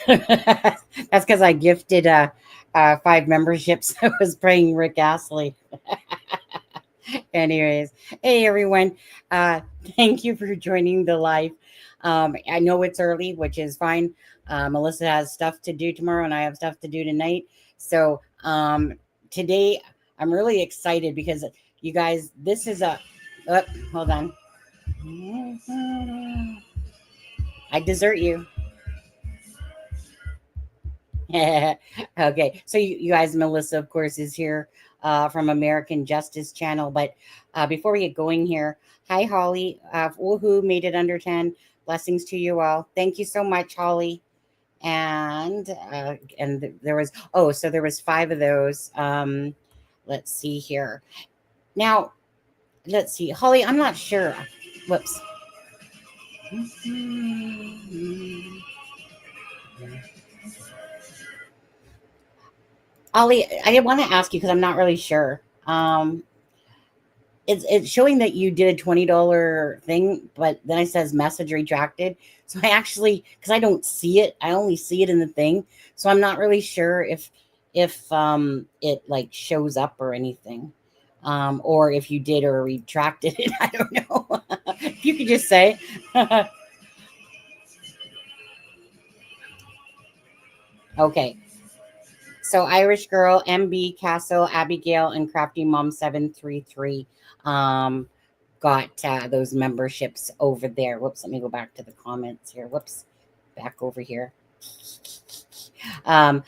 That's because I gifted 5 memberships. I was praying Rick Astley. Anyways, hey everyone. Uh, Thank you for joining the live. I know it's early, which is fine. Melissa has stuff to do tomorrow, and I have stuff to do tonight. So today, I'm really excited because you guys, this is a. Oh, hold on. I desert you. Okay, so you guys, Melissa, of course, is here from American Justice Channel. But before we get going here, hi, Holly. Woohoo, made it under 10. Blessings to you all. Thank you so much, Holly. And there was, oh, so there was 5 of those. Let's see here. Now, let's see. Holly, I'm not sure. Whoops. Ollie, I didn't want to ask you because I'm not really sure. It's showing that you did a $20 thing, but then it says message retracted. So I actually, because I don't see it, I only see it in the thing. So I'm not really sure if it like shows up or anything, or if you did or retracted it. I don't know. If you could just say. Okay. So Irish Girl, MB Castle, Abigail, and Crafty Mom 733 um, got those memberships over there. Whoops, let me go back to the comments here. Whoops, back over here. Hi,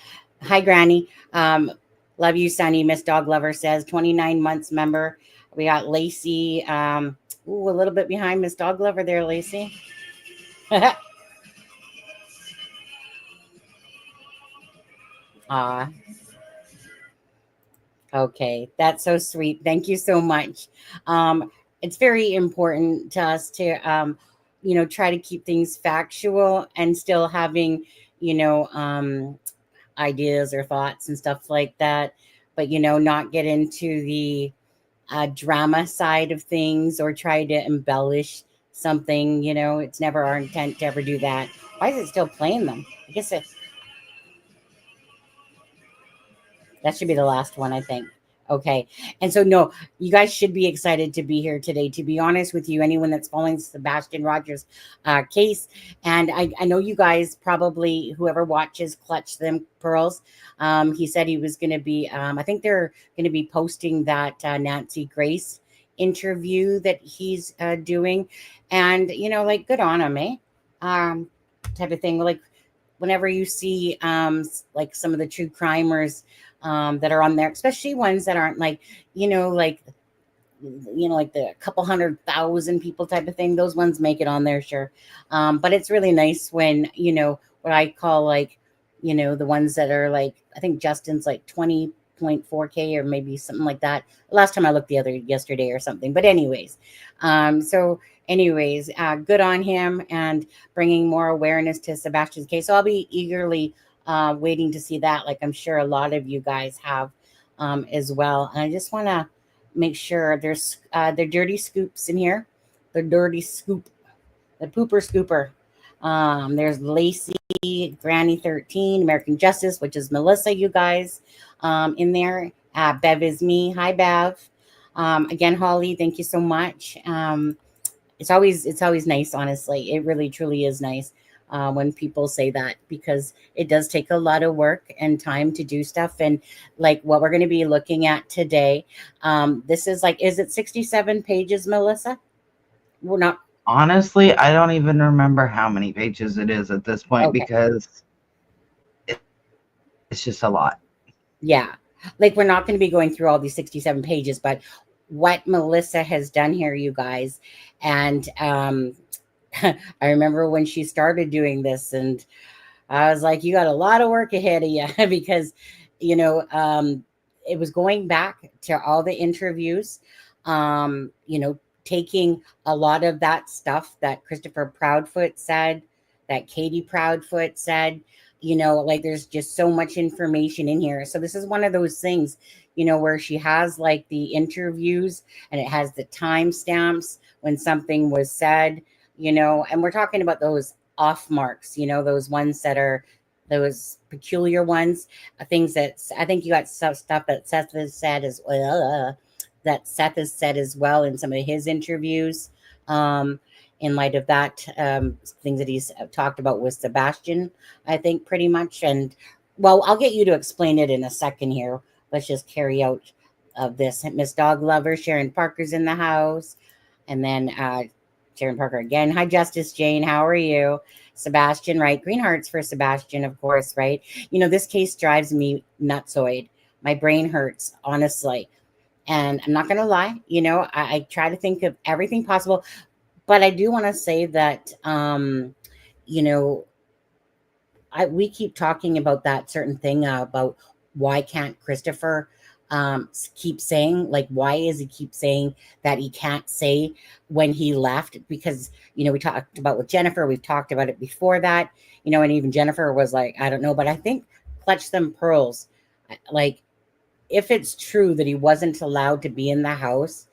Granny. Love you, Sunny. Miss Dog Lover says 29 months member. We got Lacey. Ooh, a little bit behind Miss Dog Lover there, Lacey. Ah, okay, that's so sweet. Thank you so much. It's very important to us to, try to keep things factual and still having, you know, ideas or thoughts and stuff like that, but not get into the drama side of things or try to embellish something. It's never our intent to ever do that. Why is it still playing them? I guess that should be the last one, I think. Okay. And so, no, you guys should be excited to be here today. To be honest with you, anyone that's following Sebastian Rogers' case, and I know you guys probably, whoever watches Clutch Them Pearls, he said he was going to be, I think they're going to be posting that Nancy Grace interview that he's doing. And, like, good on him, eh? Type of thing. Like, whenever you see like some of the true crimers that are on there, especially ones that aren't like like like the couple 100,000 people type of thing, those ones make it on there, sure. But it's really nice when what I call like the ones that are like, I think Justin's like 20.4K or maybe something like that. Last time I looked yesterday or something. But good on him and bringing more awareness to Sebastian's case. So I'll be eagerly waiting to see that, like I'm sure a lot of you guys have as well. And I just want to make sure there's the dirty scoops in here, the dirty scoop, the pooper scooper. There's Lacey, Granny 13, American Justice, which is Melissa, you guys in there. Bev is me. Hi, Bev. Again, Holly, thank you so much. It's always nice, honestly. It really truly is nice when people say that, because it does take a lot of work and time to do stuff. And like what we're going to be looking at today, this is like, is it 67 pages, Melissa? We're not. Honestly, I don't even remember how many pages it is at this point, Okay. because it's just a lot. Yeah. Like we're not going to be going through all these 67 pages, but what Melissa has done here, you guys, and I remember when she started doing this, and I was like, you got a lot of work ahead of you because, you know, um, it was going back to all the interviews, taking a lot of that stuff that Christopher Proudfoot said, that Katie Proudfoot said, like there's just so much information in here. So this is one of those things, where she has like the interviews and it has the timestamps when something was said, and we're talking about those off marks, those ones that are those peculiar ones, things that I think you got some stuff that Seth has said as well, that Seth has said as well in some of his interviews. Um, in light of that, things that he's talked about with Sebastian, I think pretty much. And well, I'll get you to explain it in a second here. Let's just carry out of this. Miss Dog Lover, Sharon Parker's in the house. And then Sharon Parker again. Hi, Justice Jane. How are you? Sebastian, right? Green hearts for Sebastian, of course, right? This case drives me nutsoid. My brain hurts, honestly. And I'm not going to lie, I try to think of everything possible. But I do want to say that, you know, we keep talking about that certain thing about why can't Christopher keep saying, like, why is he keep saying that he can't say when he left? Because we talked about with Jennifer, we've talked about it before that, and even Jennifer was like, I don't know, but I think clutch them pearls, like, if it's true that he wasn't allowed to be in the house,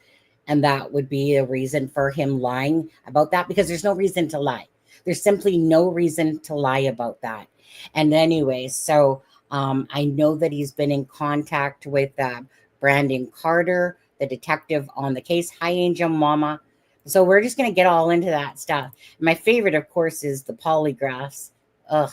and that would be a reason for him lying about that, because there's no reason to lie. There's simply no reason to lie about that. And anyways, so I know that he's been in contact with Brandon Carter, the detective on the case. Hi, Angel Mama. So we're just going to get all into that stuff. My favorite, of course, is the polygraphs. Ugh.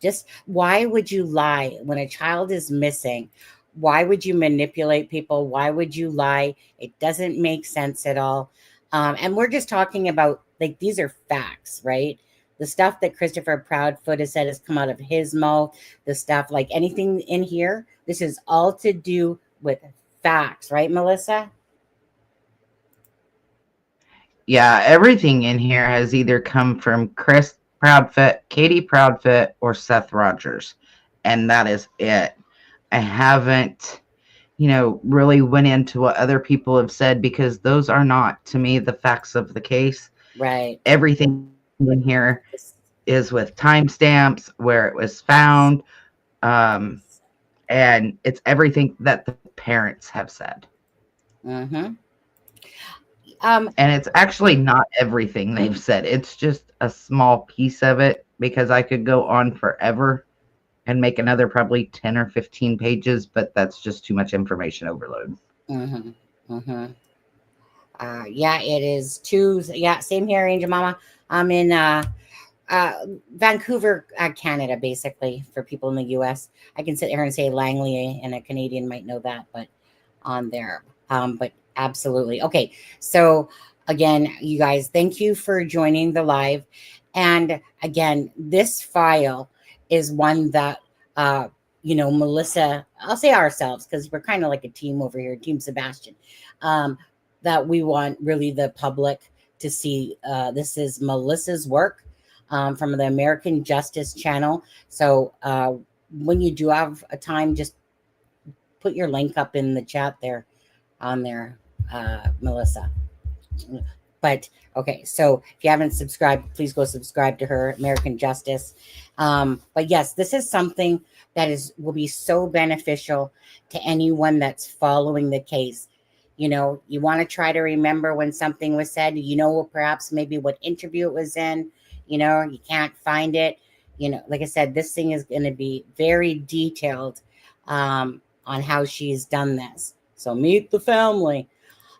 Just why would you lie when a child is missing? Why would you manipulate people? Why would you lie? It doesn't make sense at all. And we're just talking about, like, these are facts, right? The stuff that Christopher Proudfoot has said has come out of his mouth. The stuff, like anything in here, this is all to do with facts, right, Melissa? Yeah, everything in here has either come from Chris Proudfoot, Katie Proudfoot, or Seth Rogers. And that is it. I haven't, really went into what other people have said, because those are not, to me, the facts of the case. Right. Everything in here is with timestamps, where it was found, and it's everything that the parents have said. Mm-hmm. And it's actually not everything they've said. It's just a small piece of it, because I could go on forever and make another probably 10 or 15 pages, but that's just too much information overload. Mm-hmm. Mm-hmm. Yeah, it is too. Yeah, same here, Angel Mama. I'm in Vancouver, Canada, basically, for people in the US. I can sit here and say Langley, and a Canadian might know that, but on there. But absolutely. Okay. So again, you guys, thank you for joining the live. And again, this file is one that Melissa, I'll say ourselves, because we're kind of like a team over here, Team Sebastian, that we want really the public to see. This is Melissa's work from the American Justice Channel. So when you do have a time, just put your link up in the chat there, on there, Melissa. But okay, so if you haven't subscribed, please go subscribe to her, American Justice. But yes, this is something that will be so beneficial to anyone that's following the case. You want to try to remember when something was said, perhaps maybe what interview it was in, you can't find it. Like I said, this thing is going to be very detailed on how she's done this. So meet the family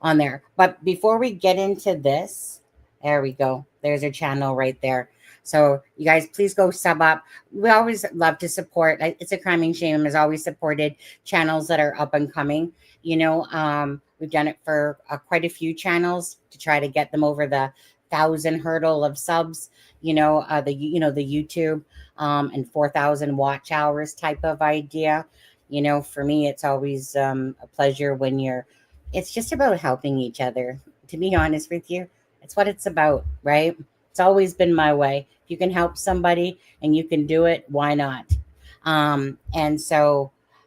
on there. But before we get into this, there we go. There's her channel right there. So you guys, please go sub up. We always love to support. It's a Crime and Shame has always supported channels that are up and coming. We've done it for quite a few channels to try to get them over the 1,000 hurdle of subs. The YouTube and 4,000 watch hours type of idea. For me, it's always a pleasure when it's just about helping each other. To be honest with you, it's what it's about, right? It's always been my way. If you can help somebody and you can do it, why not? And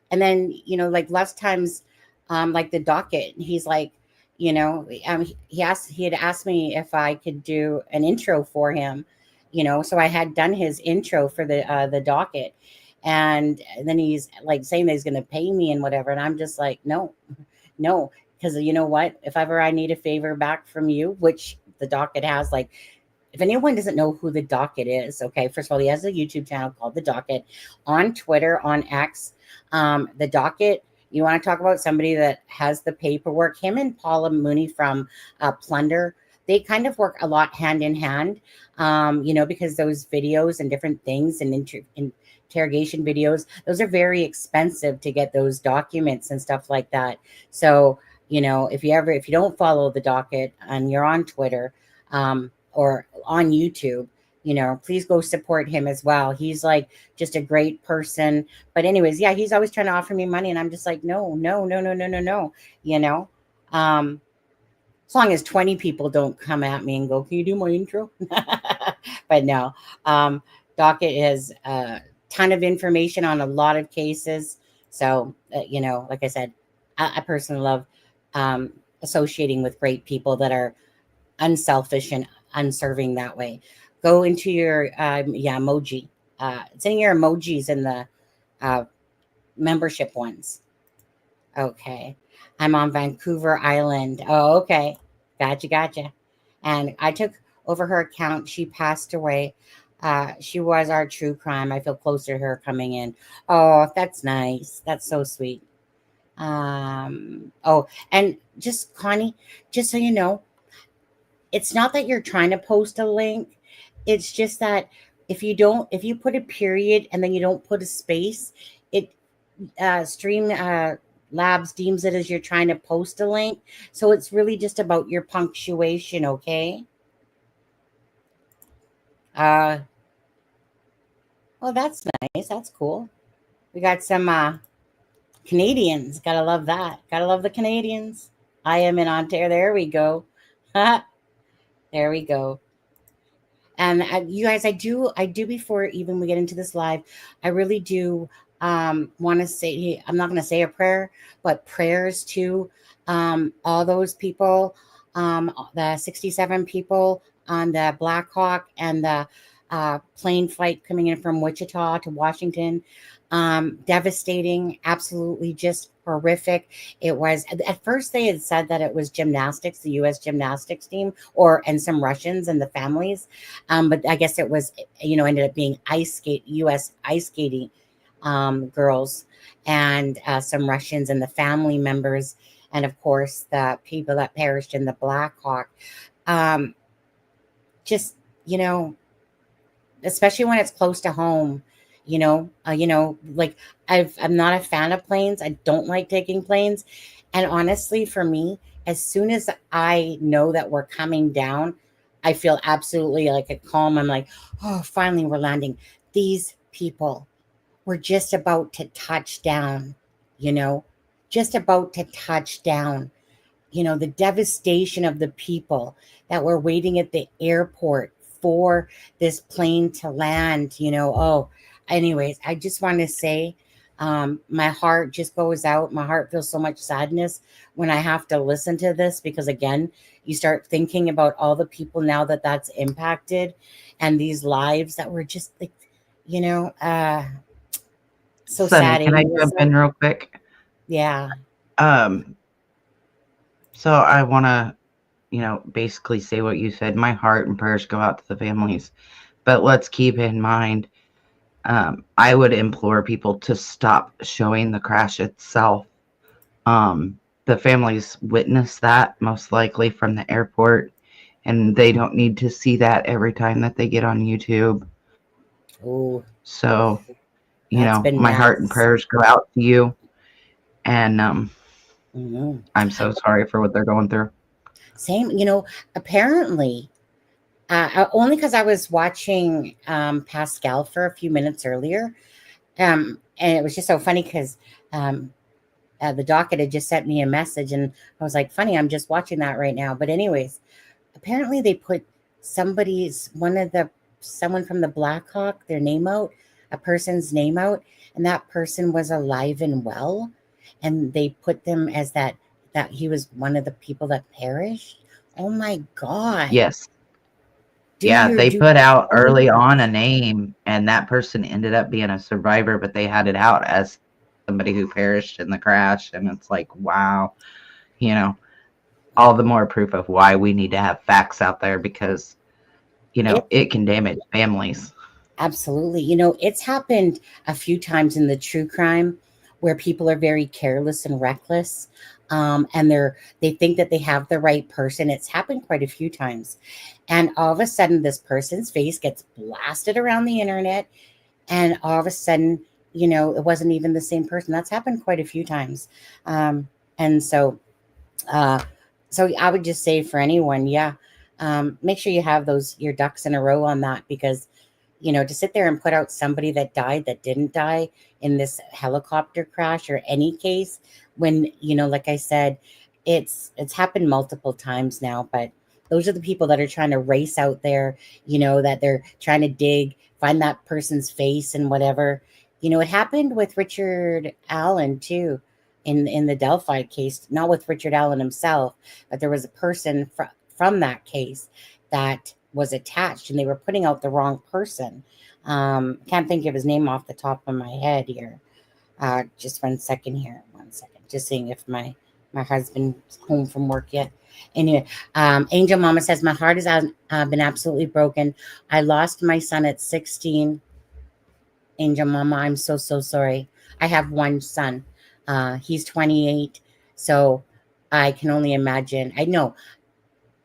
then, like last times, like the docket, he's like, he had asked me if I could do an intro for him, so I had done his intro for the docket. And then he's like saying that he's going to pay me and whatever. And I'm just like, no, because you know what? If ever I need a favor back from you, which the docket has, like, if anyone doesn't know who the Docket is, okay, first of all, he has a YouTube channel called The Docket. On Twitter, on X, The Docket, you want to talk about somebody that has the paperwork. Him and Paula Mooney from Plunder, they kind of work a lot hand in hand, because those videos and different things and interrogation videos, those are very expensive to get those documents and stuff like that. So, if you don't follow The Docket and you're on Twitter, or on YouTube, please go support him as well. He's like just a great person. But anyways, yeah, he's always trying to offer me money, and I'm just like, no, no, no, no, no, no, no. As long as 20 people don't come at me and go, can you do my intro? But no, Docket has a ton of information on a lot of cases. So, like I said, I personally love associating with great people that are unselfish and unserving that way. Go into your emoji. It's in your emojis in the membership ones. Okay. I'm on Vancouver Island. Oh, okay. Gotcha. And I took over her account. She passed away. She was our true crime. I feel closer to her coming in. Oh, that's nice. That's so sweet. And just Connie, just so you know, it's not that you're trying to post a link. It's just that if you put a period and then you don't put a space, it Stream Labs deems it as you're trying to post a link. So it's really just about your punctuation, okay? Well, that's nice. That's cool. We got some Canadians. Gotta love that. Gotta love the Canadians. I am in Ontario. There we go. There we go. And you guys, I do before even we get into this live, I really do want to say, I'm not going to say a prayer, but prayers to all those people, the 67 people on the Black Hawk and the plane flight coming in from Wichita to Washington. Devastating, absolutely just horrific. It was, at first they had said that it was gymnastics, the U.S. gymnastics team, and some Russians and the families. But I guess it was, ended up being U.S. ice skating girls and some Russians and the family members. And of course, the people that perished in the Black Hawk. Just, especially when it's close to home. Like I'm not a fan of planes. I don't like taking planes. And honestly, for me, as soon as I know that we're coming down, I feel absolutely like a calm. I'm like, oh, finally we're landing. These people were just about to touch down, just about to touch down. The devastation of the people that were waiting at the airport for this plane to land, anyways, I just want to say, my heart just goes out. My heart feels so much sadness when I have to listen to this, because again, you start thinking about all the people now that's impacted, and these lives that were just like, so Sunny, sad. can I jump in real quick? Yeah. So I want to, basically say what you said. My heart and prayers go out to the families, but let's keep in mind, I would implore people to stop showing the crash itself. The families witnessed that most likely from the airport, and they don't need to see that every time that they get on YouTube. Oh, so my heart and prayers go out to you, and I'm so sorry for what they're going through. Same, apparently, only because I was watching Pascal for a few minutes earlier, and it was just so funny because the Docket had just sent me a message, and I was like, funny, I'm just watching that right now. But anyways, apparently they put someone from the Black Hawk, their name out, a person's name out, and that person was alive and well, and they put them as that he was one of the people that perished. Oh my God. Yes. They put out early on a name, and that person ended up being a survivor, but they had it out as somebody who perished in the crash. And it's like, wow, all the more proof of why we need to have facts out there, because It it can damage families. absolutely. It's happened a few times in the true crime where people are very careless and reckless. And they think that they have the right person. It's happened quite a few times. And all of a sudden this person's face gets blasted around the internet, and all of a sudden, it wasn't even the same person. That's happened quite a few times. And uh, so I would just say for anyone, yeah, make sure you have those your ducks in a row on that, because to sit there and put out somebody that died that didn't die in this helicopter crash or any case, when like I said, it's happened multiple times now. But those are the people that are trying to race out there, that they're trying to find that person's face and whatever. It happened with Richard Allen too, in the Delphi case, not with Richard Allen himself, but there was a person from that case that was attached, and they were putting out the wrong person. I can't think of his name off the top of my head here. Just 1 second here. 1 second. Just seeing if my husband's home from work yet. Anyway, Angel Mama says, my heart has been absolutely broken. I lost my son at 16. Angel Mama, I'm so, so sorry. I have one son. He's 28. So I can only imagine. I know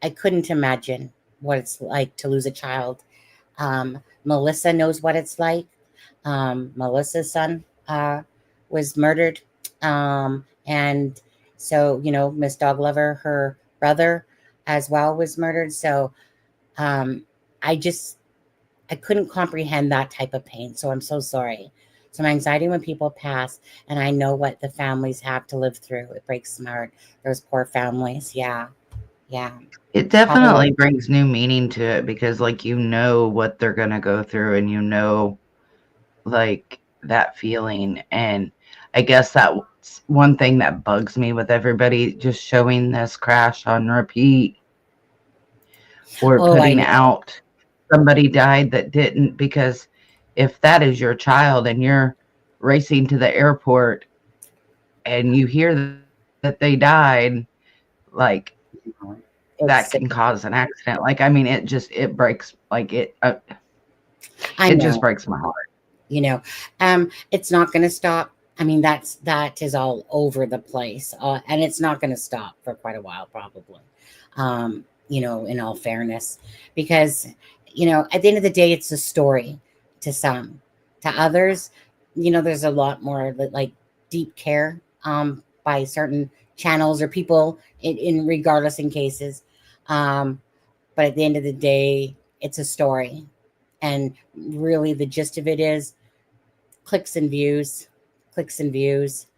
I couldn't imagine what it's like to lose a child. Melissa knows what it's like. Melissa's son was murdered. And so, Miss Dog Lover, her brother as well, was murdered. So um, I just, I couldn't comprehend that type of pain. So I'm so sorry. So my anxiety when people pass, and I know what the families have to live through. It breaks my heart. Those poor families. Yeah. Yeah. It Probably. definitely brings new meaning to it because, like, what they're gonna go through, and like, that feeling. And I guess that's one thing that bugs me with everybody just showing this crash on repeat, or Oh, I putting know. out somebody died that didn't, because if that is your child and you're racing to the airport and you hear that they died, like, that It's can cause an accident. Like, I mean, it breaks, like, I it just know. breaks my heart. you know it's not going to stop. I mean, that is all over the place, and it's not going to stop for quite a while, probably. In all fairness, because at the end of the day, it's a story to some. To others, there's a lot more like deep care by certain channels or people in regardless in cases. um but at the end of the day, it's a story. And really, the gist of it is clicks and views, clicks and views,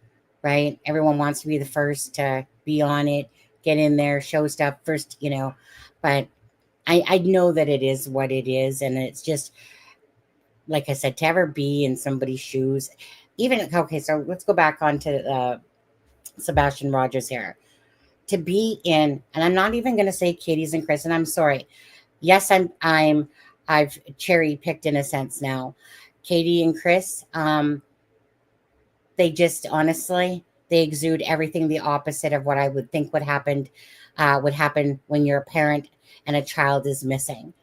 right? Everyone wants to be the first to be on it, get in there, show stuff first, But I know that it is what it is. And it's just, like I said, to ever be in somebody's shoes, even, okay, so let's go back on to Sebastian Rogers here. To be in, and I'm not even going to say Katie's and Chris, and I'm sorry. Yes, I've cherry picked in a sense now. Katie and Chris, they just honestly, they exude everything the opposite of what I would think would happen when you're a parent and a child is missing.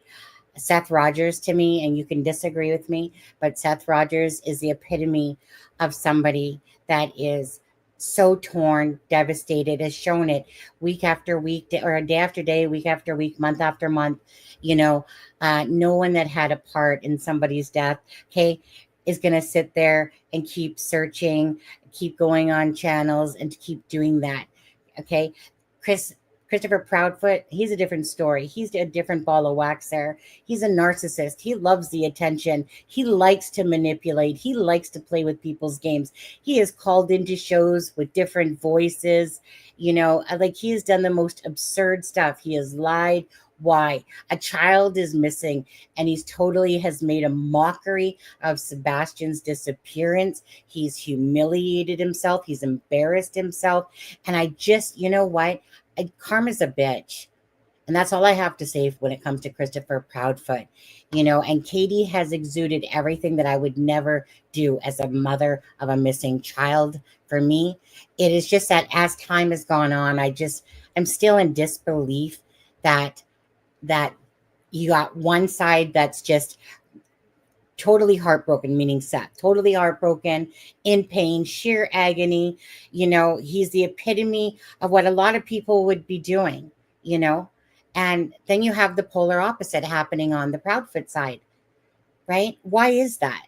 Seth Rogers, to me, and you can disagree with me, but Seth Rogers is the epitome of somebody that is so torn, devastated, has shown it week after week, or day after day, week after week, month after month. You know, no one that had a part in somebody's death, okay, is going to sit there and keep searching, keep going on channels, and to keep doing that. Okay, Chris Christopher Proudfoot, he's a different story. He's a different ball of wax there. He's a narcissist. He loves the attention. He likes to manipulate. He likes to play with people's games. He is called into shows with different voices. Like, he has done the most absurd stuff. He has lied. Why? A child is missing, and he's totally has made a mockery of Sebastian's disappearance. He's humiliated himself. He's embarrassed himself. And I just, you know what? Karma's a bitch. And that's all I have to say when it comes to Christopher Proudfoot. And Katie has exuded everything that I would never do as a mother of a missing child. For me, it is just that as time has gone on, I'm still in disbelief that that You got one side that's just totally heartbroken, meaning Seth, totally heartbroken, in pain, sheer agony. He's the epitome of what a lot of people would be doing, you know. And then you have the polar opposite happening on the Proudfoot side, right? Why is that?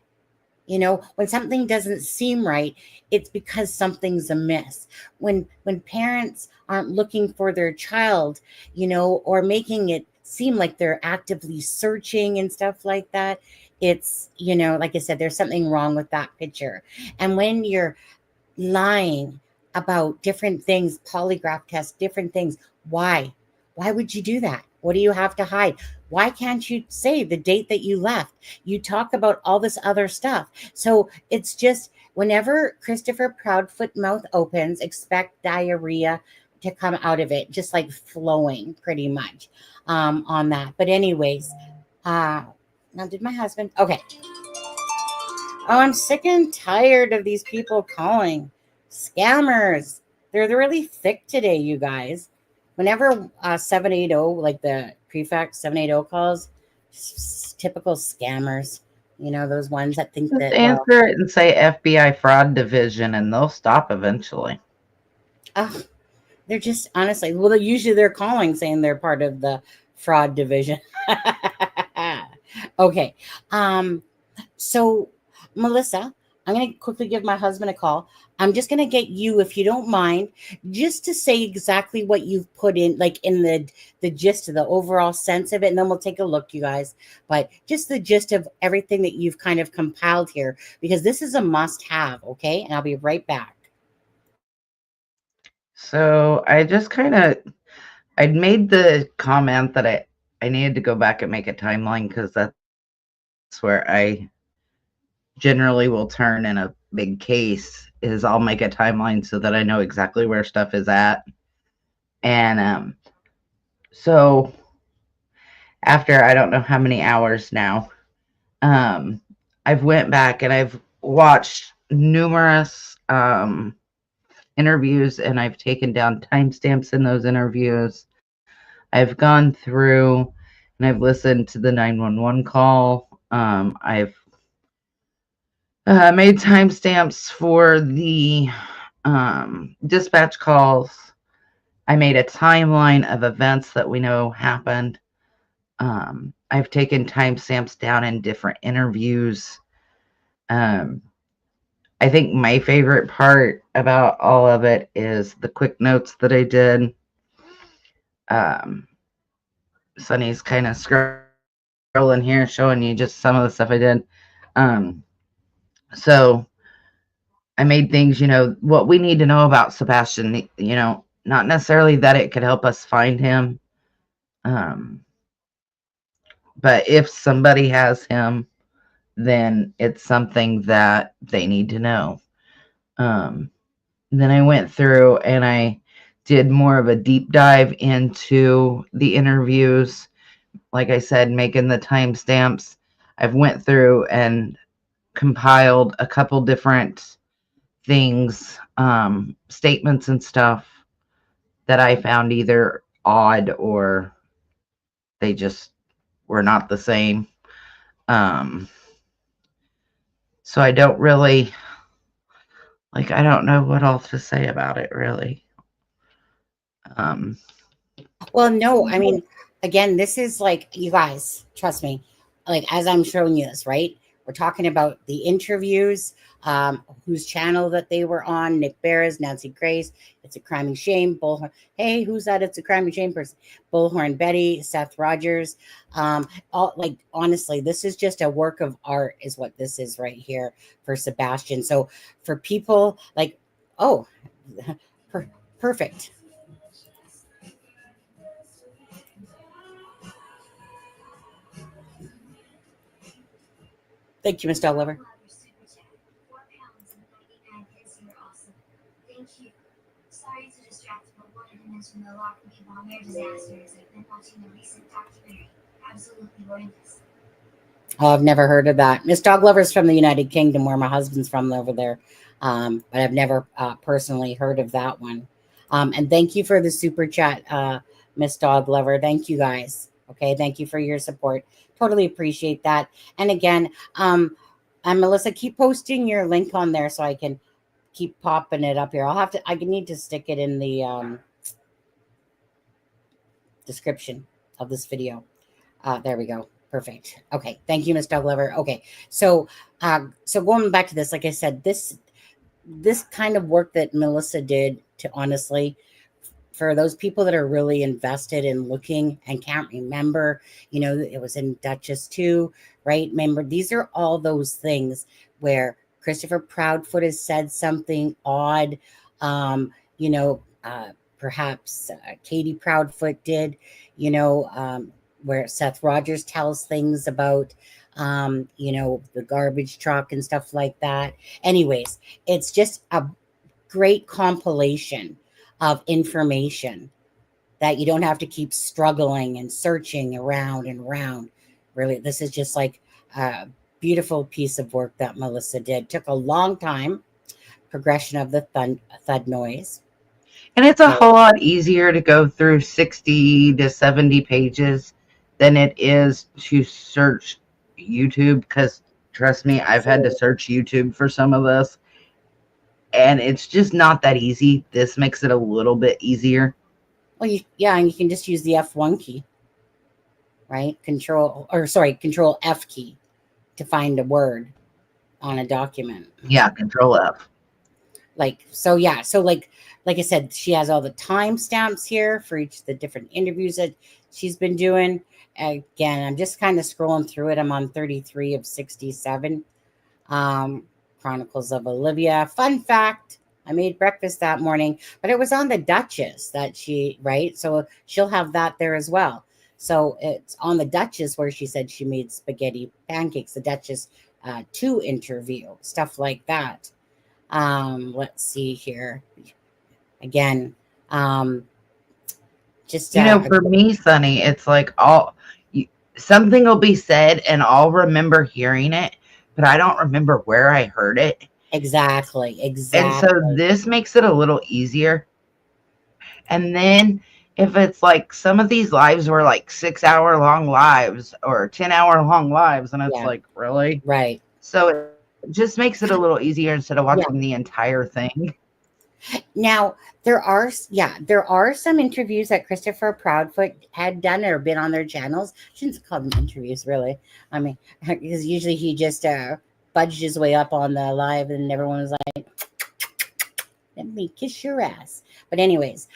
When something doesn't seem right, it's because something's amiss. When parents aren't looking for their child, or making it seem like they're actively searching and stuff like that, it's, like I said, there's something wrong with that picture. And when you're lying about different things, polygraph tests, different things. Why? Why would you do that? What do you have to hide? Why can't you say the date that you left? You talk about all this other stuff. So it's just whenever Christopher Proudfoot mouth opens, expect diarrhea to come out of it, just like flowing pretty much on that. But anyways, now did my husband? Okay. Oh, I'm sick and tired of these people calling. Scammers. They're really thick today, you guys. Whenever 780, like the prefect 780 calls, typical scammers. Those ones that think Just that, well, answer it and say FBI fraud division, and they'll stop eventually. ugh, they're just honestly, well, usually they're calling saying they're part of the fraud division. Okay. So, Melissa, I'm going to quickly give my husband a call. I'm just going to get you, if you don't mind, just to say exactly what you've put in, like in the gist of the overall sense of it, and then we'll take a look, you guys. But just the gist of everything that you've kind of compiled here, because this is a must-have, okay? And I'll be right back. So I just I'd made the comment that I needed to go back and make a timeline, because that's where I generally will turn in a big case, is I'll make a timeline so that I know exactly where stuff is at. And so after I don't know how many hours now, I've went back and I've watched numerous interviews, and I've taken down timestamps in those interviews. I've gone through and I've listened to the 911 call. I've made timestamps for the dispatch calls. I made a timeline of events that we know happened. I've taken timestamps down in different interviews. I think my favorite part about all of it is the quick notes that I did. Sunny's kind of scrolling here, showing you just some of the stuff I did. So I made things, what we need to know about Sebastian, not necessarily that it could help us find him. But if somebody has him, then it's something that they need to know. Then I went through and I did more of a deep dive into the interviews. Like I said, making the timestamps. I've went through and compiled a couple different things, statements and stuff that I found either odd or they just were not the same. So I don't really, I don't know what else to say about it, really. Well, no, I mean, again, this is like, you guys, trust me, like as I'm showing you this, right? We're talking about the interviews, whose channel that they were on, Nick Bears, Nancy Grace, It's a Crime and Shame, Bullhorn. Hey, who's that? It's a Crime and Shame person. Bullhorn Betty, Seth Rogers. All, like, honestly, this is just a work of art is what this is right here for Sebastian. So for people like, oh, perfect. Thank you, Miss Dog Lover. Oh, I've never heard of that. Miss Dog Lover's from the United Kingdom, where my husband's from over there. But I've never personally heard of that one. And thank you for the super chat, Miss Dog Lover. Thank you guys. Okay, thank you for your support. Totally appreciate that. And again, and Melissa, keep posting your link on there so I can keep popping it up here. I need to stick it in the description of this video. There we go. Perfect. Okay. Thank you, Miss Dog Lover. Okay. So going back to this, like I said, this kind of work that Melissa did to honestly, for those people that are really invested in looking and can't remember, it was in Duchess too, right? Remember, these are all those things where Christopher Proudfoot has said something odd. Um, you know, perhaps Katie Proudfoot did, where Seth Rogers tells things about, the garbage truck and stuff like that. Anyways, it's just a great compilation of information that you don't have to keep struggling and searching around and around. Really, this is just like a beautiful piece of work that Melissa did. Took a long time, progression of the thud noise. And it's a So, whole lot easier to go through 60 to 70 pages than it is to search YouTube, because trust me, I've had to search YouTube for some of this, and it's just not that easy. This makes it a little bit easier. well, and you can just use the F1 key, right? Control F key to find a word on a document. Yeah, Control F. Like I said, she has all the timestamps here for each of the different interviews that she's been doing. Again, I'm just kind of scrolling through it. I'm on 33 of 67. Chronicles of Olivia. Fun fact, I made breakfast that morning, but it was on the Duchess that right? So she'll have that there as well. So it's on the Duchess where she said she made spaghetti pancakes, the Duchess 2 interview, stuff like that. Let's see here. Again, just for me, Sunny, it's like something will be said and I'll remember hearing it, but I don't remember where I heard it. Exactly. And so this makes it a little easier. And then if it's like some of these lives were like 6-hour long lives or 10-hour long lives, and it's like, really? Right. So it just makes it a little easier instead of watching the entire thing. Now, there are some interviews that Christopher Proudfoot had done or been on their channels. I shouldn't call them interviews, really. I mean, because usually he just budged his way up on the live and everyone was like, let me kiss your ass. But anyways,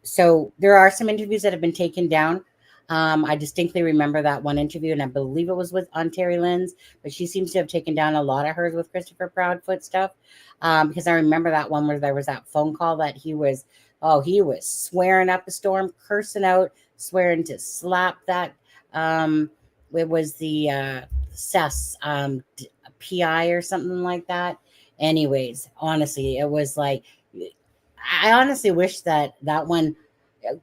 so there are some interviews that have been taken down. I distinctly remember that one interview, and I believe it was with Terry Lynn's, but she seems to have taken down a lot of hers with Christopher Proudfoot stuff. Because I remember that one where there was that phone call that he was swearing up a storm, cursing out, swearing to slap that. It was the Seth's PI or something like that. Anyways, honestly, it was like, I honestly wish that one,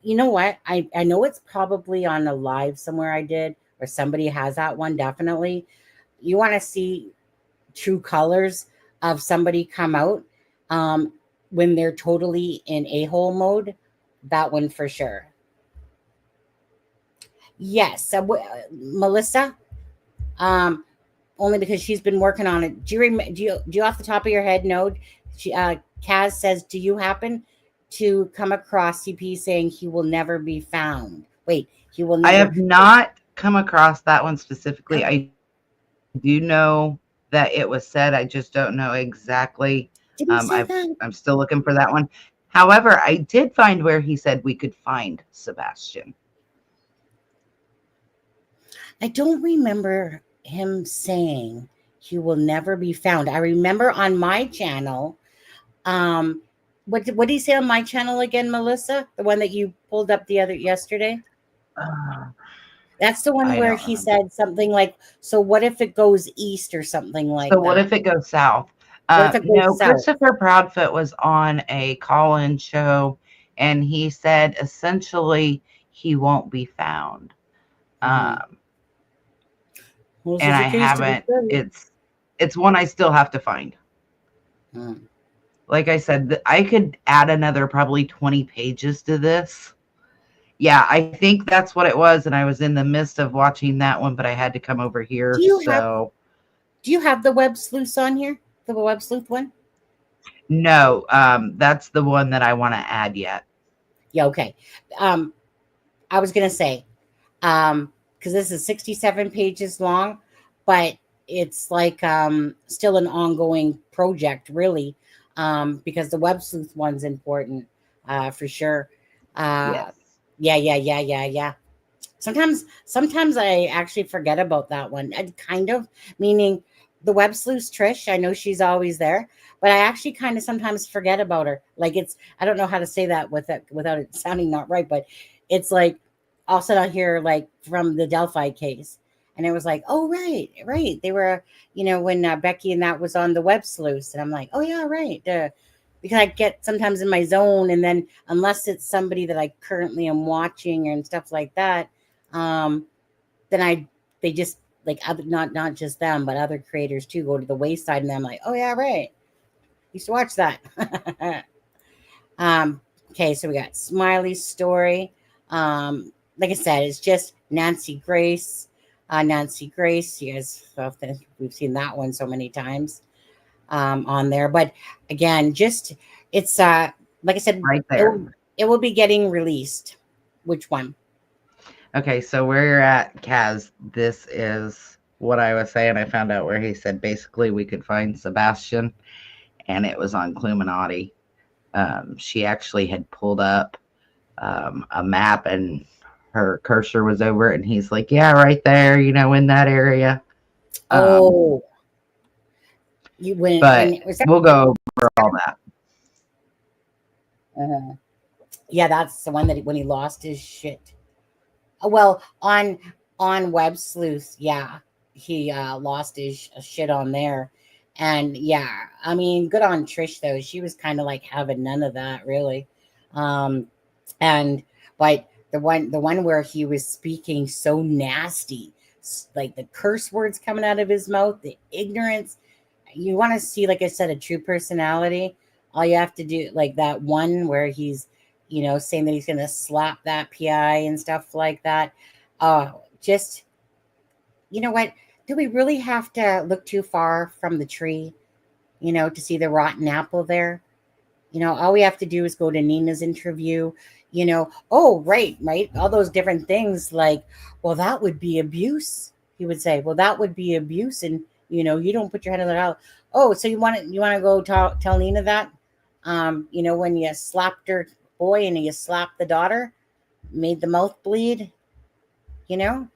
you know what? I know it's probably on a live somewhere I did, or somebody has that one, definitely. You want to see true colors of somebody come out when they're totally in a-hole mode, that one for sure. Yes, Melissa, only because she's been working on it. Do you off the top of your head know? Kaz says, do you happen to come across CP saying he will never be found? Wait, he will never. I have not come across that one specifically. Okay. I do know that it was said. I just don't know exactly. I'm still looking for that one. However, I did find where he said we could find Sebastian. I don't remember him saying he will never be found. I remember on my channel, what did he say on my channel again, Melissa? The one that you pulled up yesterday? That's the one where he said something like, so what if it goes east or something like that? So what if it goes south? Christopher Proudfoot was on a call-in show, and he said essentially he won't be found. And I haven't. It's one I still have to find. Like I said, I could add another probably 20 pages to this, Yeah, I think that's what it was, and I was in the midst of watching that one, but I had to come over here. Do you have So the web sleuths on here? The web sleuth one? no, that's the one that I want to add yet. Yeah, okay. Um, I was gonna say, because this is 67 pages long, but it's like still an ongoing project, really, because the web sleuth one's important, for sure. Uh, Yes. yeah. Sometimes I actually forget about that one. And kind of meaning the web sleuth Trish. I know she's always there, but I actually kind of sometimes forget about her. Like it's I don't know how to say that without it sounding not right, but it's like all of a sudden I hear like from the Delphi case, and it was like, oh right, they were when Becky and that was on the web sleuth, and I'm like, oh yeah, right. Because I get sometimes in my zone, and then unless it's somebody that I currently am watching and stuff like that, um, then they just like other, not just them, but other creators too go to the wayside, and I'm like, oh yeah, right, used to watch that. um, okay, so we got Smiley's story. Like I said, it's just Nancy Grace. Nancy Grace, you guys, we've seen that one so many times on there. But again, just it's like I said, Right it there. will, it will be getting released. Which one? Okay, so where you're at, Kaz, this is what I was saying. I found out where he said basically we could find Sebastian, and it was on Cluminati. She actually had pulled up a map, and her cursor was over it, and he's like, "Yeah, right there, in that area." Um, Oh, you when but it was that? we'll go over all that. uh Yeah, that's the one that when he lost his shit. Well, on Web Sleuth, yeah, he lost his shit on there, and yeah, I mean, good on Trish though. She was kind of like having none of that really, um, and but the one where he was speaking so nasty, like the curse words coming out of his mouth, the ignorance. You want to see, like I said, a true personality. All you have to do, like that one where he's saying that he's going to slap that PI and stuff like that. Just, you know what? Do we really have to look too far from the tree, to see the rotten apple there? All we have to do is go to Nina's interview, oh, right, all those different things like, well, that would be abuse. He would say, well, that would be abuse. And, you don't put your hand on the out. Oh, so you want to go tell Nina that, when you slapped her boy and you slapped the daughter, made the mouth bleed, you know,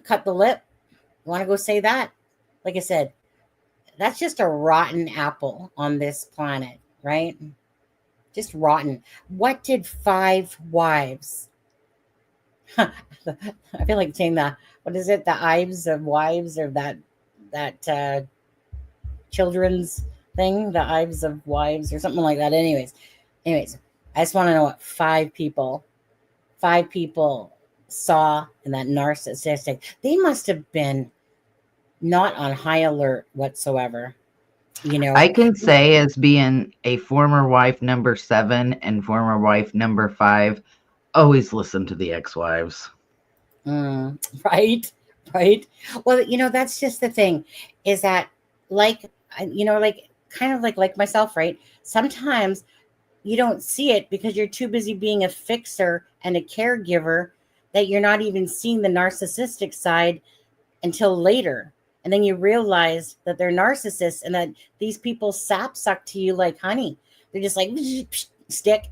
cut the lip. You want to go say that? Like I said, that's just a rotten apple on this planet, right? Just rotten. What did five wives? I feel like saying the what is it? The Ives of Wives, or that children's thing, the Ives of Wives, or something like that. Anyways, I just want to know what five people saw in that narcissistic. They must have been not on high alert whatsoever. You I know, can say, as being a former wife number 7 and former wife number 5, always listen to the ex-wives. right, right. Well, that's just the thing, is that like like kind of like myself, right? Sometimes you don't see it because you're too busy being a fixer and a caregiver that you're not even seeing the narcissistic side until later. And then you realize that they're narcissists and that these people sap suck to you like honey. They're just like stick,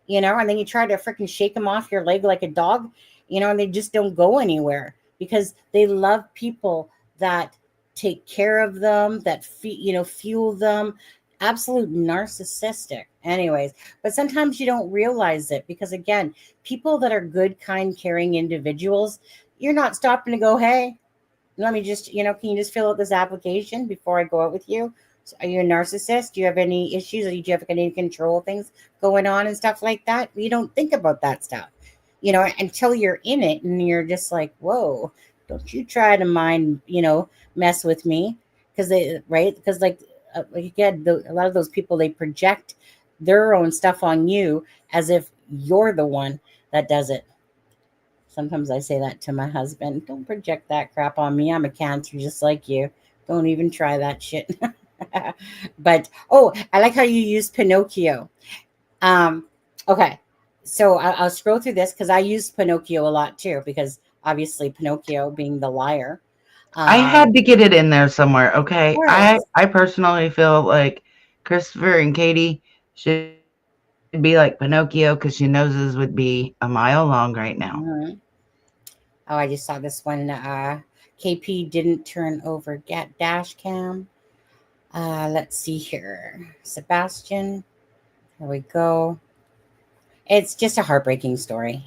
and then you try to freaking shake them off your leg like a dog, and they just don't go anywhere because they love people that take care of them, that fuel them. Absolute narcissistic. Anyways, but sometimes you don't realize it because again, people that are good, kind, caring individuals, you're not stopping to go, hey, let me just, can you just fill out this application before I go out with you? So are you a narcissist? Do you have any issues? Or do you have any control things going on and stuff like that? You don't think about that stuff, until you're in it and you're just like, whoa, don't you try to mess with me. Because right? Because like again, a lot of those people, they project their own stuff on you as if you're the one that does it. Sometimes I say that to my husband. Don't project that crap on me. I'm a Cancer just like you. Don't even try that shit. But oh, I like how you use Pinocchio. Um, okay, so I'll scroll through this because I use Pinocchio a lot too, because obviously Pinocchio being the liar. I had Of to get it in there somewhere. Okay. I course. I personally feel like Christopher and Katie should be like Pinocchio because your noses would be a mile long right now. Mhm. Oh, I just saw this one. KP didn't turn over get dash cam. Let's see here. Sebastian. Here we go. It's just a heartbreaking story.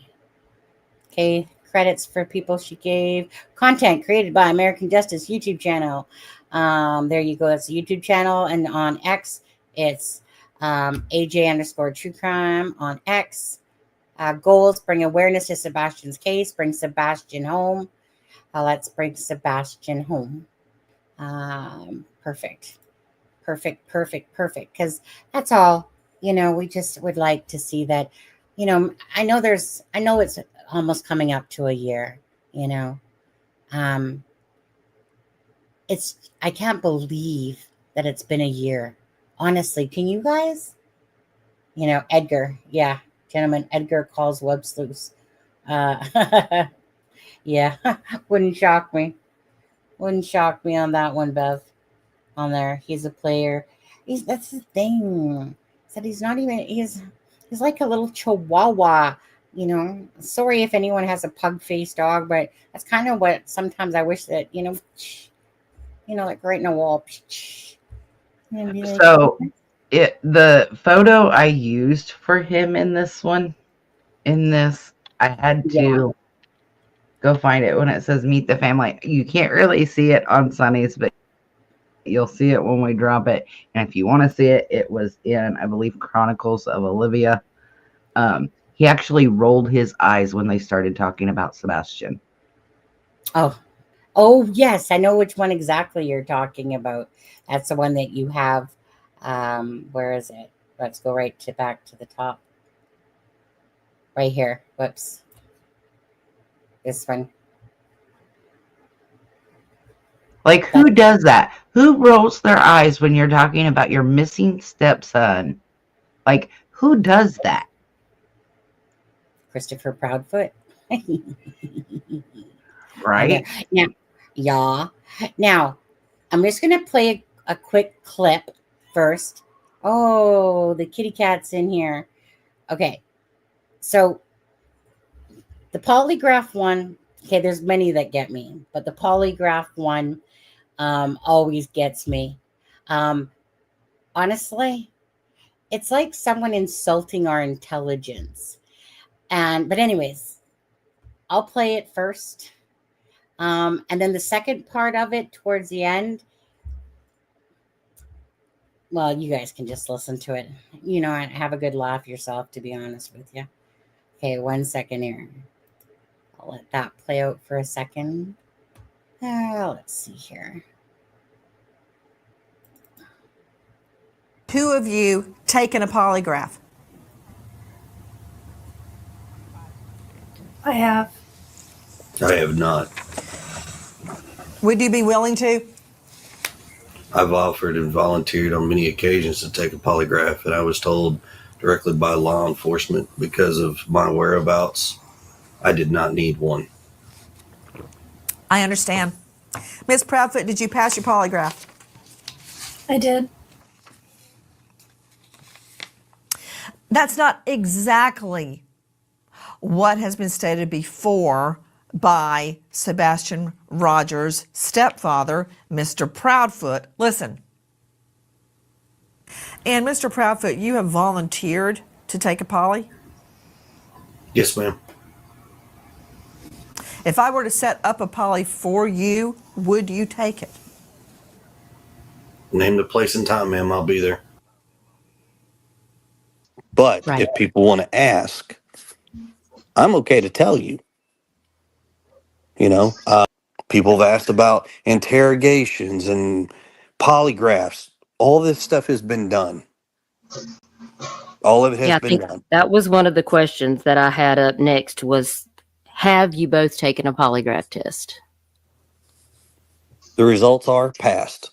Okay, credits for people she gave. Content created by American Justice YouTube channel. There you go. That's the YouTube channel. And on X, it's AJ underscore true crime on X. Goals: bring awareness to Sebastian's case, bring Sebastian home. Let's bring Sebastian home. Perfect. Perfect, perfect, perfect. Because that's all, we just would like to see that, I know it's almost coming up to a year, you know. Um, I can't believe that it's been a year. Honestly, can you guys? Edgar, yeah, gentlemen, Edgar calls webs loose. Uh, yeah, wouldn't shock me. Wouldn't shock me on that one, Bev. On there. He's a player. That's the thing. Said he's not even he's like a little chihuahua, Sorry if anyone has a pug faced dog, but that's kind of what sometimes I wish that, like right in a wall. And be like, So the photo I used for him in this, I had yeah. to go find it when it says meet the family. You can't really see it on Sunny's, but you'll see it when we drop it. And if you want to see it, it was in, I believe, Chronicles of Olivia. He actually rolled his eyes when they started talking about Sebastian. Oh. Oh, yes, I know which one exactly you're talking about. That's the one that you have. Where is it? Let's go back to the top. Right here. Whoops. This one. Like, That who does that? Who rolls their eyes when you're talking about your missing stepson? Like, who does that? Christopher Proudfoot. On there. Right? Now, yeah. Now, I'm just gonna play a quick clip first. Oh, the kitty cat's in here. Okay, so the polygraph one. Okay, there's many that get me, but the polygraph one always gets me. Um, honestly, it's like someone insulting our intelligence. But anyways, I'll play it first. And then the second part of it towards the end, well, you guys can just listen to it, and have a good laugh yourself, to be honest with you. Okay, 1 second here. I'll let that play out for a second. Let's see here. Two of you taken a polygraph? I have. I have not. Would you be willing to? I've offered and volunteered on many occasions to take a polygraph, and I was told directly by law enforcement because of my whereabouts, I did not need one. I understand. Ms. Proudfoot, did you pass your polygraph? I did. That's not exactly what has been stated before by Sebastian Rogers' stepfather, Mr. Proudfoot. Listen. And Mr. Proudfoot, you have volunteered to take a poly? Yes, ma'am. If I were to set up a poly for you, would you take it? Name the place and time, ma'am. I'll be there. But Right. if people want to ask, I'm okay to tell you. You know, people have asked about interrogations and polygraphs. All this stuff has been done. All of it has Yeah, I been think done. that was one of the questions that I had up next was have you both taken a polygraph test? The results are passed.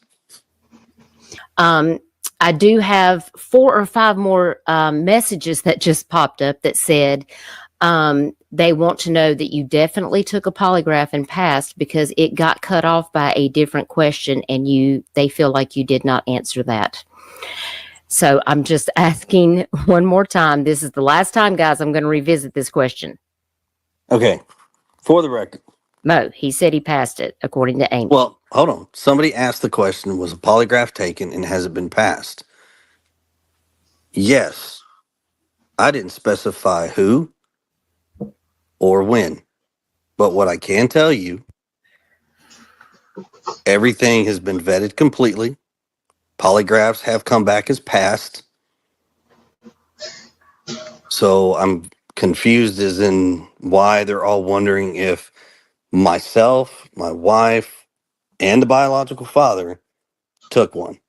I do have 4 or 5 more messages that just popped up that said they want to know that you definitely took a polygraph and passed because it got cut off by a different question and they feel like you did not answer that. So I'm just asking one more time. This is the last time, guys. I'm going to revisit this question. Okay. For the record. Mo, he said he passed it, according to Amy. Well, hold on. Somebody asked the question, was a polygraph taken and has it been passed? Yes. I didn't specify who or when. But what I can tell you, everything has been vetted completely. Polygraphs have come back as passed. So I'm confused as in why they're all wondering if myself, my wife, and the biological father took one.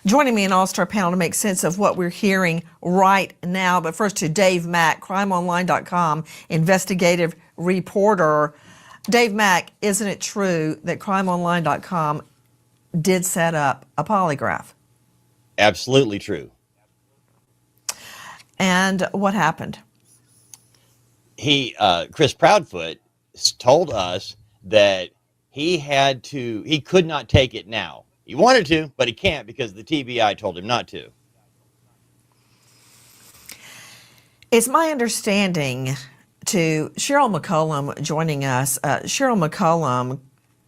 Joining me in All-Star panel to make sense of what we're hearing right now. But first to Dave Mack, crimeonline.com, investigative reporter. Dave Mack, isn't it true that crimeonline.com did set up a polygraph? Absolutely true. And what happened? Chris Proudfoot told us that he could not take it now. He wanted to, but he can't because the TBI told him not to. It's my understanding to Cheryl McCollum joining us. Cheryl McCollum,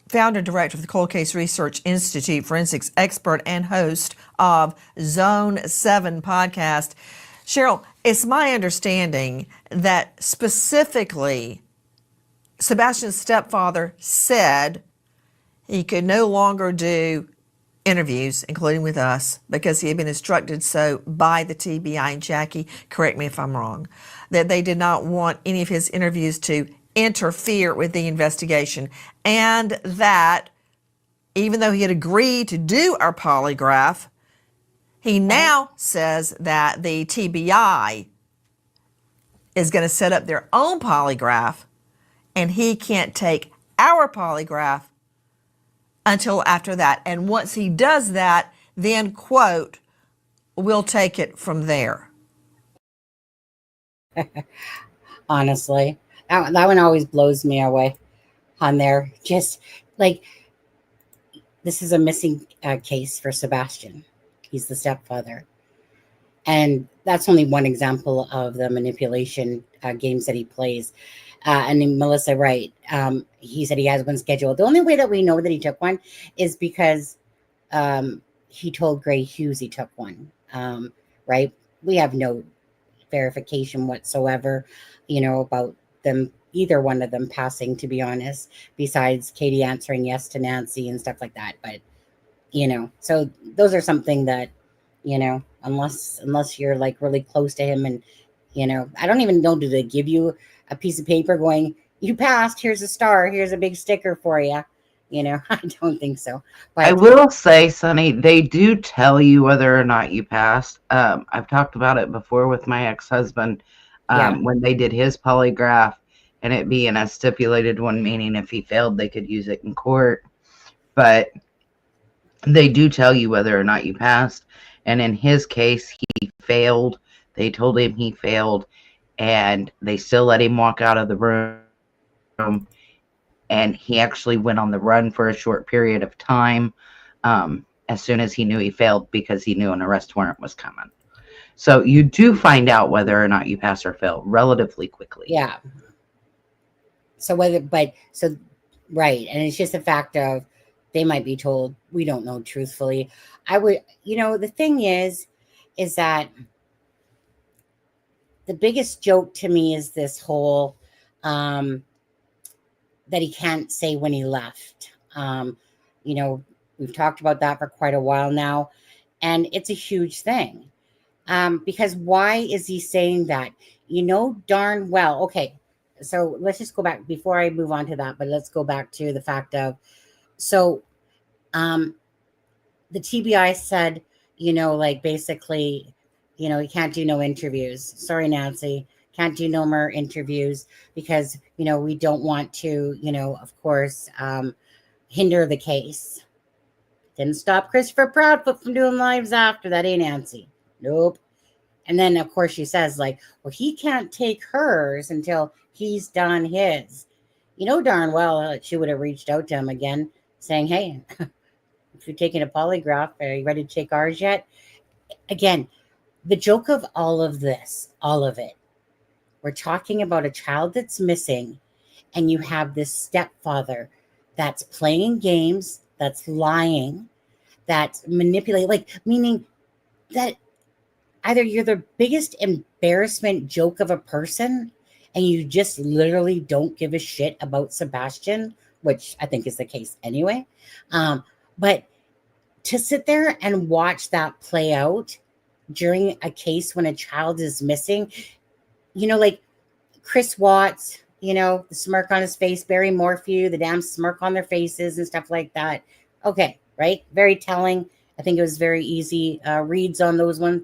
founder and director of the Cold Case Research Institute, forensics expert, and host of Zone 7 podcast. Cheryl, it's my understanding that specifically Sebastian's stepfather said he could no longer do interviews, including with us, because he had been instructed so by the TBI. And Jackie, correct me if I'm wrong, that they did not want any of his interviews to interfere with the investigation, and that even though he had agreed to do our polygraph, he now says that the TBI is going to set up their own polygraph and he can't take our polygraph until after that. And once he does that, then, quote, we'll take it from there. Honestly, that one always blows me away on there. Just like, this is a missing case for Sebastian. He's the stepfather. And that's only one example of the manipulation games that he plays. And then Melissa, right, he said he has one scheduled. The only way that we know that he took one is because he told Gray Hughes he took one, right? We have no verification whatsoever, about them, either one of them passing, to be honest, besides Katie answering yes to Nancy and stuff like that. But, so those are something that, unless you're like really close to him and, I don't even know, do they give you a piece of paper going, you passed, here's a star, here's a big sticker for you? I don't think so. But I will say, Sonny, they do tell you whether or not you passed. I've talked about it before with my ex-husband when they did his polygraph, and it being a stipulated one, meaning if he failed, they could use it in court. But they do tell you whether or not you passed. And in his case, he failed. They told him he failed, and they still let him walk out of the room. And he actually went on the run for a short period of time as soon as he knew he failed, because he knew an arrest warrant was coming. So you do find out whether or not you pass or fail relatively quickly. Yeah. Right. And it's just a fact of they might be told, we don't know truthfully. The thing is that the biggest joke to me is this whole, that he can't say when he left. We've talked about that for quite a while now, and it's a huge thing. Because why is he saying that? Darn well. Okay, so let's just go back before I move on to that, but let's go back to the fact of, so the TBI said, basically, he can't do no interviews. Sorry, Nancy. can't do no more interviews because, we don't want to, of course, hinder the case. Didn't stop Christopher Proudfoot from doing lives after that, Nancy? Nope. And then, of course, she says, like, well, he can't take hers until he's done his. You know darn well she would have reached out to him again saying, hey, if you're taking a polygraph, are you ready to take ours yet? Again, the joke of all of this, all of it, we're talking about a child that's missing, and you have this stepfather that's playing games, that's lying, that's manipulating, like, meaning that either you're the biggest embarrassment joke of a person and you just literally don't give a shit about Sebastian, which I think is the case anyway. But to sit there and watch that play out during a case when a child is missing, like Chris Watts, the smirk on his face, Barry Morphew, the damn smirk on their faces and stuff like that. Okay, right? Very telling. I think it was very easy reads on those ones.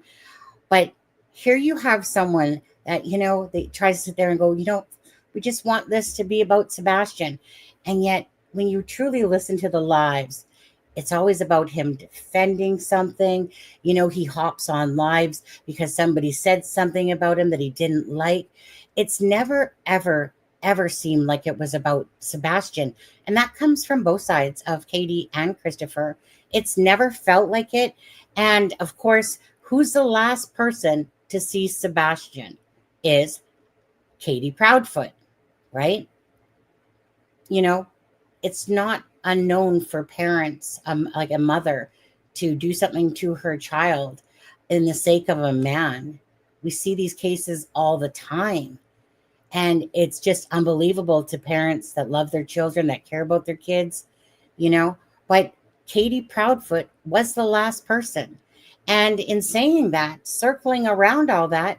But here you have someone that, they try to sit there and go, we just want this to be about Sebastian. And yet, when you truly listen to the lives, it's always about him defending something. He hops on lives because somebody said something about him that he didn't like. It's never, ever, ever seemed like it was about Sebastian. And that comes from both sides of Katie and Christopher. It's never felt like it. And of course, who's the last person to see Sebastian is Katie Proudfoot, right? It's not unknown for parents, like a mother, to do something to her child in the sake of a man. We see these cases all the time. And it's just unbelievable to parents that love their children, that care about their kids, But Katie Proudfoot was the last person. And in saying that, circling around all that,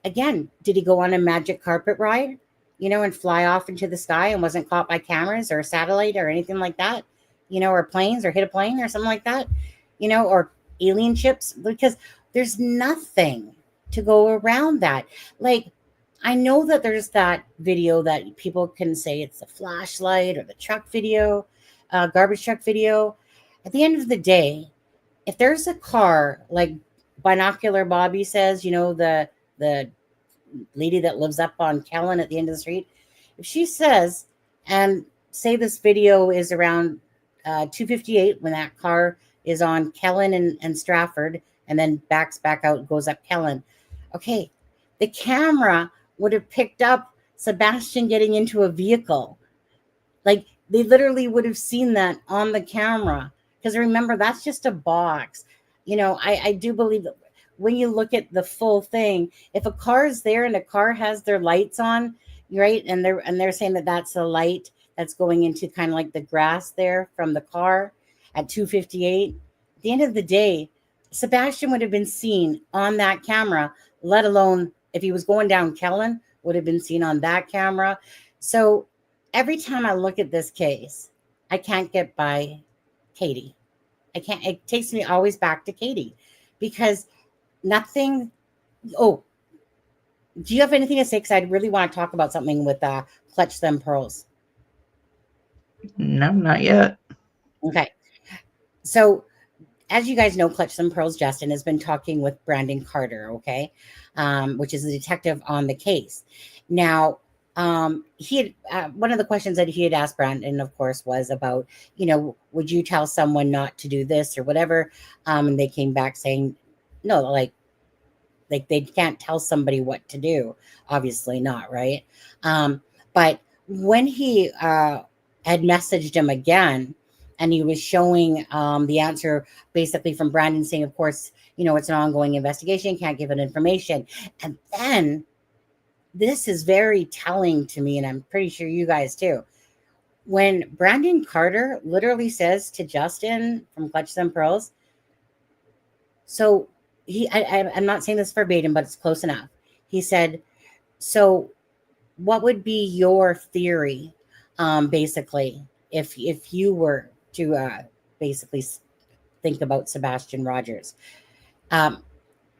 again, did he go on a magic carpet ride, and fly off into the sky and wasn't caught by cameras or a satellite or anything like that, or planes or hit a plane or something like that, or alien ships? Because there's nothing to go around that. Like, I know that there's that video that people can say it's a flashlight or the truck video, garbage truck video. At the end of the day, if there's a car, like Binocular Bobby says, the lady that lives up on Kellen at the end of the street, if she says, and say this video is around 2:58 when that car is on Kellen and Stratford, and then backs back out, goes up Kellen. Okay, the camera would have picked up Sebastian getting into a vehicle. Like, they literally would have seen that on the camera. Because remember, that's just a box. I do believe that when you look at the full thing, if a car is there and a car has their lights on, right, and they're saying that that's a light that's going into kind of like the grass there from the car at 2:58, at the end of the day, Sebastian would have been seen on that camera, let alone if he was going down Kellen, would have been seen on that camera. So every time I look at this case, I can't get by Katie. I can't. It takes me always back to Katie, because nothing. Oh, do you have anything to say? Because I really want to talk about something with Clutch Them Pearls. No, not yet. Okay. So, as you guys know, Clutch Them Pearls Justin has been talking with Brandon Carter, okay, which is the detective on the case. Now, he had one of the questions that he had asked Brandon, of course, was about, would you tell someone not to do this or whatever? And they came back saying, no, like they can't tell somebody what to do. Obviously not, right? But when he had messaged him again, and he was showing the answer basically from Brandon saying, of course, it's an ongoing investigation, can't give it information. And then this is very telling to me, and I'm pretty sure you guys too. When Brandon Carter literally says to Justin from Clutch Them Pearls, so I'm not saying this verbatim, but it's close enough. He said, so what would be your theory, basically, if you were to basically think about Sebastian Rogers?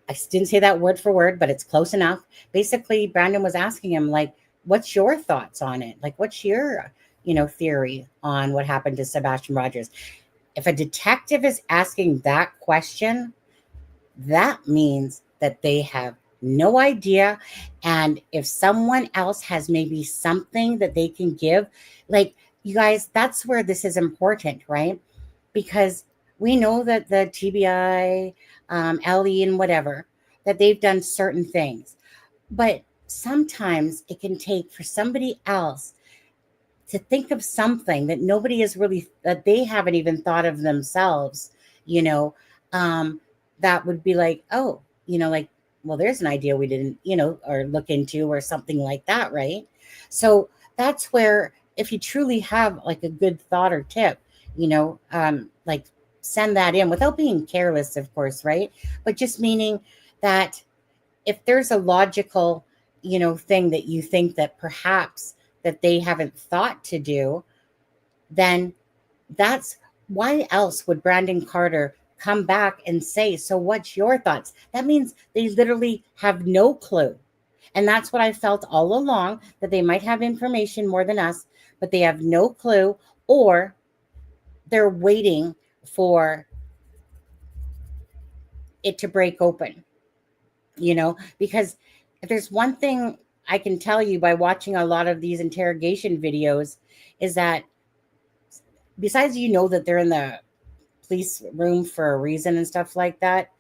I didn't say that word for word, but it's close enough. Basically, Brandon was asking him, like, what's your thoughts on it? Like, what's your, theory on what happened to Sebastian Rogers? If a detective is asking that question, that means that they have no idea. And if someone else has maybe something that they can give, like, you guys, that's where this is important, right? Because we know that the TBI, LE, and whatever, that they've done certain things. But sometimes it can take for somebody else to think of something that nobody is really, that they haven't even thought of themselves, you know, um, that would be like, oh, like, well, there's an idea we didn't, or look into or something like that, right? So that's where, if you truly have like a good thought or tip, like, send that in without being careless, of course, right? But just meaning that if there's a logical, thing that you think that perhaps that they haven't thought to do, then that's why else would Brandon Carter come back and say, so what's your thoughts? That means they literally have no clue. And that's what I felt all along, that they might have information more than us, but they have no clue, or they're waiting for it to break open, because if there's one thing I can tell you by watching a lot of these interrogation videos, is that besides, that they're in the police room for a reason and stuff like that,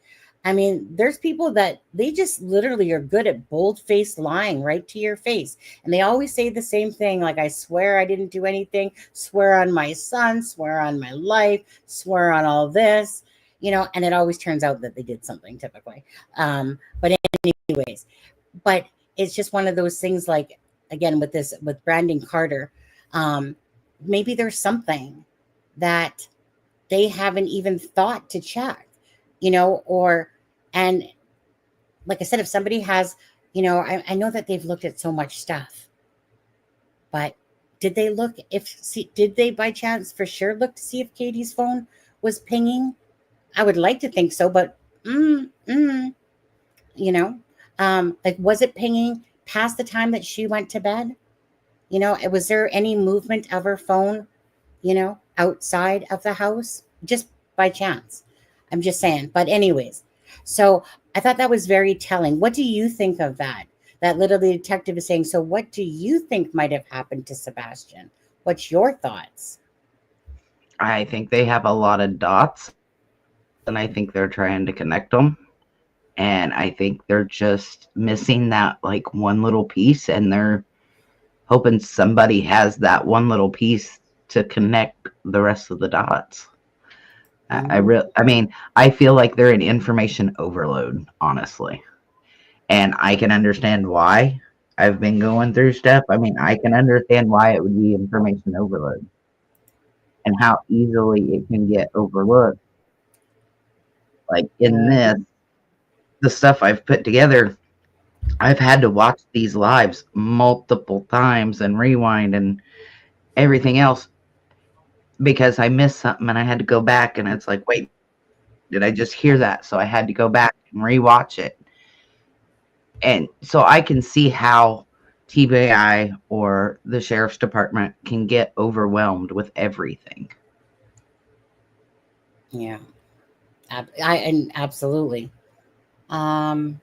I mean, there's people that they just literally are good at bold-faced lying right to your face. And they always say the same thing, like, I swear I didn't do anything, swear on my son, swear on my life, swear on all this, and it always turns out that they did something typically. But anyways, but it's just one of those things, like, again, with Brandon Carter, maybe there's something that they haven't even thought to check, and like I said, if somebody has, I know that they've looked at so much stuff, but did they by chance for sure look to see if Katie's phone was pinging? I would like to think so, but like, was it pinging past the time that she went to bed? Was there any movement of her phone, outside of the house, just by chance? I'm just saying. But anyways, so I thought that was very telling. What do you think of that? That literally detective is saying, so what do you think might have happened to Sebastian? What's your thoughts? I think they have a lot of dots, and I think they're trying to connect them. And I think they're just missing that, like, one little piece, and they're hoping somebody has that one little piece to connect the rest of the dots. I mean, I feel like they're in information overload, honestly. And I can understand why. I've been going through stuff. I mean, I can understand why it would be information overload and how easily it can get overlooked. Like, in the stuff I've put together, I've had to watch these lives multiple times and rewind and everything else because I missed something and I had to go back, and it's like, wait, did I just hear that? So I had to go back and rewatch it. And so I can see how TBI or the sheriff's department can get overwhelmed with everything. Yeah, and absolutely. And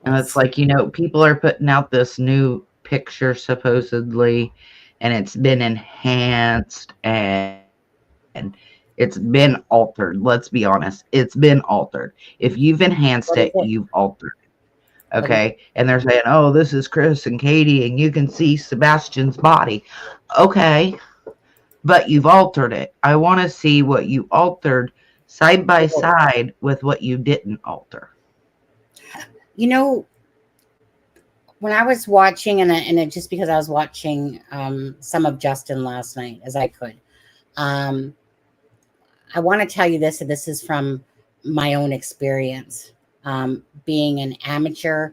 it's like, people are putting out this new picture supposedly, and it's been enhanced and it's been altered. Let's be honest. It's been altered. If you've enhanced it, you've altered it. Okay. And they're saying, oh, this is Chris and Katie, and you can see Sebastian's body. Okay. But you've altered it. I want to see what you altered side by side with what you didn't alter. When I was watching, and it just because I was watching some of Justin last night as I could, I want to tell you this, and this is from my own experience, being an amateur,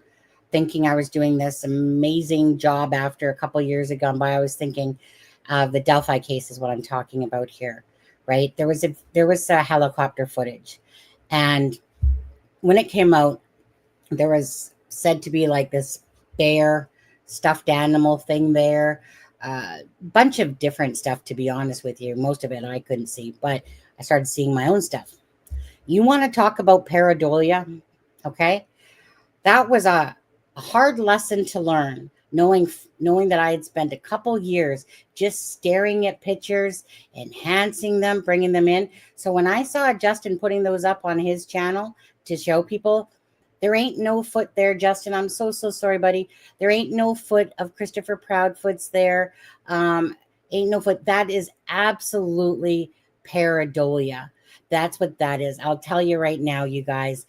thinking I was doing this amazing job after a couple years had gone by. I was thinking the Delphi case is what I'm talking about here, right? There was a helicopter footage, and when it came out, there was said to be like this bear stuffed animal thing there, bunch of different stuff, to be honest with you. Most of it I couldn't see, but I started seeing my own stuff. You want to talk about pareidolia? Okay, that was a hard lesson to learn, knowing that I had spent a couple years just staring at pictures, enhancing them, bringing them in. So when I saw Justin putting those up on his channel to show people, there ain't no foot there, Justin. I'm so sorry, buddy. There ain't no foot of Christopher Proudfoot's there. Ain't no foot. That is absolutely pareidolia. That's what that is. I'll tell you right now, you guys.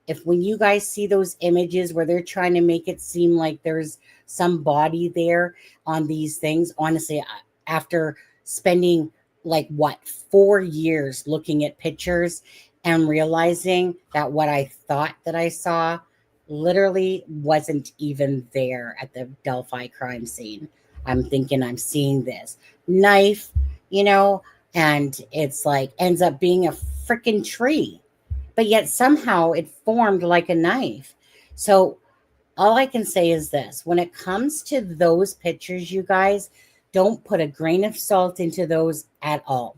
If when you guys see those images where they're trying to make it seem like there's some body there on these things, honestly, after spending like what 4 years looking at pictures and realizing that what I thought that I saw literally wasn't even there at the Delphi crime scene. I'm thinking I'm seeing this knife, you know, and it's like ends up being a freaking tree, but yet somehow it formed like a knife. So all I can say is this: when it comes to those pictures, you guys, don't put a grain of salt into those at all,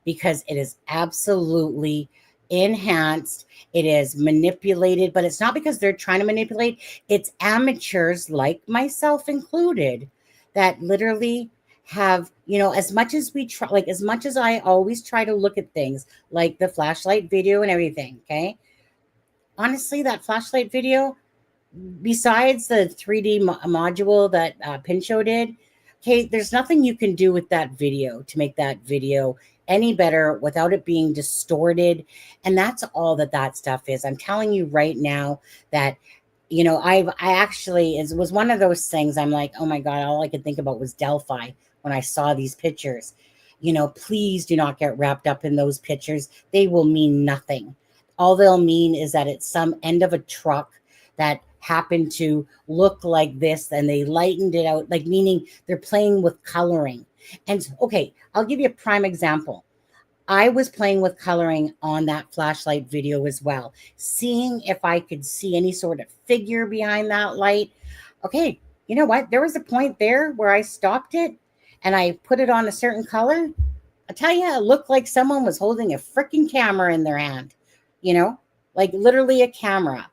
because it is absolutely enhanced. It is manipulated, but it's not because they're trying to manipulate. It's amateurs like myself included that literally have, you know, as much as we try, like as much as I always try to look at things like the flashlight video and everything. Okay. Honestly, that flashlight video, besides the 3D module that Pinchot did, okay, there's nothing you can do with that video to make that video any better without it being distorted. And that's all that stuff is. I'm telling you right now that, you know, I actually was one of those things. I'm like, oh my God, all I could think about was Delphi when I saw these pictures. You know, please do not get wrapped up in those pictures. They will mean nothing. All they'll mean is that it's some end of a truck that happened to look like this and they lightened it out, like meaning they're playing with coloring. And okay, I'll give you a prime example. I was playing with coloring on that flashlight video as well, seeing if I could see any sort of figure behind that light. Okay, you know what? There was a point there where I stopped it and I put it on a certain color. I tell you, it looked like someone was holding a freaking camera in their hand, you know, like literally a camera.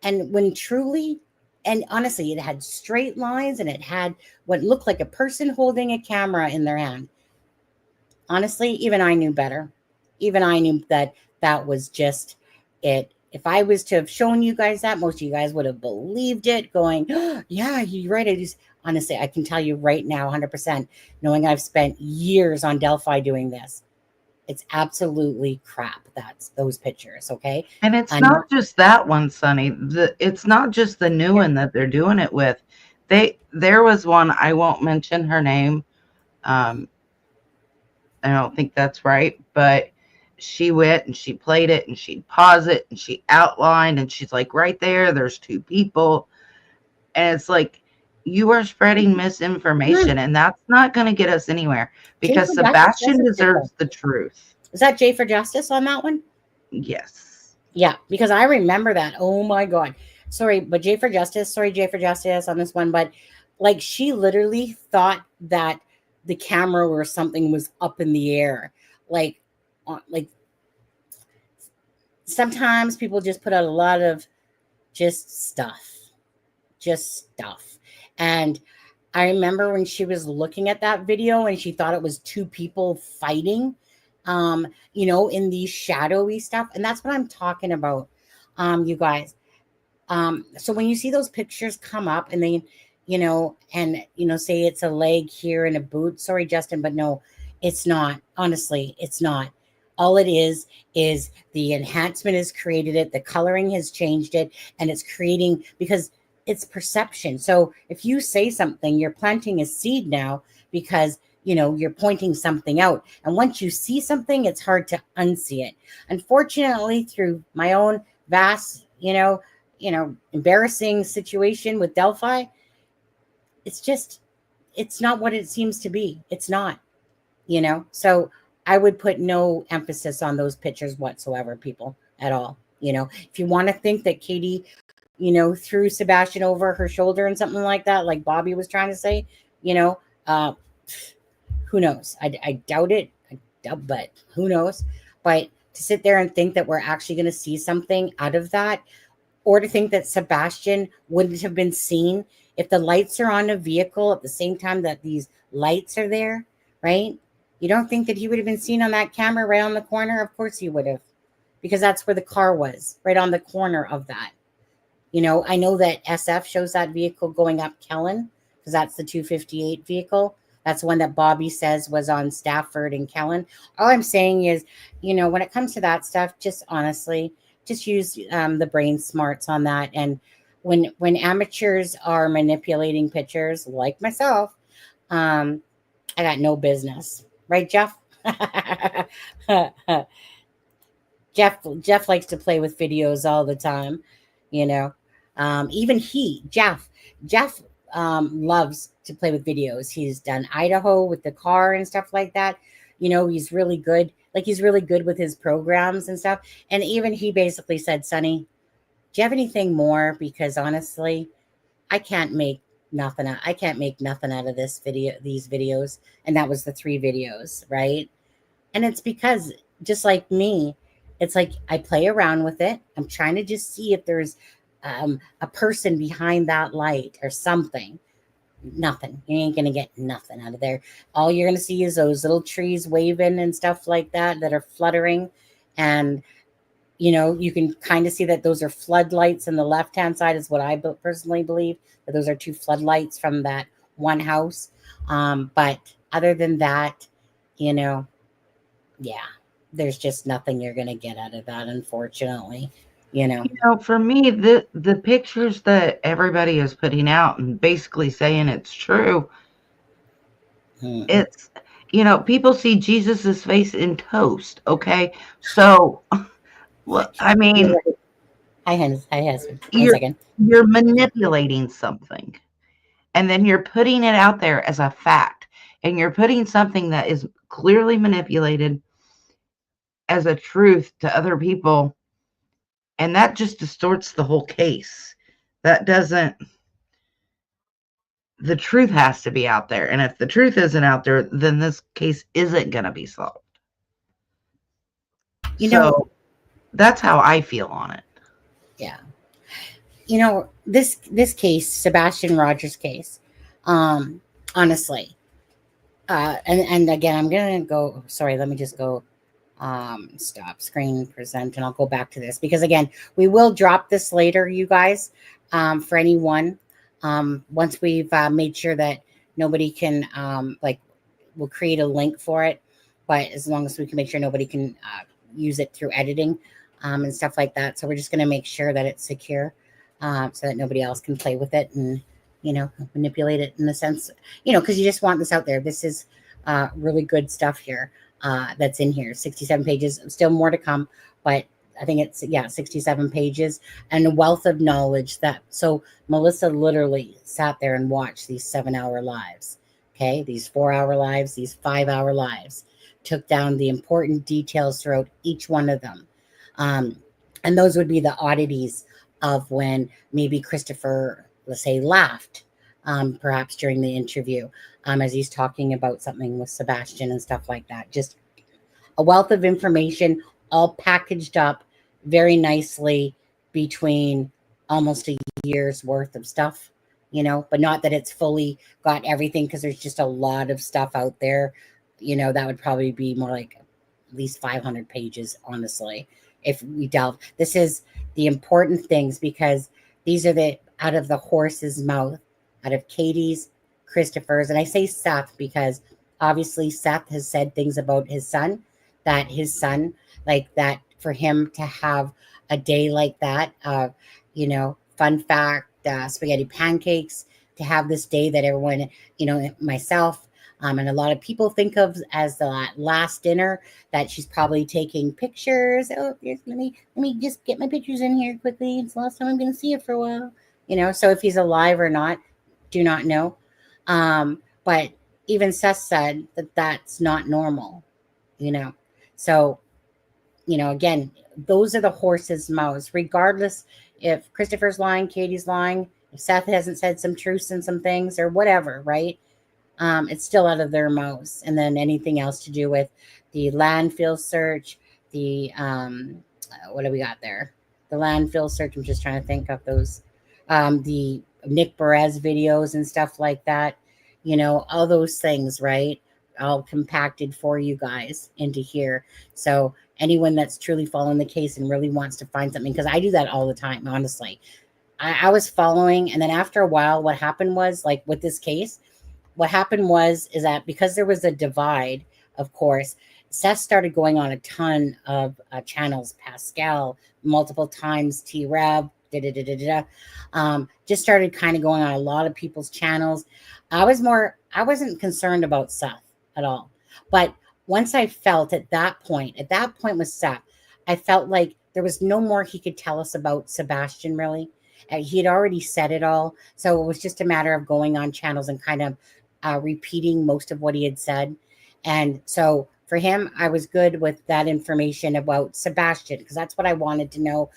And when truly, and honestly, it had straight lines and it had what looked like a person holding a camera in their hand. Honestly, even I knew better. Even I knew that that was just it. If I was to have shown you guys that, most of you guys would have believed it, going, oh, yeah, you're right. I just, honestly, I can tell you right now, 100%, knowing I've spent years on Delphi doing this. It's absolutely crap. That's those pictures, okay? And it's not just that one, Sonny. It's not just the new one that they're doing it with. There was one, I won't mention her name. I don't think that's right, but she went and she played it and she paused it and she outlined and she's like, right there's two people. And it's like, you are spreading misinformation and that's not going to get us anywhere, because Sebastian deserves the truth. Is that J for Justice on that one? Yes. Yeah, because I remember that. Oh my God. Sorry, but J for Justice on this one. But like, she literally thought that the camera or something was up in the air. Like sometimes people just put out a lot of just stuff. And I remember when she was looking at that video and she thought it was two people fighting, you know, in the shadowy stuff. And that's what I'm talking about, you guys. So when you see those pictures come up and they, you know, and, you know, say it's a leg here and a boot. Sorry, Justin, but no, it's not. Honestly, it's not. All it is the enhancement has created it. The coloring has changed it. And it's creating, because it's perception. So if you say something, you're planting a seed now, because, you know, you're pointing something out. And once you see something, it's hard to unsee it. Unfortunately, through my own vast, you know, embarrassing situation with Delphi, it's not what it seems to be. It's not, you know. So I would put no emphasis on those pictures whatsoever, people, at all. If you want to think that Katie, threw Sebastian over her shoulder and something like that, like Bobby was trying to say, uh, who knows? I doubt it, but who knows? But to sit there and think that we're actually going to see something out of that, or to think that Sebastian wouldn't have been seen if the lights are on a vehicle at the same time that these lights are there, right? You don't think that he would have been seen on that camera right on the corner? Of course he would have, because that's where the car was, right on the corner of that. I know that SF shows that vehicle going up Kellen, because that's the 258 vehicle. That's the one that Bobby says was on Stafford and Kellen. All I'm saying is, when it comes to that stuff, just honestly, just use the brain smarts on that. And when amateurs are manipulating pictures like myself, I got no business. Right, Jeff? Jeff likes to play with videos all the time, you know. Even Jeff loves to play with videos. He's done Idaho with the car and stuff like that. He's really good. Like, he's really good with his programs and stuff. And even he basically said, Sonny, do you have anything more? Because honestly, I can't make nothing out of these videos. And that was the 3 videos, right? And it's because, just like me, it's like I play around with it. I'm trying to just see if there's a person behind that light or something. Nothing. You ain't going to get nothing out of there. All you're going to see is those little trees waving and stuff like that are fluttering. And, you can kind of see that those are floodlights on the left-hand side, is what I personally believe, that those are 2 floodlights from that one house. But other than that, yeah, there's just nothing you're going to get out of that, unfortunately. For me, the pictures that everybody is putting out and basically saying it's true, it's, people see Jesus's face in toast. Okay. So, well, I mean, Hi, husband. you're manipulating something, and then you're putting it out there as a fact, and you're putting something that is clearly manipulated as a truth to other people. And that just distorts the whole case. The truth has to be out there. And if the truth isn't out there, then this case isn't going to be solved. So that's how I feel on it. Yeah. This case, Sebastian Rogers case, honestly, and again, I'm going to go, sorry, let me just go, stop screen present, and I'll go back to this, because again, we will drop this later, you guys, for anyone, once we've made sure that nobody can, we'll create a link for it, but as long as we can make sure nobody can use it through editing and stuff like that. So we're just going to make sure that it's secure, so that nobody else can play with it and, manipulate it in a sense, because you just want this out there. This is really good stuff here. That's in here, 67 pages, still more to come, but I think it's 67 pages and a wealth of knowledge. So Melissa literally sat there and watched these 7-hour lives, okay, these 4-hour lives, these 5-hour lives, took down the important details throughout each one of them, and those would be the oddities of when maybe Christopher, let's say, laughed, perhaps during the interview, as he's talking about something with Sebastian and stuff like that. Just a wealth of information, all packaged up very nicely between almost a year's worth of stuff, but not that it's fully got everything, because there's just a lot of stuff out there. That would probably be more like at least 500 pages, honestly, if we delve. This is the important things, because these are the out of the horse's mouth, out of Katie's, Christopher's, and I say Seth because obviously Seth has said things about his son, that his son, like that, for him to have a day like that, fun fact, spaghetti pancakes, to have this day that everyone, myself, and a lot of people think of as the last dinner, that she's probably taking pictures. Oh, let me just get my pictures in here quickly. It's the last time I'm going to see her for a while. So if he's alive or not, do not know. But even Seth said that that's not normal, So again, those are the horse's mouths, regardless if Christopher's lying, Katie's lying, if Seth hasn't said some truths and some things or whatever, right? It's still out of their mouths. And then anything else to do with the landfill search, the what do we got there? The landfill search. I'm just trying to think of those, the Nick Perez videos and stuff like that. All those things, right? All compacted for you guys into here. So anyone that's truly following the case and really wants to find something, because I do that all the time, honestly. I was following, and then after a while, what happened was, like with this case, what happened is that because there was a divide, of course, Seth started going on a ton of channels, Pascal, multiple times, T-Rev, just started kind of going on a lot of people's channels. I wasn't concerned about Seth at all. But once I felt at that point with Seth, I felt like there was no more he could tell us about Sebastian, really. He had already said it all. So it was just a matter of going on channels and kind of repeating most of what he had said. And so for him, I was good with that information about Sebastian, because that's what I wanted to know,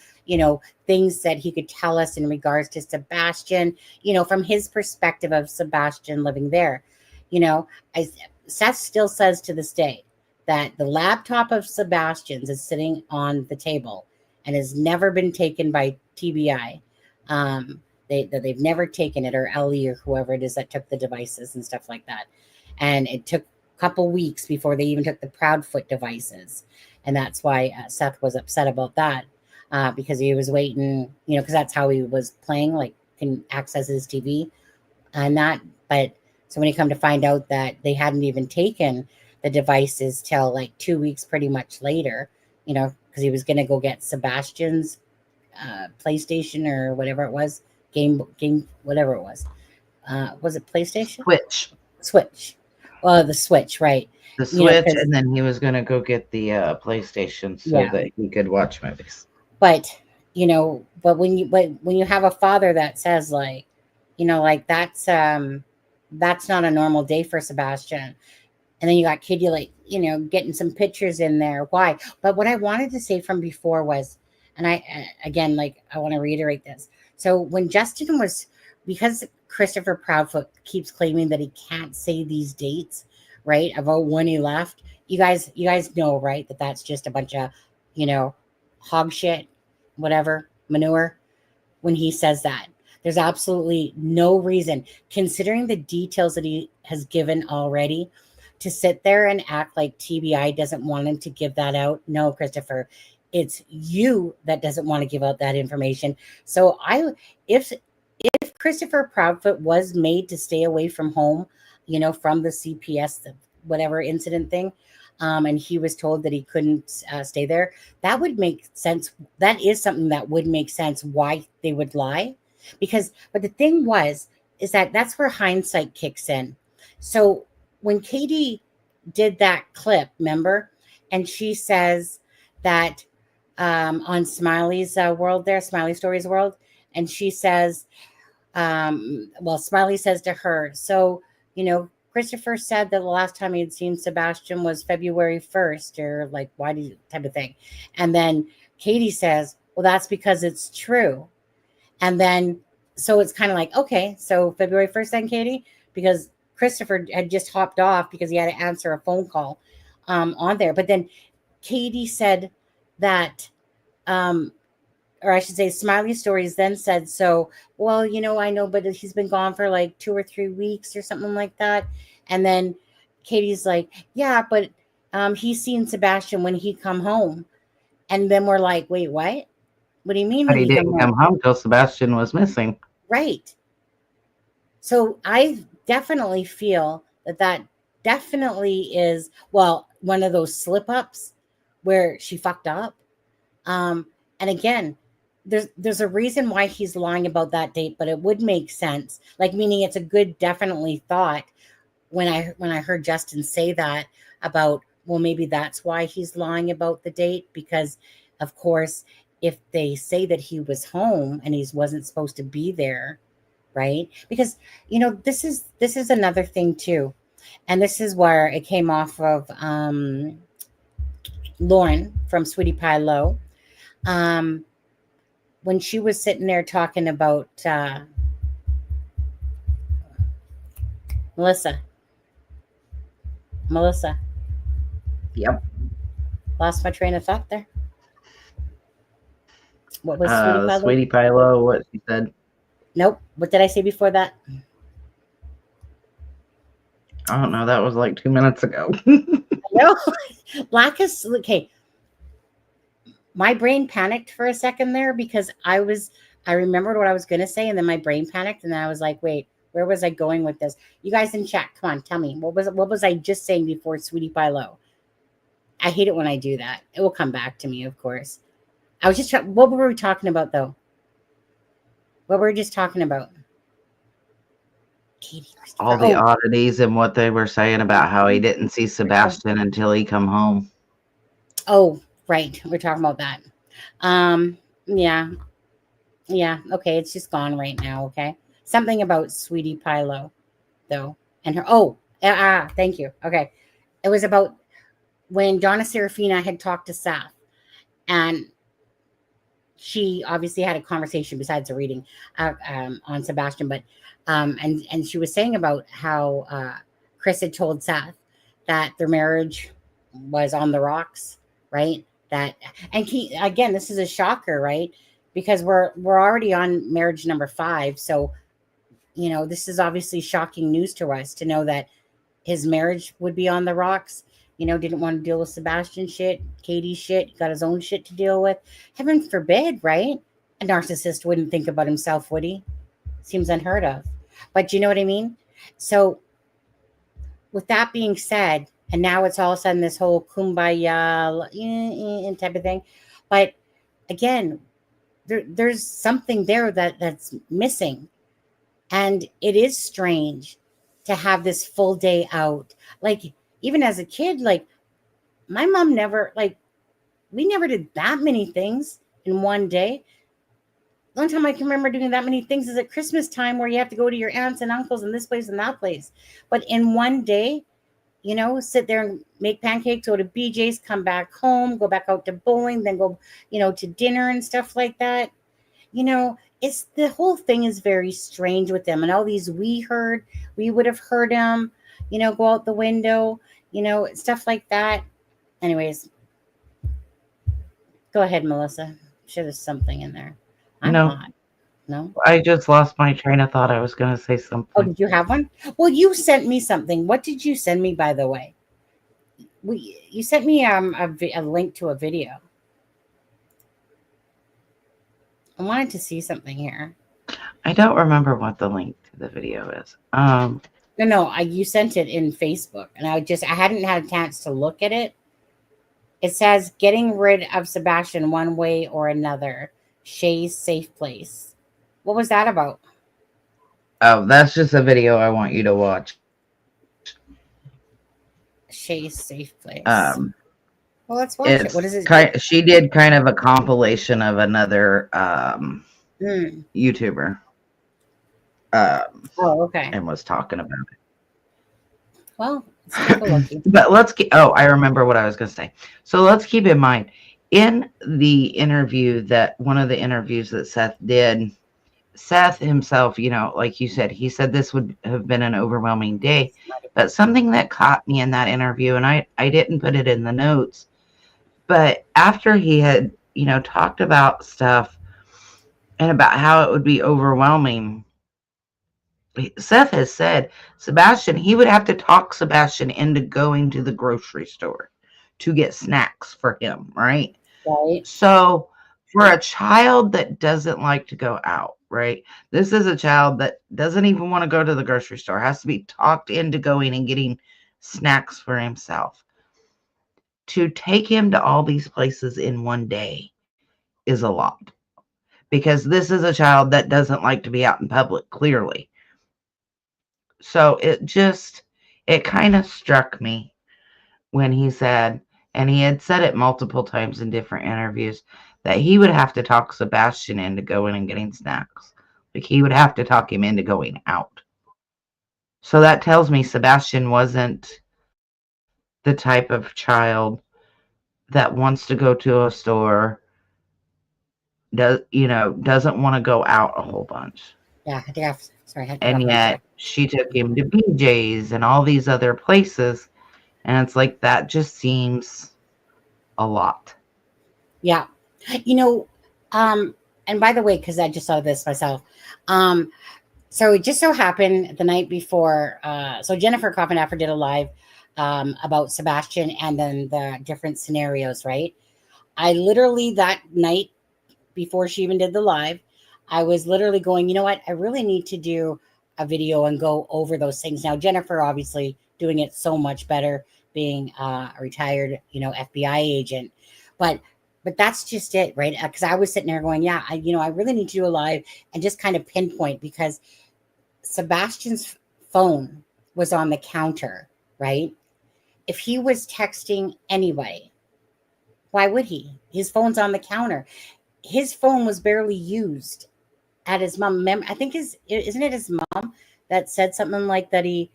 things that he could tell us in regards to Sebastian, from his perspective of Sebastian living there. Seth still says to this day that the laptop of Sebastian's is sitting on the table and has never been taken by TBI. They've never taken it, or Ellie, or whoever it is that took the devices and stuff like that. And it took a couple weeks before they even took the Proudfoot devices. And that's why Seth was upset about that, because he was waiting, because that's how he was playing, like can access his TV and that. But so when he come to find out that they hadn't even taken the devices till like 2 weeks pretty much later, because he was going to go get Sebastian's PlayStation or whatever it was, game, whatever it was. Was it PlayStation? Switch. Well, the Switch, right? The Switch, and then he was going to go get the PlayStation so that he could watch movies. But but when you have a father that says like, that's not a normal day for Sebastian, and then you got Katie like getting some pictures in there. Why? But what I wanted to say from before was, and I want to reiterate this. So when Justin was, because Christopher Proudfoot keeps claiming that he can't say these dates, right, about when he left. You guys know, right, that that's just a bunch of, hog shit, whatever, manure. When he says that, there's absolutely no reason, considering the details that he has given already, to sit there and act like TBI doesn't want him to give that out. No, Christopher, it's you that doesn't want to give out that information. So if Christopher Proudfoot was made to stay away from home, from the CPS, whatever incident thing, and he was told that he couldn't stay there, that would make sense. That is something that would make sense why they would lie. But the thing is that that's where hindsight kicks in. So when Katie did that clip, remember, and she says that on Smiley's world there, Smiley Stories world, and she says, Smiley says to her, so, Christopher said that the last time he had seen Sebastian was February 1st, or like, why do you, type of thing. And then Katie says, well, that's because it's true. And then, so it's kind of like, okay, so February 1st then, Katie, because Christopher had just hopped off because he had to answer a phone call on there. But then Katie said that, or I should say Smiley Stories then said, so, well, I know, but he's been gone for like 2 or 3 weeks or something like that. And then Katie's like, yeah, but he's seen Sebastian when he come home. And then we're like, wait, what? What do you mean? But he didn't come home till Sebastian was missing. Right. So I definitely feel that definitely is, one of those slip ups where she fucked up. And again, there's a reason why he's lying about that date, but it would make sense. Like, meaning it's a good, definitely thought when I heard Justin say that about, well, maybe that's why he's lying about the date, because of course, if they say that he was home and he wasn't supposed to be there, right? Because, this is another thing too. And this is where it came off of, Lauren from Sweetie Pie Low, um, when she was sitting there talking about Melissa. Melissa, Yep. lost my train of thought there. What was Sweetie The Pie Low? Sweetie Pie Low, what she said. Nope. What did I say before that? I don't know. That was like 2 minutes ago. No. Lack of, okay. My brain panicked for a second there because I remembered what I was going to say, and then my brain panicked, and then I was like, wait, where was I going with this? You guys in chat, come on, tell me. What was I just saying before Sweetie Pie Low? I hate it when I do that. It will come back to me, of course. I was just what were we talking about though? What were we just talking about? Katie, All the oddities and what they were saying about how he didn't see Sebastian until he come home. Oh, right. We're talking about that. Yeah. Yeah. Okay. It's just gone right now. Okay. Something about Sweetie Pie Low, though. And her, thank you. Okay. It was about when Donna Serafina had talked to Seth, and she obviously had a conversation besides the reading on Sebastian, but and she was saying about how Chris had told Seth that their marriage was on the rocks, right? That, and again, this is a shocker, right? Because we're already on marriage number 5, so this is obviously shocking news to us to know that his marriage would be on the rocks. Didn't want to deal with Sebastian shit, Katie shit, got his own shit to deal with. Heaven forbid, right? A narcissist wouldn't think about himself, would he? Seems unheard of. But you know what I mean? So with that being said, and now it's all of a sudden this whole kumbaya type of thing. But again, there's something there that's missing. And it is strange to have this full day out. Like, even as a kid, like, my mom never, like, we never did that many things in one day. The only time I can remember doing that many things is at Christmas time, where you have to go to your aunts and uncles and this place and that place. But in one day, sit there and make pancakes, go to BJ's, come back home, go back out to bowling, then go, to dinner and stuff like that. It's, the whole thing is very strange with them, and all these we would have heard them, go out the window, stuff like that. Anyways, go ahead, Melissa. I'm sure there's something in there. I'm not. No, I just lost my train of thought. I was going to say something. Oh, did you have one? Well, you sent me something. What did you send me, by the way? You sent me a link to a video. I wanted to see something here. I don't remember what the link to the video is. No, you sent it in Facebook, and I hadn't had a chance to look at it. It says, getting rid of Sebastian one way or another, Shay's safe place. What was that about? Oh, that's just a video I want you to watch. Shay's safe place. Well, let's watch it. What is it? She did kind of a compilation of another YouTuber. Okay. And was talking about it. Well, let's take a look. But I remember what I was going to say. So let's keep in mind, in the interview, one of the interviews that Seth did, Seth himself, like you said, he said this would have been an overwhelming day. But something that caught me in that interview, and I didn't put it in the notes, but after he had, talked about stuff and about how it would be overwhelming, Seth has said Sebastian, he would have to talk Sebastian into going to the grocery store to get snacks for him, right? Right. So for a child that doesn't like to go out, right? This is a child that doesn't even want to go to the grocery store, has to be talked into going and getting snacks for himself. To take him to all these places in one day is a lot, because this is a child that doesn't like to be out in public, clearly. So it kind of struck me when he said, and he had said it multiple times in different interviews, that he would have to talk Sebastian into going and getting snacks. Like, he would have to talk him into going out. So that tells me Sebastian wasn't the type of child that wants to go to a store, doesn't want to go out a whole bunch. Yeah, I think sorry, I had to get And off my yet check. she took him to BJ's and all these other places. And it's like, that just seems a lot. Yeah. You know, and by the way, because I just saw this myself, so it just so happened the night before, so Jennifer Coffenaffer did a live about Sebastian and then the different scenarios, right? I literally that night before she even did the live, I was literally going, you know what? I really need to do a video and go over those things. Now, Jennifer obviously doing it so much better, being a retired, FBI agent, but that's just it, right? Because I was sitting there going, yeah, I really need to do a live and just kind of pinpoint because Sebastian's phone was on the counter, right? If he was texting anybody, why would he? His phone's on the counter. His phone was barely used at his mom. I think isn't it his mom that said something like that he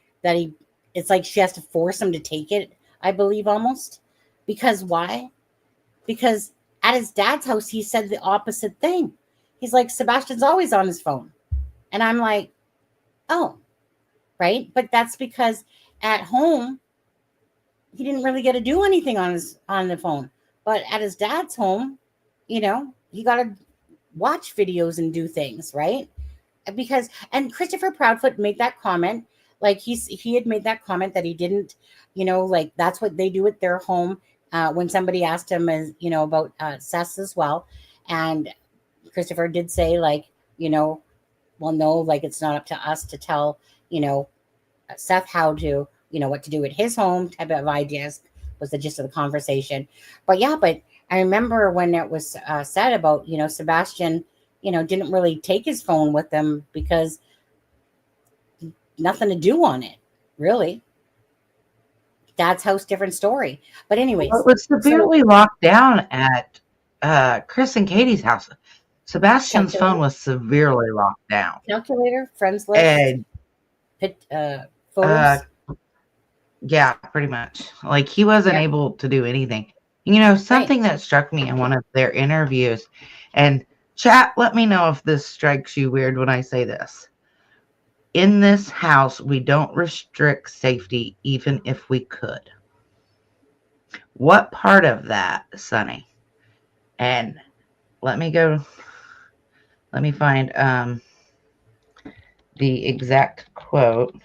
it's like she has to force him to take it, I believe almost. Because why? Because at his dad's house he said the opposite thing. He's like, Sebastian's always on his phone. And I'm like, oh, right? But that's because at home he didn't really get to do anything on the phone. But at his dad's home, he got to watch videos and do things, right? Because and Christopher Proudfoot made that comment, like he had made that comment that he didn't, like that's what they do at their home. When somebody asked him, about Seth as well, and Christopher did say, like, well, no, like it's not up to us to tell, Seth how to, what to do at his home type of ideas was the gist of the conversation. But yeah, but I remember when it was said about, Sebastian, didn't really take his phone with him because nothing to do on it, really. Dad's house, different story. But anyways, Well, it was severely locked down at Chris and Katie's house. Sebastian's phone was severely locked down. calculator, friends list, And photos. yeah, pretty much. Like he wasn't Yep. able to do anything. Something that struck me in one of their interviews, and chat, let me know if this strikes you weird when I say this. In this house, we don't restrict safety even if we could. What part of that, Sonny? And let me find the exact quote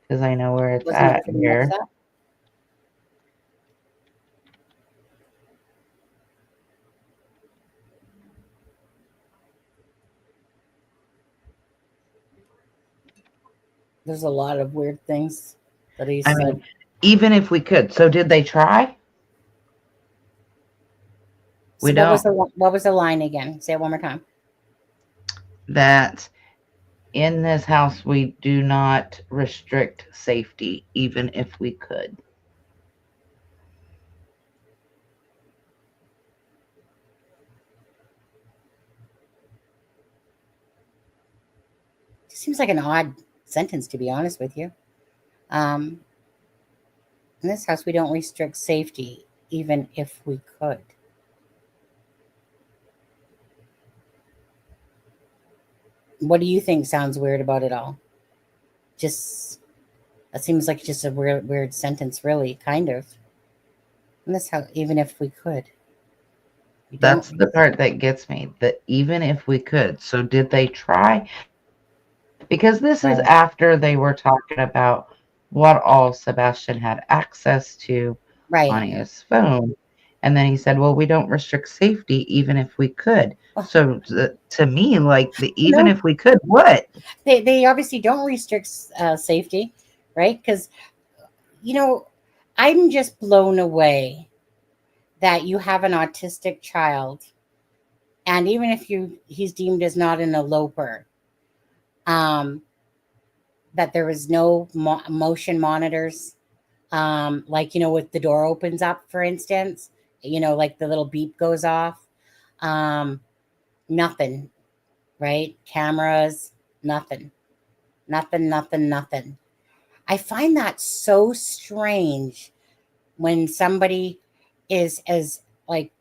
because I know where it's Wasn't it at pretty much here. that? There's a lot of weird things that he I said. mean, even if we could. So did they try? So what was the line again? Say it one more time. That in this house we do not restrict safety even if we could. It seems like an odd sentence, to be honest with you. In this house, we don't restrict safety, even if we could. What do you think sounds weird about it all? Just that seems like just a weird sentence, really, kind of. In this house, even if we could. That's the part that gets me. That even if we could. So did they try? Because this is after they were talking about what all Sebastian had access to on his phone. And then he said, well, we don't restrict safety even if we could. So to me, like even if we could, what? They obviously don't restrict safety, right? Because, I'm just blown away that you have an autistic child. And even if he's deemed as not an eloper, that there was no motion monitors, like, if the door opens up, for instance, like the little beep goes off, nothing, right? Cameras, nothing. I find that so strange when somebody is as like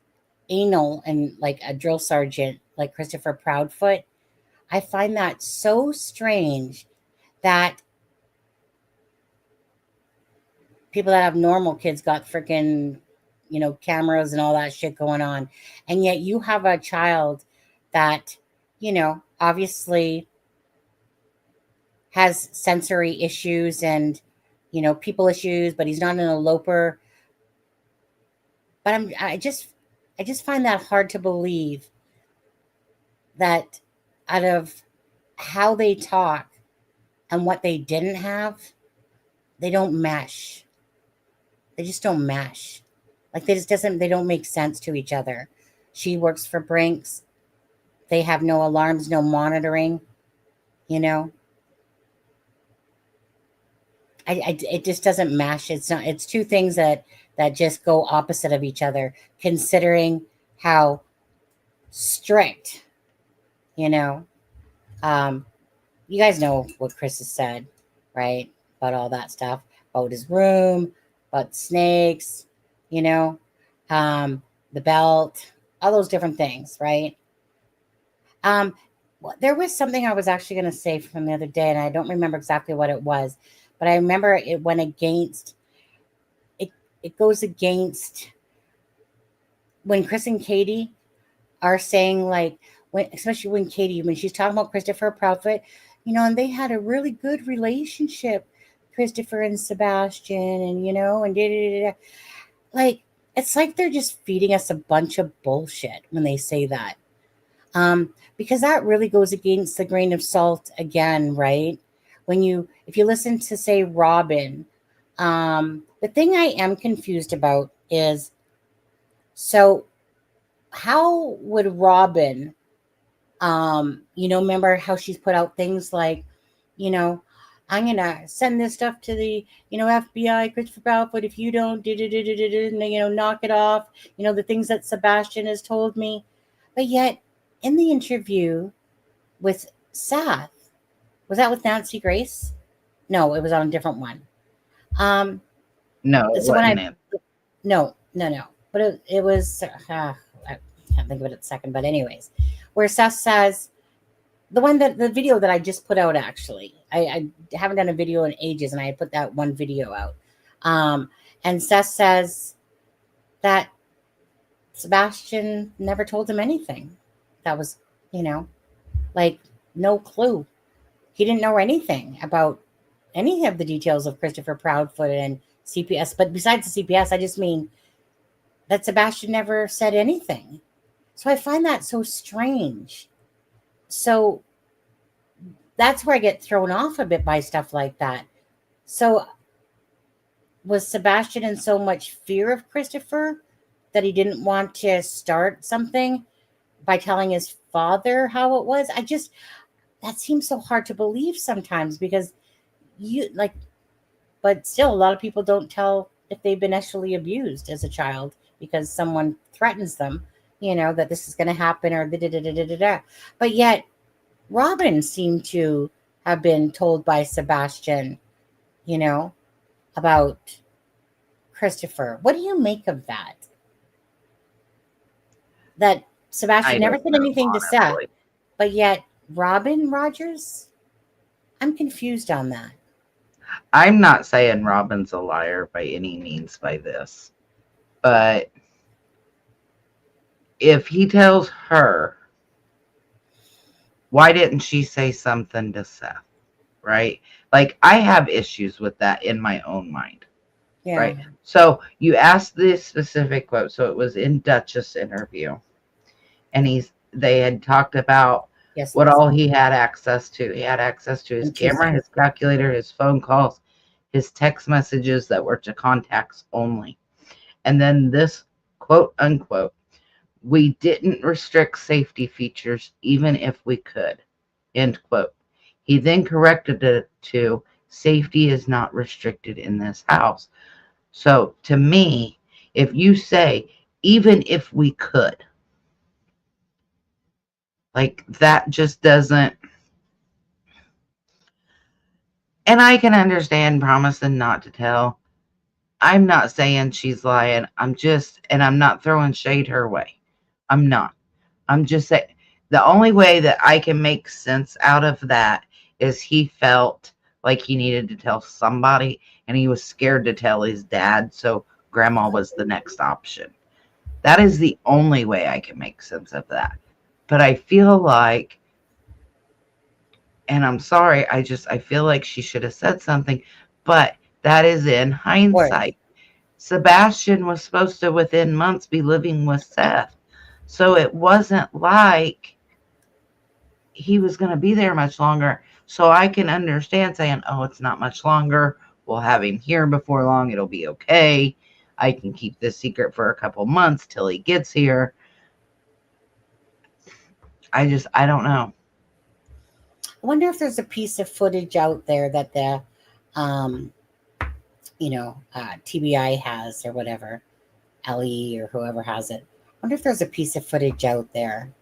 anal and like a drill sergeant like Christopher Proudfoot. I find that so strange that people that have normal kids got freaking, cameras and all that shit going on. And yet you have a child that, obviously has sensory issues and, people issues, but he's not an eloper. But I just find that hard to believe that out of how they talk and what they didn't have, they don't mesh. They just don't mesh. Like they don't make sense to each other. She works for Brinks. They have no alarms, no monitoring, you know. It just doesn't mesh. It's two things that just go opposite of each other, considering how strict, you know. You guys know what Chris has said, right? About all that stuff, about his room, about snakes, you know, the belt, all those different things, right? There was something I was actually going to say from the other day, and I don't remember exactly what it was, but I remember it went against it. It goes against when Chris and Katie are saying, like, especially when she's talking about Christopher Proudfoot, and they had a really good relationship, Christopher and Sebastian, and and da, da, da, da. Like, it's like they're just feeding us a bunch of bullshit when they say that. Because that really goes against the grain of salt again, right? If you listen to, say, Robin, the thing I am confused about is, so how would Robin, remember how she's put out things like, I'm gonna send this stuff to the, FBI, Christopher Proudfoot, if you don't, knock it off, the things that Sebastian has told me. But yet, in the interview with Seth, was that with Nancy Grace? No, it was on a different one. No, it So when wasn't I, it. no, but it was, I can't think of it at the second, but anyways, where Seth says, the video that I just put out, actually, I haven't done a video in ages, and I put that one video out. And Seth says that Sebastian never told him anything. That was, like, no clue. He didn't know anything about any of the details of Christopher Proudfoot and CPS. But besides the CPS, I just mean that Sebastian never said anything. So I find that so strange. So that's where I get thrown off a bit by stuff like that. So was Sebastian in so much fear of Christopher that he didn't want to start something by telling his father how it was? That seems so hard to believe sometimes, because but still, a lot of people don't tell if they've been sexually abused as a child because someone threatens them, that this is going to happen, or da da da da da da. But yet, Robin seemed to have been told by Sebastian, about Christopher. What do you make of that? That Sebastian I never don't said know, anything to Seth, honestly. but yet Robin Rogers? I'm confused on that. I'm not saying Robin's a liar by any means by this, but if he tells her, why didn't she say something to Seth? Right? Like, I have issues with that in my own mind. Yeah. Right? So you asked this specific quote. So it was in Duchess' interview, and they had talked about what all he had access to. He had access to his camera, his calculator, his phone calls, his text messages that were to contacts only. And then this quote unquote, we didn't restrict safety features even if we could, end quote. He then corrected it to, safety is not restricted in this house. So to me, if you say, even if we could, like, that just doesn't. And I can understand promising not to tell, I'm not saying she's lying. And I'm not throwing shade her way. I'm not. I'm just saying the only way that I can make sense out of that is he felt like he needed to tell somebody and he was scared to tell his dad. So grandma was the next option. That is the only way I can make sense of that. But I feel like, and I'm sorry, I feel like she should have said something, but that is in hindsight. Sebastian was supposed to within months be living with Seth. So it wasn't like he was going to be there much longer. So I can understand saying, oh, it's not much longer. We'll have him here before long. It'll be okay. I can keep this secret for a couple months till he gets here. I don't know. I wonder if there's a piece of footage out there that the, TBI has or whatever, LE or whoever has it. I wonder if there's a piece of footage out there.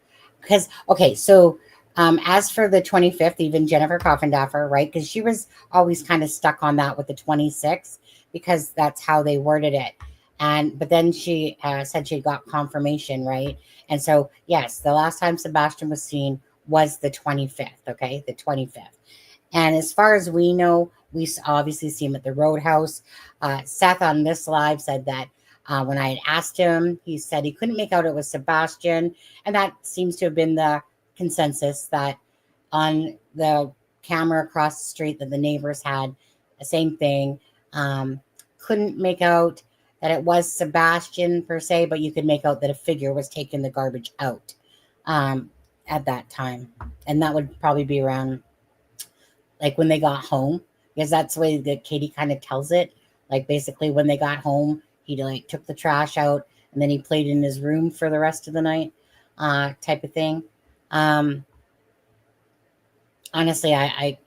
Because, okay, so as for the 25th, even Jennifer Coffindaffer, right? Because she was always kind of stuck on that with the 26th because that's how they worded it. But then she said she got confirmation, right? And so, yes, the last time Sebastian was seen was the 25th, okay? The 25th. And as far as we know, we obviously see him at the Roadhouse. Seth on this live said that when I had asked him, he said he couldn't make out it was Sebastian. And that seems to have been the consensus, that on the camera across the street that the neighbors had, the same thing. Couldn't make out that it was Sebastian per se, but you could make out that a figure was taking the garbage out at that time. And that would probably be around like when they got home, because that's the way that Katie kind of tells it. Like basically when they got home, he like took the trash out and then he played in his room for the rest of the night, type of thing. Honestly, I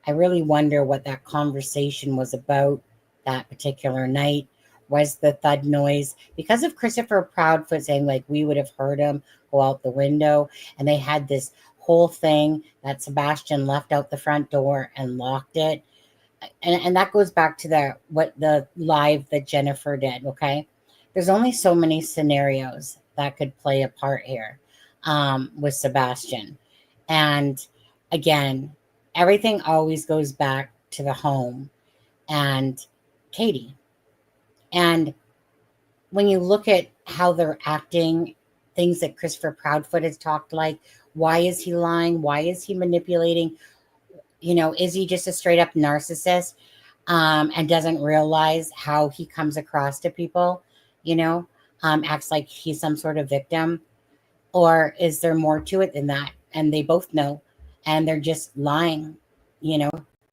really wonder what that conversation was about that particular night. Was the thud noise because of Christopher Proudfoot saying like we would have heard him go out the window, and they had this whole thing that Sebastian left out the front door and locked it, and that goes back to the live that Jennifer did. Okay, there's only so many scenarios that could play a part here with Sebastian, and again, everything always goes back to the home and Katie. And when you look at how they're acting, things that Christopher Proudfoot has talked like, why is he lying? Why is he manipulating? Is he just a straight up narcissist and doesn't realize how he comes across to people, acts like he's some sort of victim? Or is there more to it than that? And they both know, and they're just lying,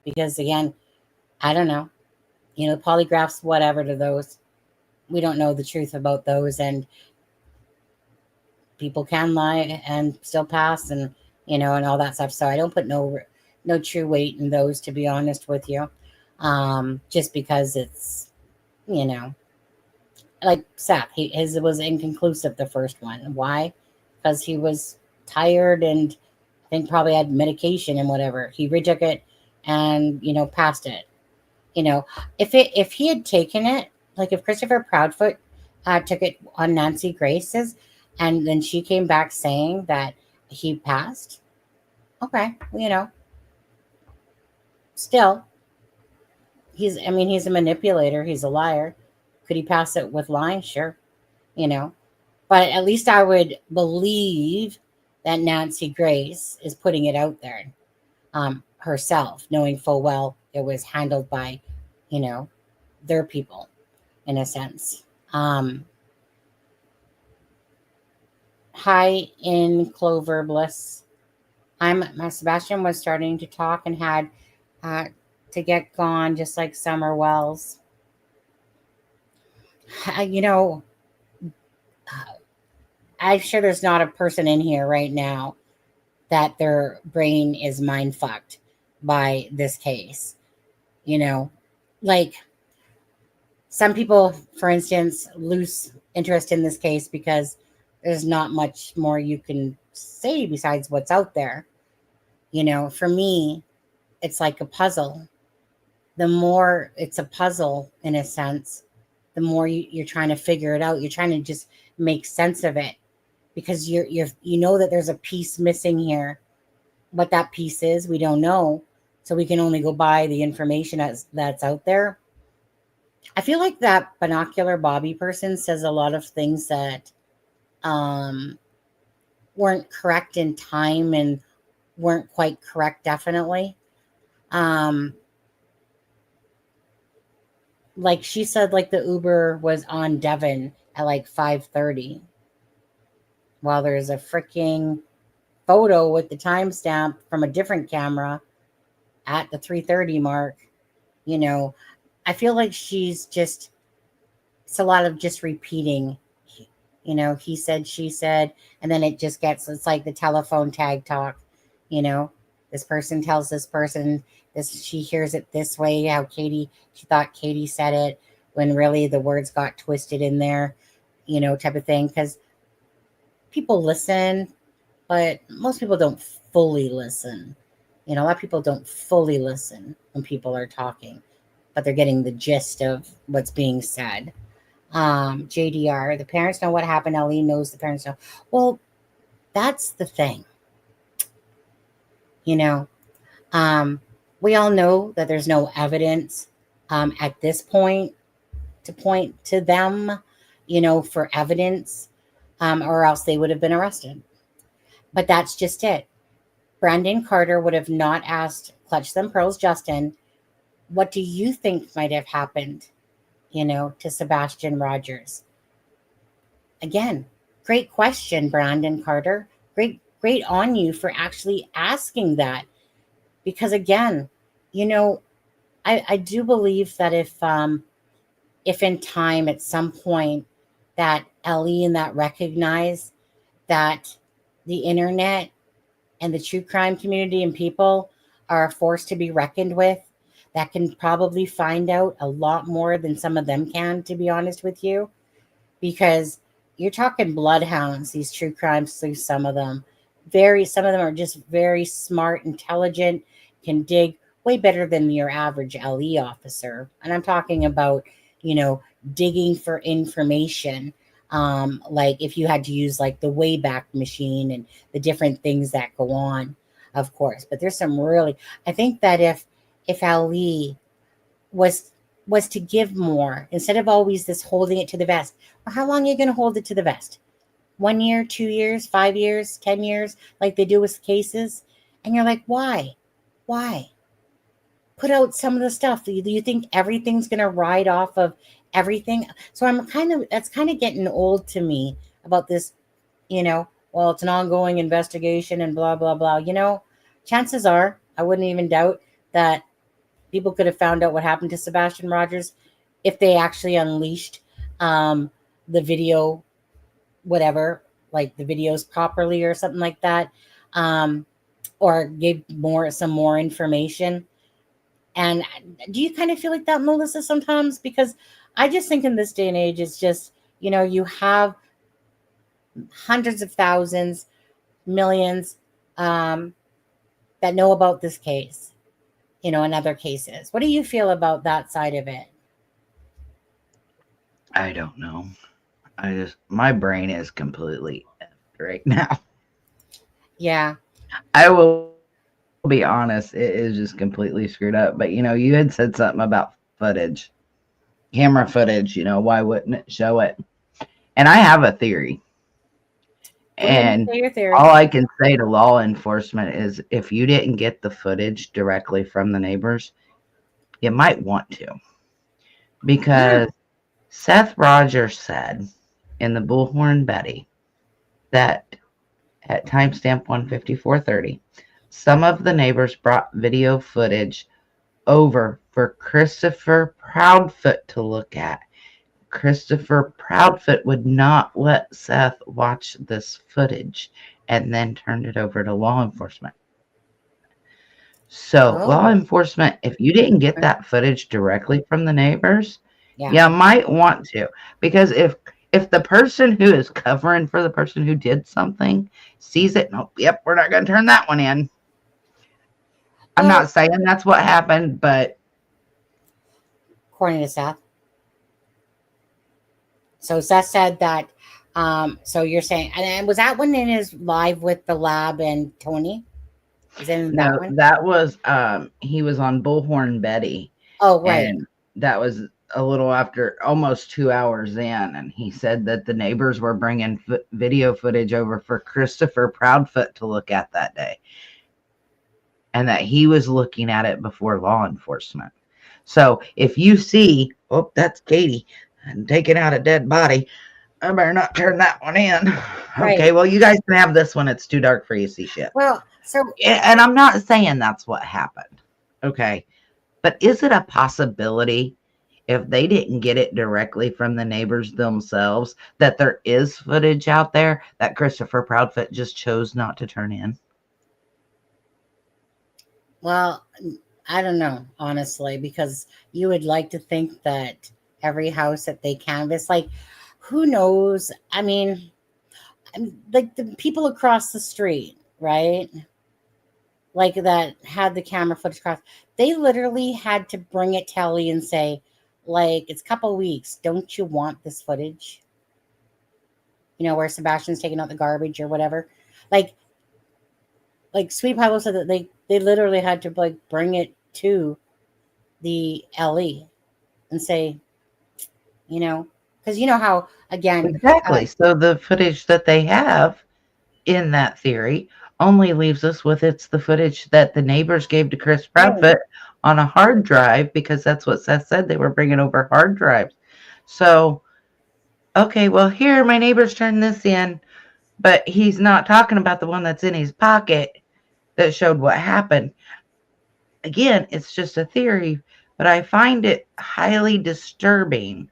because again, I don't know. Polygraphs, whatever to those. We don't know the truth about those, and people can lie and still pass, and and all that stuff. So I don't put no true weight in those, to be honest with you. Just because it's, like Seth, his was inconclusive, the first one. Why? Because he was tired and I think probably had medication and whatever. He retook it and passed it. If he had taken it, like if Christopher Proudfoot took it on Nancy Grace's, and then she came back saying that he passed, okay, still, he's a manipulator, he's a liar. Could he pass it with lying? Sure, but at least I would believe that Nancy Grace is putting it out there herself, knowing full well it was handled by their people in a sense. Hi in Clover Bliss. My Sebastian was starting to talk and had to get gone, just like Summer Wells. I'm sure there's not a person in here right now that their brain is mind fucked by this case. Like some people, for instance, lose interest in this case because there's not much more you can say besides what's out there. For me, it's like a puzzle. the more it's a puzzle in a sense, the more you're trying to figure it out. You're trying to just make sense of it because you know that there's a piece missing here. What that piece is, we don't know. So we can only go by the information that's out there. I feel like that binocular Bobby person says a lot of things that um, weren't correct in time and weren't quite correct, definitely. Um, like she said, like the Uber was on Devon at like 5:30. While there's a freaking photo with the timestamp from a different camera at the 3:30 mark. You know, I feel like she's just, it's a lot of just repeating, you know, he said, she said, and then it just gets, it's like the telephone tag talk, you know, this person tells this person this, she hears it this way, how she thought Katie said it when really the words got twisted in there, you know, type of thing. Because people listen, but most people don't fully listen. You know, a lot of people don't fully listen when people are talking, but they're getting the gist of what's being said. JDR, the parents know what happened. Ali knows the parents know. Well, that's the thing. You know, we all know that there's no evidence at this point to them, you know, for evidence, or else they would have been arrested. But that's just it. Brandon Carter would have not asked Clutch Them Pearls Justin, what do you think might have happened, you know, to Sebastian Rogers? Again, great question, Brandon Carter. Great on you for actually asking that. Because again, you know, I do believe that if in time at some point that Ellie and that recognize that the internet and the true crime community and people are a force to be reckoned with, that can probably find out a lot more than some of them can, to be honest with you. Because you're talking bloodhounds, these true crime sleuths, some of them. Some of them are just very smart, intelligent, can dig way better than your average LE officer. And I'm talking about, you know, digging for information. Like if you had to use like the Wayback Machine and the different things that go on, of course. But there's some really, I think that if Ali was to give more instead of always this holding it to the vest, or how long are you going to hold it to the vest? 1 year, 2 years, 5 years, 10 years, like they do with cases. And you're like, why? Put out some of the stuff. Do you think everything's going to ride off of everything? So that's kind of getting old to me about this, you know, well, it's an ongoing investigation and blah, blah, blah. You know, chances are, I wouldn't even doubt that people could have found out what happened to Sebastian Rogers if they actually unleashed the video, whatever, like the videos properly or something like that, or gave some more information. And do you kind of feel like that, Melissa, sometimes? Because I just think in this day and age, it's just, you know, you have hundreds of thousands, millions that know about this case, you know, and other cases. What do you feel about that side of it? I don't know. My brain is completely effed right now. Yeah. I will be honest, it is just completely screwed up. But, you know, you had said something about footage, camera footage, you know, why wouldn't it show it? And I have a theory. And all I can say to law enforcement is if you didn't get the footage directly from the neighbors, you might want to. Because Seth Rogers said in the Bullhorn Betty that at timestamp 154:30, some of the neighbors brought video footage over for Christopher Proudfoot to look at. Christopher Proudfoot would not let Seth watch this footage and then turned it over to law enforcement. So, law enforcement, if you didn't get that footage directly from the neighbors, you might want to. Because if the person who is covering for the person who did something sees it, we're not going to turn that one in. I'm not saying that's what happened, but according to Seth. So Seth said that. So you're saying, and was that one in his live with the lab and Tony? Is it in that No, one? that was he was on Bullhorn Betty, Oh, right. and that was a little after almost 2 hours in, and he said that the neighbors were bringing video footage over for Christopher Proudfoot to look at that day, and that he was looking at it before law enforcement. So if you see, oh, that's Katie and taking out a dead body, I better not turn that one in. Right. Okay, well, you guys can have this one. It's too dark for you to see shit. Well, so And I'm not saying that's what happened. Okay. But is it a possibility, if they didn't get it directly from the neighbors themselves, that there is footage out there that Christopher Proudfoot just chose not to turn in? well, I don't know, honestly, because you would like to think that every house that they canvass, like, who knows? I mean, like the people across the street, right? Like that had the camera footage across, they literally had to bring it to Ellie and say, like, it's a couple weeks. Don't you want this footage? You know, where Sebastian's taking out the garbage or whatever. Like Sweet Pablo said that they literally had to like bring it to the LE and say, you know, because you know how again Exactly. So the footage that they have in that theory only leaves us with it's the footage that the neighbors gave to Chris Proudfoot on a hard drive, because that's what Seth said, they were bringing over hard drives. So, okay, well, here my neighbors turned this in, but he's not talking about the one that's in his pocket that showed what happened. Again, it's just a theory, but I find it highly disturbing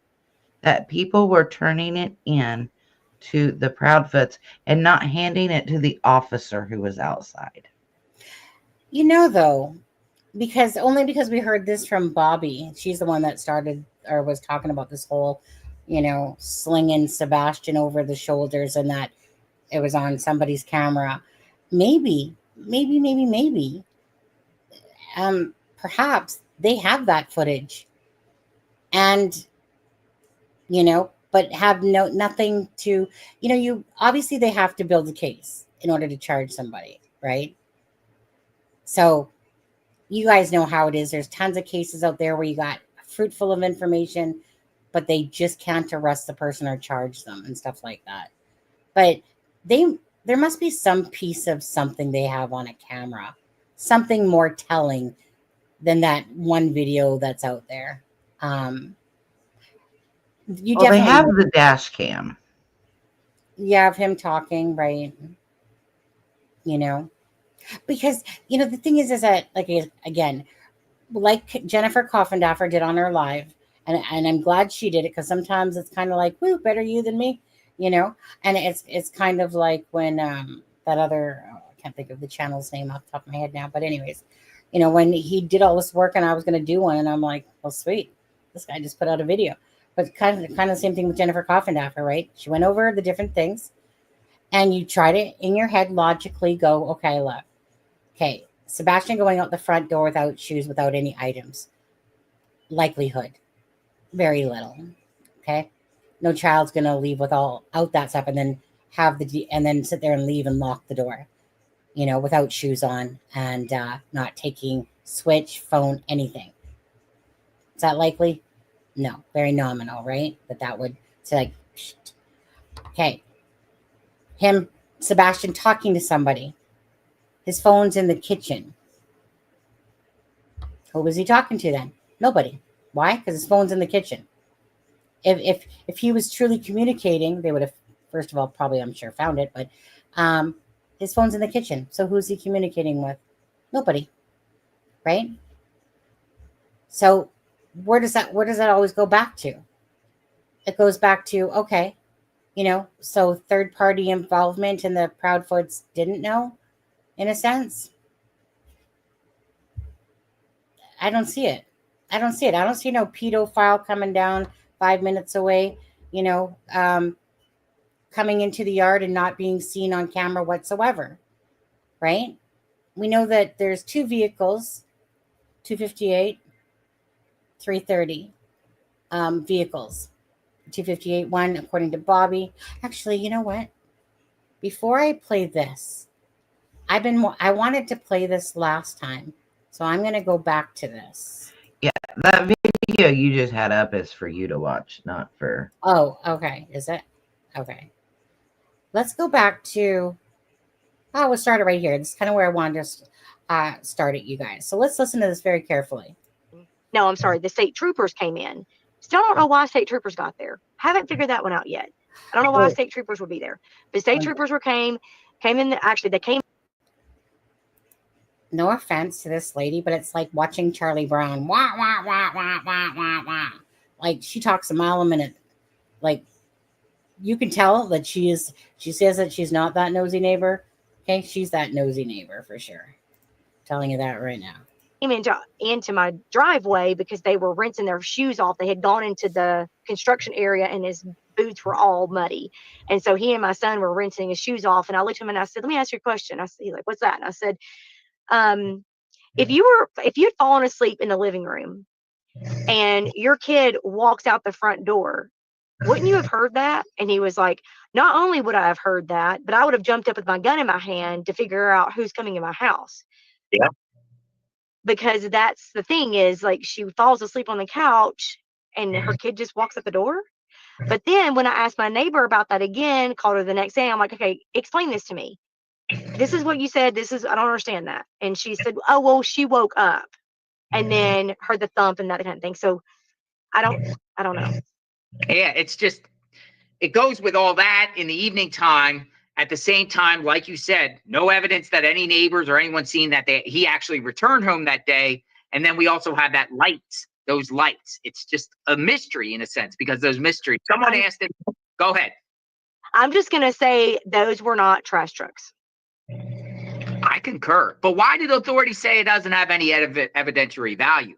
that people were turning it in to the Proudfoots and not handing it to the officer who was outside. you know, though, because we heard this from Bobby. She's the one that started or was talking about this whole, you know, slinging Sebastian over the shoulders and that it was on somebody's camera. Maybe, perhaps they have that footage and, you know, but have nothing to, you know, you obviously they have to build a case in order to charge somebody, right? So you guys know how it is. There's tons of cases out there where you got fruitful of information, but they just can't arrest the person or charge them and stuff like that. But there must be some piece of something they have on a camera, something more telling than that one video that's out there. You Well, they definitely have the dash cam. you have him talking, right? You know, because you know the thing is that like again, like Jennifer Coffindaffer did on her live, and I'm glad she did it because sometimes it's kind of like, woo, better you than me, you know. And it's kind of like when that other I can't think of the channel's name off the top of my head now, but anyways, you know, when he did all this work and I was going to do one, and I'm like, well, sweet, this guy just put out a video. But kind of the same thing with Jennifer Coffindaffer, right? She went over the different things, and you try to in your head logically go, okay, look, okay, Sebastian going out the front door without shoes, without any items. Likelihood, very little. Okay, no child's gonna leave with all out that stuff and then and then sit there and leave and lock the door, you know, without shoes on and not taking switch, phone, anything. Is that likely? No, very nominal, right? But that would say like, psh. Okay, Sebastian talking to somebody. His phone's in the kitchen. Who was he talking to then? Nobody. Why? Because his phone's in the kitchen. If he was truly communicating, they would have first of all probably I'm sure found it, but his phone's in the kitchen. So who's he communicating with? Nobody. Right? So where does that always go back to? It goes back to, okay, you know, so third party involvement and the Proudfoots didn't know, in a sense. I don't see it. I don't see no pedophile coming down 5 minutes away, you know, coming into the yard and not being seen on camera whatsoever. Right? We know that there's 2 vehicles, 258, 330. 330. vehicles. 258 one, according to Bobby. Actually, you know what? Before I play this, I wanted to play this last time, so I'm going to go back to this. Yeah, that video you just had up is for you to watch, not for. Oh, okay. Is it? Okay. Let's go back to. Oh, we'll start it right here. This is kind of where I wanted to start it, you guys. So let's listen to this very carefully. No, I'm sorry. The state troopers came in. Still don't know why state troopers got there. Haven't figured that one out yet. I don't know why state troopers would be there. But state troopers came in. Actually, they came. No offense to this lady, but it's like watching Charlie Brown. Wah, wah, wah, wah, wah, wah, wah. Like she talks a mile a minute. Like you can tell that she says that she's not that nosy neighbor. Okay, she's that nosy neighbor for sure. I'm telling you that right now. Came into my driveway because they were rinsing their shoes off. They had gone into the construction area and his boots were all muddy. And so he and my son were rinsing his shoes off. And I looked at him and I said, "Let me ask you a question." I said, "He's like, what's that?" And I said, if you had fallen asleep in the living room and your kid walks out the front door, wouldn't you have heard that?" And he was like, "Not only would I have heard that, but I would have jumped up with my gun in my hand to figure out who's coming in my house." Yeah. Because that's the thing is like she falls asleep on the couch and her kid just walks out the door. But then when I asked my neighbor about that again, called her the next day, I'm like, "Okay, explain this to me. This is what you said. I don't understand that." And she said, "Oh, well, she woke up and then heard the thump and that kind of thing." So I don't know. Yeah, it's just, it goes with all that in the evening time. At the same time, like you said, no evidence that any neighbors or anyone seen that he actually returned home that day. And then we also have those lights. It's just a mystery in a sense, because those mysteries, someone asked it. Go ahead. I'm just going to say those were not trash trucks. I concur. But why did authorities say it doesn't have any evidentiary value?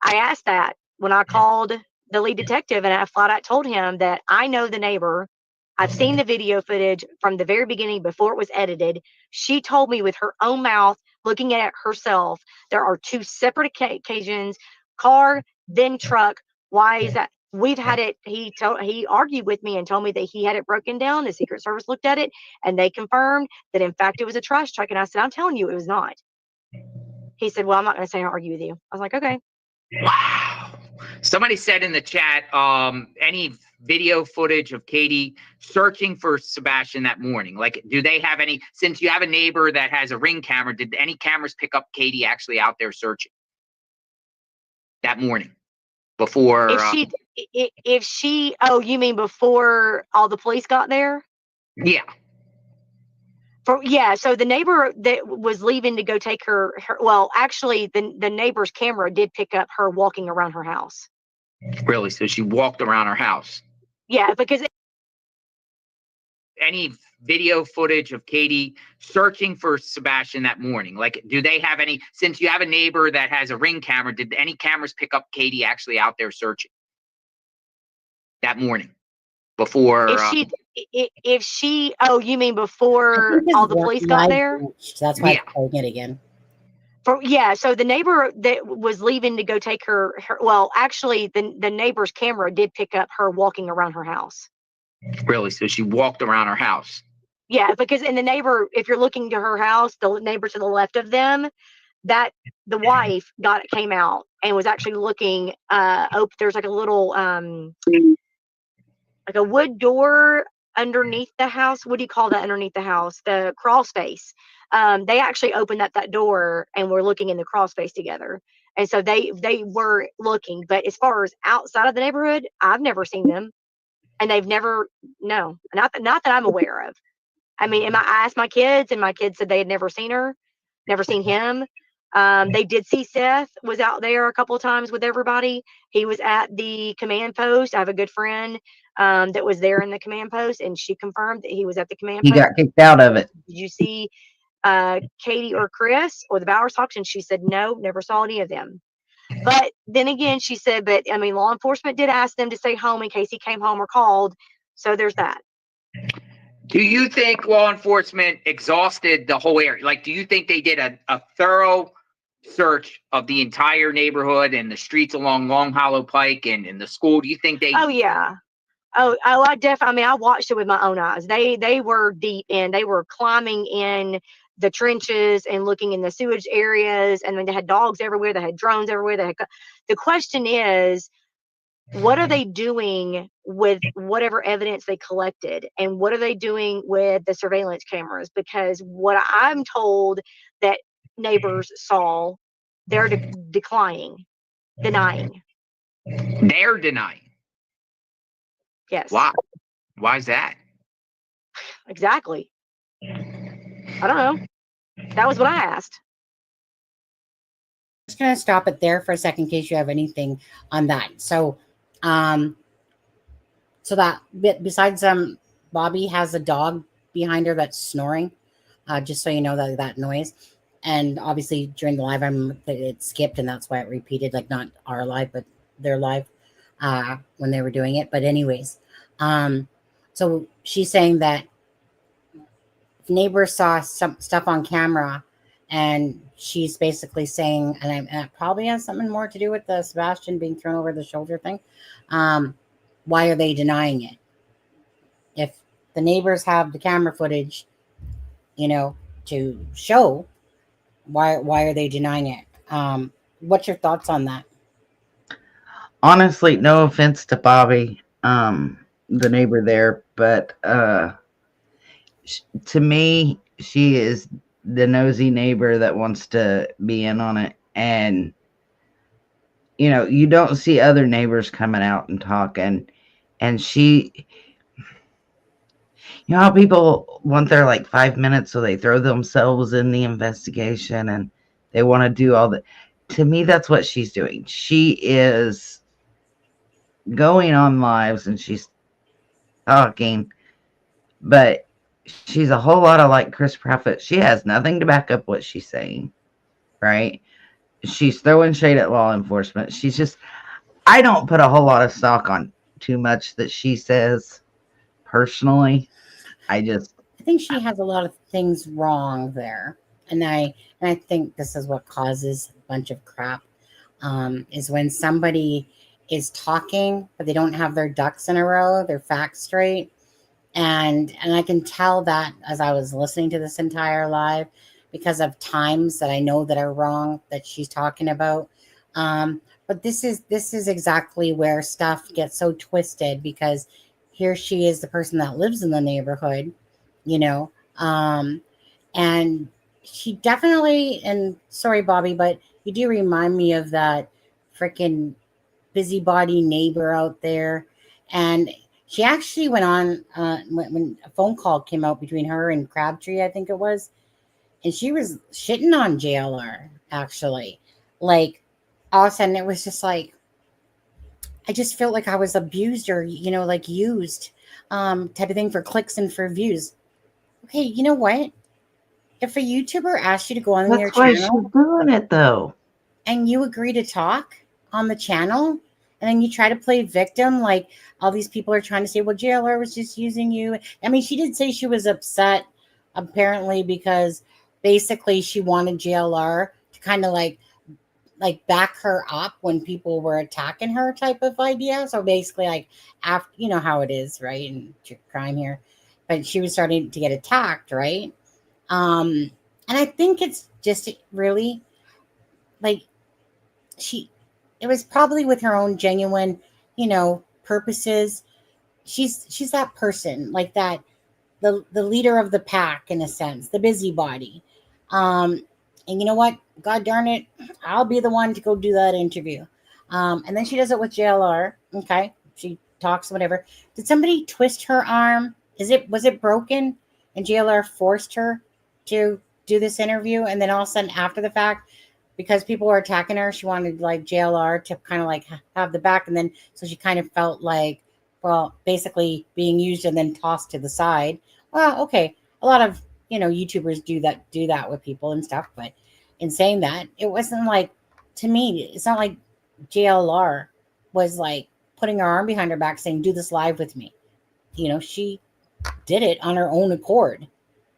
I asked that when I called the lead detective, and I flat out told him that I know the neighbor. I've seen the video footage from the very beginning before it was edited. She told me with her own mouth, looking at it herself, there are two separate occasions, car, then truck. Why is that? We've had it. He argued with me and told me that he had it broken down. The Secret Service looked at it and they confirmed that in fact it was a trash truck. And I said, "I'm telling you, it was not." He said, "Well, I'm not going to say I'll argue with you." I was like, "Okay." Wow. Somebody said in the chat, any video footage of Katie searching for Sebastian that morning? Like, do they have any, since you have a neighbor that has a Ring camera, did any cameras pick up Katie actually out there searching that morning before? If she, oh, you mean before all the police got there? Yeah. So the neighbor that was leaving to go take her well, actually, the neighbor's camera did pick up her walking around her house. Really? So she walked around her house? Yeah, because any video footage of Katie searching for Sebastian that morning? Like, do they have any, since you have a neighbor that has a Ring camera, did any cameras pick up Katie actually out there searching that morning before? If she, oh, you mean before all the police got there? That's why I'm playing it again. So the neighbor that was leaving to go take her well, actually, the neighbor's camera did pick up her walking around her house. Really? So she walked around her house? Yeah, because in the neighbor, if you're looking to her house, the neighbor to the left of them, that the wife came out and was actually looking. There's like a little like a wood door underneath the house. What do you call that underneath the house? The crawl space. They actually opened up that door and were looking in the crawl space together. And so they were looking. But as far as outside of the neighborhood, I've never seen them. And they've never, no, not that I'm aware of. I mean, I asked my kids, and my kids said they had never seen her, never seen him. They did see Seth was out there a couple of times with everybody. He was at the command post. I have a good friend that was there in the command post, and she confirmed that he was at the command post. He got kicked out of it. Did you see Katie or Chris or the Bowers Hawks? And she said, no, never saw any of them. But then again, she said, but I mean, law enforcement did ask them to stay home in case he came home or called. So there's that. Do you think law enforcement exhausted the whole area? Like, do you think they did a thorough search of the entire neighborhood and the streets along Long Hollow Pike and in the school? Do you think they? Oh yeah. I mean, I watched it with my own eyes. They were deep in. They were climbing in the trenches and looking in the sewage areas. And then they had dogs everywhere. They had drones everywhere. The question is, what are they doing with whatever evidence they collected, and what are they doing with the surveillance cameras? Because what I'm told that neighbors saw, they're denying. They're denying. Yes. Why? Why is that? Exactly. I don't know. That was what I asked. Just gonna stop it there for a second in case you have anything on that. So that besides Bobby has a dog behind her that's snoring. Just so you know that noise. And obviously during the live it skipped, and that's why it repeated, like not our live but their live when they were doing it. But anyways, so she's saying that neighbors saw some stuff on camera, and she's basically saying, and it probably has something more to do with the Sebastian being thrown over the shoulder thing. Why are they denying it? If the neighbors have the camera footage, to show, why are they denying it? What's your thoughts on that? Honestly, no offense to Bobby, the neighbor there, but to me, she is the nosy neighbor that wants to be in on it. And you don't see other neighbors coming out and talking. And she, how people want their 5 minutes, so they throw themselves in the investigation and they want to do all that. To me, that's what she's doing. She is going on lives and she's talking, but she's a whole lot of like Chris Proudfoot. She has nothing to back up what she's saying, right? She's throwing shade at law enforcement. She's just, I don't put a whole lot of stock on too much that she says personally. I think she has a lot of things wrong there. And I think this is what causes a bunch of crap, is when somebody is talking, but they don't have their ducks in a row, their facts straight. And I can tell that as I was listening to this entire live, because of times that I know that are wrong that she's talking about. But this is exactly where stuff gets so twisted, because here she is, the person that lives in the neighborhood, and she definitely, and sorry, Bobby, but you do remind me of that freaking busybody neighbor out there. And she actually went on when a phone call came out between her and Crabtree, I think it was, and she was shitting on JLR, actually. Like, all of a sudden, it was just like, I just felt like I was abused or, used, type of thing, for clicks and for views. Okay, you know what? If a YouTuber asks you to go on their that's why channel she's doing it though, and you agree to talk on the channel, and then you try to play victim, like all these people are trying to say, well, JLR was just using you. I mean, she did say she was upset, apparently, because basically she wanted JLR to kind of like back her up when people were attacking her, type of idea. So basically, like, after, you know how it is, right? And crime here. But she was starting to get attacked, right? And I think it's just really like it was probably with her own genuine, purposes. She's that person, like that, the leader of the pack, in a sense, the busybody. And you know what? God darn it, I'll be the one to go do that interview. And then she does it with JLR. Okay, she talks, whatever. Did somebody twist her arm? Was it broken? And JLR forced her to do this interview, and then all of a sudden, after the fact, because people were attacking her, she wanted like JLR to kind of like have the back, and then so she kind of felt like, well, basically being used and then tossed to the side. Well, okay, a lot of YouTubers do that with people and stuff, but in saying that, it wasn't like, to me, it's not like JLR was like putting her arm behind her back saying, do this live with me. She did it on her own accord,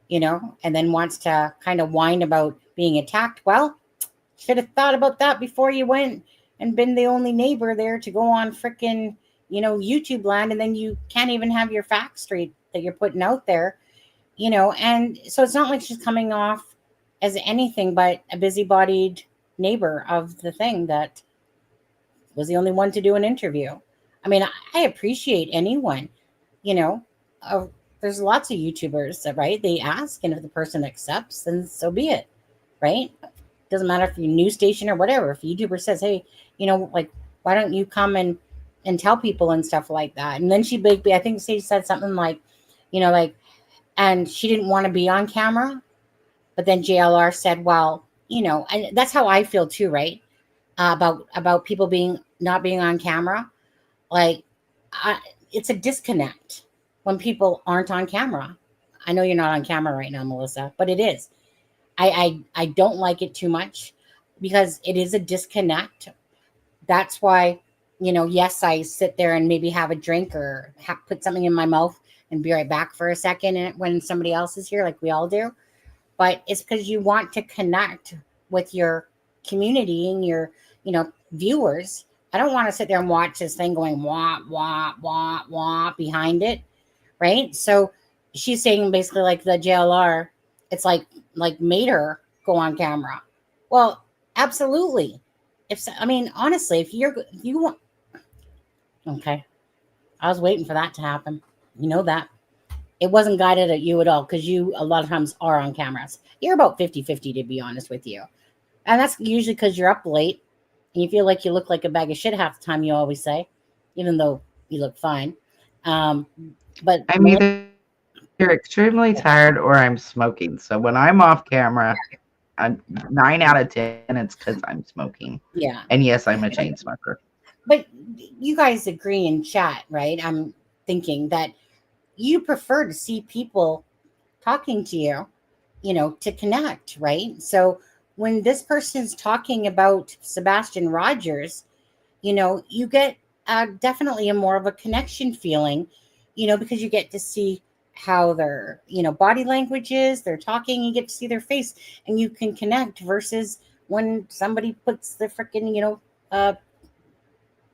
and then wants to kind of whine about being attacked. Well, Should have thought about that before you went and been the only neighbor there to go on frickin', YouTube land, and then you can't even have your facts straight that you're putting out there, and so it's not like she's coming off as anything but a busybodied neighbor of the thing that was the only one to do an interview. I mean, I appreciate anyone, you know, there's lots of YouTubers that, right? They ask, and if the person accepts, then so be it, right? Doesn't matter if you're a news station or whatever. If a YouTuber says, hey, like, why don't you come and tell people and stuff like that? And then I think she said something like, and she didn't want to be on camera. But then JLR said, well, and that's how I feel too, right? About people not being on camera. Like, it's a disconnect when people aren't on camera. I know you're not on camera right now, Melissa, but it is. I don't like it too much because it is a disconnect. That's why, yes, I sit there and maybe have a drink or put something in my mouth and be right back for a second when somebody else is here, like we all do. But it's because you want to connect with your community and your, viewers. I don't want to sit there and watch this thing going wah, wah, wah, wah behind it, right? So she's saying basically like the JLR, it's like made her go on camera. Well, absolutely. Honestly, if you want, okay, I was waiting for that to happen. You know that. It wasn't guided at you at all because you a lot of times are on cameras. You're about 50-50 to be honest with you. And that's usually because you're up late and you feel like you look like a bag of shit half the time, you always say, even though you look fine. But I'm either extremely tired or I'm smoking. So when I'm off camera, I'm 9 out of 10, it's because I'm smoking. Yeah. And yes, I'm a chain smoker. But you guys agree in chat, right? I'm thinking that you prefer to see people talking to you, to connect, right? So when this person's talking about Sebastian Rogers, you get definitely a more of a connection feeling, because you get to see how their, body language is, they're talking, you get to see their face and you can connect versus when somebody puts the freaking,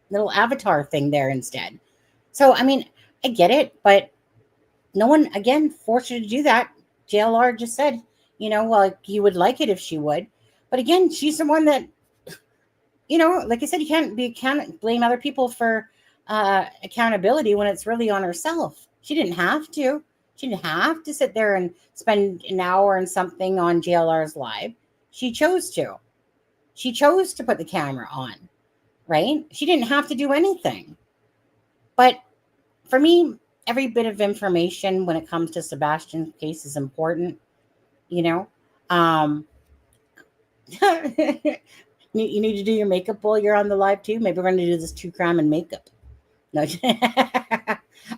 little avatar thing there instead. So, I get it, but no one, again, forced her to do that. JLR just said, well, you would like it if she would. But again, she's the one that, like I said, you can't blame other people for accountability when it's really on herself. She didn't have to. She didn't have to sit there and spend an hour and something on JLR's live. She chose to. She chose to put the camera on, right? She didn't have to do anything. But for me, every bit of information when it comes to Sebastian's case is important, you need to do your makeup while you're on the live too. Maybe we're going to do this true crime and makeup. No,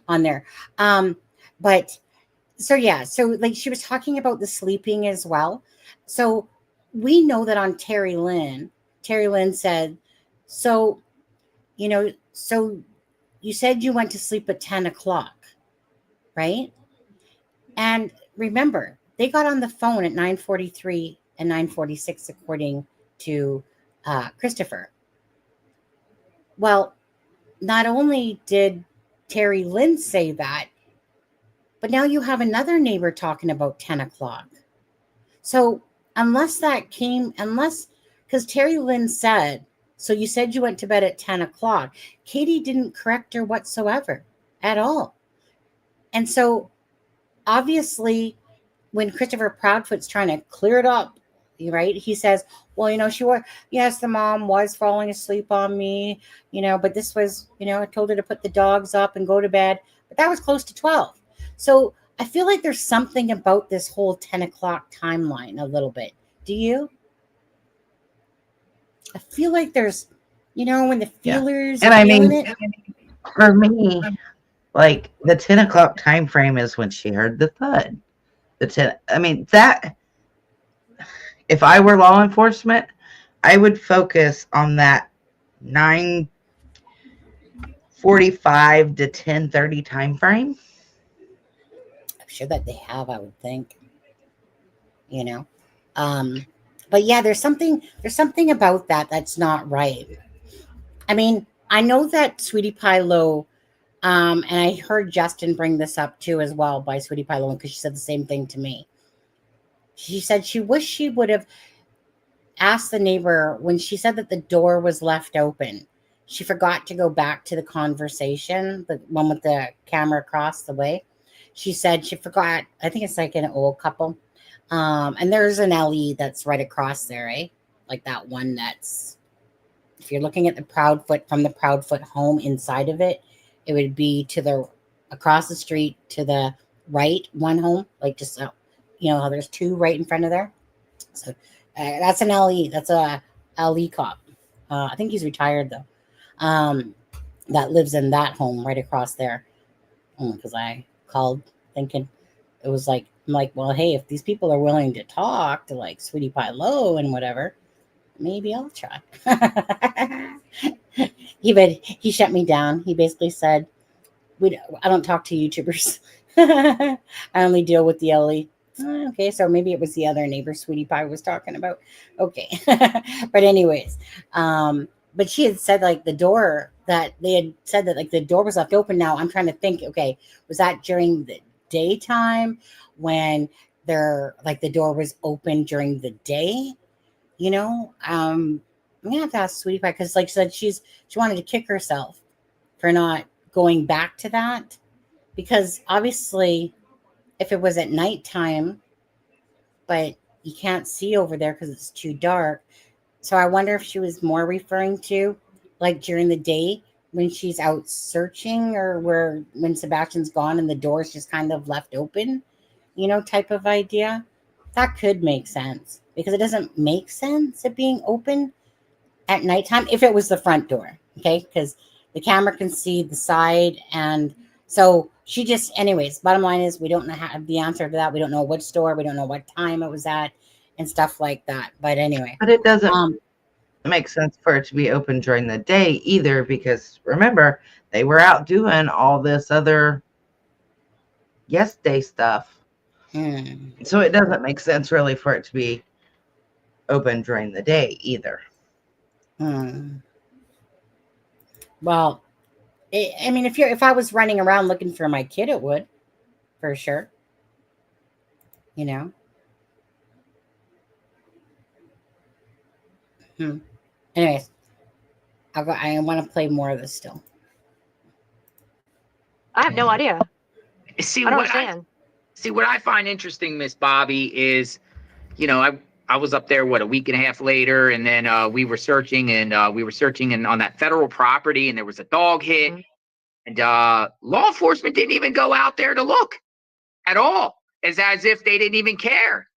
on there. But so yeah, so like she was talking about the sleeping as well. So we know that on Terry Lynn said, so you said you went to sleep at 10 o'clock, right? And remember, they got on the phone at 9:43 and 9:46, according to Christopher. Well, not only did Terry Lynn say that, but now you have another neighbor talking about 10 o'clock. So because Terry Lynn said, so you said you went to bed at 10 o'clock. Katie didn't correct her whatsoever at all. And so obviously when Christopher Proudfoot's trying to clear it up, right? He says, well, yes, the mom was falling asleep on me, but this was, I told her to put the dogs up and go to bed, but that was close to 12. So I feel like there's something about this whole 10 o'clock timeline a little bit. Do you? I feel like there's, when the feelers And it. For me, like the 10 o'clock time frame is when she heard the thud. That if I were law enforcement, I would focus on that 9:45 to 10:30 time frame. I'm sure that they have, I would think. But yeah, there's something about that that's not right. I mean, I know that Sweetie Pie Low, and I heard Justin bring this up too as well by Sweetie Pie Low because she said the same thing to me. She said she wished she would have asked the neighbor when she said that the door was left open. She forgot to go back to the conversation, the one with the camera across the way. She said she forgot. I think it's like an old couple. And there's an LE that's right across there, eh? Like that one that's, if you're looking at the Proudfoot from the Proudfoot home inside of it, it would be to the across the street to the right one home, like just how there's two right in front of there. So that's an LE. That's a LE cop. I think he's retired though. That lives in that home right across there. Because I called thinking it was like, I'm like, well, hey, if these people are willing to talk to like Sweetie Pie Low and whatever, maybe I'll try. He shut me down. He basically said, I don't talk to YouTubers. I only deal with the LE. Okay, so maybe it was the other neighbor Sweetie Pie was talking about. Okay. But anyways, but she had said like the door that they had said that like the door was left open. Now I'm trying to think, okay, was that during the daytime when the door was open during the day? I'm gonna have to ask Sweetie Pie because like she said she wanted to kick herself for not going back to that, because obviously if it was at nighttime, but you can't see over there because it's too dark. So I wonder if she was more referring to like during the day when she's out searching, or when Sebastian's gone and the door's just kind of left open, type of idea. That could make sense because it doesn't make sense it being open at nighttime if it was the front door. Okay. Because the camera can see the side. And so she just, anyways, bottom line is we don't have the answer to that. We don't know which store. We don't know what time it was at and stuff like that. But anyway. But it doesn't make sense for it to be open during the day either, because remember, they were out doing all this other yes day stuff. So it doesn't make sense really for it to be open during the day either. Well, I mean, if I was running around looking for my kid, it would, for sure. Anyways, I want to play more of this still. I have no idea. See I don't what understand. what I find interesting, Miss Bobby, is, I was up there a week and a half later, and then we were searching and on that federal property, and there was a dog hit, and law enforcement didn't even go out there to look at all. It's as if they didn't even care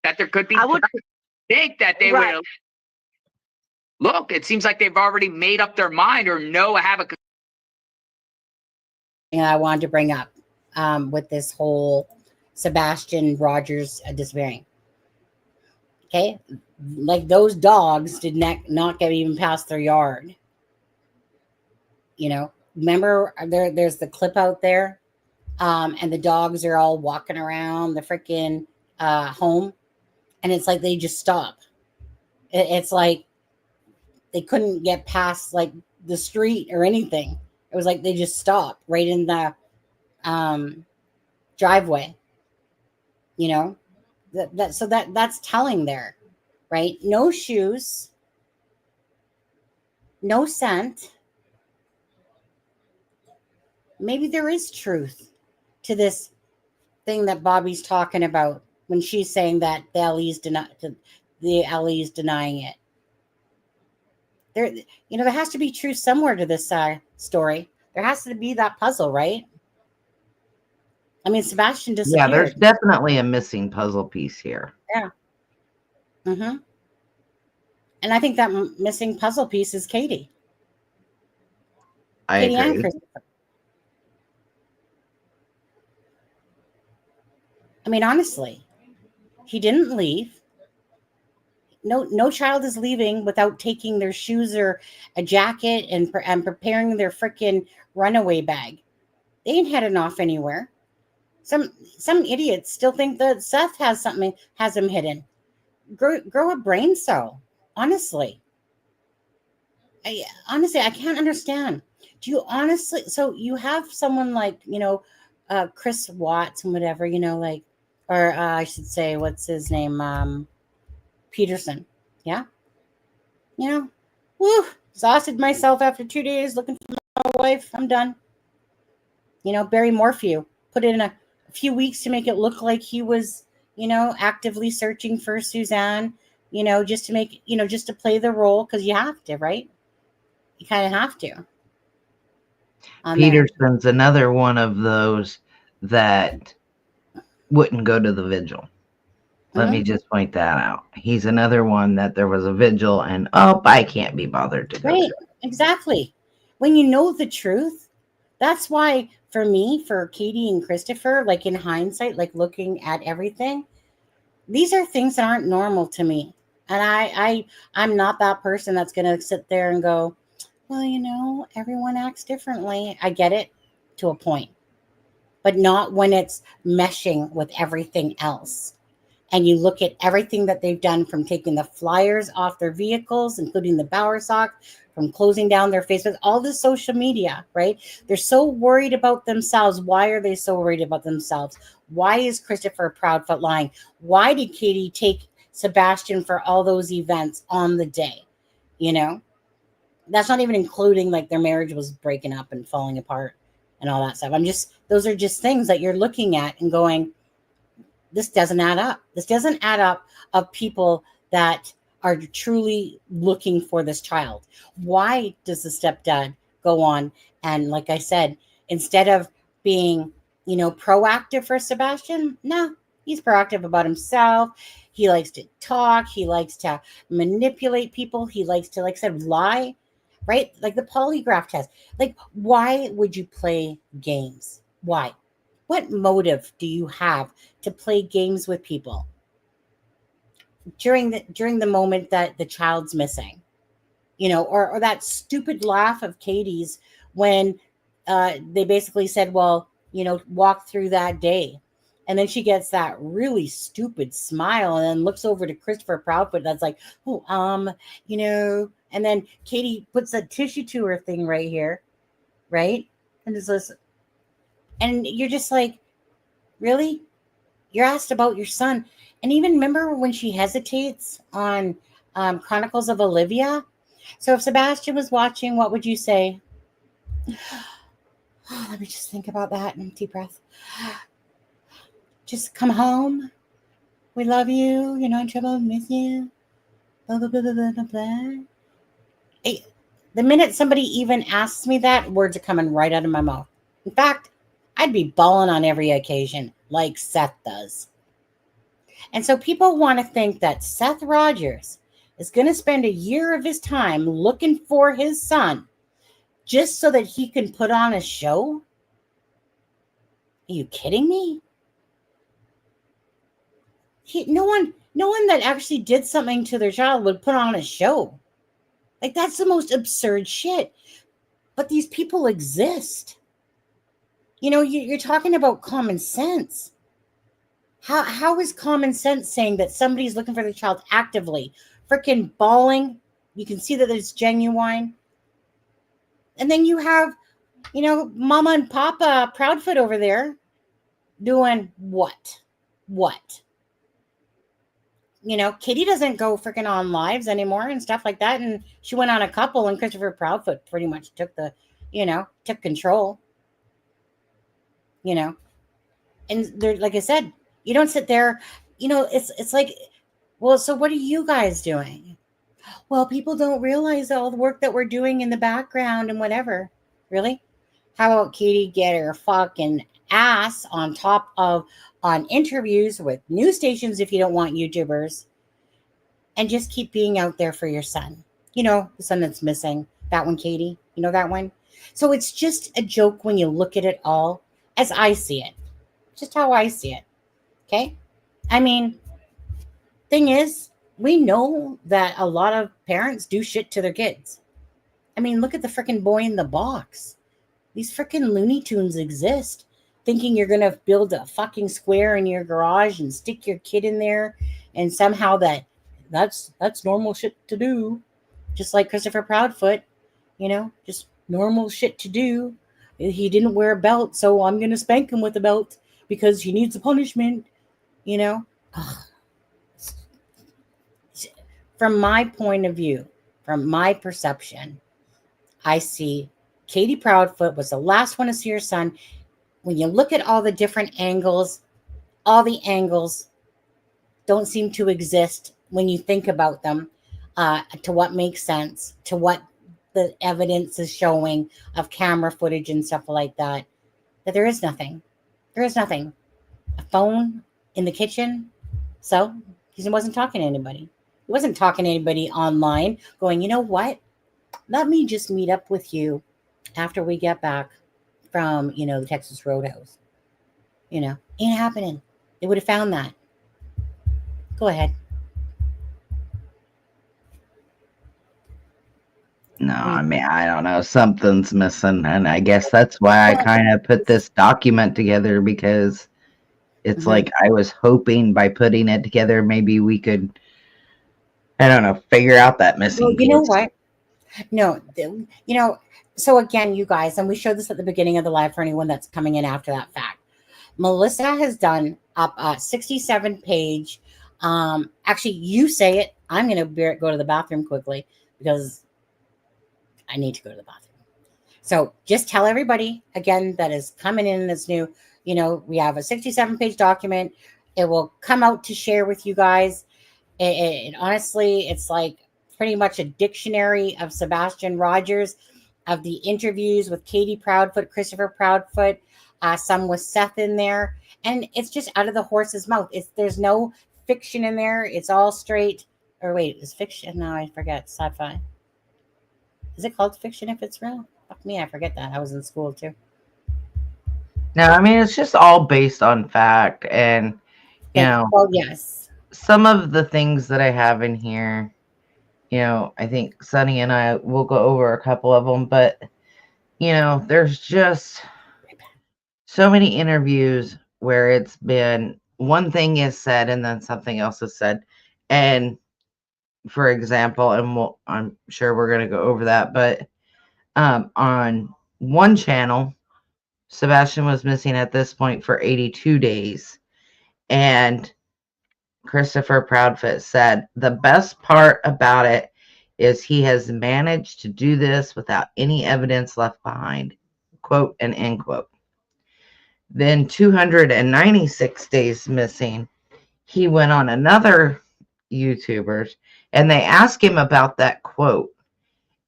that there could be. I would think that they would look. It seems like they've already made up their mind or have a. I wanted to bring up with this whole Sebastian Rogers disappearing. Okay, like those dogs did not get even past their yard. Remember there's the clip out there, and the dogs are all walking around the freaking home, and it's like they just stop. It's like they couldn't get past like the street or anything. It was like they just stopped right in the driveway. That's telling there, right? No shoes, no scent. Maybe there is truth to this thing that Bobby's talking about when she's saying that the LE is denying it. There has to be truth somewhere to this story. There has to be that puzzle, right? I mean, Sebastian disappeared. Yeah, there's definitely a missing puzzle piece here. Yeah. And I think that missing puzzle piece is Katie. I Katie agree. and Christopher. I mean, honestly, he didn't leave. No child is leaving without taking their shoes or a jacket and preparing their freaking runaway bag. They ain't heading off anywhere. Some idiots still think that Seth has him hidden. grow a brain cell. Honestly, I can't understand. Do you honestly? So you have someone like Chris Watts and whatever, like, or I should say, what's his name? Peterson. Yeah, woo, exhausted myself after 2 days looking for my wife. I'm done. Bury Morphew. Put it in a few weeks to make it look like he was, actively searching for Suzanne, just to make, just to play the role, because you have to, right? You kind of have to. Peterson's another one of those that wouldn't go to the vigil. Let me just point that out. He's another one that there was a vigil and, I can't be bothered to go. Right, exactly. When you know the truth, that's why for me, for Katie and Christopher, like in hindsight, like looking at everything, these are things that aren't normal to me. And I'm not that person that's going to sit there and go, well, everyone acts differently. I get it to a point, but not when it's meshing with everything else. And you look at everything that they've done, from taking the flyers off their vehicles, including the Bowersock, from closing down their Facebook, all the social media, right? They're so worried about themselves. Why are they so worried about themselves? Why is Christopher Proudfoot lying? Why did Katie take Sebastian for all those events on the day? That's not even including like their marriage was breaking up and falling apart and all that stuff. Those are just things that you're looking at and going, this doesn't add up. This doesn't add up of people that are truly looking for this child. Why does the stepdad go on and, like I said, instead of being, proactive for Sebastian, no, he's proactive about himself. He likes to talk. He likes to manipulate people. He likes to, like I said, lie, right? Like the polygraph test. Like, why would you play games? Why? What motive do you have to play games with people during the moment that the child's missing? Or that stupid laugh of Katie's when they basically said, well, walk through that day. And then she gets that really stupid smile and then looks over to Christopher Proudfoot. That's like, and then Katie puts a tissue to her thing right here, right? And it's this, and you're just like, really? You're asked about your son. And even remember when she hesitates on Chronicles of Olivia? So if Sebastian was watching, what would you say? Let me just think about that. Deep breath. Just come home. We love you. You're not in trouble. We miss you. Blah, blah, blah, blah, blah, blah. Hey, the minute somebody even asks me that, words are coming right out of my mouth. In fact, I'd be bawling on every occasion like Seth does. And so people want to think that Seth Rogers is going to spend a year of his time looking for his son just so that he can put on a show? Are you kidding me? No one that actually did something to their child would put on a show. Like, that's the most absurd shit. But these people exist. You're talking about common sense. How is common sense saying that somebody's looking for their child actively, freaking bawling? You can see that it's genuine. And then you have, Mama and Papa Proudfoot over there doing what? Katie doesn't go freaking on lives anymore and stuff like that. And she went on a couple, and Christopher Proudfoot pretty much took took control. And they're, like I said, you don't sit there, it's like, well, so what are you guys doing? Well, people don't realize all the work that we're doing in the background and whatever. Really? How about Katie get her fucking ass on interviews with news stations if you don't want YouTubers, and just keep being out there for your son. The son that's missing. That one, Katie. That one? So it's just a joke when you look at it all, as I see it. Just how I see it. Okay? I mean, thing is, we know that a lot of parents do shit to their kids. I mean, look at the freaking boy in the box. These freaking Looney Tunes exist, thinking you're going to build a fucking square in your garage and stick your kid in there, and somehow that that's normal shit to do. Just like Christopher Proudfoot, just normal shit to do. He didn't wear a belt, so I'm gonna spank him with a belt because he needs a punishment. You know, Ugh. From my point of view, from my perception, I see Katie Proudfoot was the last one to see her son. When you look at all the different angles, all the angles don't seem to exist when you think about them, to what makes sense, to what the evidence is showing of camera footage and stuff like that, that there is nothing. There is nothing. A phone in the kitchen. So he wasn't talking to anybody. He wasn't talking to anybody online going, you know what? Let me just meet up with you after we get back from, the Texas Roadhouse. Ain't happening. They would have found that. Go ahead. No, I mean, I don't know. Something's missing. And I guess that's why I kind of put this document together, because it's like I was hoping by putting it together, maybe we could, I don't know, figure out that missing Well, you piece. know what? No, so again, you guys, and we showed this at the beginning of the live for anyone that's coming in after that fact. Melissa has done up a 67-page. Actually, you say it. I'm going to go to the bathroom quickly because I need to go to the bathroom. So just tell everybody again that is coming in that's new. We have a 67-page document. It will come out to share with you guys. It honestly, it's like pretty much a dictionary of Sebastian Rogers, of the interviews with Katie Proudfoot, Christopher Proudfoot, some with Seth in there, and it's just out of the horse's mouth. There's no fiction in there. It's all straight. Or wait, is fiction? No, I forget. Sci-fi. Is it called fiction if it's real? Fuck me, I forget that. I was in school too. No, I mean, it's just all based on fact. And, well, yes, some of the things that I have in here, I think Sunny and I will go over a couple of them, but, there's just so many interviews where it's been one thing is said and then something else is said. And for example, and I'm sure we're going to go over that, but on one channel, Sebastian was missing at this point for 82 days. And Christopher Proudfoot said, the best part about it is he has managed to do this without any evidence left behind, quote and end quote. Then 296 days missing, he went on another YouTuber's and they asked him about that quote.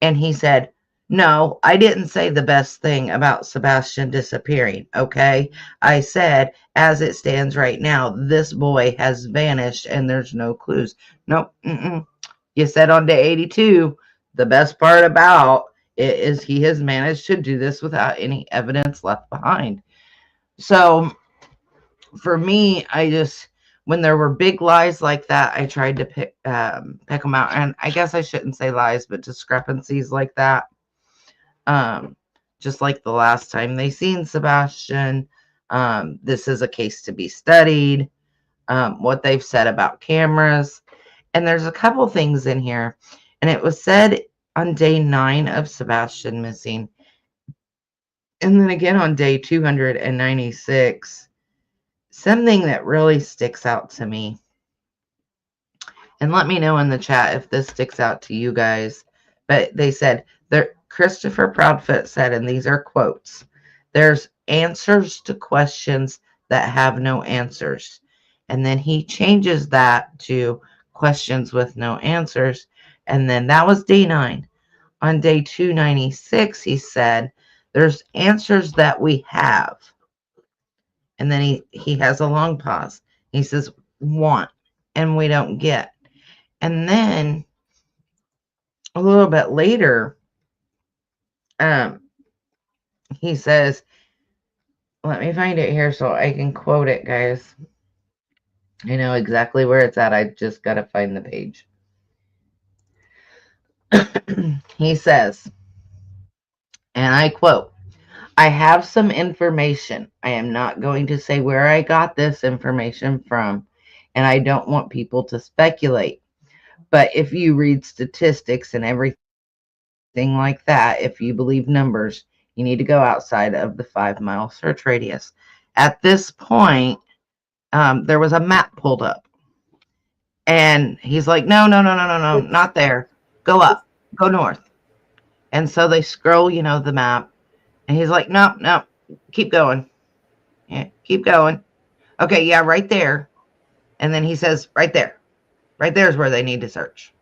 And he said, no, I didn't say the best thing about Sebastian disappearing, okay? I said, as it stands right now, this boy has vanished and there's no clues. Nope. You said on day 82, the best part about it is he has managed to do this without any evidence left behind. So for me, when there were big lies like that, I tried to pick them out. And I guess I shouldn't say lies, but discrepancies like that. Just like the last time they seen Sebastian, this is a case to be studied, what they've said about cameras. And there's a couple things in here. And it was said on day 9 of Sebastian missing. And then again on day 296, something that really sticks out to me. And let me know in the chat if this sticks out to you guys. But they said, Christopher Proudfoot said, and these are quotes, there's answers to questions that have no answers. And then he changes that to questions with no answers. And then that was day 9. On day 296, he said, there's answers that we have. And then he has a long pause. He says, want, and we don't get. And then a little bit later, he says, let me find it here so I can quote it, guys. I know exactly where it's at. I just got to find the page. He says, and I quote, I have some information. I am not going to say where I got this information from, and I don't want people to speculate. But if you read statistics and everything like that, if you believe numbers, you need to go outside of the 5-mile search radius. At this point, there was a map pulled up. And he's like, no, not there. Go up, go north. And so they scroll, the map. And he's like, no, keep going. Yeah, keep going. Okay, yeah, right there. And then he says, right there. Right there is where they need to search.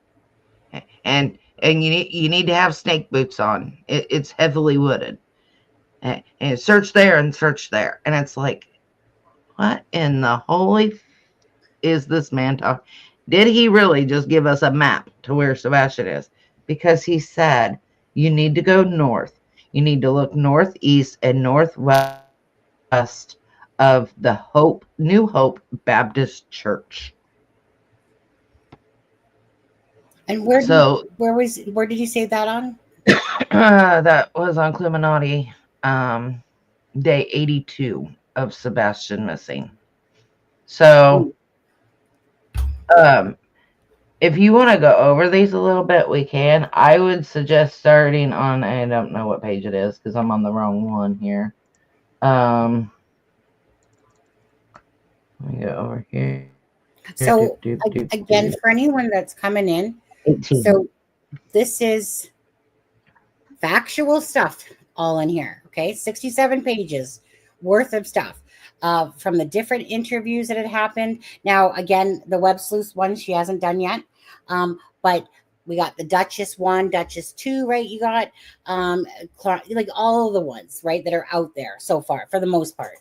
And you need to have snake boots on. It's heavily wooded. And search there and search there. And it's like, what in the holy is this man talking? Did he really just give us a map to where Sebastian is? Because he said, you need to go north. You need to look northeast and northwest of the New Hope Baptist Church. And where did you say that on? That was on Cluminati, day 82 of Sebastian missing. So, if you want to go over these a little bit, we can. I would suggest starting on, I don't know what page it is because I'm on the wrong one here. Let me go over here. So again, for anyone that's coming in, 18. so this is factual stuff all in here. Okay, 67 pages worth of stuff from the different interviews that had happened. Now, again, the web sleuth one she hasn't done yet, but we got the Duchess 1, Duchess 2, right? You got like all of the ones, right, that are out there so far for the most part.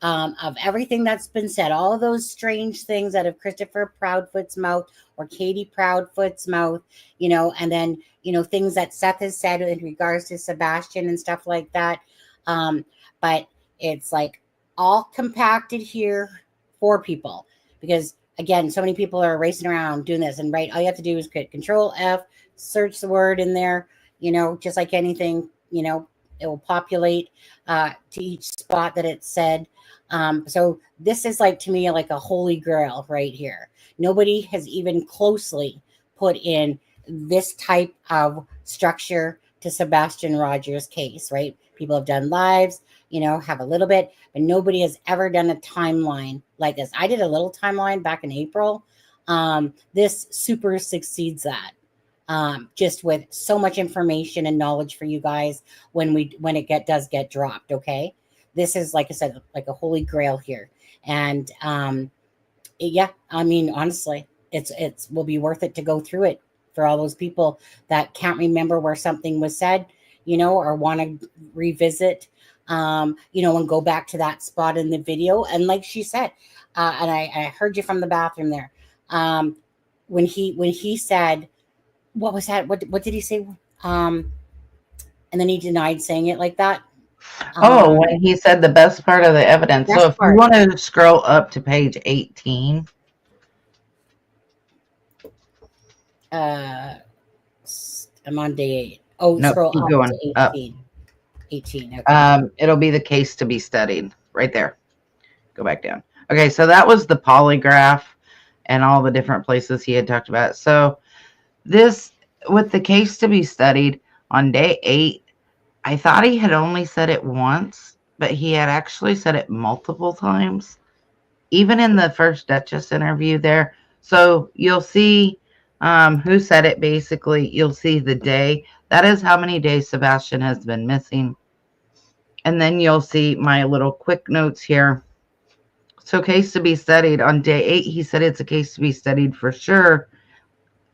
Of everything that's been said, all of those strange things out of Christopher Proudfoot's mouth or Katie Proudfoot's mouth, and then, things that Seth has said in regards to Sebastian and stuff like that. But it's like all compacted here for people because, again, so many people are racing around doing this. And all you have to do is hit Control F, search the word in there, just like anything, it will populate to each spot that it said. So this is to me, like a holy grail right here. Nobody has even closely put in this type of structure to Sebastian Rogers' case, right? People have done lives, have a little bit, but nobody has ever done a timeline like this. I did a little timeline back in April. This super succeeds that. Just with so much information and knowledge for you guys when it does get dropped. Okay. This is, like I said, like a holy grail here. And, honestly, it's will be worth it to go through it for all those people that can't remember where something was said, or want to revisit, and go back to that spot in the video. And like she said, and I heard you from the bathroom there. When he said, what was that? What did he say? And then he denied saying it like that. When he said the best part of the evidence. So if you want to scroll up to page 18. I'm on day 8. Oh, no, scroll keep up going, to 18. up. 18. Okay. It'll be the case to be studied right there. Go back down. Okay, so that was the polygraph and all the different places he had talked about. So this, with the case to be studied on day 8, I thought he had only said it once, but he had actually said it multiple times, even in the first Duchess interview there. So you'll see who said it. Basically, you'll see the day. That is how many days Sebastian has been missing. And then you'll see my little quick notes here. So case to be studied on day 8, he said it's a case to be studied for sure.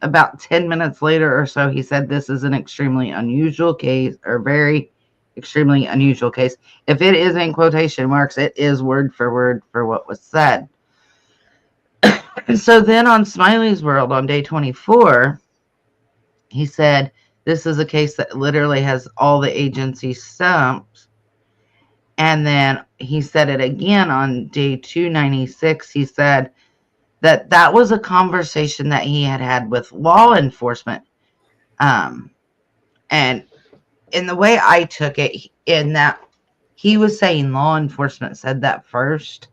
About 10 minutes later or so, he said this is an extremely unusual case, or very extremely unusual case. If it is in quotation marks, it is word for word for what was said. So then on Smiley's World on day 24, he said this is a case that literally has all the agency stumped. And then he said it again on day 296. He said that was a conversation that he had with law enforcement. And in the way I took it, in that he was saying law enforcement said that first.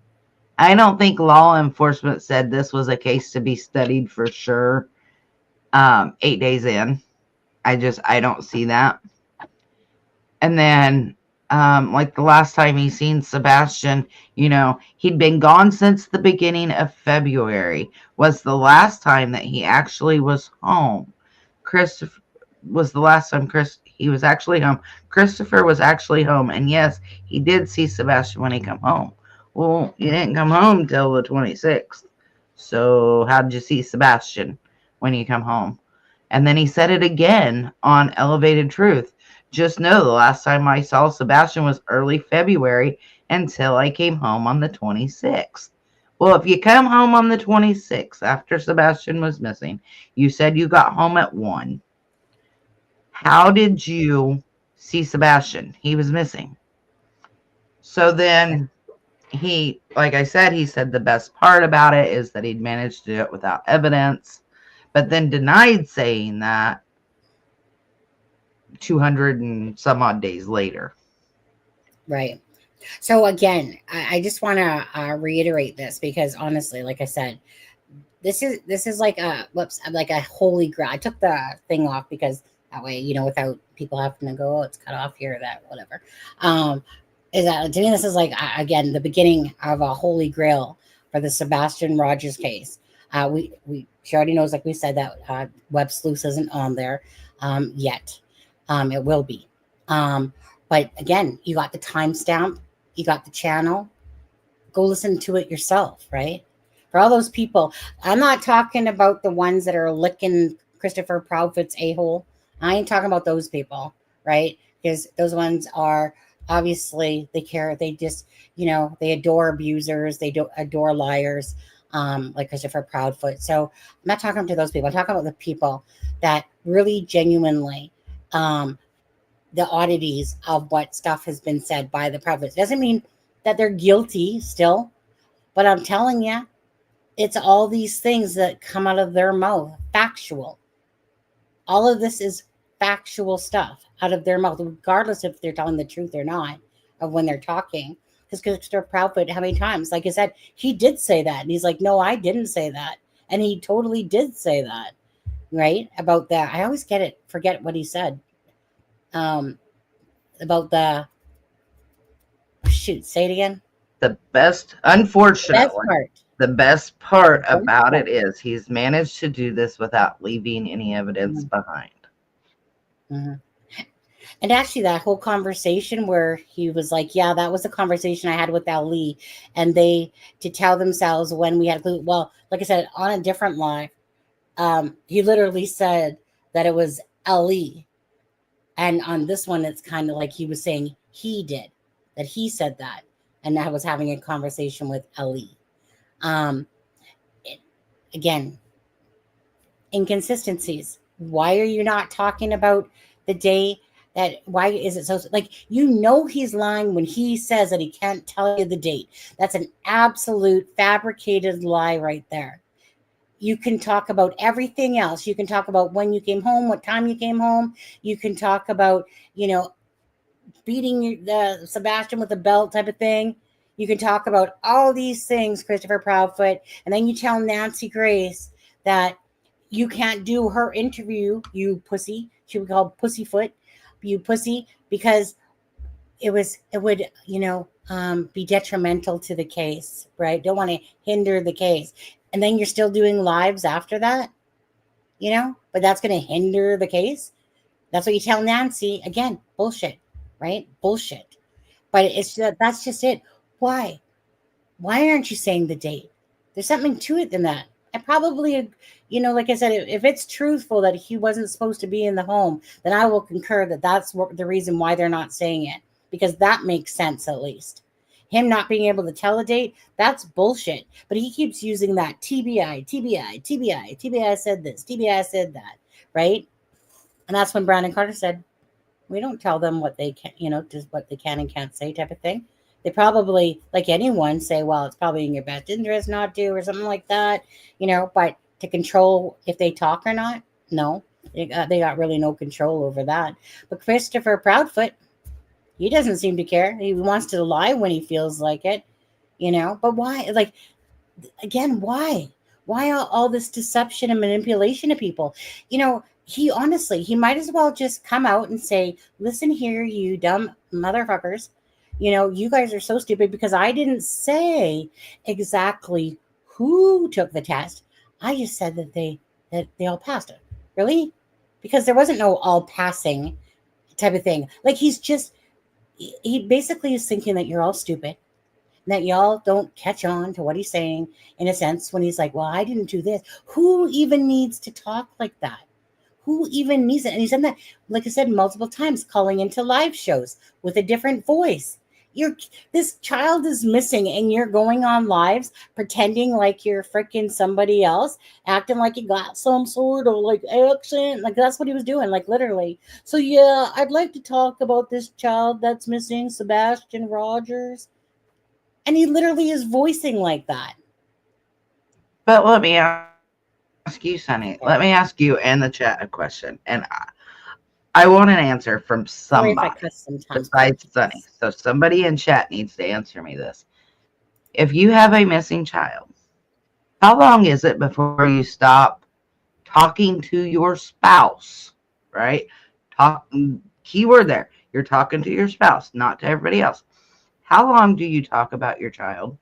I don't think law enforcement said this was a case to be studied for sure. 8 days in. I don't see that. And then, like the last time he seen Sebastian, he'd been gone since the beginning of February, was the last time that he actually was home. Christopher was the last time he was actually home. Christopher was actually home. And yes, he did see Sebastian when he come home. Well, he didn't come home till the 26th. So how did you see Sebastian when you come home? And then he said it again on Elevated Truth. Just know the last time I saw Sebastian was early February until I came home on the 26th. Well, if you come home on the 26th after Sebastian was missing, you said you got home at 1. How did you see Sebastian? He was missing. So then like I said, he said the best part about it is that he'd managed to do it without evidence, but then denied saying that 200 and some odd days later. Right. So again, I just want to reiterate this because honestly, like I said, this is like a holy grail. I took the thing off because that way, without people having to go, oh, it's cut off here, that, whatever. Is that to me, this is like, again, the beginning of a holy grail for the Sebastian Rogers case. She already knows, like we said, that Web Sleuth isn't on there yet. It will be. But again, you got the timestamp, you got the channel. Go listen to it yourself, right? For all those people, I'm not talking about the ones that are licking Christopher Proudfoot's a-hole. I ain't talking about those people, right? Because those ones are obviously, they care. They just, they adore abusers. They adore liars, like Christopher Proudfoot. So I'm not talking to those people. I'm talking about the people that really genuinely, the oddities of what stuff has been said by the Proudfoots. Doesn't mean that they're guilty still, but I'm telling you, it's all these things that come out of their mouth, factual. All of this is factual stuff out of their mouth, regardless if they're telling the truth or not, of when they're talking. Because Christopher Proudfoot, how many times, like I said, he did say that. And he's like, no, I didn't say that. And he totally did say that, right? About that. I always forget what he said. About the, say it again. Unfortunately, the best part about it is he's managed to do this without leaving any evidence behind. Mm-hmm. And actually, that whole conversation where he was like, yeah, that was a conversation I had with Ali, and they, to tell themselves when we had, well, like I said, on a different live, he literally said that it was Ali. And on this one, it's kind of like he was saying that he said that. And I was having a conversation with Ali. Again, inconsistencies. Why are you not talking about the day that, why is it so, like, he's lying when he says that he can't tell you the date. That's an absolute fabricated lie right there. You can talk about everything else. You can talk about when you came home, what time you came home. You can talk about, beating the Sebastian with a belt type of thing. You can talk about all these things, Christopher Proudfoot, and then you tell Nancy Grace that you can't do her interview, you pussy. She would call Pussyfoot, you pussy, because it would be detrimental to the case, right? Don't want to hinder the case. And then you're still doing lives after that, but that's going to hinder the case. That's what you tell Nancy. Again, bullshit, right? Bullshit. But that's just it. Why aren't you saying the date? There's something to it than that. I probably, like I said, if it's truthful that he wasn't supposed to be in the home, then I will concur that that's the reason why they're not saying it, because that makes sense. At least him not being able to tell a date, that's bullshit. But he keeps using that TBI, TBI said this, TBI said that, right? And that's when Brandon Carter said, we don't tell them what they can, just what they can and can't say type of thing. They probably, like anyone, say, well, it's probably in your best interest not to, or something like that, but to control if they talk or not, no, they got really no control over that. But Christopher Proudfoot, he doesn't seem to care. He wants to lie when he feels like it, but why? Like, again, why? Why all this deception and manipulation of people? He honestly, he might as well just come out and say, listen here, you dumb motherfuckers. You guys are so stupid because I didn't say exactly who took the test. I just said that they all passed it. Really? Because there wasn't no all passing type of thing. Like he basically is thinking that you're all stupid, that y'all don't catch on to what he's saying in a sense when he's like, well, I didn't do this. Who even needs to talk like that? Who even needs it? And he's done that, like I said, multiple times, calling into live shows with a different voice. This child is missing, and you're going on lives pretending like you're freaking somebody else, acting like you got some sort of like accent. Like that's what he was doing, like literally. So yeah, I'd like to talk about this child that's missing, Sebastian Rogers. And he literally is voicing like that. But let me ask you, Sonny. Let me ask you and the chat a question. And I want an answer from somebody besides Sonny. So somebody in chat needs to answer me this. If you have a missing child, how long is it before you stop talking to your spouse? Right? Keyword there. You're talking to your spouse, not to everybody else. How long do you talk about your child?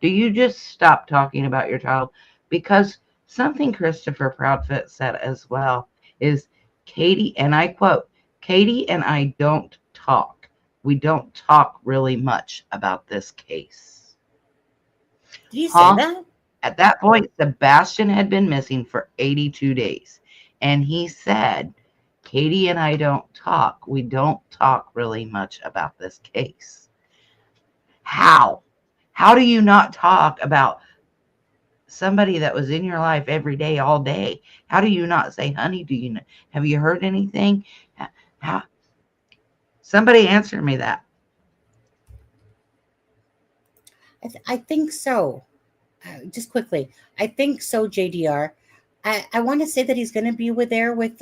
Do you just stop talking about your child? Because something Christopher Proudfoot said as well is Katie, and I quote, Katie and I don't talk. We don't talk really much about this case. Did you say that? At that point, Sebastian had been missing for 82 days. And he said, Katie and I don't talk. We don't talk really much about this case. How do you not talk about somebody that was in your life every day, all day? How do you not say, honey, have you heard anything? How? Somebody answer me that. I think so. Just quickly, I think so, JDR. I want to say that he's going to be there with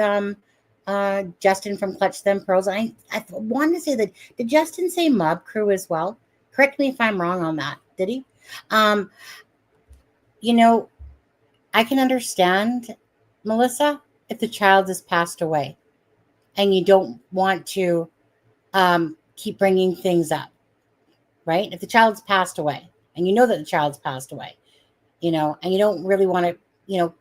Justin from Clutch Them Pros. I want to say that, did Justin say Mob Crew as well? Correct me if I'm wrong on that. Did he? I can understand, Melissa, if the child has passed away and you don't want to keep bringing things up, right? If the child's passed away and you know that the child's passed away, and you don't really want to,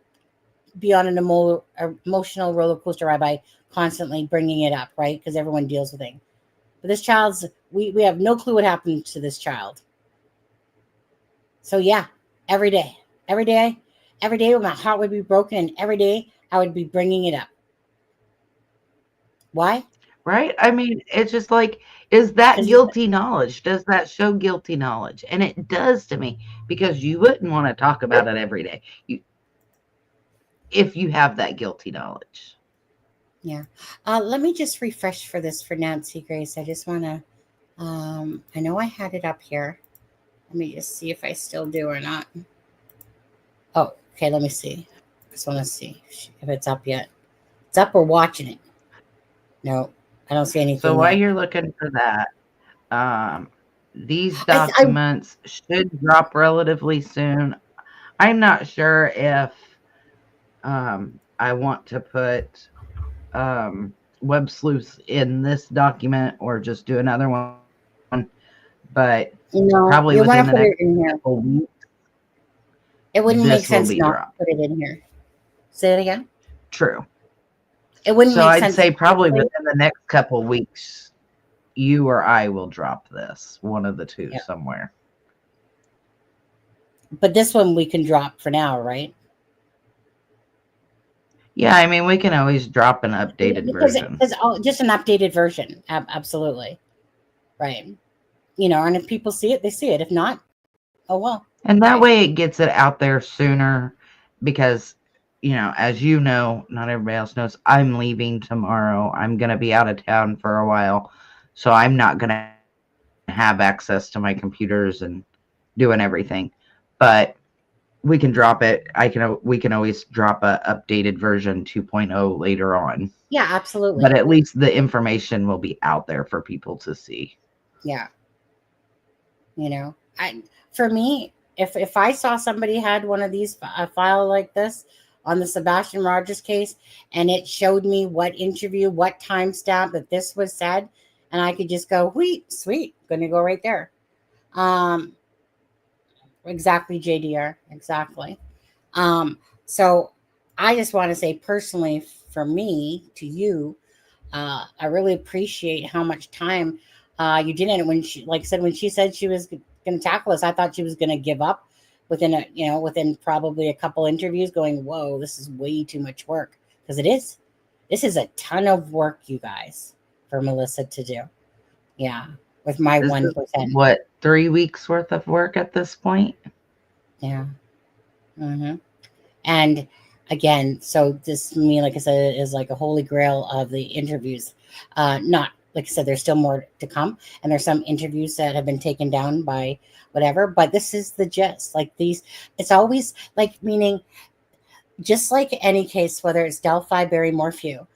be on an emotional roller coaster ride by constantly bringing it up, right? Because everyone deals with it. But this child's, we have no clue what happened to this child. So yeah, every day my heart would be broken, and every day I would be bringing it up. Why? Right? I mean, it's just like, is that guilty knowledge? Does that show guilty knowledge? And it does to me, because you wouldn't want to talk about it every day if you have that guilty knowledge. Yeah. Let me just refresh for Nancy Grace. I just want to, I know I had it up here. Let me just see if I still do or not. Oh, okay. Let me see. I just want to see if it's up yet. It's up or watching it. No, I don't see anything. So while you're looking for that, these documents should drop relatively soon. I'm not sure if I want to put Web Sleuth in this document or just do another one, but probably within the next couple weeks. It wouldn't make sense not to put it in here. Say it again. True. It wouldn't make sense. I'd say probably within the next couple weeks, you or I will drop this, one of the two, somewhere. But this one we can drop for now, right? Yeah, I mean, we can always drop an updated version. Just an updated version. Absolutely. Right. And if people see it, they see it. If not, oh well. And that way it gets it out there sooner, because, as you know, not everybody else knows, I'm leaving tomorrow. I'm going to be out of town for a while. So I'm not going to have access to my computers and doing everything. But we can drop it. We can always drop a updated version 2.0 later on. Yeah, absolutely. But at least the information will be out there for people to see. Yeah. For me, if I saw somebody had one of these a file like this on the Sebastian Rogers case, and it showed me what interview, what timestamp that this was said, and I could just go, wheat, sweet, gonna go right there. Um, exactly, JDR, exactly. So I just want to say personally, for me to you, I really appreciate how much time you did in it. When she, like I said, when she said she was going to tackle us, I thought she was going to give up within probably a couple interviews. Going, whoa, this is way too much work, because it is. This is a ton of work, you guys, for Melissa to do. Yeah, with my This 1%. is what, 3 weeks worth of work at this point? Yeah. And again, so this, to me, like I said, is like a holy grail of the interviews. Not, like I said, there's still more to come, and there's some interviews that have been taken down by whatever, but this is the gist. Like these, it's always like, meaning, just like any case, whether it's Delphi, Barrymore, Few,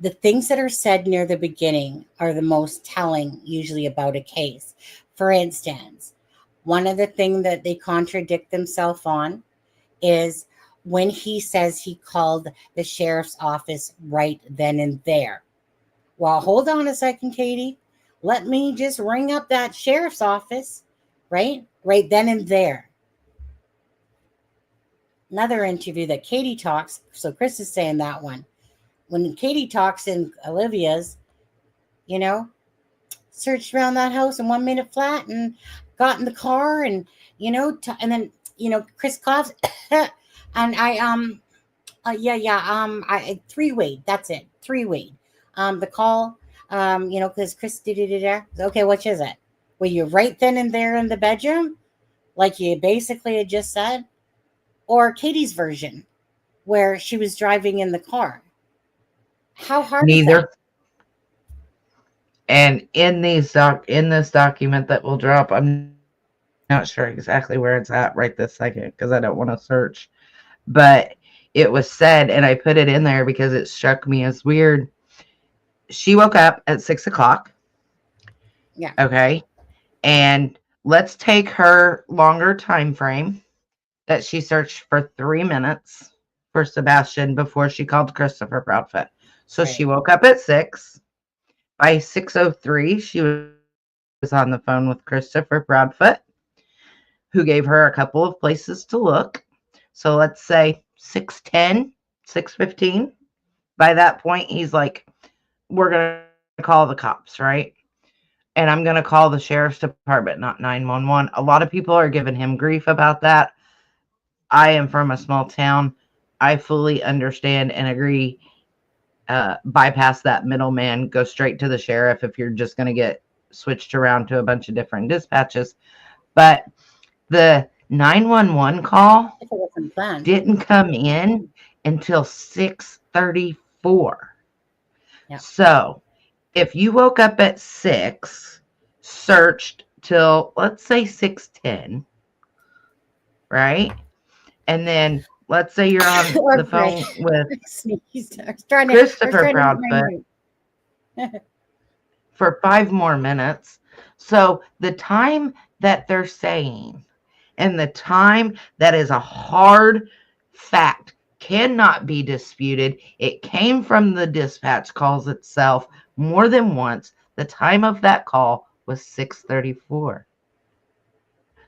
the things that are said near the beginning are the most telling usually about a case. For instance, one of the things that they contradict themselves on is when he says he called the sheriff's office right then and there. Well, hold on a second, Katie. Let me just ring up that sheriff's office, right? Right then and there. Another interview that Katie talks, so Chris is saying that one. When Katie talks in Olivia's, searched around that house in 1 minute flat and got in the car, and, and then, Chris coughs and I three-way, that's it. Three-way. The call, because Chris did. Okay, which is it? Were you right then and there in the bedroom? Like you basically had just said? Or Katie's version, where she was driving in the car? How hard is that? Neither. And in this document that will drop, I'm not sure exactly where it's at right this second, because I don't want to search. But it was said, and I put it in there because it struck me as weird. She woke up at 6 o'clock. Yeah. Okay. And let's take her longer time frame that she searched for 3 minutes for Sebastian before she called Christopher Proudfoot. So Right. she woke up at 6. By 6:03, she was on the phone with Christopher Proudfoot, who gave her a couple of places to look. So let's say 6:10, 6:15. By that point, he's like, we're going to call the cops, right? And I'm going to call the sheriff's department, not 911. A lot of people are giving him grief about that. I am from a small town. I fully understand and agree. Bypass that middleman, go straight to the sheriff if you're just going to get switched around to a bunch of different dispatches. But the 911 call didn't come in until 6:34. Yeah. So if you woke up at 6, searched till, let's say, 6:10, right? And then let's say you're on the phone with Christopher Proudfoot for 5 more minutes. So the time that they're saying, and the time that is a hard fact, cannot be disputed. It came from the dispatch calls itself more than once. The time of that call was 6:34.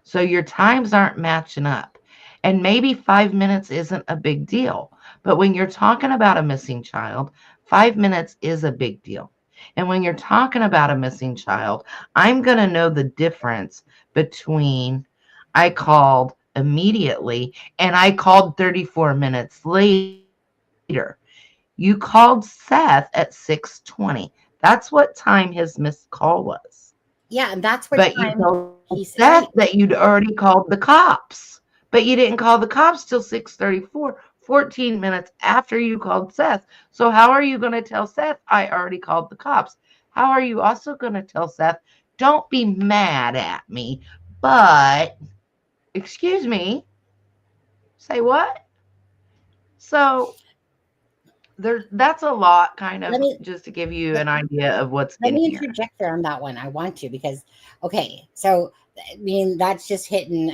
So your times aren't matching up. And maybe 5 minutes isn't a big deal. But when you're talking about a missing child, 5 minutes is a big deal. And when you're talking about a missing child, I'm going to know the difference between I called immediately and I called 34 minutes later. You called Seth at 6:20. That's what time his missed call was. Yeah, and that's what But you told Seth that you'd already called the cops. But you didn't call the cops till 6:34, 14 minutes after you called Seth. So how are you going to tell Seth I already called the cops? How are you also going to tell Seth, don't be mad at me, but, excuse me, say what? So That's a lot, kind of, Let me just to give you an idea of what's let in me here. interject there on that one. I want to because okay, so I mean that's just hitting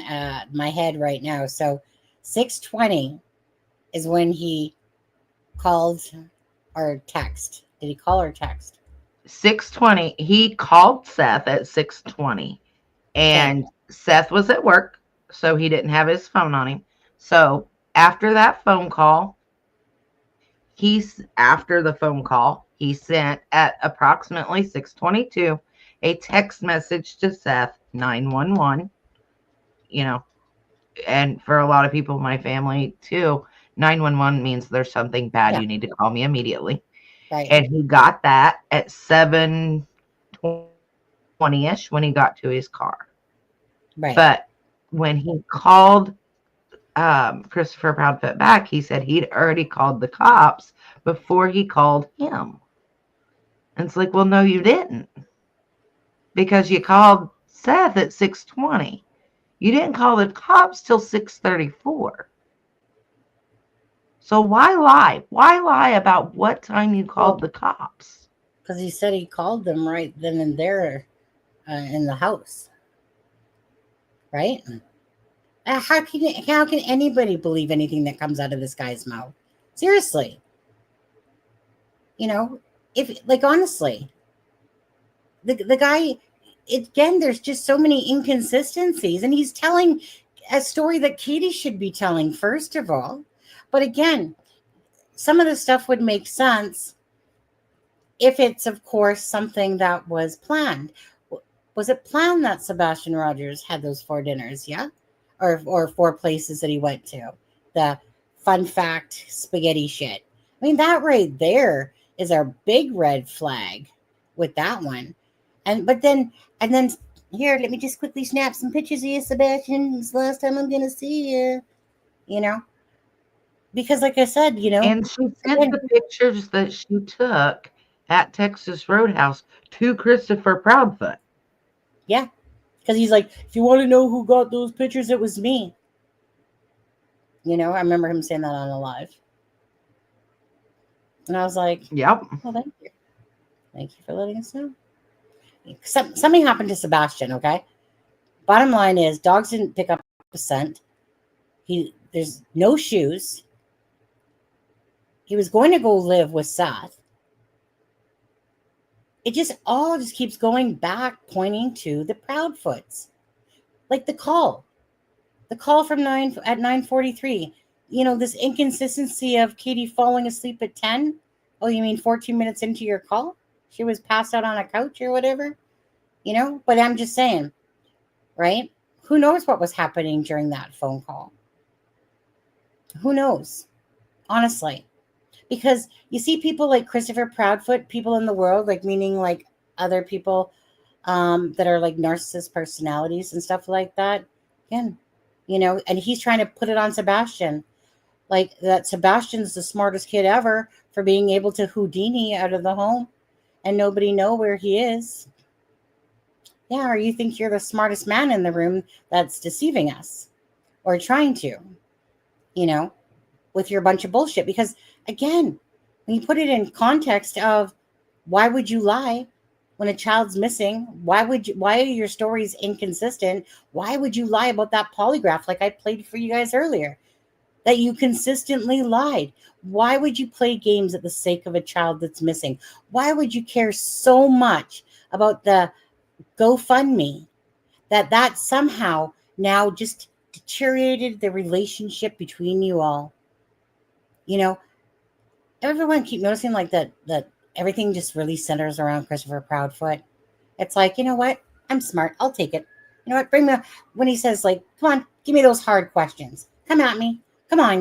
my head right now. So 6:20 is when he called or text. Did he call or text? 6:20. He called Seth at 6:20, and Seth was at work, so he didn't have his phone on him. So after that phone call, after the phone call, he sent at approximately 6:22 a text message to Seth 911. You know, and for a lot of people in my family too, 911 means there's something bad. Yeah. You need to call me immediately. Right. And he got that at 7:20ish when he got to his car. Right. But when he called Christopher Proudfoot back, he said he'd already called the cops before he called him. And it's like, well, no, you didn't, because you called Seth at 6:20. You didn't call the cops till 6:34. So why lie? Why lie about what time you called the cops? Because he said he called them right then and there in the house. Right? How can anybody believe anything that comes out of this guy's mouth? Seriously. If like honestly, the guy, again, there's just so many inconsistencies, and he's telling a story that Katie should be telling first of all. But again, some of the stuff would make sense if it's, of course, something that was planned. Was it planned that Sebastian Rogers had those 4 dinners? Yeah, or 4 places that he went to. The fun fact spaghetti shit. I mean, that right there is our big red flag with that one. And then here, let me just quickly snap some pictures of you, Sebastian. It's the last time I'm gonna see you. Because like I said, And she sent the pictures that she took at Texas Roadhouse to Christopher Proudfoot. Yeah, because he's like, if you want to know who got those pictures, it was me. I remember him saying that on a live. And I was like, yep. Well, thank you. Thank you for letting us know. Something happened to Sebastian, okay? Bottom line is, dogs didn't pick up a scent. There's no shoes. He was going to go live with Seth. It all keeps going back, pointing to the Proudfoots. Like the call from 9:43. This inconsistency of Katie falling asleep at 10. Oh, you mean 14 minutes into your call? She was passed out on a couch or whatever, But I'm just saying, right? Who knows what was happening during that phone call? Who knows? Honestly. Because you see people like Christopher Proudfoot, people in the world, like meaning like other people that are like narcissist personalities and stuff like that. Again, and he's trying to put it on Sebastian. Like that Sebastian's the smartest kid ever for being able to Houdini out of the home and nobody know where he is. Yeah, or you think you're the smartest man in the room that's deceiving us or trying to, with your bunch of bullshit. Because again, when you put it in context of why would you lie when a child's missing? Why are your stories inconsistent? Why would you lie about that polygraph like I played for you guys earlier? That you consistently lied. Why would you play games at the sake of a child that's missing? Why would you care so much about the GoFundMe that somehow now just deteriorated the relationship between you all? Everyone keep noticing like that everything just really centers around Christopher Proudfoot. It's like, you know what? I'm smart. I'll take it. You know what? Bring me when he says like, come on, give me those hard questions. Come at me. Come on,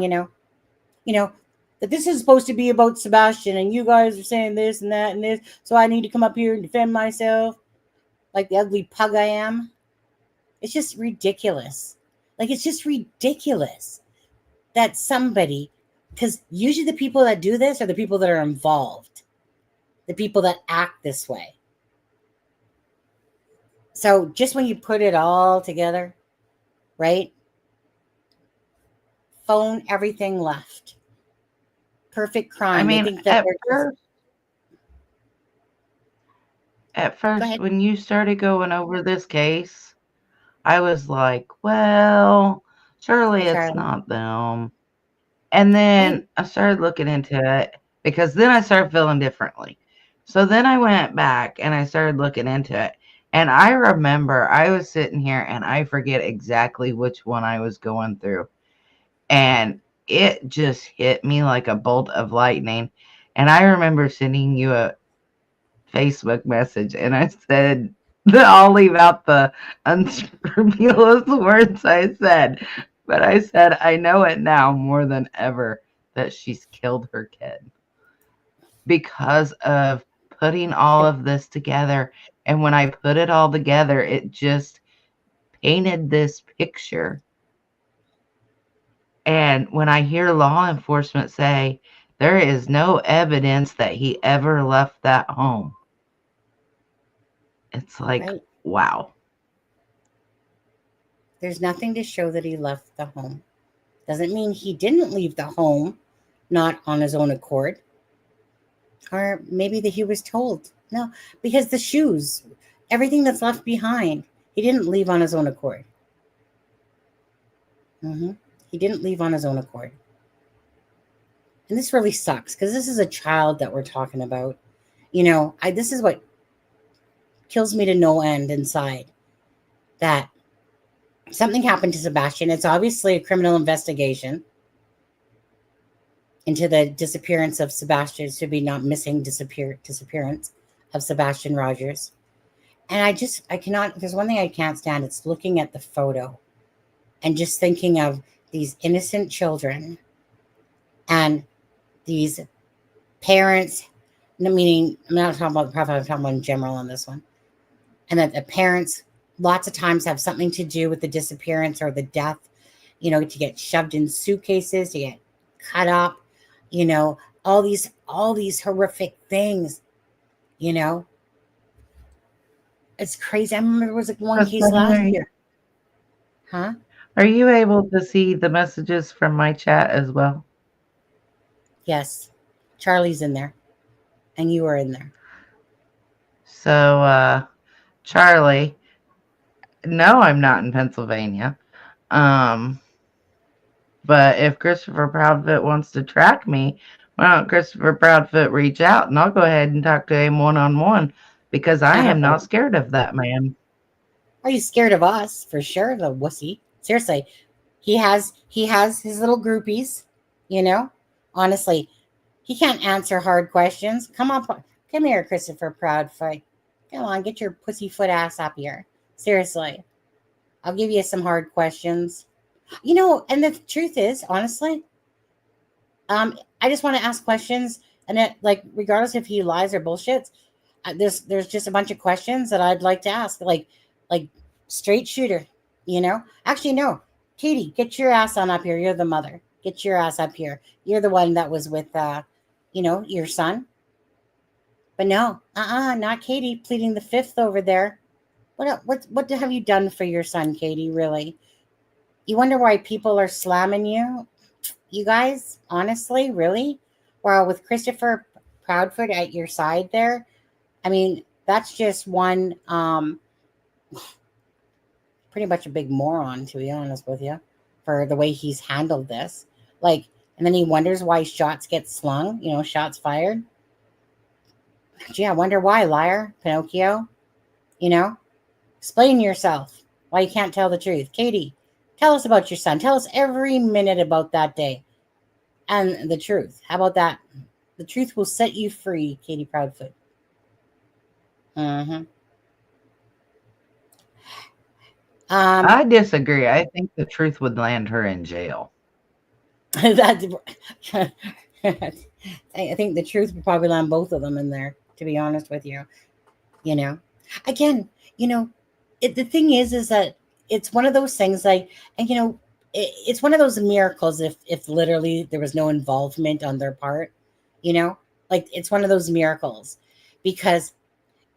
that this is supposed to be about Sebastian and you guys are saying this and that and this. So I need to come up here and defend myself like the ugly pug I am. It's just ridiculous. Like, it's just ridiculous that somebody, because usually the people that do this are the people that are involved, the people that act this way. So just when you put it all together, right? Phone everything left. perfect I crime. They mean, think that they're just, at go first, ahead. when you started going over this case, I was like, well, surely Hi, it's Charlie. not them. And Right. then I started looking into it because then I started feeling differently. So then I went back and I started looking into it. And I remember I was sitting here and I forget exactly which one I was going through. And it just hit me like a bolt of lightning. And I remember sending you a Facebook message and I said, I'll leave out the unscrupulous words I said, but I said, I know it now more than ever that she's killed her kid because of putting all of this together. And when I put it all together, it just painted this picture. And when I hear law enforcement say there is no evidence that he ever left that home, it's like, Right. wow. There's nothing to show that he left the home. Doesn't mean he didn't leave the home, not on his own accord, or maybe that he was told. No, because the shoes, everything that's left behind, he didn't leave on his own accord. He didn't leave on his own accord. And this really sucks because this is a child that we're talking about. This is what kills me to no end inside, that something happened to Sebastian. It's obviously a criminal investigation into the disappearance of Sebastian, to be not missing, disappearance of Sebastian Rogers. And I cannot, there's one thing I can't stand. It's looking at the photo and just thinking of these innocent children and these parents, meaning, I'm not talking about the prophet, I'm talking about in general on this one. And that the parents lots of times have something to do with the disappearance or the death, to get shoved in suitcases, to get cut up, all these horrific things, It's crazy. I remember there was like one But case then last year. Huh? are you able to see the messages from my chat as well? Yes. Charlie's in there. And you are in there. So, Charlie, no, I'm not in Pennsylvania. But if Christopher Proudfoot wants to track me, why don't Christopher Proudfoot reach out and I'll go ahead and talk to him one-on-one because I am not scared of that man. Are you scared of us? For sure, the wussy. Seriously. He has his little groupies, Honestly, he can't answer hard questions. Come here, Christopher Proudfoot. Come on, get your pussyfoot ass up here. Seriously. I'll give you some hard questions. And the truth is, honestly, I just want to ask questions, and it, like, regardless if he lies or bullshits, there's just a bunch of questions that I'd like to ask, like straight shooter, Actually, no, Katie, get your ass on up here. You're the mother. Get your ass up here. You're the one that was with, your son. But no, not Katie, pleading the fifth over there. What have you done for your son, Katie? Really? You wonder why people are slamming you? You guys, honestly, really? Well, with Christopher Proudfoot at your side there, I mean, that's just one, pretty much a big moron, to be honest with you, for the way he's handled this. Like, and then he wonders why shots get slung, shots fired. Gee, I wonder why, liar, Pinocchio. Explain yourself. Why you can't tell the truth. Katie, tell us about your son. Tell us every minute about that day. And the truth. How about that? The truth will set you free, Katie Proudfoot. I disagree. I think the truth would land her in jail. I think the truth would probably land both of them in there, to be honest with you. Again, the thing is that it's one of those things, like, and it's one of those miracles if literally there was no involvement on their part, like, it's one of those miracles, because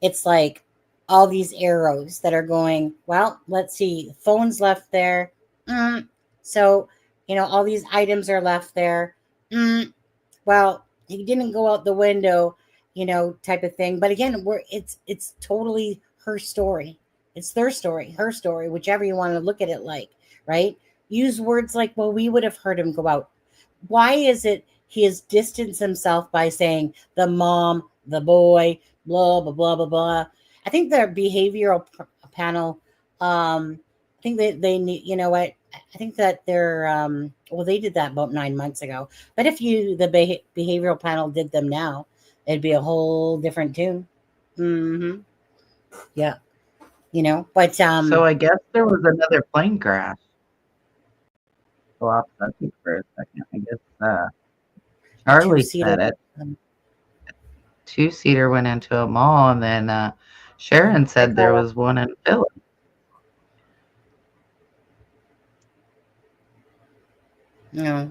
it's like all these arrows that are going, well, let's see, phones left there. So, all these items are left there. What well, he didn't go out the window, type of thing. But again, it's totally her story. It's their story, her story, whichever you want to look at it like, right? Use words like, well, we would have heard him go out. Why is it he has distanced himself by saying the mom, the boy, blah, blah, blah, blah, blah? I think their behavioral panel, I think they need, you know what? I think that they're, well, they did that about 9 months ago. But if the behavioral panel did them now, it'd be a whole different tune. Mm-hmm. Yeah. But So I guess there was another plane crash. Go off subject for a second. I guess Charlie two-seater. said it. Two-seater went into a mall, and then Sharon said there was one in Philly. No.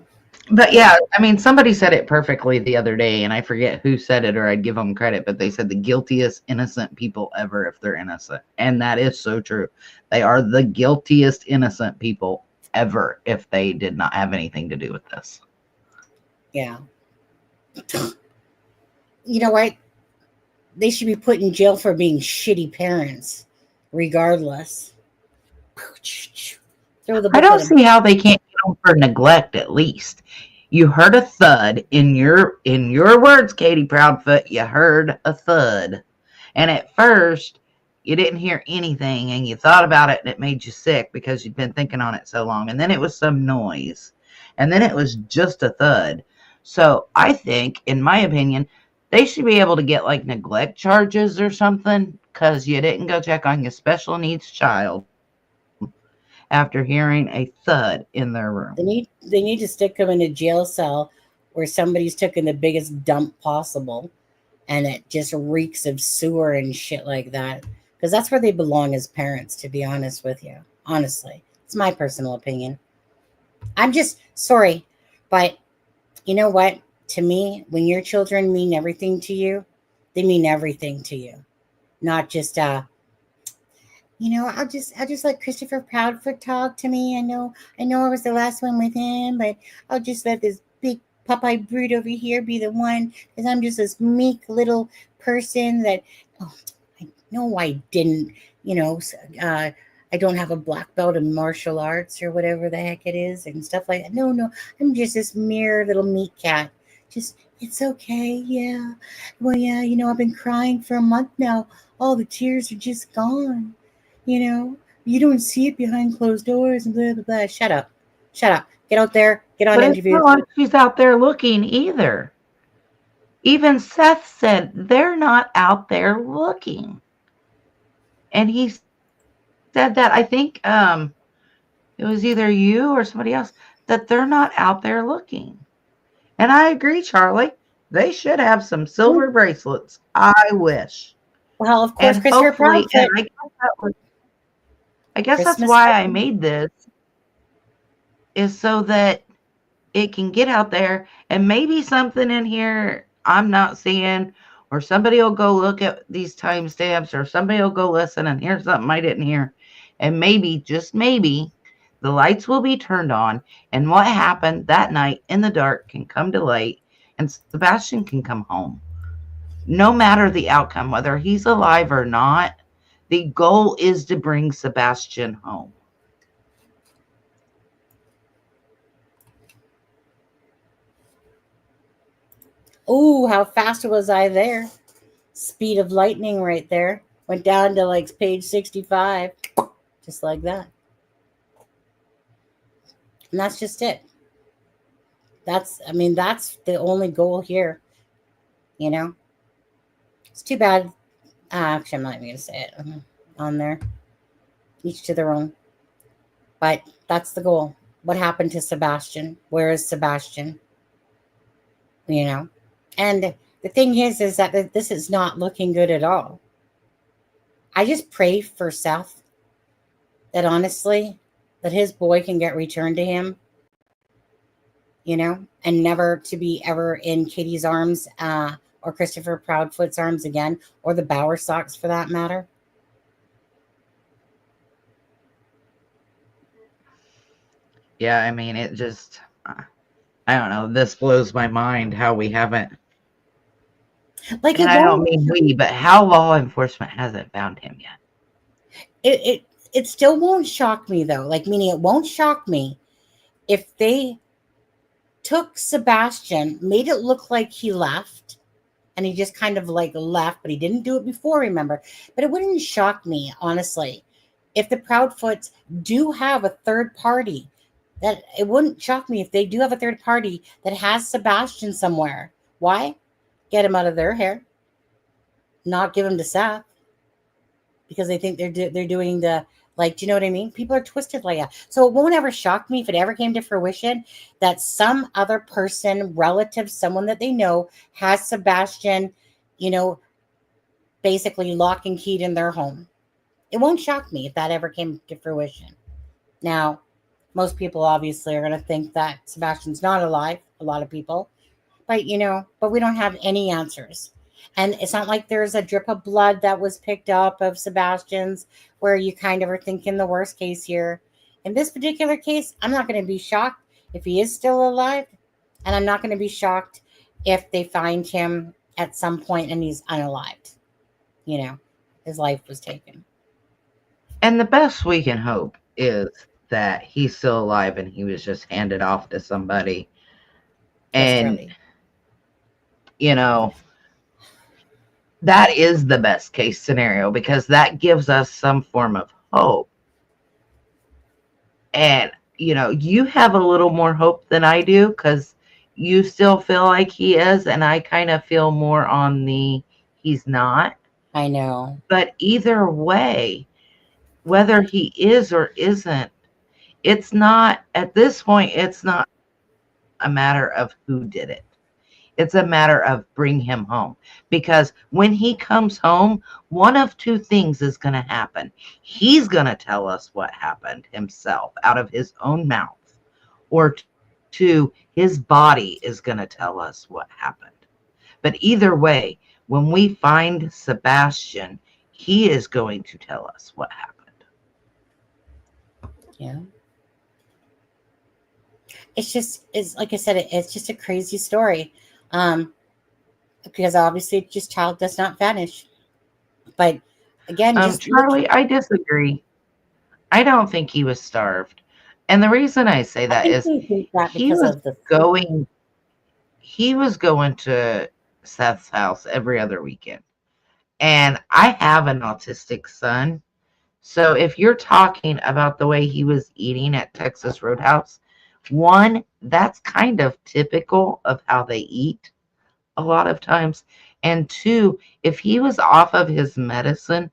But yeah, I mean, somebody said it perfectly the other day, and I forget who said it, or I'd give them credit, but they said the guiltiest innocent people ever if they're innocent. And that is so true. They are the guiltiest innocent people ever if they did not have anything to do with this. Yeah. You know what? They should be put in jail for being shitty parents, regardless. I don't see how they can't get them for neglect. At least you heard a thud in your words, Katie Proudfoot. You heard a thud, and at first you didn't hear anything, and you thought about it, and it made you sick because you'd been thinking on it so long. And then it was some noise, and then it was just a thud. So I think, in my opinion, they should be able to get like neglect charges or something because you didn't go check on your special needs child after hearing a thud in their room. They need to stick them in a jail cell where somebody's taken the biggest dump possible, and it just reeks of sewer and shit like that. Because that's where they belong as parents, to be honest with you. Honestly, it's my personal opinion. I'm just sorry, but you know what? To me, when your children mean everything to you, they mean everything to you, not just I'll just let Christopher Proudfoot talk to me. I know I was the last one with him, but I'll just let this big Popeye brute over here be the one, because I'm just this meek little person that, I know I didn't, I don't have a black belt in martial arts or whatever the heck it is and stuff like that. No, I'm just this mere little meat cat. Just, it's okay, yeah. Well, yeah, I've been crying for a month now. All the tears are just gone. You don't see it behind closed doors and blah, blah, blah. Shut up. Get out there. Get on But interviews. it's not like she's out there looking either. Even Seth said they're not out there looking. And he said that, I think it was either you or somebody else, that they're not out there looking. And I agree, Charlie. They should have some silver bracelets. I wish. Well, of course, And Christopher hopefully, Proudfoot. I guess that's Christmas why I time. made this, is so that it can get out there, and maybe something in here I'm not seeing, or somebody will go look at these timestamps, or somebody will go listen and hear something I didn't hear. And maybe, just maybe, the lights will be turned on, and what happened that night in the dark can come to light, and Sebastian can come home. No matter the outcome, whether he's alive or not, the goal is to bring Sebastian home. Oh, how fast was I there? Speed of lightning right there. Went down to like page 65. Just like that. And that's just it. That's the only goal here. It's too bad. Actually, I'm not even going to say it on there. Each to their own. But that's the goal. What happened to Sebastian? Where is Sebastian? And the thing is that this is not looking good at all. I just pray for Seth that honestly, that his boy can get returned to him, and never to be ever in Katie's arms or Christopher Proudfoot's arms again, or the Bauer Sox for that matter. Yeah, I mean, it just, I don't know. This blows my mind how we haven't. Like, And it I don't won't, mean we, but how law enforcement hasn't found him yet. it still won't shock me though. Like, meaning it won't shock me if they took Sebastian, made it look like he left, and he just kind of like left, but he didn't do it before, remember? But it wouldn't shock me, honestly, if the Proudfoots do have a third party. That it wouldn't shock me if they do have a third party that has Sebastian somewhere. Why? Get him out of their hair, not give him to Seth, because they think they're doing the, like, do you know what I mean? People are twisted like that. So it won't ever shock me if it ever came to fruition that some other person, relative, someone that they know, has Sebastian, basically lock and keyed in their home. It won't shock me if that ever came to fruition. Now, most people obviously are going to think that Sebastian's not alive, a lot of people, but we don't have any answers. And it's not like there's a drip of blood that was picked up of Sebastian's where you kind of are thinking the worst case here. In this particular case, I'm not going to be shocked if he is still alive. And I'm not going to be shocked if they find him at some point and he's unalived. His life was taken. And the best we can hope is that he's still alive and he was just handed off to somebody. And, that is the best case scenario because that gives us some form of hope. And, you have a little more hope than I do because you still feel like he is. And I kind of feel more on the he's not. I know. But either way, whether he is or isn't, it's not, at this point, it's not a matter of who did it. It's a matter of bring him home. Because when he comes home, one of two things is going to happen. He's going to tell us what happened himself out of his own mouth. Or two, his body is going to tell us what happened. But either way, when we find Sebastian, he is going to tell us what happened. Yeah. It's like I said, it's just a crazy story. Because obviously just child does not vanish. But again, Charlie, I disagree. I don't think he was starved. And the reason I say that is he was going to Seth's house every other weekend. And I have an autistic son. So if you're talking about the way he was eating at Texas Roadhouse, one, that's kind of typical of how they eat a lot of times. And two, if he was off of his medicine,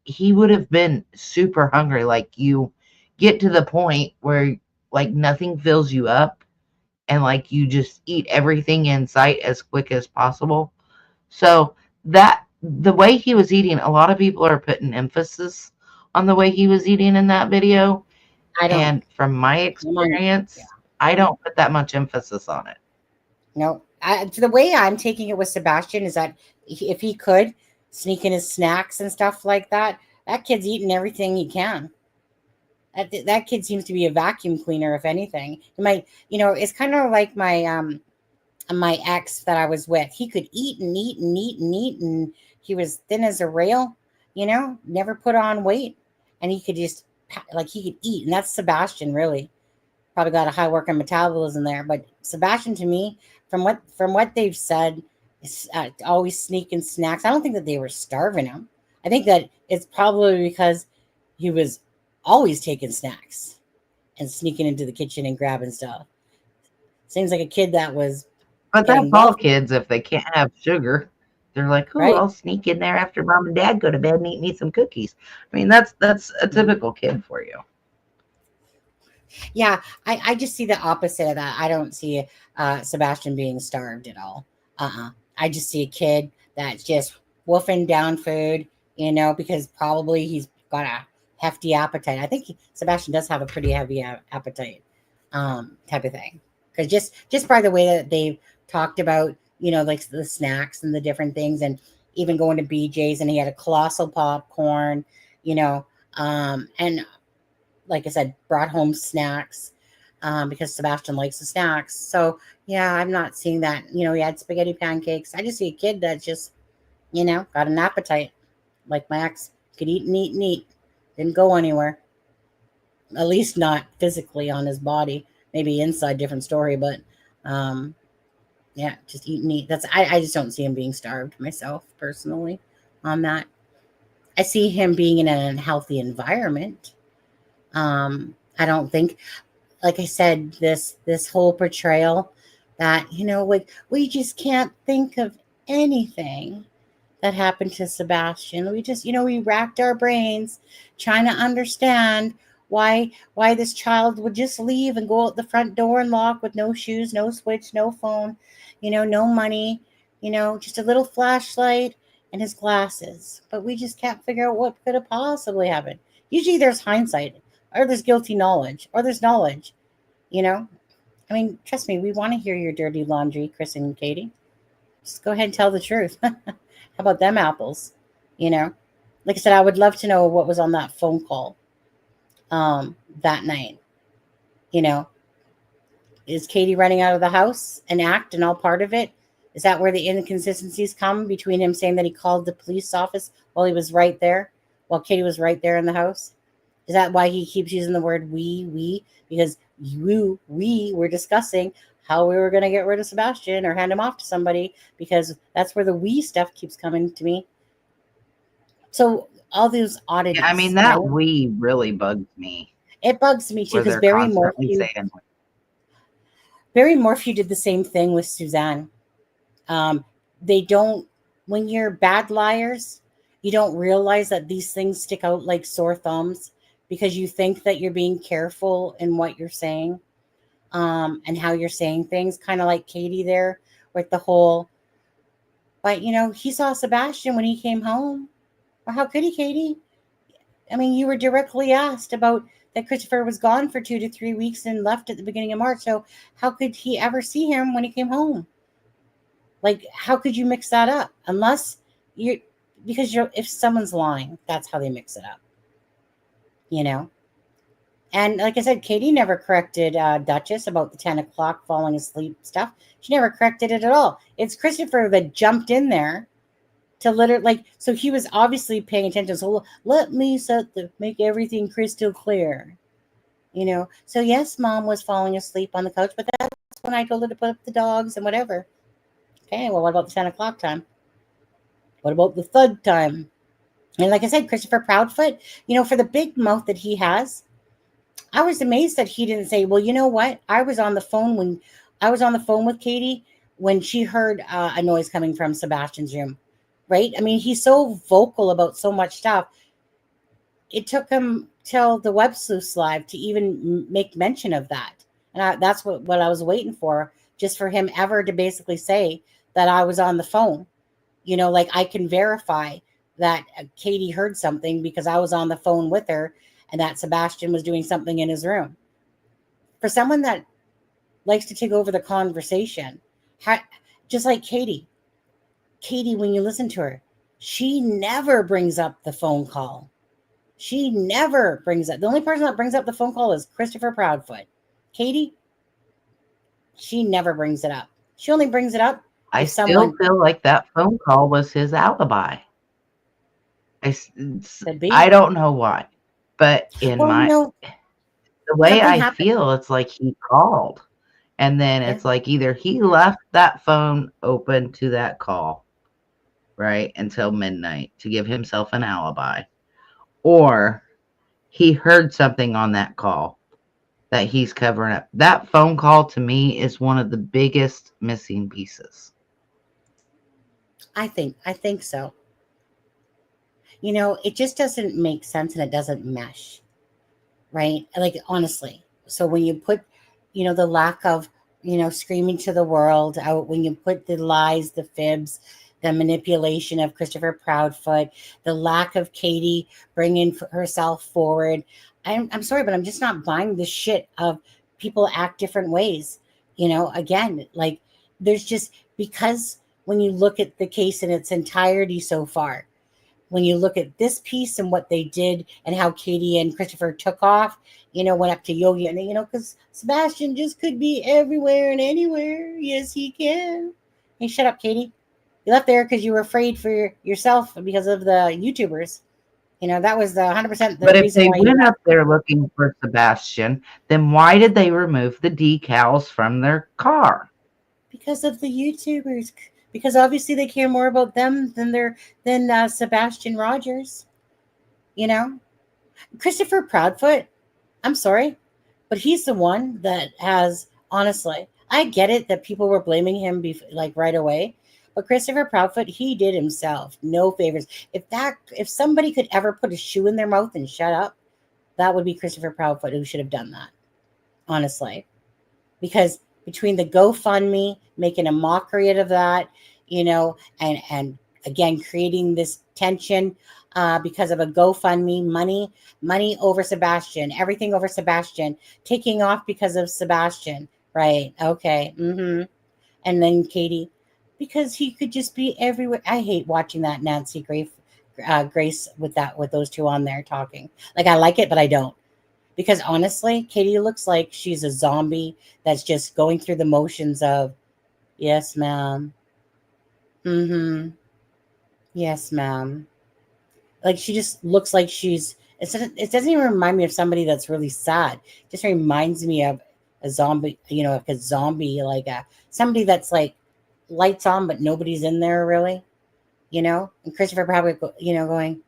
he would have been super hungry. Like you get to the point where like nothing fills you up and like you just eat everything in sight as quick as possible. So that the way he was eating, a lot of people are putting emphasis on the way he was eating in that video. And from my experience, I don't put that much emphasis on it. No, the way I'm taking it with Sebastian is that if he could sneak in his snacks and stuff like that, that kid's eating everything he can. That kid seems to be a vacuum cleaner, if anything. He might, it's kind of like my ex that I was with. He could eat and eat and eat and eat, and he was thin as a rail, never put on weight, and he could just he could eat, and that's Sebastian. Really, probably got a high working metabolism there, but Sebastian, to me, from what they've said, is always sneaking snacks. I don't think that they were starving him. I think that it's probably because he was always taking snacks and sneaking into the kitchen and grabbing stuff. Seems like a kid that was. But that's all kids. If they can't have sugar, they're like, "Oh, right. I'll sneak in there after mom and dad go to bed and eat me some cookies." I mean, that's a typical kid for you. Yeah, I just see the opposite of that. I don't see Sebastian being starved at all. I just see a kid that's just wolfing down food, because probably he's got a hefty appetite. I think Sebastian does have a pretty heavy appetite, type of thing. Because just by the way that they've talked about, like the snacks and the different things, and even going to BJ's, and he had a colossal popcorn, and like I said, brought home snacks. because Sebastian likes the snacks. So yeah, I'm not seeing that. You know, he had spaghetti pancakes. I just see a kid that just, you know, got an appetite. Like my ex could eat and eat and eat. Didn't go anywhere. At least not physically on his body. Maybe inside, different story, but um, yeah, just eat and eat. I just don't see him being starved myself personally on that. I see him being in an unhealthy environment. I don't think, like I said, this whole portrayal that, you know, like we just can't think of anything that happened to Sebastian. We just, you know, we racked our brains trying to understand why this child would just leave and go out the front door and lock with no shoes, no switch, no phone, you know, no money, you know, just a little flashlight and his glasses. But we just can't figure out what could have possibly happened. Usually there's hindsight, or there's guilty knowledge, or there's knowledge, you know. I mean, trust me, we want to hear your dirty laundry, Chris and Katie. Just go ahead and tell the truth. How about them apples? You know, like I said, I would love to know what was on that phone call that night. You know, is Katie running out of the house an act and all part of it? Is that where the inconsistencies come between him saying that he called the police office while he was right there, while Katie was right there in the house? Is that why he keeps using the word we? Because we were discussing how we were going to get rid of Sebastian or hand him off to somebody, because that's where the we stuff keeps coming to me. So all those oddities. I mean, that right? we really bugs me. It bugs me too, Where because they're Barry constantly Morphew saying, did the same thing with Suzanne. They don't, when you're bad liars, you don't realize that these things stick out like sore thumbs, because you think that you're being careful in what you're saying, and how you're saying things, kind of like Katie there with the whole, but you know, he saw Sebastian when he came home. Or how could he, Katie? I mean, you were directly asked about that Christopher was gone for 2 to 3 weeks and left at the beginning of March. So how could he ever see him when he came home? Like, how could you mix that up? Unless you, because you're, if someone's lying, that's how they mix it up, you know? And like I said, Katie never corrected Duchess about the 10 o'clock falling asleep stuff. She never corrected it at all. It's Christopher that jumped in there to literally, like, so he was obviously paying attention. So let me make everything crystal clear, you know? So yes, Mom was falling asleep on the couch, but that's when I told her to put up the dogs and whatever. Okay, well, what about the 10 o'clock time? What about the thud time? And like I said, Christopher Proudfoot, you know, for the big mouth that he has, I was amazed that he didn't say, well, you know what? I was on the phone with Katie when she heard a noise coming from Sebastian's room, right? I mean, he's so vocal about so much stuff. It took him till the Web Sleuths Live to even make mention of that. And that's what I was waiting for, just for him ever to basically say that I was on the phone. You know, like, I can verify that Katie heard something because I was on the phone with her, and that Sebastian was doing something in his room. For someone that likes to take over the conversation, just like Katie, when you listen to her, she never brings up the phone call. She never brings up. The only person that brings up the phone call is Christopher Proudfoot. Katie, she never brings it up. She only brings it up I if still someone feel like that phone call was his alibi. could be. I don't know why, but Well, you know, the way something I happened. feel, it's like he called, and then Yeah. it's like either he left that phone open to that call, right, until midnight to give himself an alibi, or he heard something on that call that he's covering up. That phone call to me is one of the biggest missing pieces. I think so. You know, it just doesn't make sense and it doesn't mesh, right? Like, honestly. So when you put, you know, the lack of, you know, screaming to the world out, when you put the lies, the fibs, the manipulation of Christopher Proudfoot, the lack of Katie bringing herself forward, I'm sorry, but I'm just not buying this shit of people act different ways. You know, again, like, there's just, because when you look at the case in its entirety so far, when you look at this piece and what they did and how Katie and Christopher took off, went up to Yogi, and because Sebastian just could be everywhere and anywhere. Yes, he can. Hey, shut up, Katie. You left there because you were afraid for yourself because of the YouTubers. That was the 100% the But if reason they why you went left. up there looking for Sebastian, then why did they remove the decals from their car? Because of the YouTubers. Because obviously they care more about them than Sebastian Rogers. Christopher Proudfoot. I'm sorry, but he's the one that has, honestly, I get it that people were blaming him like right away, but Christopher Proudfoot, he did himself no favors. If somebody could ever put a shoe in their mouth and shut up, that would be Christopher Proudfoot who should have done that, honestly, because between the GoFundMe, making a mockery out of that, and again creating this tension because of a GoFundMe, money over Sebastian, everything over Sebastian, taking off because of Sebastian, right? Okay, and then Katie, because he could just be everywhere. I hate watching that Nancy Grace with those two on there talking. Like I like it, but I don't. Because honestly, Katie looks like she's a zombie that's just going through the motions of, yes, ma'am. Yes, ma'am. Like she just looks like it doesn't even remind me of somebody that's really sad. It just reminds me of a zombie, like a zombie, like somebody that's like lights on, but nobody's in there really, And Christopher probably, going,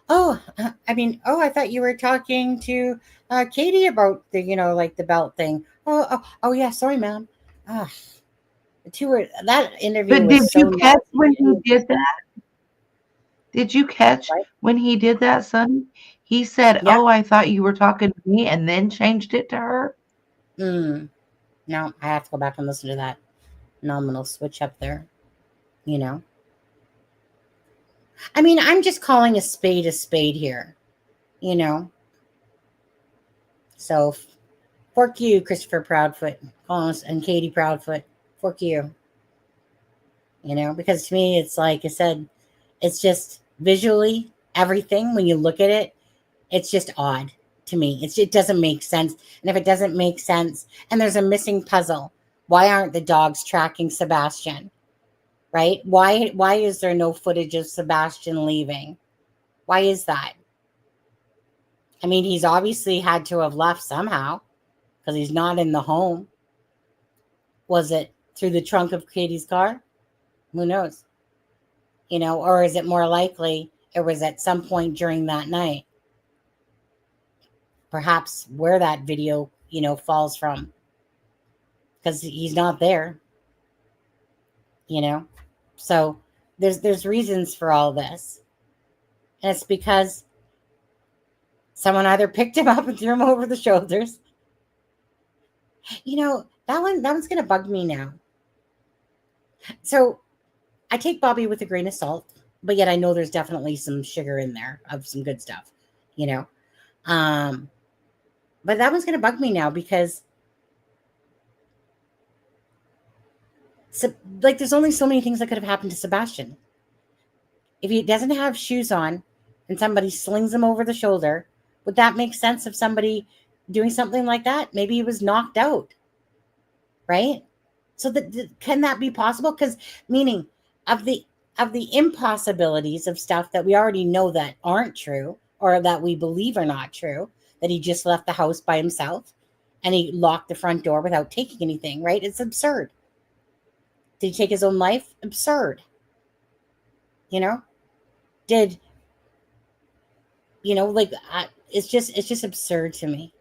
oh, I thought you were talking to Katie about the, like the belt thing. Oh, yeah, sorry, ma'am. Ah, that interview But did was so you catch nasty. when he did that? Did you catch Right? when he did that, Sonny? He said, Yeah. "Oh, I thought you were talking to me," and then changed it to her. No, I have to go back and listen to that nominal switch up there. I'm just calling a spade here. You know. So, fork you, Christopher Proudfoot, and Katie Proudfoot. Fork you. Because to me, it's like I said, it's just visually everything. When you look at it, it's just odd to me. It doesn't make sense. And if it doesn't make sense, and there's a missing puzzle, why aren't the dogs tracking Sebastian? Right? Why is there no footage of Sebastian leaving? Why is that? He's obviously had to have left somehow because he's not in the home. Was it through the trunk of Katie's car? Who knows? Or is it more likely it was at some point during that night? Perhaps where that video, falls from, because he's not there. So there's reasons for all this, and it's because someone either picked him up and threw him over the shoulders. That one's gonna bug me now. So I take Bobby with a grain of salt, but yet I know there's definitely some sugar in there of some good stuff, but that one's gonna bug me now because there's only so many things that could have happened to Sebastian. If he doesn't have shoes on and somebody slings him over the shoulder, would that make sense of somebody doing something like that? Maybe he was knocked out, right? So can that be possible? Because meaning of the impossibilities of stuff that we already know that aren't true or that we believe are not true, that he just left the house by himself and he locked the front door without taking anything, right? It's absurd. Did he take his own life? Absurd. Did it's just absurd to me.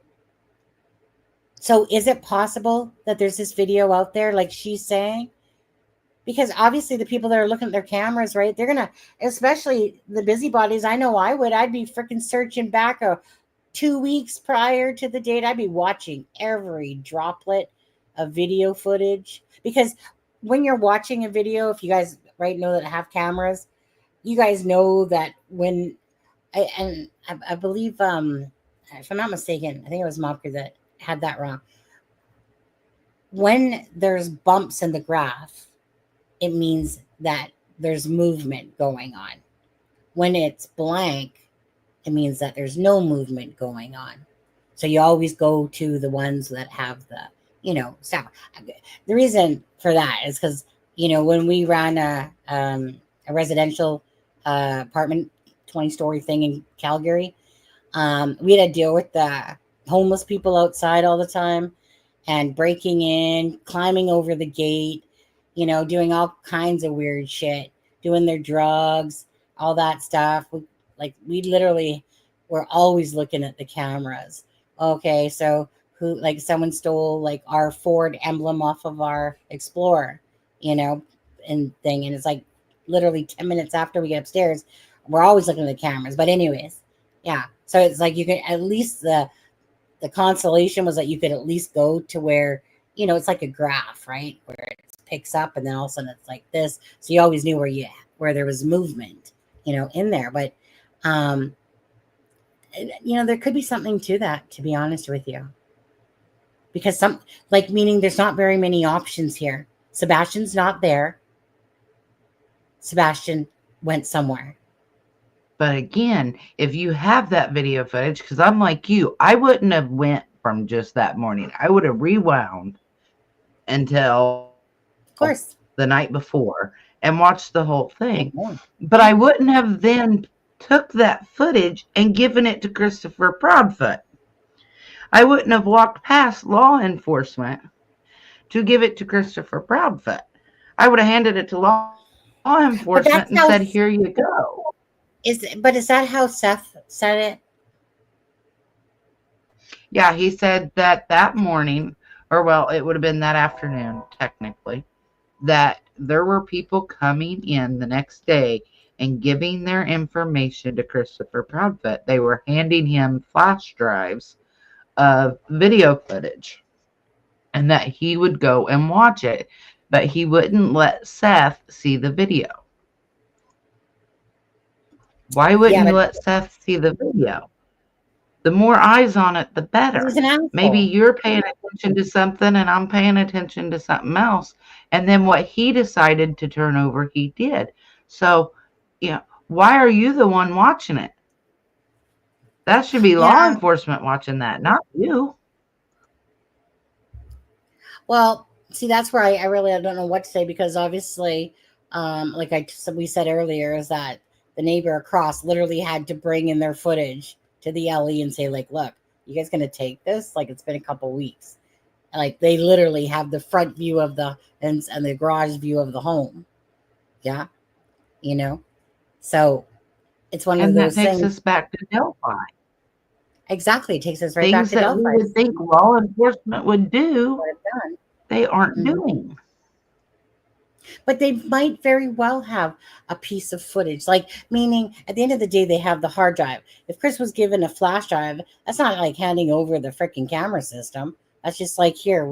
So is it possible that there's this video out there like she's saying? Because obviously the people that are looking at their cameras, right, they're gonna, especially the busybodies, I know I'd be freaking searching back 2 weeks prior to the date. I'd be watching every droplet of video footage, because when you're watching a video, if you guys know that have cameras, you guys know that when I believe, if I'm not mistaken, I think it was Mopker that had that wrong. When there's bumps in the graph, it means that there's movement going on, When it's blank, it means that there's no movement going on. So you always go to the ones that have the, stuff. The reason for that is because, when we ran a residential apartment 20-story thing in Calgary, we had to deal with the homeless people outside all the time and breaking in, climbing over the gate, doing all kinds of weird shit, doing their drugs, all that stuff. We literally were always looking at the cameras. Okay, so someone stole like our Ford emblem off of our Explorer, and thing. And it's like literally 10 minutes after we get upstairs, we're always looking at the cameras. But anyways, yeah. So it's like you can at least the consolation was that you could at least go to where, it's like a graph, right? Where it picks up and then all of a sudden it's like this. So you always knew where there was movement, in there. But there could be something to that, to be honest with you. Because meaning there's not very many options here. Sebastian's not there. Sebastian went somewhere. But again, if you have that video footage, because I'm like you, I wouldn't have went from just that morning. I would have rewound until of course the night before and watched the whole thing. But I wouldn't have then took that footage and given it to Christopher Proudfoot. I wouldn't have walked past law enforcement to give it to Christopher Proudfoot. I would have handed it to law enforcement and said, here you go. Is that how Seth said it? Yeah, he said that morning, or well, it would have been that afternoon, technically, that there were people coming in the next day and giving their information to Christopher Proudfoot. They were handing him flash drives of video footage and that he would go and watch it, but he wouldn't let Seth see the video. Why wouldn't you let Seth see the video? The more eyes on it, the better. Maybe you're paying attention to something and I'm paying attention to something else. And then what he decided to turn over, he did. So, why are you the one watching it? That should be law enforcement watching that, not you. Well, see, that's where I really don't know what to say, because obviously, we said earlier, is that the neighbor across literally had to bring in their footage to the LE and say, like, look, you guys going to take this? Like, it's been a couple weeks. Like, they literally have the front view of and the garage view of the home. Yeah. So it's one of those things. And that takes us back to Delphi. Exactly. It takes us right back to Delphi. Things that we would think law enforcement would do, they aren't doing. But they might very well have a piece of footage, meaning at the end of the day, they have the hard drive. If Chris was given a flash drive, that's not like handing over the freaking camera system. That's just like, here,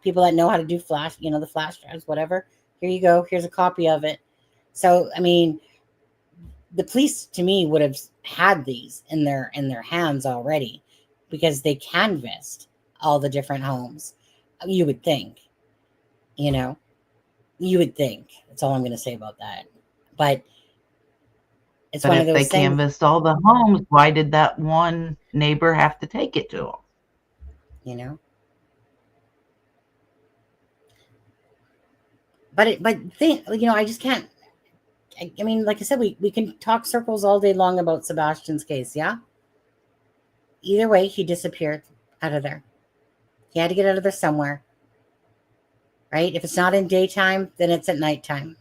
people that know how to do flash, the flash drives, whatever. Here you go. Here's a copy of it. So, I mean, the police, to me, would have had these in their hands already, because they canvassed all the different homes. You would think, You would think. That's all I'm going to say about that. But it's one of those things. If they canvassed all the homes, why did that one neighbor have to take it to them? I just can't. I mean, like I said, we can talk circles all day long about Sebastian's case, yeah? Either way, he disappeared out of there. He had to get out of there somewhere. Right? If it's not in daytime, then it's at nighttime.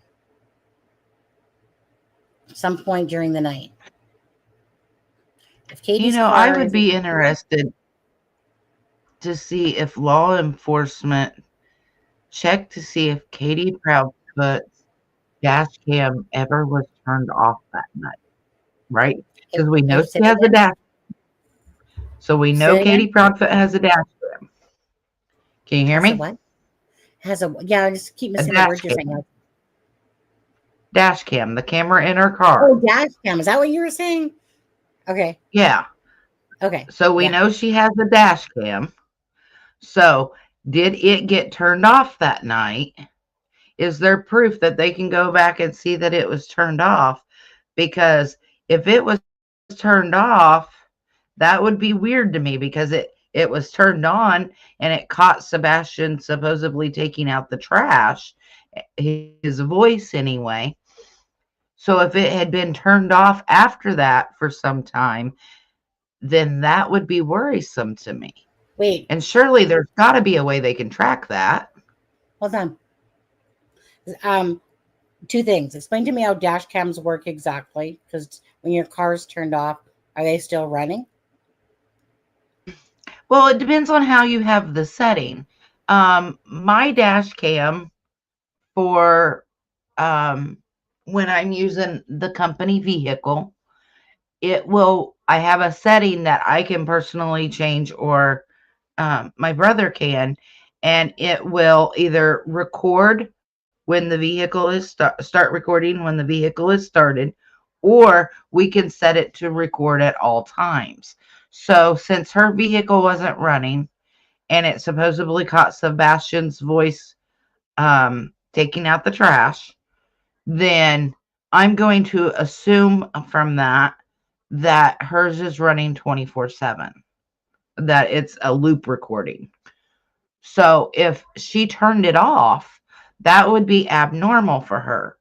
Some point during the night. If Katie's I would be interested to see if law enforcement checked to see if Katie Proudfoot's dash cam ever was turned off that night. Right? Because we know she has a dash. So we know Katie Proudfoot has a dash cam. Can you hear me? What? I just keep missing the word you're saying. Dash cam, the camera in her car. Oh, dash cam. Is that what you were saying? Okay. Yeah. Okay. So we know she has a dash cam. So did it get turned off that night? Is there proof that they can go back and see that it was turned off? because if it was turned off, that would be weird to me because it was turned on and it caught Sebastian supposedly taking out the trash, his voice anyway. So if it had been turned off after that for some time, then that would be worrisome to me. Wait, And surely there's got to be a way they can track that. hold on. Two things. Explain to me how dash cams work exactly. Because when your car's turned off, are they still running? Well, it depends on how you have the setting. My dash cam for when I'm using the company vehicle, I have a setting that I can personally change, or my brother can, and it will either record when the vehicle is start recording when the vehicle is started, or we can set it to record at all times. So since her vehicle wasn't running and it supposedly caught Sebastian's voice taking out the trash, then I'm going to assume from that hers is running 24/7, that it's a loop recording. So if she turned it off, that would be abnormal for her.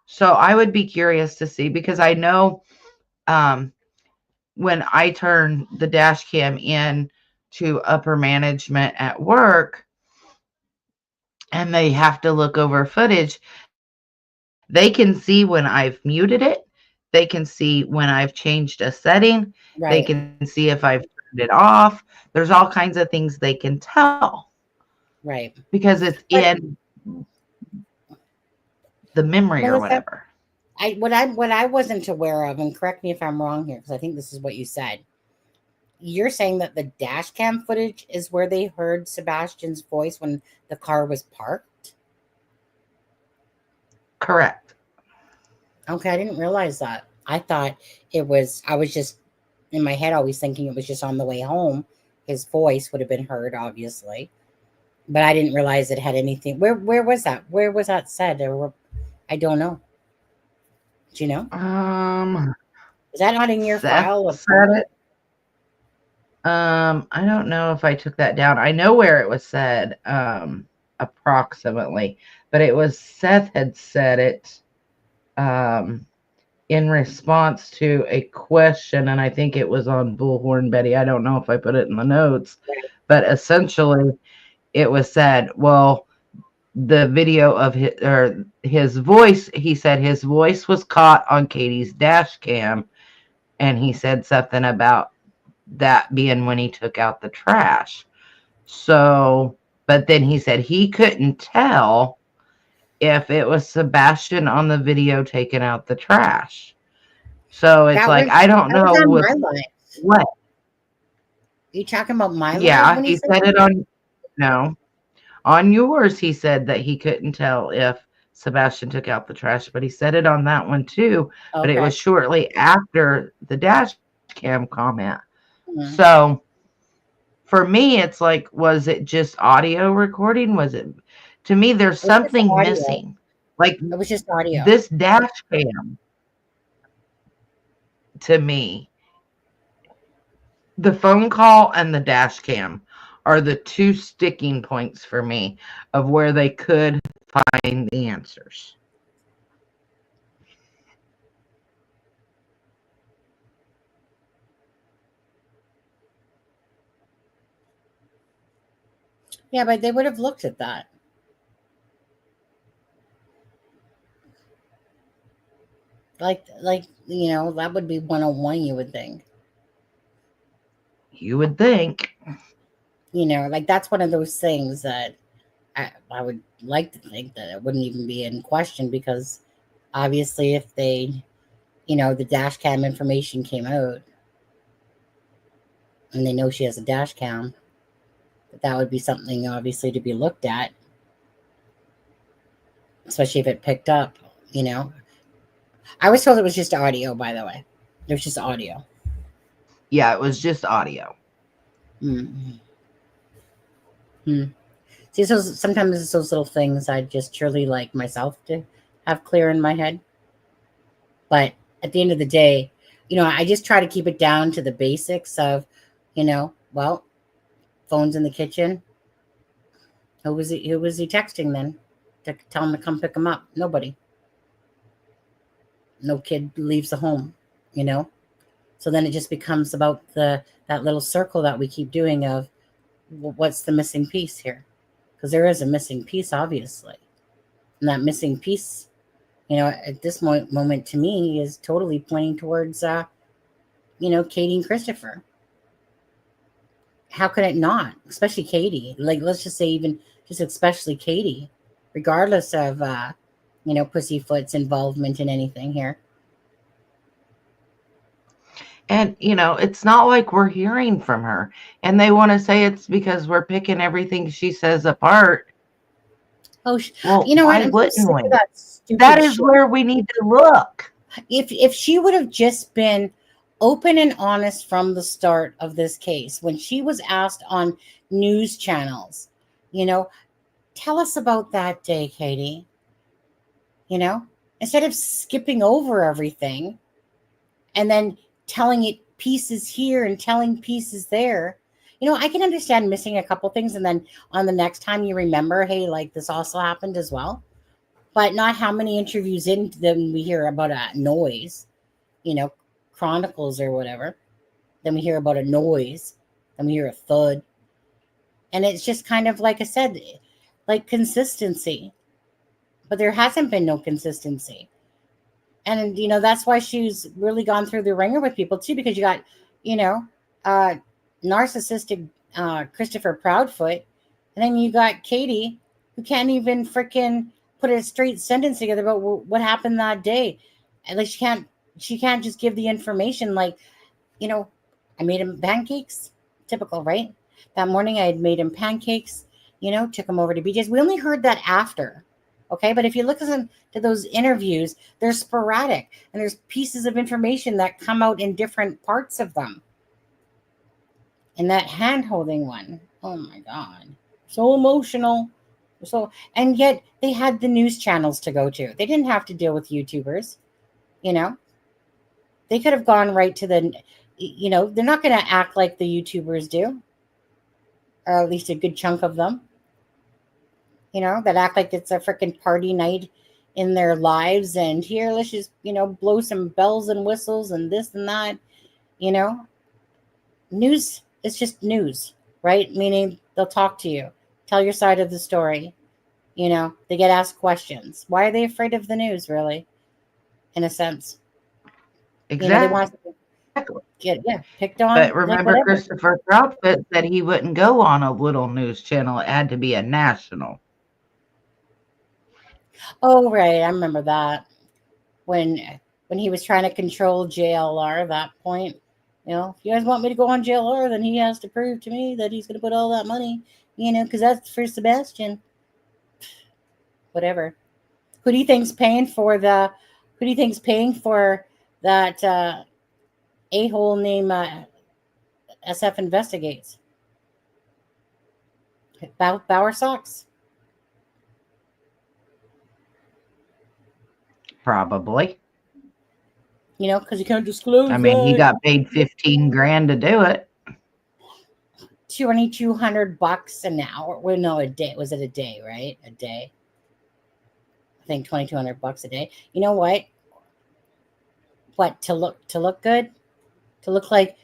So I would be curious to see, because I know when I turn the dash cam in to upper management at work and they have to look over footage, they can see when I've muted it. They can see when I've changed a setting. Right. They can see if I've turned it off. There's all kinds of things they can tell. Right. Because it's in the memory, Melissa, or whatever. What I wasn't aware of, and correct me if I'm wrong here, because I think this is what you said. You're saying that the dash cam footage is where they heard Sebastian's voice when the car was parked? Correct. Okay, I didn't realize that. I was just in my head always thinking it was just on the way home. His voice would have been heard, obviously. But I didn't realize it had anything. Where was that? Where was that said? I don't know. Do you know? Is that not in your Seth file? said it. I don't know if I took that down. I know where it was said, approximately, but it was Seth had said it in response to a question, and I think it was on Bullhorn Betty. I don't know if I put it in the notes, but essentially it was said, well, the video of his voice, he said his voice was caught on Katie's dash cam, and he said something about that being when he took out the trash. So, but then he said he couldn't tell if it was Sebastian on the video taking out the trash. So it's I don't know what. Are you talking about my live? Yeah, he said it on, no, on yours. He said that he couldn't tell if Sebastian took out the trash, but he said it on that one too. Okay. But it was shortly after the dash cam comment. Mm-hmm. So for me, it's was it just audio recording? Was it, to me, there's something missing. It was just audio. This dash cam, to me, the phone call and the dash cam are the two sticking points for me of where they could find the answers. Yeah, but they would have looked at that. That would be 101, you would think. You would think. That's one of those things that I would like to think that it wouldn't even be in question, because obviously if they, the dash cam information came out and they know she has a dash cam, that would be something obviously to be looked at, especially if it picked up, I was told it was just audio, by the way. It was just audio. Yeah, it was just audio. Mm-hmm. See, so sometimes it's those little things I just truly like myself to have clear in my head. But at the end of the day, I just try to keep it down to the basics of, well, phone's in the kitchen. Who was he texting then to tell him to come pick him up? Nobody. No kid leaves the home, So then it just becomes about that little circle that we keep doing of what's the missing piece here? Because there is a missing piece, obviously. And that missing piece, at this moment to me is totally pointing towards, Katie and Christopher. How could it not? Especially Katie. Like, let's just say even just especially Katie, regardless of, Pussyfoot's involvement in anything here. And, it's not like we're hearing from her. And they want to say it's because we're picking everything she says apart. Oh, well, why wouldn't we? That is where we need to look. If she would have just been open and honest from the start of this case, when she was asked on news channels, tell us about that day, Katie. Instead of skipping over everything and then telling it pieces here and telling pieces there. I can understand missing a couple things and then on the next time you remember, hey, like this also happened as well. But not how many interviews in then we hear about a noise, Chronicles or whatever. Then we hear about a noise. Then we hear a thud. And it's just kind of, like I said, like consistency. But there hasn't been no consistency. And, that's why she's really gone through the ringer with people, too, because you got, narcissistic Christopher Proudfoot. And then you got Katie, who can't even freaking put a straight sentence together about what happened that day. And like she can't just give the information like, I made him pancakes. Typical, right? That morning I had made him pancakes, took him over to BJ's. We only heard that after. Okay, but if you listen to those interviews, they're sporadic and there's pieces of information that come out in different parts of them. And that hand-holding one, oh my God, so emotional. And yet they had the news channels to go to. They didn't have to deal with YouTubers, They could have gone right to the, they're not going to act like the YouTubers do, or at least a good chunk of them. That act like it's a freaking party night in their lives. And here, let's just, blow some bells and whistles and this and that. News is just news, right? Meaning they'll talk to you, tell your side of the story. They get asked questions. Why are they afraid of the news, really? In a sense. Exactly. They want to get picked on. But remember, like Christopher Proudfoot said he wouldn't go on a little news channel. It had to be a national. Oh, right. I remember that. When he was trying to control JLR at that point. If you guys want me to go on JLR, then he has to prove to me that he's going to put all that money, because that's for Sebastian. Whatever. Who do you think's paying for that a-hole named SF Investigates? Bauer Sox? Probably. Because you can't disclose. I mean, he got paid $15,000 to do it. $2,200 an hour. Well, no, a day. Was it a day? Right, a day. I think $2,200 a day. You know what? What to look good, to look like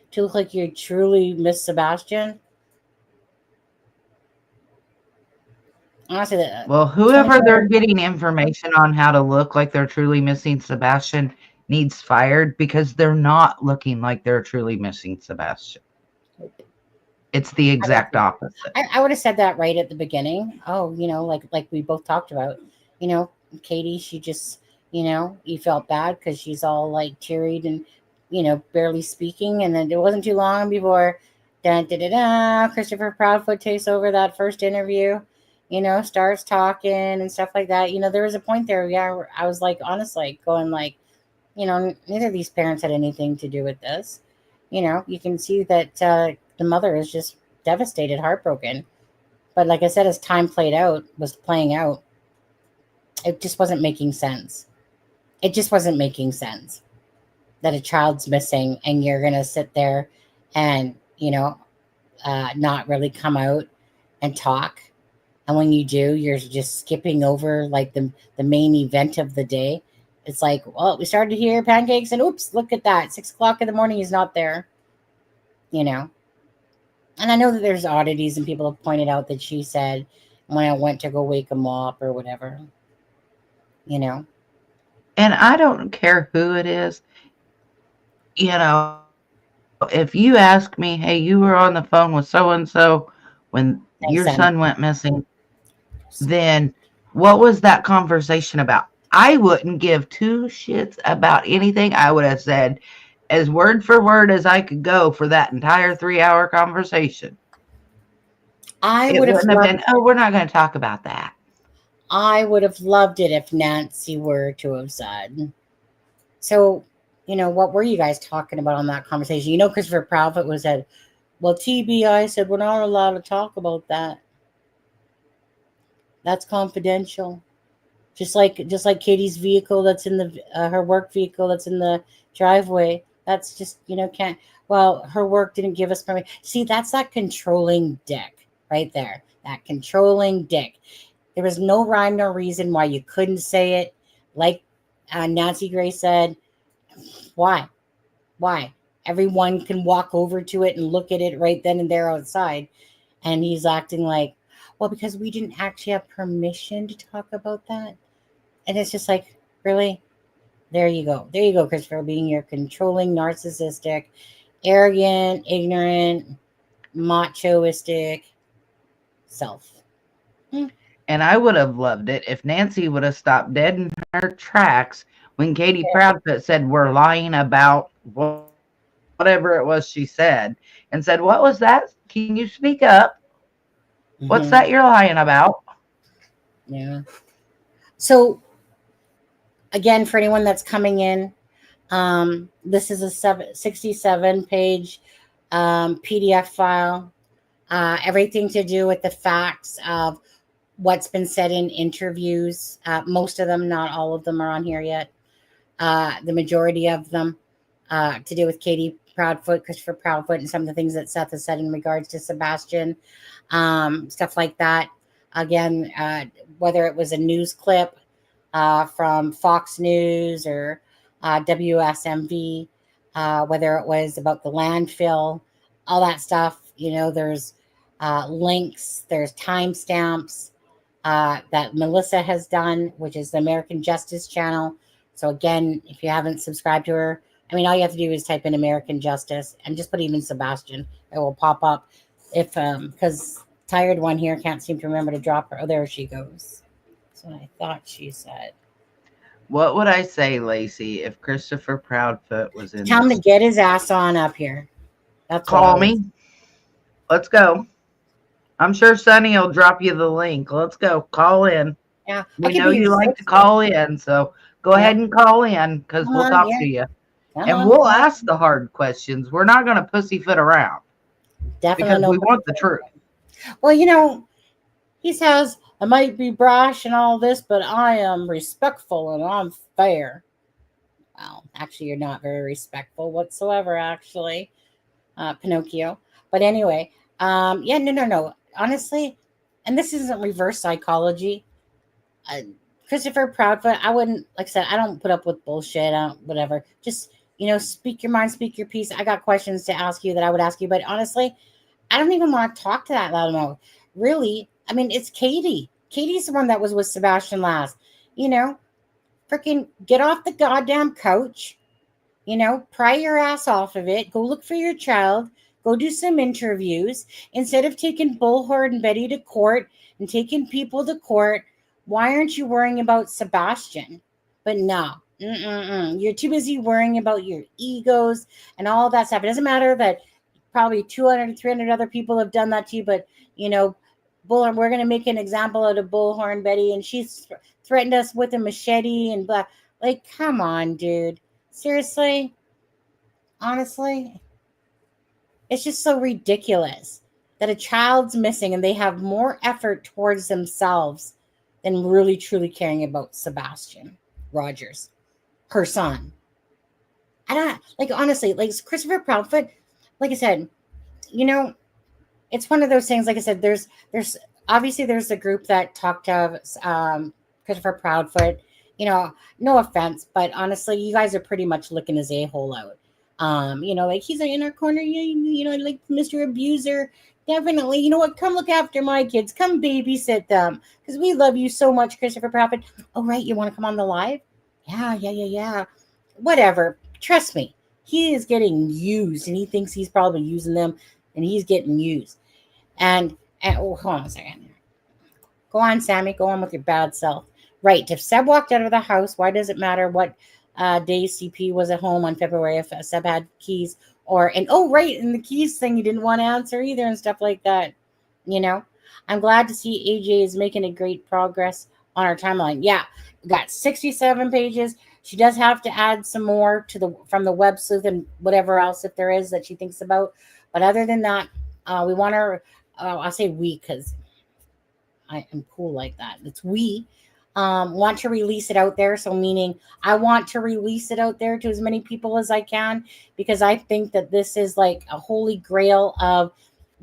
you're truly Miss Sebastian. Honestly, well, whoever they're getting information on how to look like they're truly missing Sebastian needs fired because they're not looking like they're truly missing Sebastian. It's the exact opposite. I would have said that right at the beginning. Oh, like we both talked about. Katie, she just, you felt bad because she's all like teary and, barely speaking. And then it wasn't too long before Christopher Proudfoot takes over that first interview, starts talking and stuff like that. There was a point there, where I was like, honestly, going like, neither of these parents had anything to do with this. You can see that the mother is just devastated, heartbroken. But like I said, as time was playing out, it just wasn't making sense. It just wasn't making sense that a child's missing and you're going to sit there and, not really come out and talk. And when you do, you're just skipping over like the main event of the day. It's like, well, we started here, pancakes, and oops, look at that. 6 o'clock in the morning, he's not there. And I know that there's oddities and people have pointed out that she said when I went to go wake him up or whatever. And I don't care who it is. If you ask me, hey, you were on the phone with so-and-so when your son went missing, then what was that conversation about? I wouldn't give two shits about anything. I would have said as word for word as I could go for that entire 3-hour conversation. It wouldn't have been, oh, we're not going to talk about that. I would have loved it if Nancy were to have said. So, what were you guys talking about on that conversation? Christopher Proudfoot was said, well, TBI said we're not allowed to talk about that. That's confidential. Just like Katie's vehicle that's in the her work vehicle that's in the driveway. That's just can't. Well, her work didn't give us permission. See, that's that controlling dick right there. That controlling dick. There was no rhyme, no reason why you couldn't say it. Like Nancy Gray said, why? Everyone can walk over to it and look at it right then and there outside. And he's acting like, well, because we didn't actually have permission to talk about that. And it's just like, really? There you go, Christopher, being your controlling, narcissistic, arrogant, ignorant, machoistic self. And I would have loved it if Nancy would have stopped dead in her tracks when Katie Proudfoot said we're lying about whatever it was she said, and said, what was that? Can you speak up? What's that you're lying about? Yeah. So, again, for anyone that's coming in, this is a 67-page PDF file. Everything to do with the facts of what's been said in interviews. Most of them, not all of them, are on here yet. The majority of them to do with Katie Proudfoot, Christopher Proudfoot, and some of the things that Seth has said in regards to Sebastian, stuff like that. Again, whether it was a news clip from Fox News or WSMV, whether it was about the landfill, all that stuff. There's links, there's timestamps that Melissa has done, which is the American Justice Channel. So again, if you haven't subscribed to her, all you have to do is type in American Justice and just put even Sebastian. It will pop up. If because tired one here can't seem to remember to drop her. Oh, there she goes. That's what I thought she said. What would I say, Lacey, if Christopher Proudfoot was in? Tell him to get his ass on up here. That's call me. Let's go. I'm sure Sonny will drop you the link. Let's go. Call in. Yeah, we know you like to call in, so go ahead and call in because we'll talk to you. And we'll ask the hard questions. We're not going to pussyfoot around. Definitely. Because we want the truth. Well, he says, I might be brash and all this, but I am respectful and I'm fair. Well, actually, you're not very respectful whatsoever, actually, Pinocchio. But anyway, no. Honestly, and this isn't reverse psychology. Christopher Proudfoot, I wouldn't, like I said, I don't put up with bullshit. Whatever. Just, speak your mind, speak your piece. I got questions to ask you that I would ask you. But honestly, I don't even want to talk to that loud mouth. Really, it's Katie. Katie's the one that was with Sebastian last. Freaking get off the goddamn couch. Pry your ass off of it. Go look for your child. Go do some interviews. Instead of taking Bullhorn and Betty to court and taking people to court, why aren't you worrying about Sebastian? But no. You're too busy worrying about your egos and all that stuff. It doesn't matter that probably 200, 300 other people have done that to you, but, Bullhorn, we're going to make an example out of Bullhorn Betty, and she's threatened us with a machete and blah. Like, come on, dude. Seriously? Honestly? It's just so ridiculous that a child's missing and they have more effort towards themselves than really, truly caring about Sebastian Rogers. her son. And I like honestly, like Christopher Proudfoot, like I said, you know, it's one of those things. Like I said, there's obviously there's a group that talked of Christopher Proudfoot. You know, no offense, but honestly, you guys are pretty much licking his a-hole out. You know, like he's in our corner, you know, like Mr. Abuser. Definitely, you know what? Come look after my kids. Come babysit them because we love you so much, Christopher Proudfoot. Oh, right, you want to come on the live? Yeah. Whatever. Trust me, he is getting used, and he thinks he's probably using them, and he's getting used. And oh, hold on a second. Go on, Sammy. Go on with your bad self. Right. If Seb walked out of the house, why does it matter what day CP was at home on February if Seb had keys? And oh, right. And the keys thing you didn't want to answer either and stuff like that. You know, I'm glad to see AJ is making a great progress on our timeline. Yeah. We got 67 pages. She does have to add some more from the web sleuth and whatever else if there is that she thinks about. But other than that, we want her. I'll say we because I am cool like that. It's we want to release it out there. So meaning I want to release it out there to as many people as I can because I think that this is like a holy grail of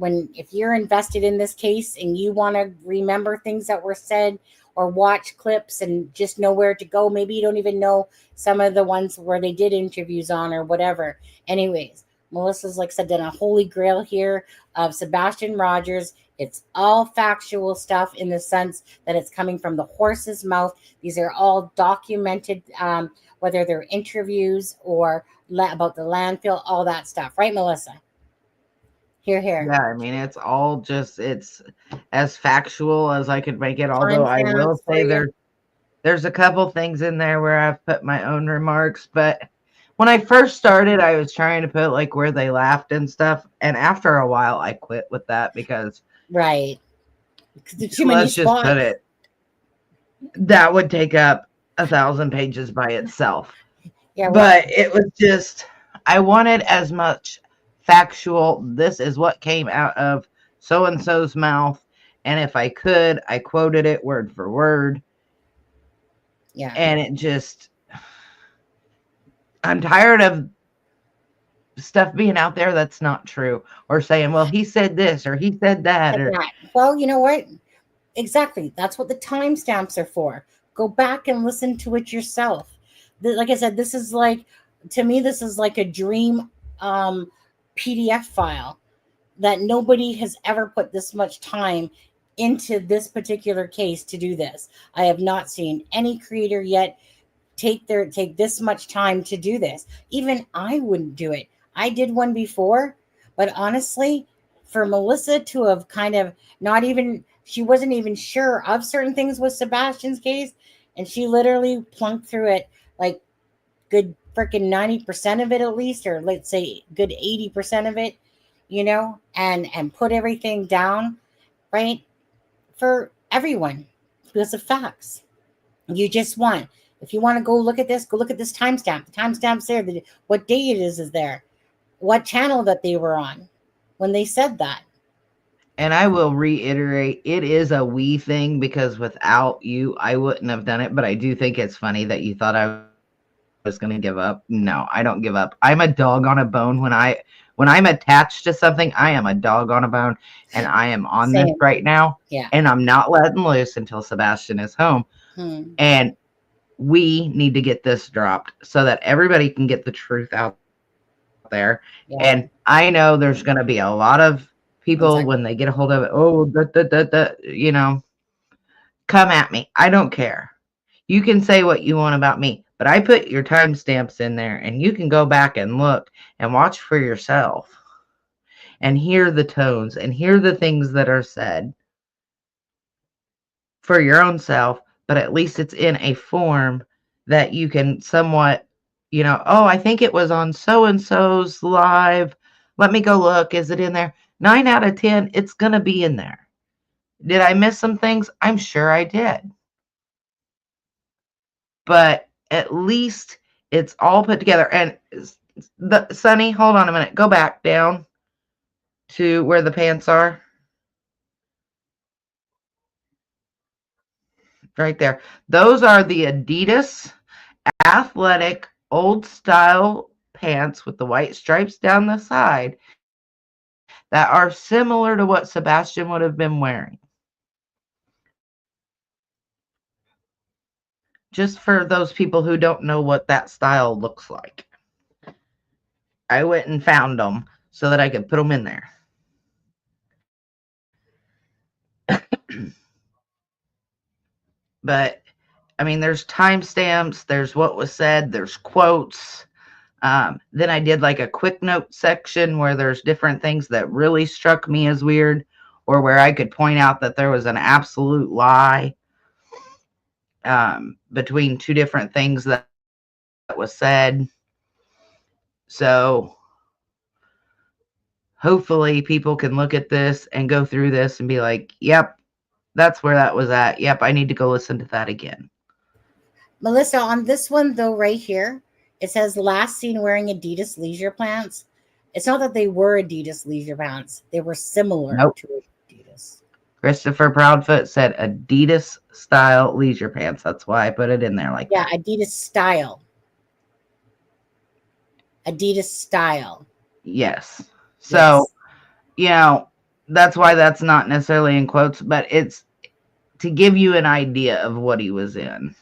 if you're invested in this case and you want to remember things that were said or watch clips and just know where to go. Maybe you don't even know some of the ones where they did interviews on or whatever. Anyways, Melissa's like said, done a holy grail here of Sebastian Rogers. It's all factual stuff in the sense that it's coming from the horse's mouth. These are all documented, whether they're interviews or about the landfill, all that stuff. Right, Melissa? Here. Yeah, I mean, it's as factual as I could make it. Although I will say there's a couple things in there where I've put my own remarks, but when I first started, I was trying to put like where they laughed and stuff. And after a while, I quit with that because right. Too many let's just put it. That would take up 1,000 pages by itself. Yeah, but it was just, I wanted as much factual. This is what came out of so-and-so's mouth. And if I could, I quoted it word for word. Yeah. And it just, I'm tired of stuff being out there that's not true or saying, well, he said this or he said that. Well, you know what? Exactly. That's what the timestamps are for. Go back and listen to it yourself. Like I said, this is like, to me, this is like a dream PDF file that nobody has ever put this much time into this particular case to do this. I have not seen any creator yet take this much time to do this. Even I wouldn't do it. I did one before, but honestly, for Melissa to have kind of she wasn't even sure of certain things with Sebastian's case, and she literally plunked through it like good freaking 90% of it at least, or let's say good 80% of it, you know, and put everything down, right, for everyone because of facts. You just want, if you want to go look at this timestamp. The timestamp's there. What day it is there. What channel that they were on when they said that. And I will reiterate, it is a we thing because without you, I wouldn't have done it. But I do think it's funny that you thought I was going to give up. No, I don't give up. I'm a dog on a bone. When I'm attached to something, I am a dog on a bone, and I am on this right now. Yeah. And I'm not letting loose until Sebastian is home. And we need to get this dropped so that everybody can get the truth out there. Yeah. And I know there's going to be a lot of people when they get a hold of it, you know, come at me. I don't care. You can say what you want about me, but I put your timestamps in there and you can go back and look and watch for yourself and hear the tones and hear the things that are said for your own self, but at least it's in a form that you can somewhat, you know, oh, I think it was on so-and-so's live. Let me go look. Is it in there? 9 out of 10, it's going to be in there. Did I miss some things? I'm sure I did. But at least it's all put together. And Sonny, hold on a minute. Go back down to where the pants are. Right there. Those are the Adidas athletic, old style pants with the white stripes down the side that are similar to what Sebastian would have been wearing. Just for those people who don't know what that style looks like. I went and found them so that I could put them in there. But I mean, there's timestamps, there's what was said, there's quotes. Then I did like a quick note section where there's different things that really struck me as weird, or where I could point out that there was an absolute lie between two different things that was said. So hopefully people can look at this and go through this and be like, yep, that's where that was at. Yep, I need to go listen to that again. Melissa, on this one though, right here, it says last seen wearing Adidas leisure pants. It's not that they were Adidas leisure pants. They were similar to Adidas. Christopher Proudfoot said Adidas style leisure pants. That's why I put it in there like that. Yeah, Adidas style. Adidas style. Yes. So, that's why that's not necessarily in quotes, but it's to give you an idea of what he was in.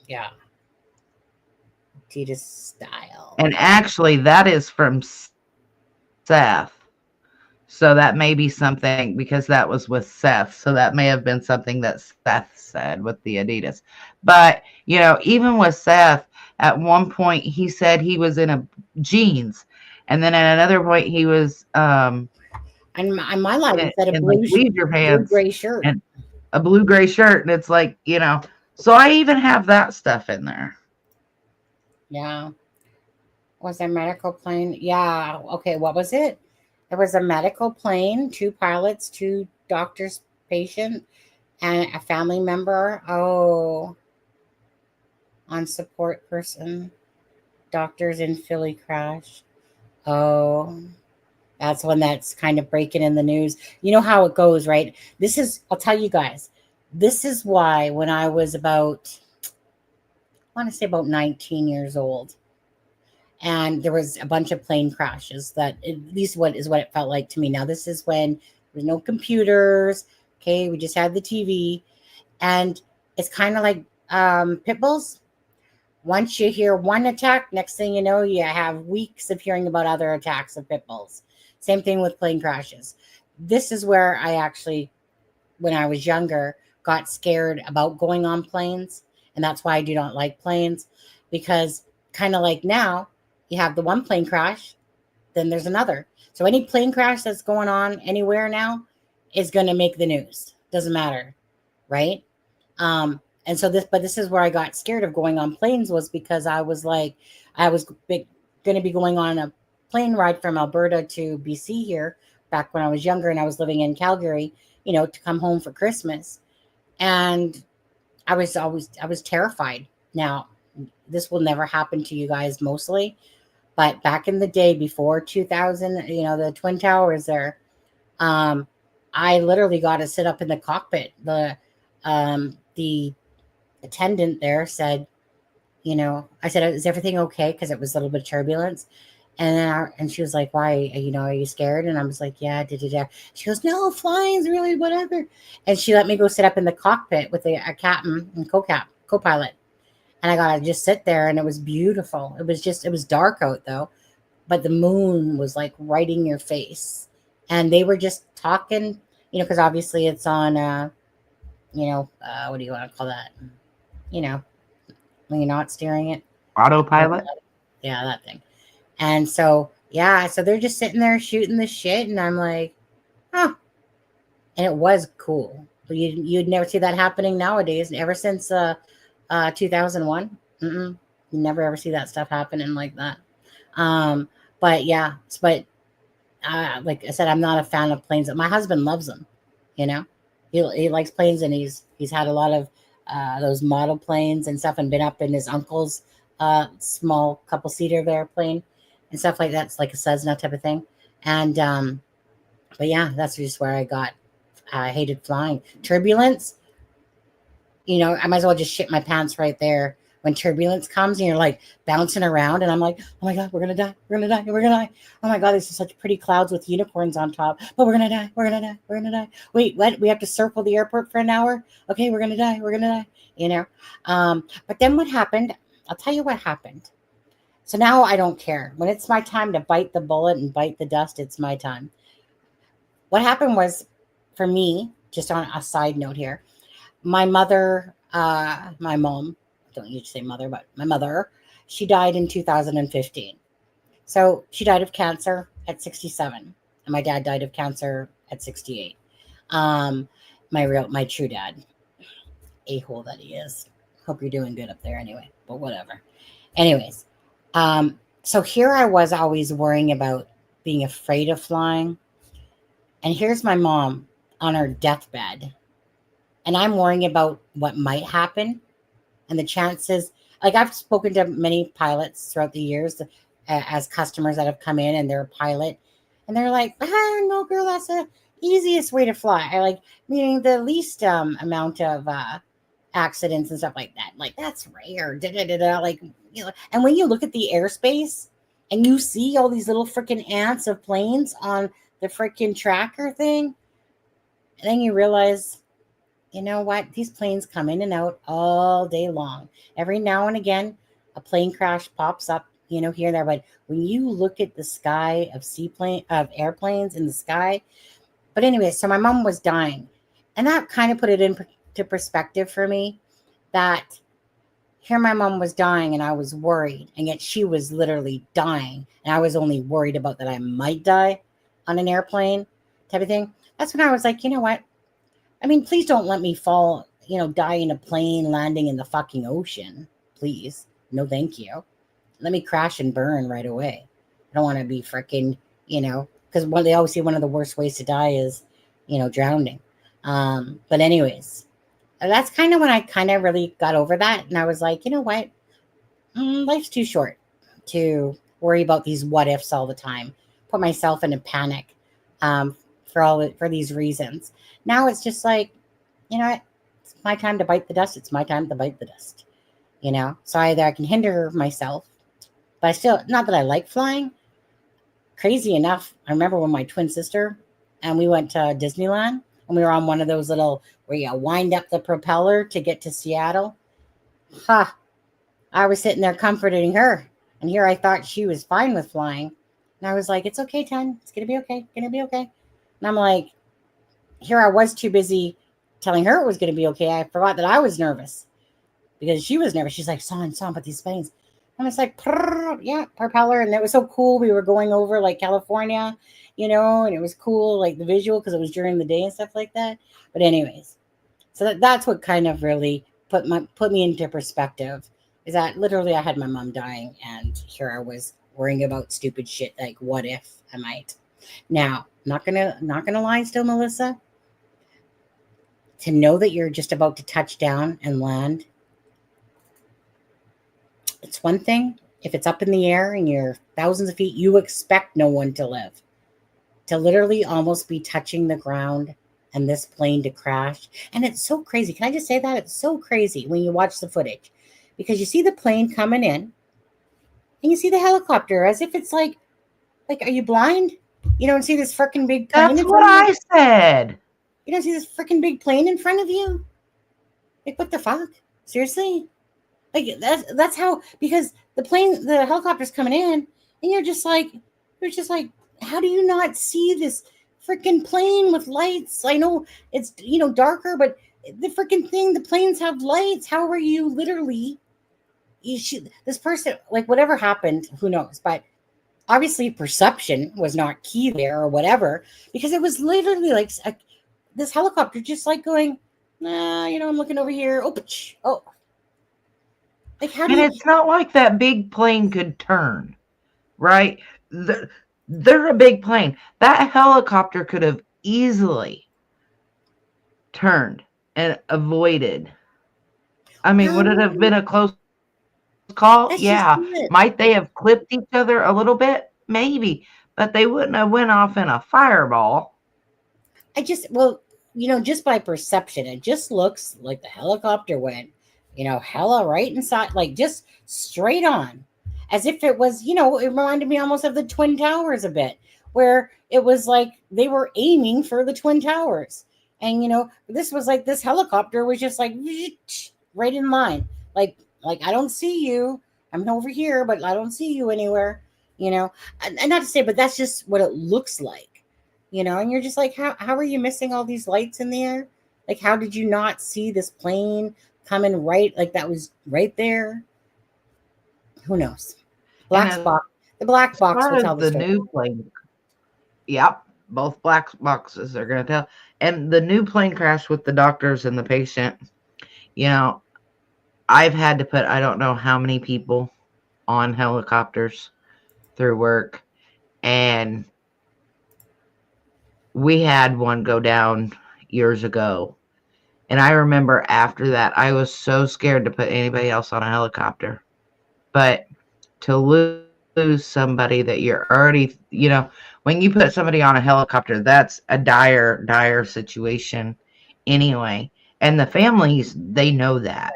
Yeah. Adidas style. And actually, that is from Seth. So that may be something, because that was with Seth. So that may have been something that Seth said with the Adidas. But, even with Seth, at one point he said he was in a jeans. And then at another point he was and my line said a blue leisure pants, blue gray shirt. And a blue gray shirt. And it's like, so I even have that stuff in there. Yeah. Was there medical plane? Yeah. Okay. What was it? There was a medical plane, 2 pilots, 2 doctors, patient, and a family member. Oh, on support person. Doctors in Philly crash. Oh, that's one that's kind of breaking in the news. You know how it goes, right? I'll tell you guys, this is why when I was about 19 years old, and there was a bunch of plane crashes, that at least what it felt like to me. Now, this is when there was no computers. Okay. We just had the TV, and it's kind of like pit bulls. Once you hear one attack, next thing you know, you have weeks of hearing about other attacks of pit bulls. Same thing with plane crashes. This is where I actually, when I was younger, got scared about going on planes. And that's why I do not like planes, because kind of like now, you have the one plane crash, then there's another. So any plane crash that's going on anywhere now is going to make the news. Doesn't matter, right? And so this is where I got scared of going on planes, was because I was like, I was going to be going on a plane ride from Alberta to BC here back when I was younger, and I was living in Calgary, to come home for Christmas. And I was terrified. Now, this will never happen to you guys mostly, but back in the day before 2000, the Twin Towers there, I literally got to sit up in the cockpit. The attendant there said, I said, is everything okay? Because it was a little bit of turbulence. And then she was like, why, are you scared? And I was like, yeah, She goes, no, flying's really whatever. And she let me go sit up in the cockpit with a captain and co-pilot. And I got to just sit there, and it was beautiful. It was dark out though, but the moon was like right in your face. And they were just talking, because obviously it's on, what do you want to call that? When you're not steering it. Autopilot? Yeah, that thing. And so, so they're just sitting there shooting the shit, and I'm like, huh. And it was cool. You'd never see that happening nowadays. Ever since 2001, you never ever see that stuff happening like that. But like I said, I'm not a fan of planes. My husband loves them. He likes planes, and he's had a lot of those model planes and stuff, and been up in his uncle's small couple seater airplane and stuff like that. It's like a Cessna type of thing. And but yeah, that's just where I hated flying. Turbulence, I might as well just shit my pants right there. when turbulence comes and you're like bouncing around, and I'm like, oh my God, we're gonna die, we're gonna die, we're gonna die. Oh my God, this is such pretty clouds with unicorns on top, but we're gonna die, we're gonna die, we're gonna die. Wait, what? We have to circle the airport for an hour? Okay, we're gonna die, we're gonna die, you know? But then what happened? I'll tell you what happened. So now I don't care. When it's my time to bite the bullet and bite the dust, it's my time. What happened was, for me, just on a side note here, my mother, my mom, don't usually say mother, but my mother, she died in 2015. So she died of cancer at 67, and my dad died of cancer at 68. My true dad, a-hole that he is. Hope you're doing good up there anyway, but whatever. Anyways, so here I was always worrying about being afraid of flying. And here's my mom on her deathbed. And I'm worrying about what might happen and the chances. Like, I've spoken to many pilots throughout the years as customers that have come in and they're a pilot. And they're like, no, girl, that's the easiest way to fly. Meaning the least amount of accidents and stuff like that. Like, that's rare. Like, you know, and when you look at the airspace and you see all these little freaking ants of planes on the freaking tracker thing, and then you realize, you know what? These planes come in and out all day long. Every now and again, a plane crash pops up, you know, here and there. But when you look at the sky of airplanes in the sky. But anyway, so my mom was dying. And that kind of put it into perspective for me, that here my mom was dying and I was worried. And yet she was literally dying. And I was only worried about that I might die on an airplane type of thing. That's when I was like, you know what? I mean, please don't let me fall, you know, die in a plane landing in the fucking ocean. Please. No, thank you. Let me crash and burn right away. I don't want to be freaking, you know, because they always say one of the worst ways to die is, you know, drowning. But anyways, that's kind of when I kind of really got over that. And I was like, you know what? Life's too short to worry about these what ifs all the time. Put myself in a panic for these reasons. Now it's just like, you know what? It's my time to bite the dust. It's my time to bite the dust. You know? So either I can hinder myself, but I still, not that I like flying. Crazy enough, I remember when my twin sister and we went to Disneyland and we were on one of those little where you wind up the propeller to get to Seattle. I was sitting there comforting her. And here I thought she was fine with flying. And I was like, it's okay, Ton. It's going to be okay. It's going to be okay. And I'm like, here I was too busy telling her it was going to be okay. I forgot that I was nervous because she was nervous. She's like, son, but these planes. And it's like, yeah, propeller. And it was so cool. We were going over like California, you know, and it was cool, like the visual, because it was during the day and stuff like that. But anyways, so that's what kind of really put me into perspective, is that literally I had my mom dying and here I was worrying about stupid shit like what if I might. Now, not gonna lie still, Melissa. To know that you're just about to touch down and land, it's one thing. If it's up in the air and you're thousands of feet, you expect no one to live. To literally almost be touching the ground and this plane to crash. And it's so crazy. Can I just say that? It's so crazy when you watch the footage. Because you see the plane coming in and you see the helicopter as if it's like, are you blind? You don't see this freaking big plane. That's what I said. You don't see this freaking big plane in front of you? Like, what the fuck? Seriously? Like, that's how, because the helicopter's coming in and you're just like, how do you not see this freaking plane with lights? I know it's, you know, darker, but the freaking thing, the planes have lights. How are you literally, this person, like, whatever happened, who knows? But obviously perception was not key there or whatever, because it was literally like this helicopter just like going, nah, you know, I'm looking over here. Oh. Like, how do it's not like that big plane could turn, right? They're a big plane. That helicopter could have easily turned and avoided. I mean, would it have been a close call? Yeah. Might they have clipped each other a little bit? Maybe. But they wouldn't have went off in a fireball. Well, you know, just by perception, it just looks like the helicopter went hella right inside, like just straight on, as if it was, it reminded me almost of the Twin Towers a bit, where it was like they were aiming for the Twin Towers. And, this was like this helicopter was just like right in line. Like I don't see you. I'm over here, but I don't see you anywhere, and not to say, but that's just what it looks like, and you're just like, how are you missing all these lights in the air? Like, how did you not see this plane coming right, like that was right there? Who knows? And The black as box far will as tell the the story. new plane, yep, both black boxes are going to tell. And the new plane crash with the doctors and the patient, I've had to put I don't know how many people on helicopters through work, and we had one go down years ago. And I remember after that, I was so scared to put anybody else on a helicopter. But to lose somebody that you're already, when you put somebody on a helicopter, that's a dire, dire situation anyway. And the families, they know that.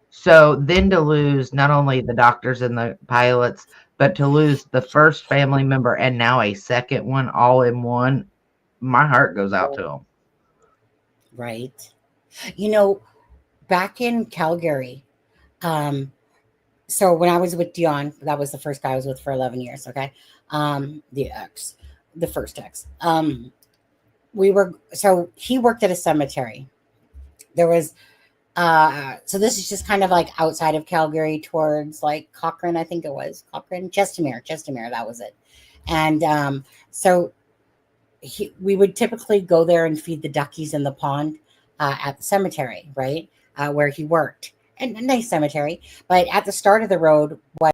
So then to lose not only the doctors and the pilots, but to lose the first family member and now a second one all in one, my heart goes out to them. Right. Back in Calgary, so when I was with Dion, that was the first guy I was with for 11 years. Okay. The first ex. So he worked at a cemetery. There was, so this is just kind of like outside of Calgary towards like Cochrane, I think it was Cochrane, Chestermere, that was it. And so we would typically go there and feed the duckies in the pond at the cemetery, right? Where he worked. And a nice cemetery. But at the start of the road was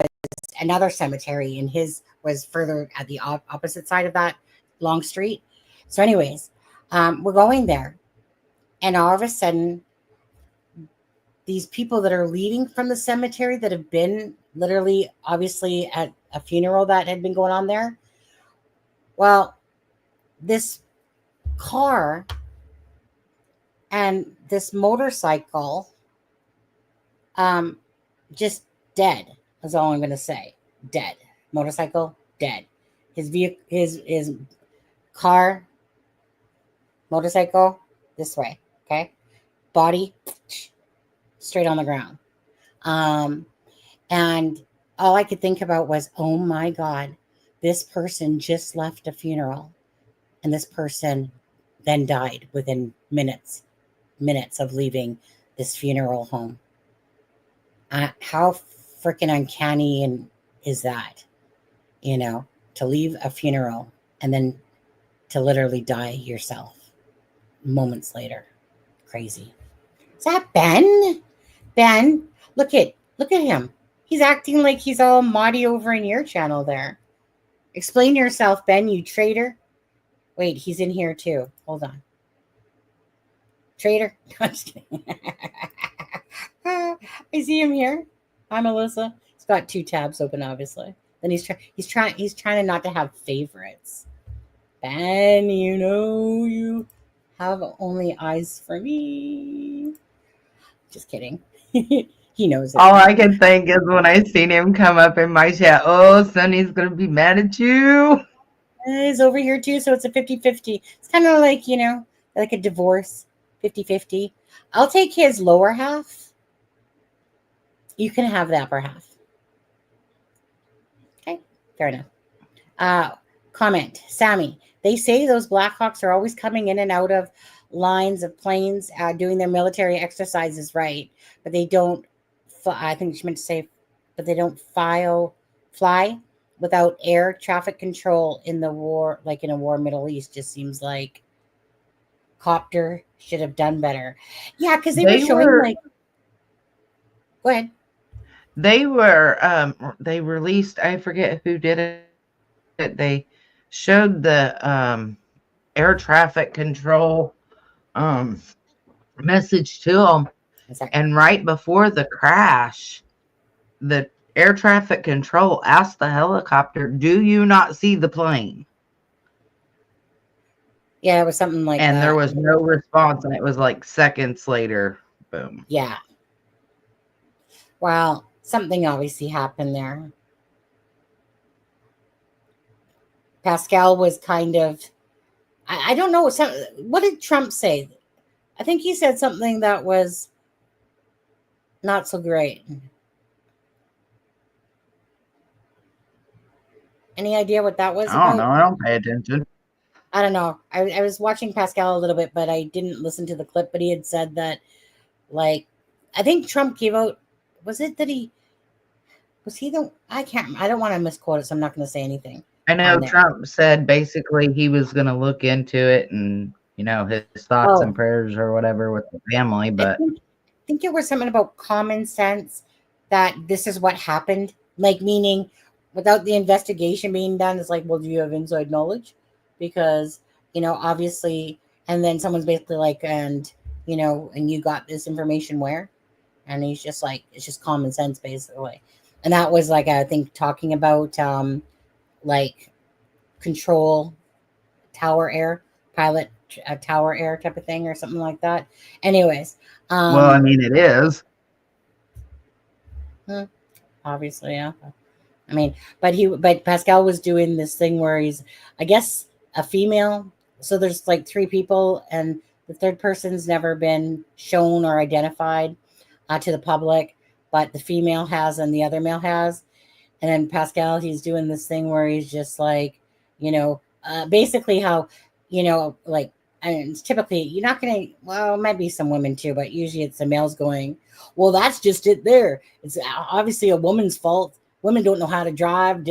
another cemetery, and his was further at the opposite side of that long street. So anyways, we're going there. And all of a sudden, these people that are leaving from the cemetery that have been literally, obviously, at a funeral that had been going on there. Well, this car and this motorcycle, just dead. That's all I'm going to say. Dead. Motorcycle, dead. His vehicle, his car, motorcycle, this way. Okay. Body, straight on the ground. And all I could think about was, oh my God, this person just left a funeral, and this person then died within minutes of leaving this funeral home. How freaking uncanny and is that, to leave a funeral and then to literally die yourself moments later. Crazy. Is that Ben? Ben, look at him. He's acting like he's all Maudie over in your channel there. Explain yourself, Ben, you traitor. Wait, he's in here too. Hold on. Traitor. I'm just kidding. I see him here. Hi, Melissa. He's got 2 tabs open, obviously. Then he's trying not to have favorites. Ben, you have only eyes for me. Just kidding. He knows it. All I can think is when I seen him come up in my chat, oh, Sonny's going to be mad at you. He's over here too, so it's a 50-50. It's kind of like, like a divorce, 50-50. I'll take his lower half. You can have the upper half. Okay, fair enough. Comment, Sammy. They say those Blackhawks are always coming in and out of lines of planes doing their military exercises, right? But they don't, I think she meant to say, but they don't fly without air traffic control in the war, like in a war Middle East. Just seems like Copter should have done better. Yeah, because they were showing like, go ahead. They released, I forget who did it. They showed the air traffic control message to them. And right before the crash, the air traffic control asked the helicopter, do you not see the plane? Yeah, it was something like that. And there was no response, and it was like seconds later, boom. Yeah. Well, something obviously happened there. Pascal was kind of, I don't know, what did Trump say? I think he said something that was not so great. Any idea what that was I don't know. about? I don't pay attention. I don't know. I was watching Pascal a little bit, but I didn't listen to the clip. But he had said that, like, I think Trump gave out, was it that he, was he the, I don't want to misquote it, so I'm not going to say anything I know on there. Trump said basically he was going to look into it and, his thoughts and Oh, prayers or whatever with the family, I but think it was something about common sense that this is what happened. Like, meaning, without the investigation being done, it's like, well, do you have inside knowledge? Because, obviously, and then someone's basically like, and you got this information where? And he's just like, it's just common sense, basically. And that was like, I think, talking about, like, control tower air, pilot tower air type of thing or something like that. Anyways, well, I mean, it is. obviously, yeah. I mean, but Pascal was doing this thing where he's, I guess, a female. So there's like three people, and the third person's never been shown or identified to the public, but the female has and the other male has. And then Pascal, he's doing this thing where he's just like, basically how, like, I mean, it's typically, you're not going to, well, it might be some women too, but usually it's the males going, well, that's just it there. It's obviously a woman's fault. Women don't know how to drive,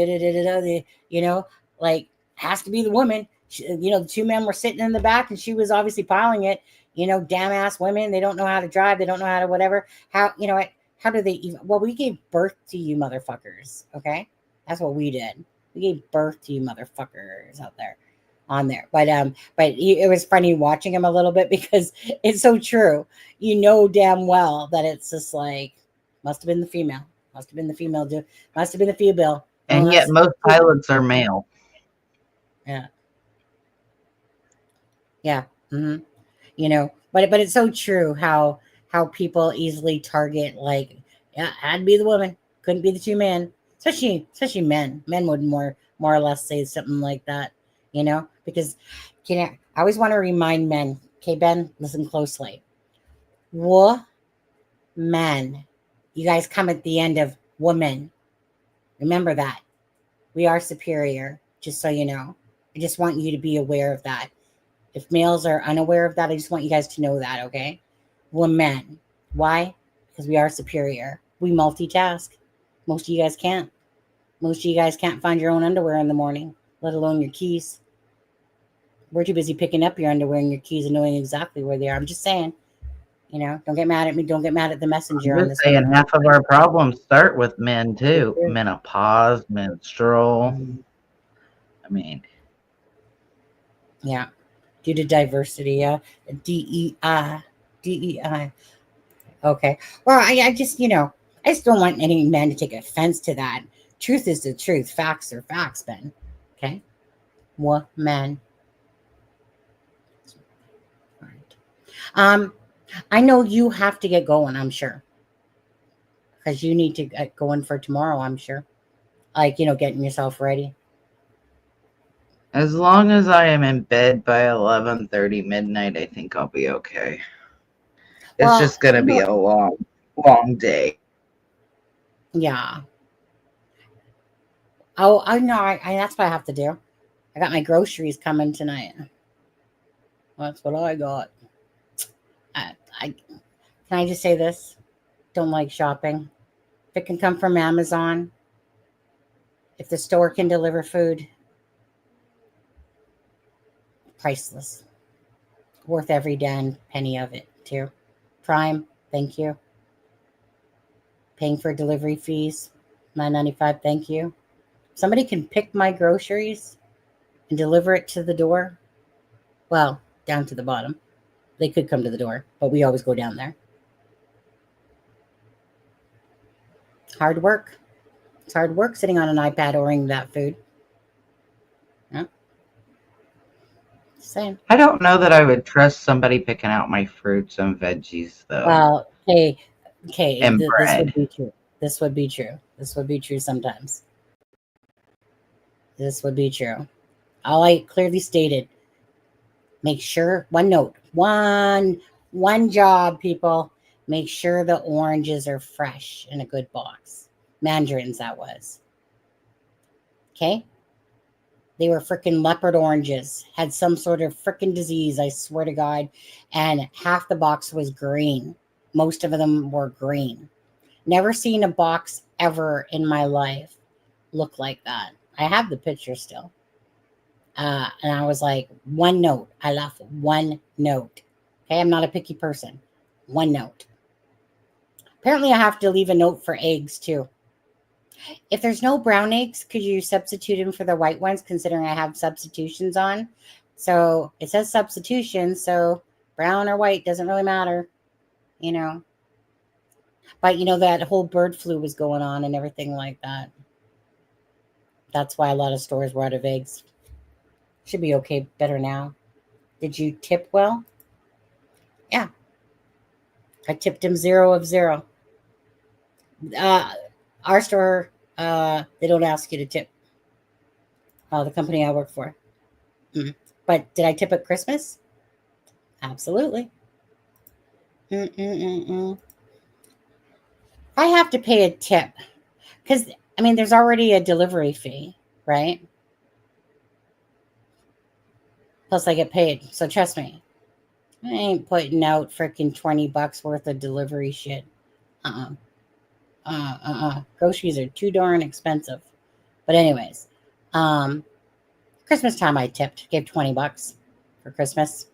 like, has to be the woman. The two men were sitting in the back and she was obviously piling it, damn ass women. They don't know how to drive. They don't know how to whatever. How do they even? Well, we gave birth to you motherfuckers. Okay. That's what we did. We gave birth to you motherfuckers out there on there. It was funny watching him a little bit because it's so true. Damn well that it's just like, must have been the female. Must have been the female. Must have been the female. And yet most pilots are male. Yeah. Yeah. Mm-hmm. But it's so true how people easily target, like, yeah, had to be the woman, couldn't be the two men, especially men. Men would more or less say something like that, because I always want to remind men. Okay, Ben, listen closely. Man, you guys come at the end of woman. Remember that we are superior. Just so you know, I just want you to be aware of that. If males are unaware of that, I just want you guys to know that, okay? We're men. Why? Because we are superior. We multitask. Most of you guys can't. Most of you guys can't find your own underwear in the morning, let alone your keys. We're too busy picking up your underwear and your keys and knowing exactly where they are. I'm just saying, don't get mad at me. Don't get mad at the messenger I'm on just this saying one. half of our problems start with men too. Menopause, menstrual. I mean, Yeah. Due to diversity, yeah. DEI. DEI. Okay. Well, I just, I just don't want any man to take offense to that. Truth is the truth. Facts are facts, Ben. Okay. Man. All right. I know you have to get going, I'm sure. Because you need to get going for tomorrow, I'm sure. Like, getting yourself ready. as long as I am in bed by 11:30 midnight, I think I'll be okay. It's Well, just gonna be a long, long day. yeah. Oh, I know. That's what I have to do. I got my groceries coming tonight. That's what I got. I can I just say this? Don't like shopping. If it can come from Amazon, if the store can deliver food, priceless. Worth every damn penny of it, too. Prime, thank you. Paying for delivery fees, $9.95, thank you. Somebody can pick my groceries and deliver it to the door. Well, down to the bottom. They could come to the door, but we always go down there. Hard work. It's hard work sitting on an iPad ordering that food. Yeah. Same. I don't know that I would trust somebody picking out my fruits and veggies though. Well, hey, Okay, and this would bread. be true. This would be true. This would be true sometimes. This would be true. All I clearly stated. Make sure one note, one job, people. Make sure the oranges are fresh in a good box. Mandarins, that was. Okay? They were freaking leopard oranges. Had some sort of freaking disease, I swear to God. And half the box was green. Most of them were green. Never seen a box ever in my life look like that. I have the picture still. And I was like, one note. I left one note. Okay, I'm not a picky person. One note. Apparently, I have to leave a note for eggs too. If there's no brown eggs, could you substitute them for the white ones, considering I have substitutions on? So it says substitution, so brown or white doesn't really matter, you know. But, that whole bird flu was going on and everything like that. That's why a lot of stores were out of eggs. Should be okay, better now. Did you tip well? Yeah. I tipped him 0 of 0. Our store, they don't ask you to tip. The company I work for. But did I tip at Christmas? Absolutely. I have to pay a tip because, there's already a delivery fee, right? Plus I get paid. So trust me, I ain't putting out freaking $20 worth of delivery shit. Groceries are too darn expensive. But anyways, Christmas time I tipped, gave $20 for Christmas,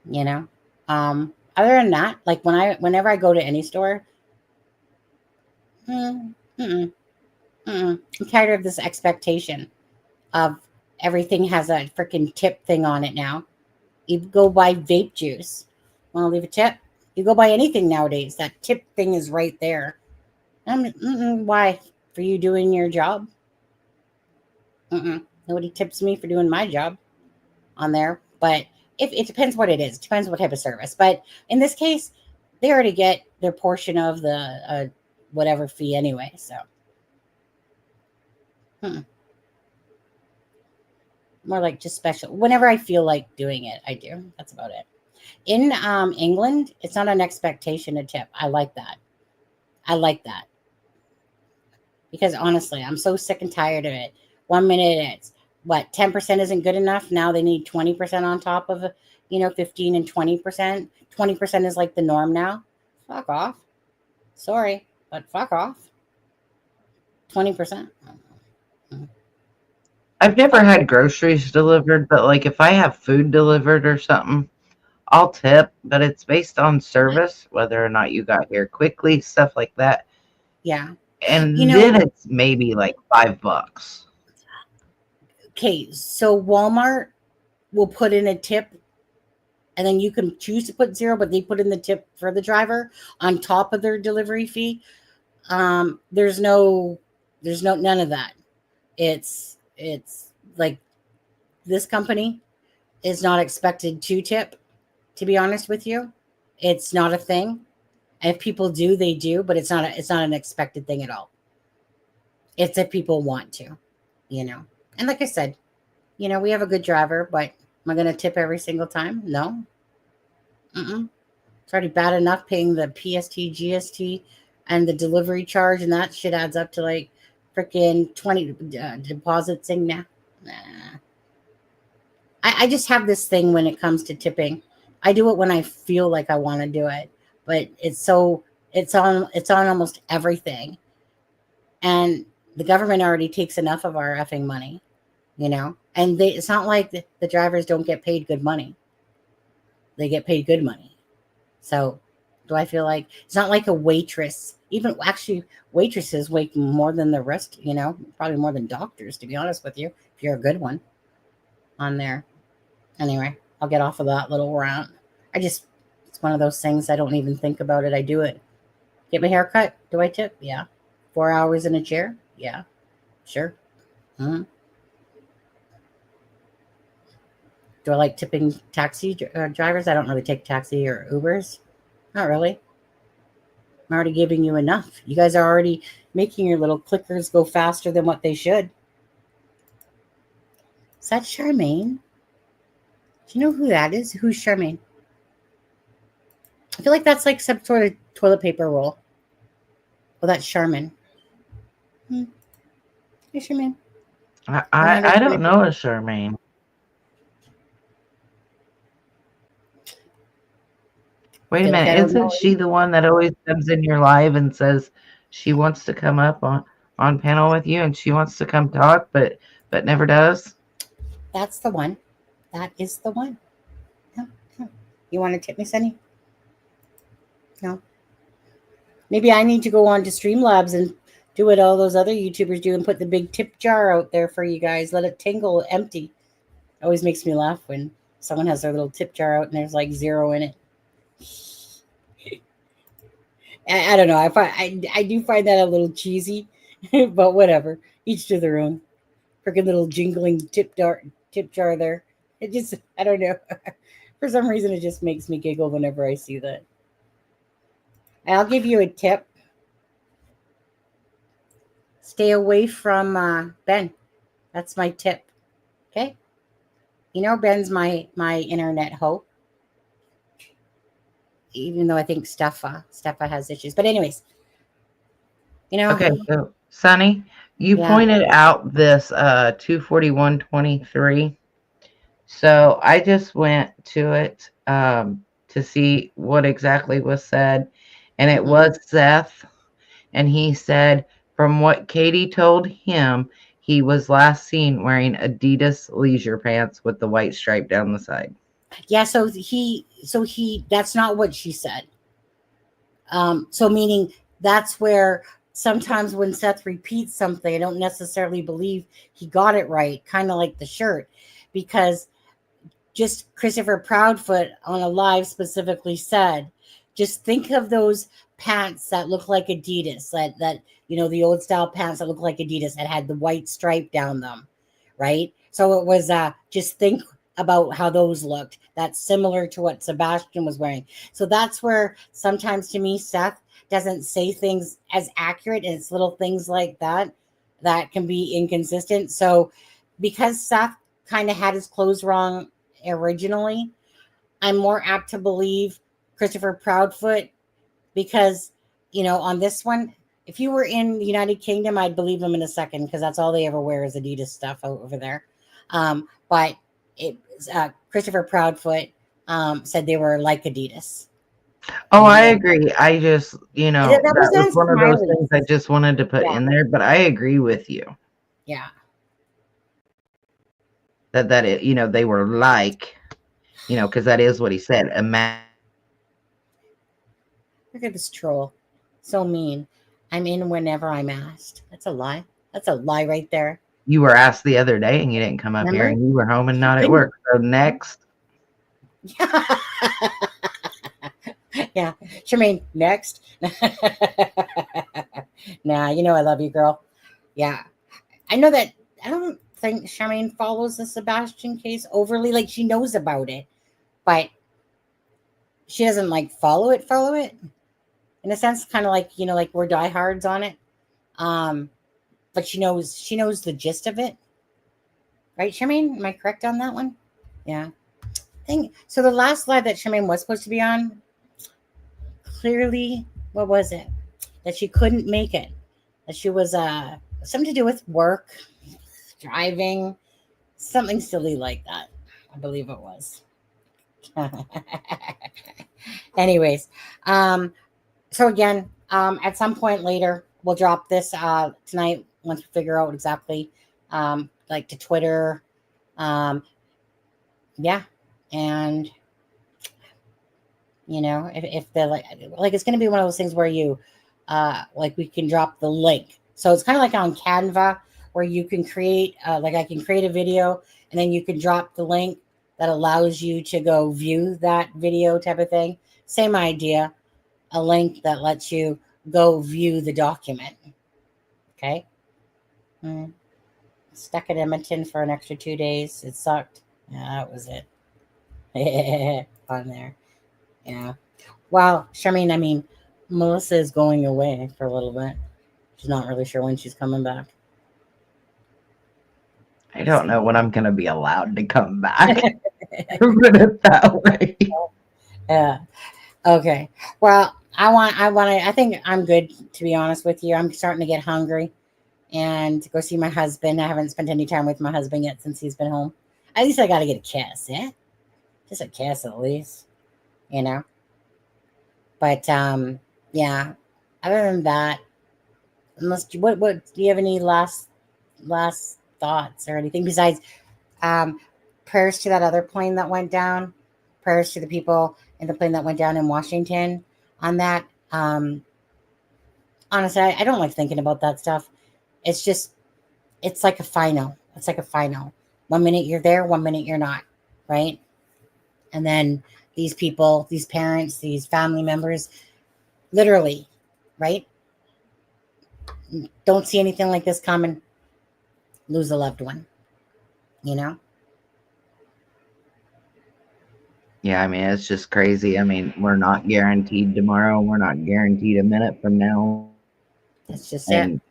Other than that, like whenever I go to any store, I'm tired of this expectation of everything has a freaking tip thing on it now. You go buy vape juice. Want to leave a tip? You go buy anything nowadays. That tip thing is right there. Why? For you doing your job? Nobody tips me for doing my job on there. But if it depends what it is. It depends what type of service. But in this case, they already get their portion of the whatever fee anyway. So. More like just special. Whenever I feel like doing it, I do. That's about it. In England, it's not an expectation to tip. I like that. Because honestly, I'm so sick and tired of it. 1 minute it's 10% isn't good enough. Now they need 20% on top of 15 and 20%. 20% is like the norm now. Fuck off. Sorry, but fuck off. 20%. I've never had groceries delivered, but like if I have food delivered or something, I'll tip, but it's based on service, whether or not you got here quickly, stuff like that. Yeah. And then it's maybe like $5. Okay, so Walmart will put in a tip, and then you can choose to put 0, but they put in the tip for the driver on top of their delivery fee. There's none of that. It's like this company is not expected to tip, to be honest with you. It's not a thing. And if people do, they do, but it's not an expected thing at all. It's if people want to, And like I said, we have a good driver, but am I going to tip every single time? No. It's already bad enough paying the PST, GST, and the delivery charge, and that shit adds up to like freaking 20 deposits thing now. Nah. I just have this thing when it comes to tipping. I do it when I feel like I want to do it, but it's on almost everything, and the government already takes enough of our effing money, And it's not like the drivers don't get paid good money. They get paid good money. So, do I feel like it's not like a waitress? Even actually, waitresses make more than the rest. Probably more than doctors, to be honest with you. If you're a good one on there. Anyway, I'll get off of that little rant. It's one of those things I don't even think about it. I do it. Get my hair cut. Do I tip? Yeah. 4 hours in a chair? Yeah. Sure. Do I like tipping taxi drivers? I don't really take taxi or Ubers. Not really. I'm already giving you enough. You guys are already making your little clickers go faster than what they should. Is that Charmaine? Do you know who that is? Who's Charmaine? I feel like that's like some sort of toilet paper roll. Well, that's Charmin. Hey, Charmaine. I don't know a Charmaine. Wait a minute, isn't she the one that always comes in your live and says she wants to come up on panel with you and she wants to come talk, but never does? That's the one. That is the one. No. You want to tip me, Sunny? No. Maybe I need to go on to Streamlabs and do what all those other YouTubers do and put the big tip jar out there for you guys. Let it tingle empty. It always makes me laugh when someone has their little tip jar out and there's like 0 in it. I don't know. I do find that a little cheesy, but whatever. Each to their own. Freaking little jingling tip jar there. It just, I don't know. For some reason, it just makes me giggle whenever I see that. I'll give you a tip. Stay away from Ben. That's my tip. Okay? You know Ben's my internet hoe. Even though I think Steffa has issues. But anyways. You know. Okay, so Sonny, you pointed out this 241.23. So I just went to it to see what exactly was said. And it was Seth. And he said, from what Katie told him, he was last seen wearing Adidas leisure pants with the white stripe down the side. Yeah, so he that's not what she said. So meaning that's where sometimes when Seth repeats something, I don't necessarily believe he got it right, kind of like the shirt, because just Christopher Proudfoot on a live specifically said, just think of those pants that look like Adidas, that you know, the old style pants that look like Adidas that had the white stripe down them, right? So it was just think about how those looked. That's similar to what Sebastian was wearing. So that's where sometimes to me Seth doesn't say things as accurate, and it's little things like that that can be inconsistent. So because Seth kind of had his clothes wrong originally, I'm more apt to believe Christopher Proudfoot, because, you know, on this one, if you were in the United Kingdom, I'd believe him in a second, because that's all they ever wear is Adidas stuff over there. But Christopher Proudfoot said they were like Adidas. Oh, I agree. I just, you know, that was one of those things I just wanted to put in there, but I agree with you. Yeah. That it, you know, they were like, you know, because that is what he said. Look at this troll. So mean. I'm in whenever I'm asked. That's a lie. That's a lie right there. You were asked the other day and you didn't come up here, and you were home and not at work. So next. Yeah. Charmaine, next. Nah, you know I love you, girl. Yeah. I know that I don't think Charmaine follows the Sebastian case overly. Like, she knows about it, but she doesn't like follow it. In a sense, kind of like, you know, like we're diehards on it. But she knows the gist of it. Right, Charmaine? Am I correct on that one? Yeah. So the last live that Charmaine was supposed to be on, clearly, what was it? That she couldn't make it. That she was something to do with work, driving, something silly like that. I believe it was. Anyways, so again, at some point later, we'll drop this tonight once we figure out exactly, like to Twitter. Yeah. And, you know, if the like it's going to be one of those things where you, like we can drop the link. So it's kind of like on Canva where you can create, like I can create a video and then you can drop the link that allows you to go view that video type of thing. Same idea, a link that lets you go view the document. Okay. Stuck at Edmonton for an extra 2 days. It sucked. Yeah, that was it. On there. Yeah. Well, Charmaine, I mean, Melissa is going away for a little bit. She's not really sure when she's coming back. I don't know when I'm going to be allowed to come back. Put it that way. Yeah. Okay. Well, I think I'm good, to be honest with you. I'm starting to get hungry and to go see my husband. I haven't spent any time with my husband yet since he's been home. At least I got to get a kiss, yeah? Just a kiss at least, you know? But, yeah. Other than that, what do you have any last thoughts or anything besides prayers to that other plane that went down, prayers to the people in the plane that went down in Washington on that. Honestly, I don't like thinking about that stuff. It's just, it's like a final. It's like a final. 1 minute you're there, 1 minute you're not, right? And then these people, these parents, these family members, literally, right? Don't see anything like this coming, lose a loved one, you know? Yeah, I mean, it's just crazy. I mean, we're not guaranteed tomorrow. We're not guaranteed a minute from now. That's just it. And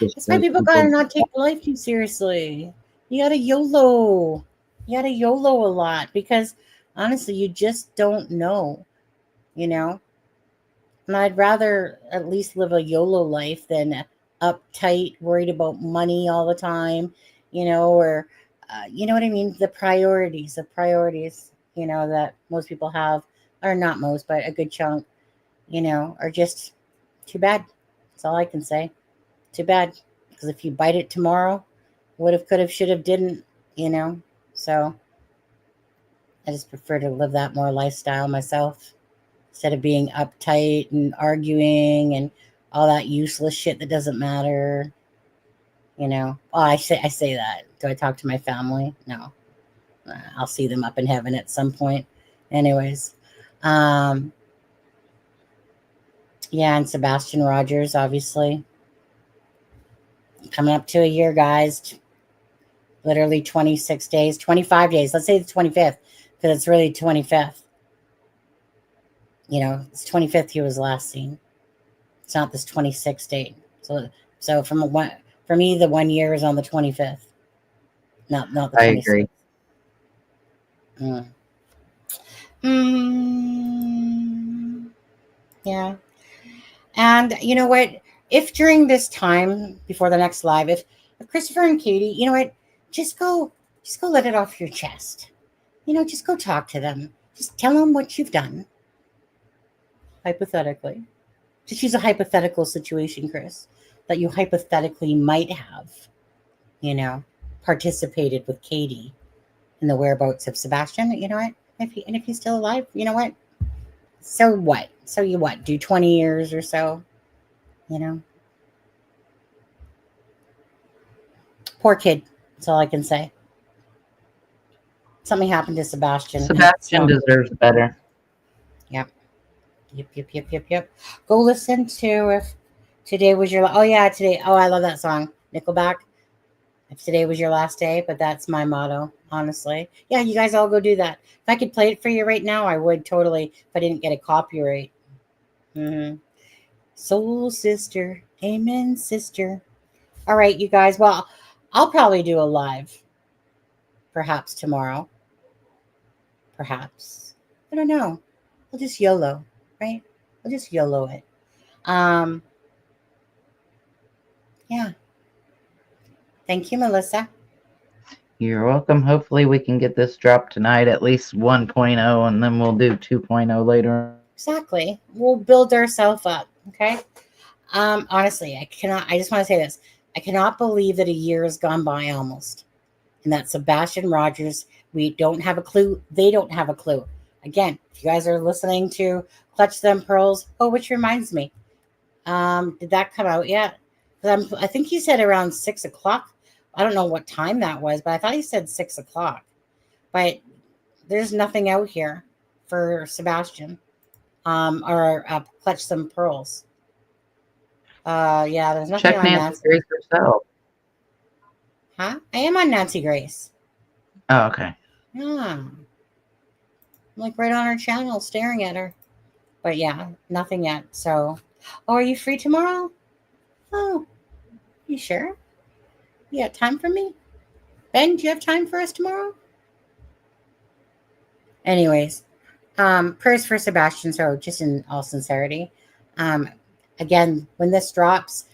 That's why people gotta not take life too seriously. You gotta YOLO. You gotta YOLO a lot because honestly, you just don't know, you know? And I'd rather at least live a YOLO life than uptight, worried about money all the time, you know, or, you know what I mean? The priorities, you know, that most people have, or not most, but a good chunk, you know, are just too bad. That's all I can say. Too bad. Because if you bite it tomorrow, would have, could have, should have, didn't, you know? So I just prefer to live that more lifestyle myself instead of being uptight and arguing and all that useless shit that doesn't matter. You know, oh, I say that. Do I talk to my family? No. I'll see them up in heaven at some point. Anyways, yeah, and Sebastian Rogers, obviously. Coming up to a year, guys. Literally 26 days, 25 days. Let's say the 25th, because it's really 25th. You know, it's 25th he was last seen. It's not this 26th date. So for me, the 1 year is on the 25th. Not the 26th. I agree. Yeah. And you know what? If during this time before the next live, if Christopher and Katie, you know what, just go let it off your chest. You know, just go talk to them. Just tell them what you've done. Hypothetically. Just use a hypothetical situation, Chris, that you hypothetically might have, you know, participated with Katie in the whereabouts of Sebastian. You know what? If he's still alive, you know what? So what? So you what? Do 20 years or so? You know? Poor kid. That's all I can say. Something happened to Sebastian. Sebastian deserves better. Yep. Yep. Go listen to If Today Was Your... Oh, yeah, today. Oh, I love that song. Nickelback. If today was your last day, but that's my motto, honestly. Yeah, you guys all go do that. If I could play it for you right now, I would totally, if I didn't get a copyright. Soul sister. Amen, sister. All right, you guys. Well, I'll probably do a live. Perhaps tomorrow. Perhaps. I don't know. I'll just YOLO, right? I'll just YOLO it. Yeah. Thank you, Melissa. You're welcome. Hopefully we can get this dropped tonight, at least 1.0, and then we'll do 2.0 later. Exactly. We'll build ourselves up. Okay. Honestly, I just want to say this. I cannot believe that a year has gone by almost. And that Sebastian Rogers, we don't have a clue. They don't have a clue. Again, if you guys are listening to Clutch Them Pearls, which reminds me, did that come out yet? I think he said around 6 o'clock. I don't know what time that was, but I thought he said 6 o'clock. But there's nothing out here for Sebastian or Clutch Some Pearls. Yeah, there's nothing Check on Nancy Grace herself. Huh? I am on Nancy Grace. Oh, okay. Yeah. I'm like right on her channel staring at her. But yeah, nothing yet. So, oh, are you free tomorrow? Oh, you sure? You got time for me? Ben, do you have time for us tomorrow? Anyways, prayers for Sebastian. So, just in all sincerity, um, again, when this drops,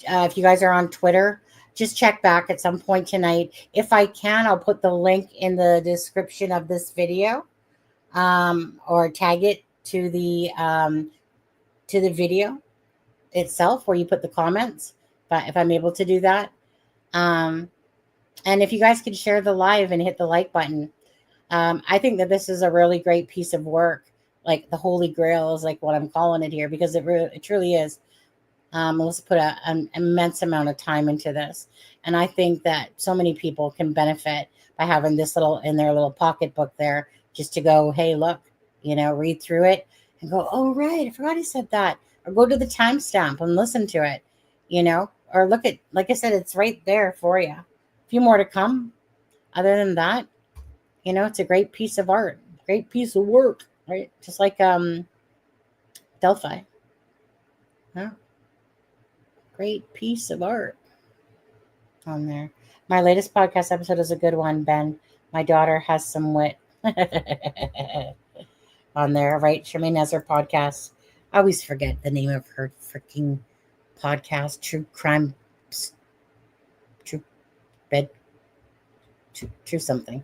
if you guys are on Twitter, just check back at some point tonight. If I can, I'll put the link in the description of this video, or tag it to the video itself where you put the comments. But if I'm able to do that, um, and if you guys could share the live and hit the like button, I think that this is a really great piece of work. Like the Holy Grail is like what I'm calling it here, because it truly is. Let's put an immense amount of time into this, and I think that so many people can benefit by having this little in their little pocketbook there, just to go, hey, look, read through it and go, oh right, I forgot he said that, or go to the timestamp and listen to it, or look at, like I said, it's right there for you. A few more to come. Other than that, it's a great piece of art, great piece of work, right? Just like Delphi. Yeah. Great piece of art on there. My latest podcast episode is a good one, Ben. My daughter has some wit on there, right? Charmaine has her podcast. I always forget the name of her freaking podcast. True crime, true bed, true something.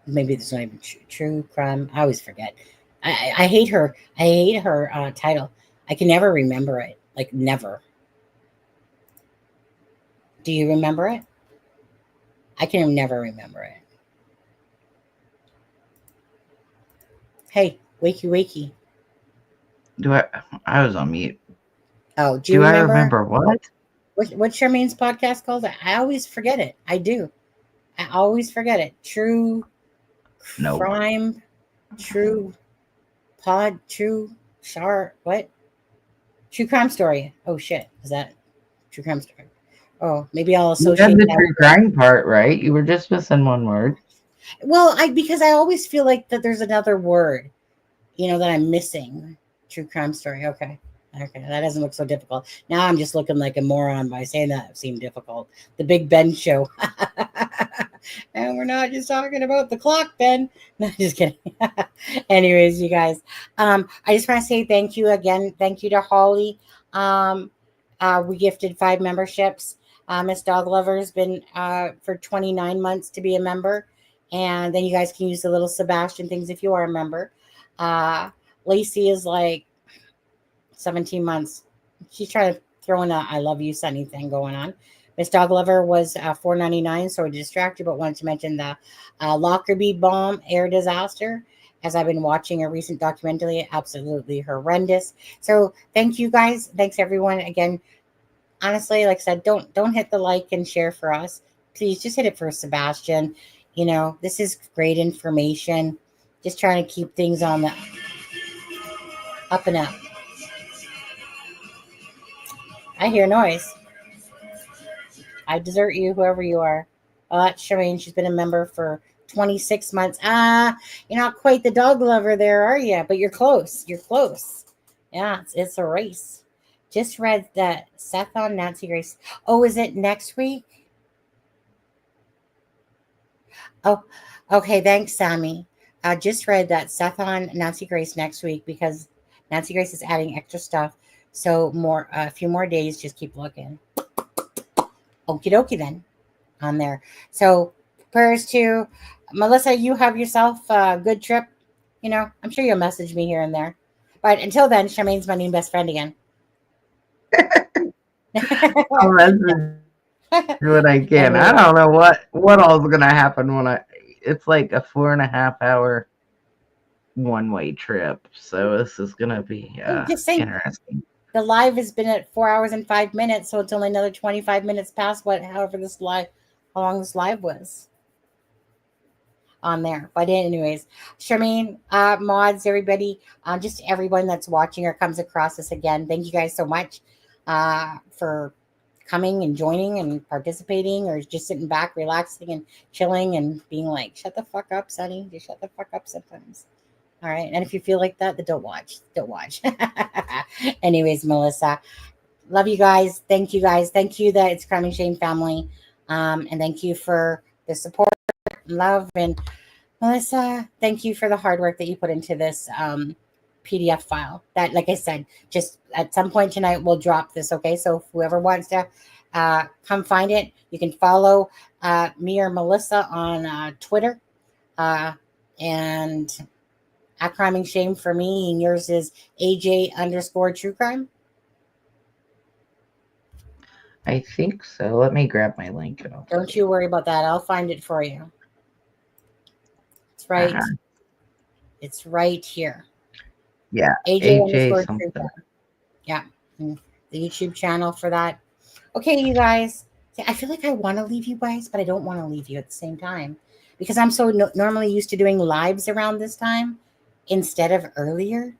Maybe there's not even true crime. I always forget. I hate her. I hate her title. I can never remember it. Like never. Do you remember it? I can never remember it. Hey, wakey, wakey. I was on mute. Oh, do you I remember? remember what? What's Charmaine's podcast called? I always forget it. I do. I always forget it. True No. crime, true what? True crime story. Oh shit. Is that true crime story? Oh, maybe I'll You associate had the that. true crime part, right? You were just missing one word. Well, because I always feel like that there's another word, that I'm missing. True crime story. Okay. That doesn't look so difficult. Now I'm just looking like a moron by saying that. It seemed difficult. The Big Ben Show. And we're not just talking about the clock, Ben. No, just kidding. Anyways, you guys, I just want to say thank you again. Thank you to Holly. We gifted 5 memberships. Miss Dog Lover has been for 29 months to be a member. And then you guys can use the little Sebastian things if you are a member. Lacey is like 17 months. She's trying to throw in a I love you, Sunny thing going on. Miss Dog Lover was $4.99, so distracted, but wanted to mention the Lockerbie bomb air disaster, as I've been watching a recent documentary, absolutely horrendous. So thank you guys. Thanks everyone. Again, honestly, like I said, don't hit the like and share for us. Please just hit it for Sebastian. This is great information. Just trying to keep things on the up and up. I hear noise. I desert you, whoever you are. Oh, that's Charmaine. She's been a member for 26 months. You're not quite the dog lover there, are you? But you're close. You're close. Yeah, it's a race. Just read that Seth on Nancy Grace. Oh, is it next week? Oh, okay. Thanks, Sammy. I just read that Seth on Nancy Grace next week, because Nancy Grace is adding extra stuff. So a few more days. Just keep looking. Okie dokie then on there. So prayers to Melissa. You have yourself a good trip. I'm sure you'll message me here and there. But until then, Charmaine's my new best friend again. I'll message what I can. I don't know what all's gonna happen when it's like a 4.5 hour one-way trip. So this is gonna be interesting. The live has been at 4 hours and 5 minutes, so it's only another 25 minutes past how long this live was on there. But anyways, Charmaine, mods, everybody, just everyone that's watching or comes across this again, thank you guys so much for coming and joining and participating, or just sitting back, relaxing and chilling and being like, shut the fuck up, Sonny. Just shut the fuck up sometimes. All right. And if you feel like that, then don't watch. Don't watch. Anyways, Melissa, love you guys. Thank you guys. Thank you, the It's Crime and Shame family. And thank you for the support and love. And Melissa, thank you for the hard work that you put into this PDF file. That, like I said, just at some point tonight, we'll drop this. Okay. So whoever wants to come find it, you can follow me or Melissa on Twitter. And at Crime and Shame for me, and yours is AJ_True Crime. I think so. Let me grab my link. And I'll Don't you worry about that. I'll find it for you. It's right. Uh-huh. It's right here. Yeah. AJ_True something. Crime. Yeah. And the YouTube channel for that. Okay, you guys. See, I feel like I want to leave you guys, but I don't want to leave you at the same time because I'm so normally used to doing lives around this time instead of earlier.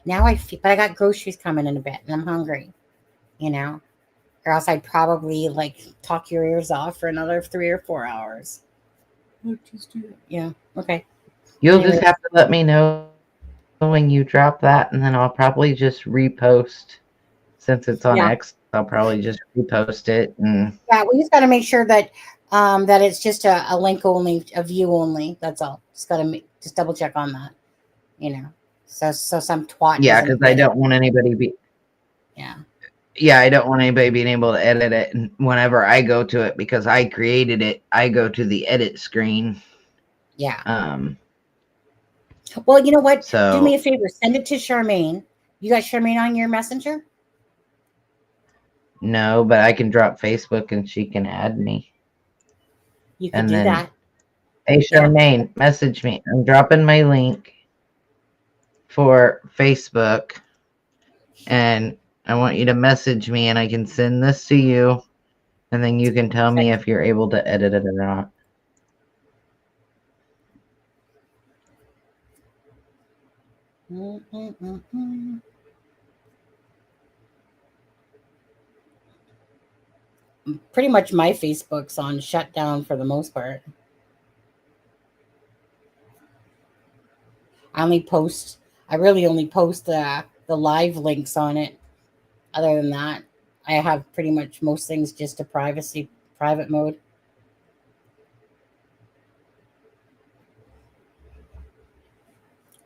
Now I feel, but I got groceries coming in a bit and I'm hungry, you know, or else I'd probably like talk your ears off for another 3 or 4 hours. Yeah. Okay. You'll Anyways. just have to let me know when you drop that, and then I'll probably just repost. Since it's on X, I'll probably just repost it. And yeah, we just got to make sure that that it's just a link only, a view only. That's all. Just got to just double check on that. You know, so some twat. yeah, because I don't want anybody be. Yeah, I don't want anybody being able to edit it. And whenever I go to it, because I created it, I go to the edit screen. Yeah. Well, you know what? So, do me a favor. Send it to Charmaine. You got Charmaine on your messenger? No, but I can drop Facebook and she can add me. You can do that. Hey, Charmaine, message me. I'm dropping my link for Facebook, and I want you to message me, and I can send this to you, and then you can tell me if you're able to edit it or not. Pretty much my Facebook's on shutdown for the most part. I really only post the live links on it. Other than that, I have pretty much most things just a private mode.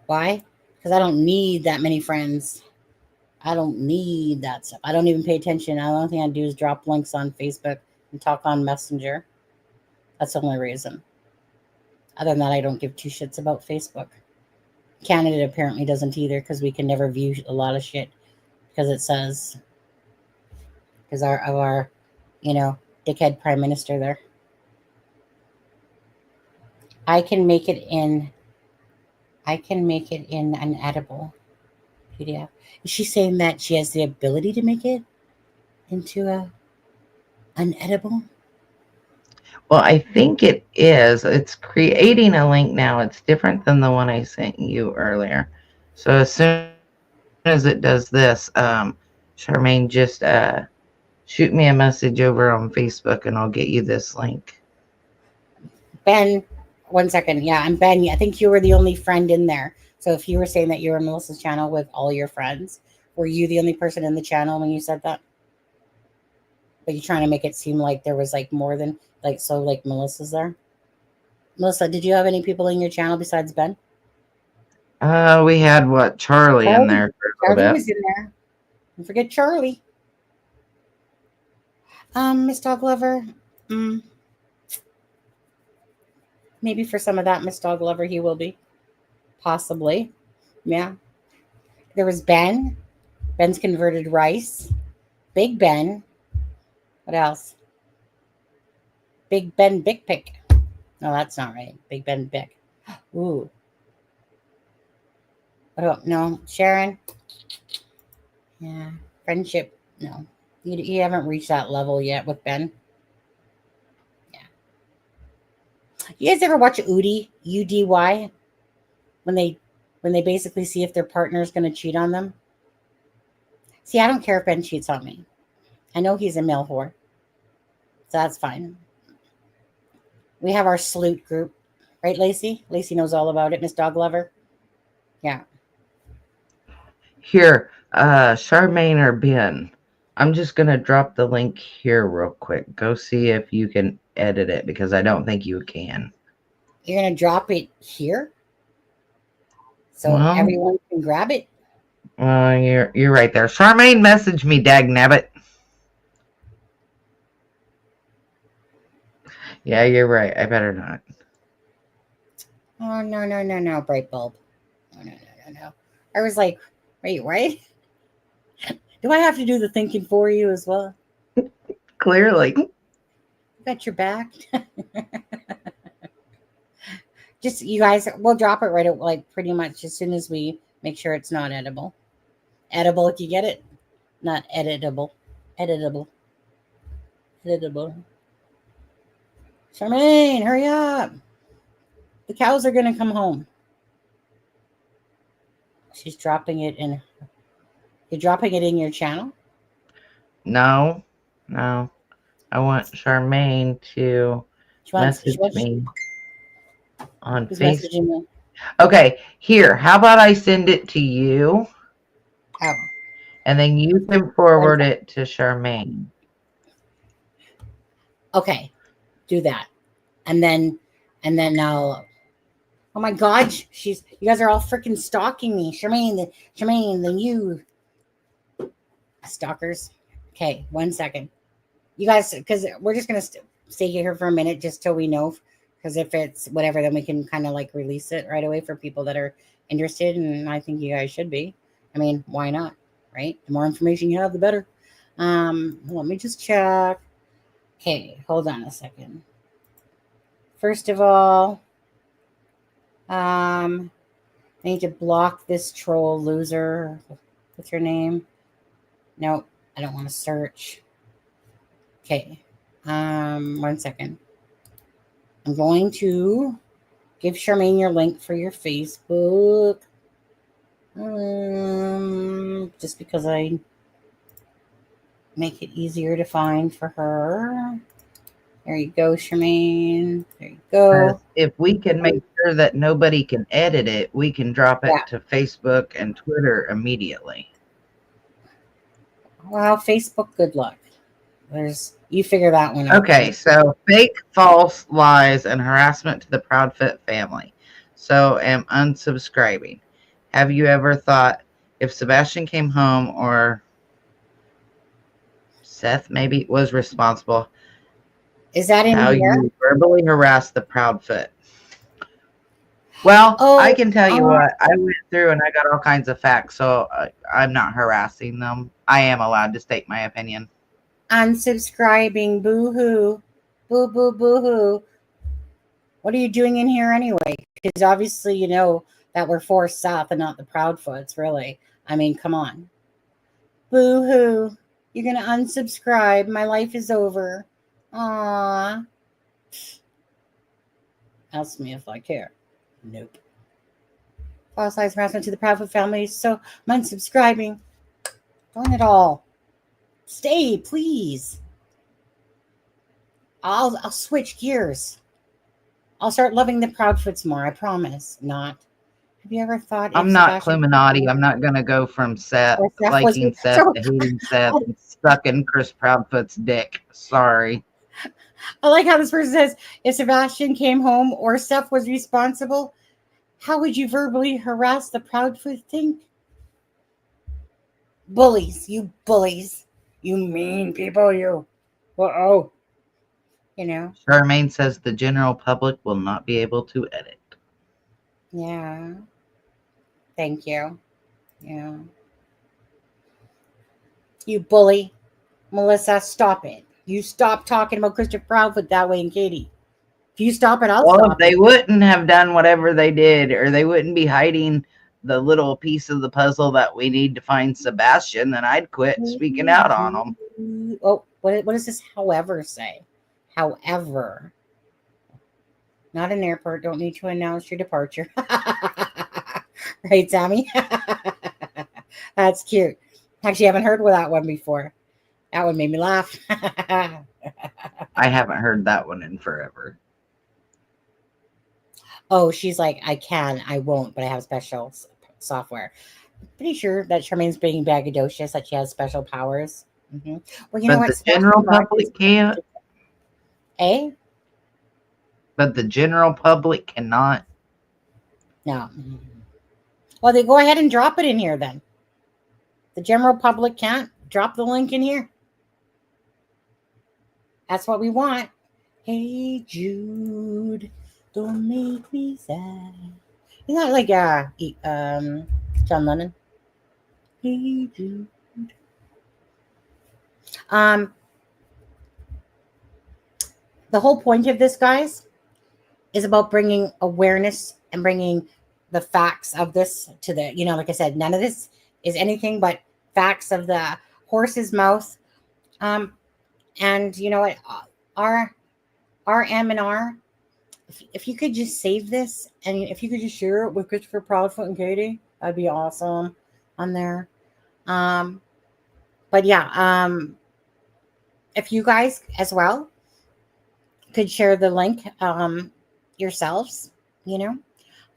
Why? Because I don't need that many friends. I don't need that stuff. I don't even pay attention. The only thing I do is drop links on Facebook and talk on Messenger. That's the only reason. Other than that, I don't give two shits about Facebook. Canada apparently doesn't either because we can never view a lot of shit because it says because of our dickhead prime minister there. I can make it in an edible PDF. Is she saying that she has the ability to make it into an edible? Well, I think it is. It's creating a link now. It's different than the one I sent you earlier. So as soon as it does this, Charmaine, just shoot me a message over on Facebook and I'll get you this link. Ben, 1 second. Yeah, I'm Ben. I think you were the only friend in there. So if you were saying that you're in Melissa's channel with all your friends, were you the only person in the channel when you said that? But you're trying to make it seem like there was like more than like Melissa's there. Melissa, did you have any people in your channel besides Ben? We had Charlie in there for a little Charlie bit. was in there. Don't forget Charlie. Miss Dog Lover. Maybe for some of that, Miss Dog Lover, he will be. Possibly. Yeah. There was Ben. Ben's Converted Rice. Big Ben. What else? Big Ben Big Pick. No, that's not right. Big Ben Big. Ooh. What about, no, Sharon? Yeah. Friendship. No. You haven't reached that level yet with Ben. Yeah. You guys ever watch Udi? UDY? When they basically see if their partner is going to cheat on them? See, I don't care if Ben cheats on me. I know he's a male whore. So that's fine. We have our salute group. Right, Lacey? Lacey knows all about it, Miss Dog Lover. Yeah. Here, Charmaine or Ben, I'm just gonna drop the link here real quick. Go see if you can edit it because I don't think you can. You're gonna drop it here so Well, everyone can grab it. you're right there. Charmaine, message me, dagnabbit. Yeah, you're right. I better not. Oh no, bright bulb. No. I was like, wait, what? Do I have to do the thinking for you as well? Clearly. Got your back. Just you guys, we'll drop it right at like pretty much as soon as we make sure it's not edible. Edible if you get it, not editable. Editable. Charmaine, hurry up. The cows are gonna come home. She's dropping it in. You're dropping it in your channel? No. I want Charmaine to message me on Who's Facebook. messaging me? Okay, here. How about I send it to you? Oh. And then you can forward it to Charmaine. Okay, do that, and then I'll. Oh my God, you guys are all freaking stalking me, Charmaine. Then you stalkers. Okay, 1 second, you guys, because we're just gonna stay here for a minute just till we know. Because if it's whatever, then we can kind of like release it right away for people that are interested, and I think you guys should be. I mean, why not? Right? The more information you have, the better. Let me just check. Okay, hold on a second. First of all, I need to block this troll loser. What's your name? No, I don't want to search. Okay, 1 second. I'm going to give Charmaine your link for your Facebook. Just because I make it easier to find for her. There you go, Charmaine. There you go. If we can make sure that nobody can edit it, we can drop it to Facebook and Twitter immediately. Well, Facebook, good luck. You figure that one out. Okay, so fake, false, lies, and harassment to the Proudfoot family. So am unsubscribing. Have you ever thought if Sebastian came home or Seth maybe was responsible? Is that in how here? You verbally harassed the Proudfoot? Well, I can tell you what, I went through and I got all kinds of facts, so I'm not harassing them. I am allowed to state my opinion. Unsubscribing, boo-hoo. Boo-hoo. What are you doing in here anyway? Because obviously you know that we're for Seth and not the Proudfoots, really. I mean, come on. Boo-hoo. You're going to unsubscribe. My life is over. Aww. Ask me if I care. Nope. False lies harassment to the Proudfoot family. So I'm unsubscribing. Darn it all. Stay, please. I'll switch gears. I'll start loving the Proudfoots more. I promise. Not. Have you ever thought? I'm not Cluminati. I'm not gonna go from Seth liking Seth to hating Seth and sucking Chris Proudfoot's dick. Sorry. I like how this person says, if Sebastian came home or Seth was responsible, how would you verbally harass the Proudfoot thing? Bullies. You bullies. You mean people, you. Uh-oh. You know. Charmaine says the general public will not be able to edit. Yeah. Thank you. Yeah. You bully. Melissa, stop it. You stop talking about Christopher Proudfoot that way and Katie. If you stop it, I'll stop if they wouldn't have done whatever they did, or they wouldn't be hiding the little piece of the puzzle that we need to find Sebastian, then I'd quit speaking out on them. Oh, what does this however say? However. Not an airport. Don't need to announce your departure. Right, Sammy? That's cute. Actually, I haven't heard that one before. That one made me laugh. I haven't heard that one in forever. Oh, she's like, I can, I won't, but I have software. Pretty sure that Charmaine's being braggadocious that she has special powers. Well, you know But what? the general Sebastian Rogers- public can't. Eh? But the general public cannot. No. Well, they go ahead and drop it in here then. The general public can't drop the link in here. That's what we want. Hey Jude, don't make me sad. Isn't that like John Lennon? Hey Jude. The whole point of this, guys, is about bringing awareness and bringing the facts of this to the, like I said, none of this is anything but facts of the horse's mouth. And you know what, RM&R, if you could just save this and if you could just share it with Christopher, Proudfoot, and Katie, that'd be awesome on there. But yeah, if you guys as well could share the link yourselves,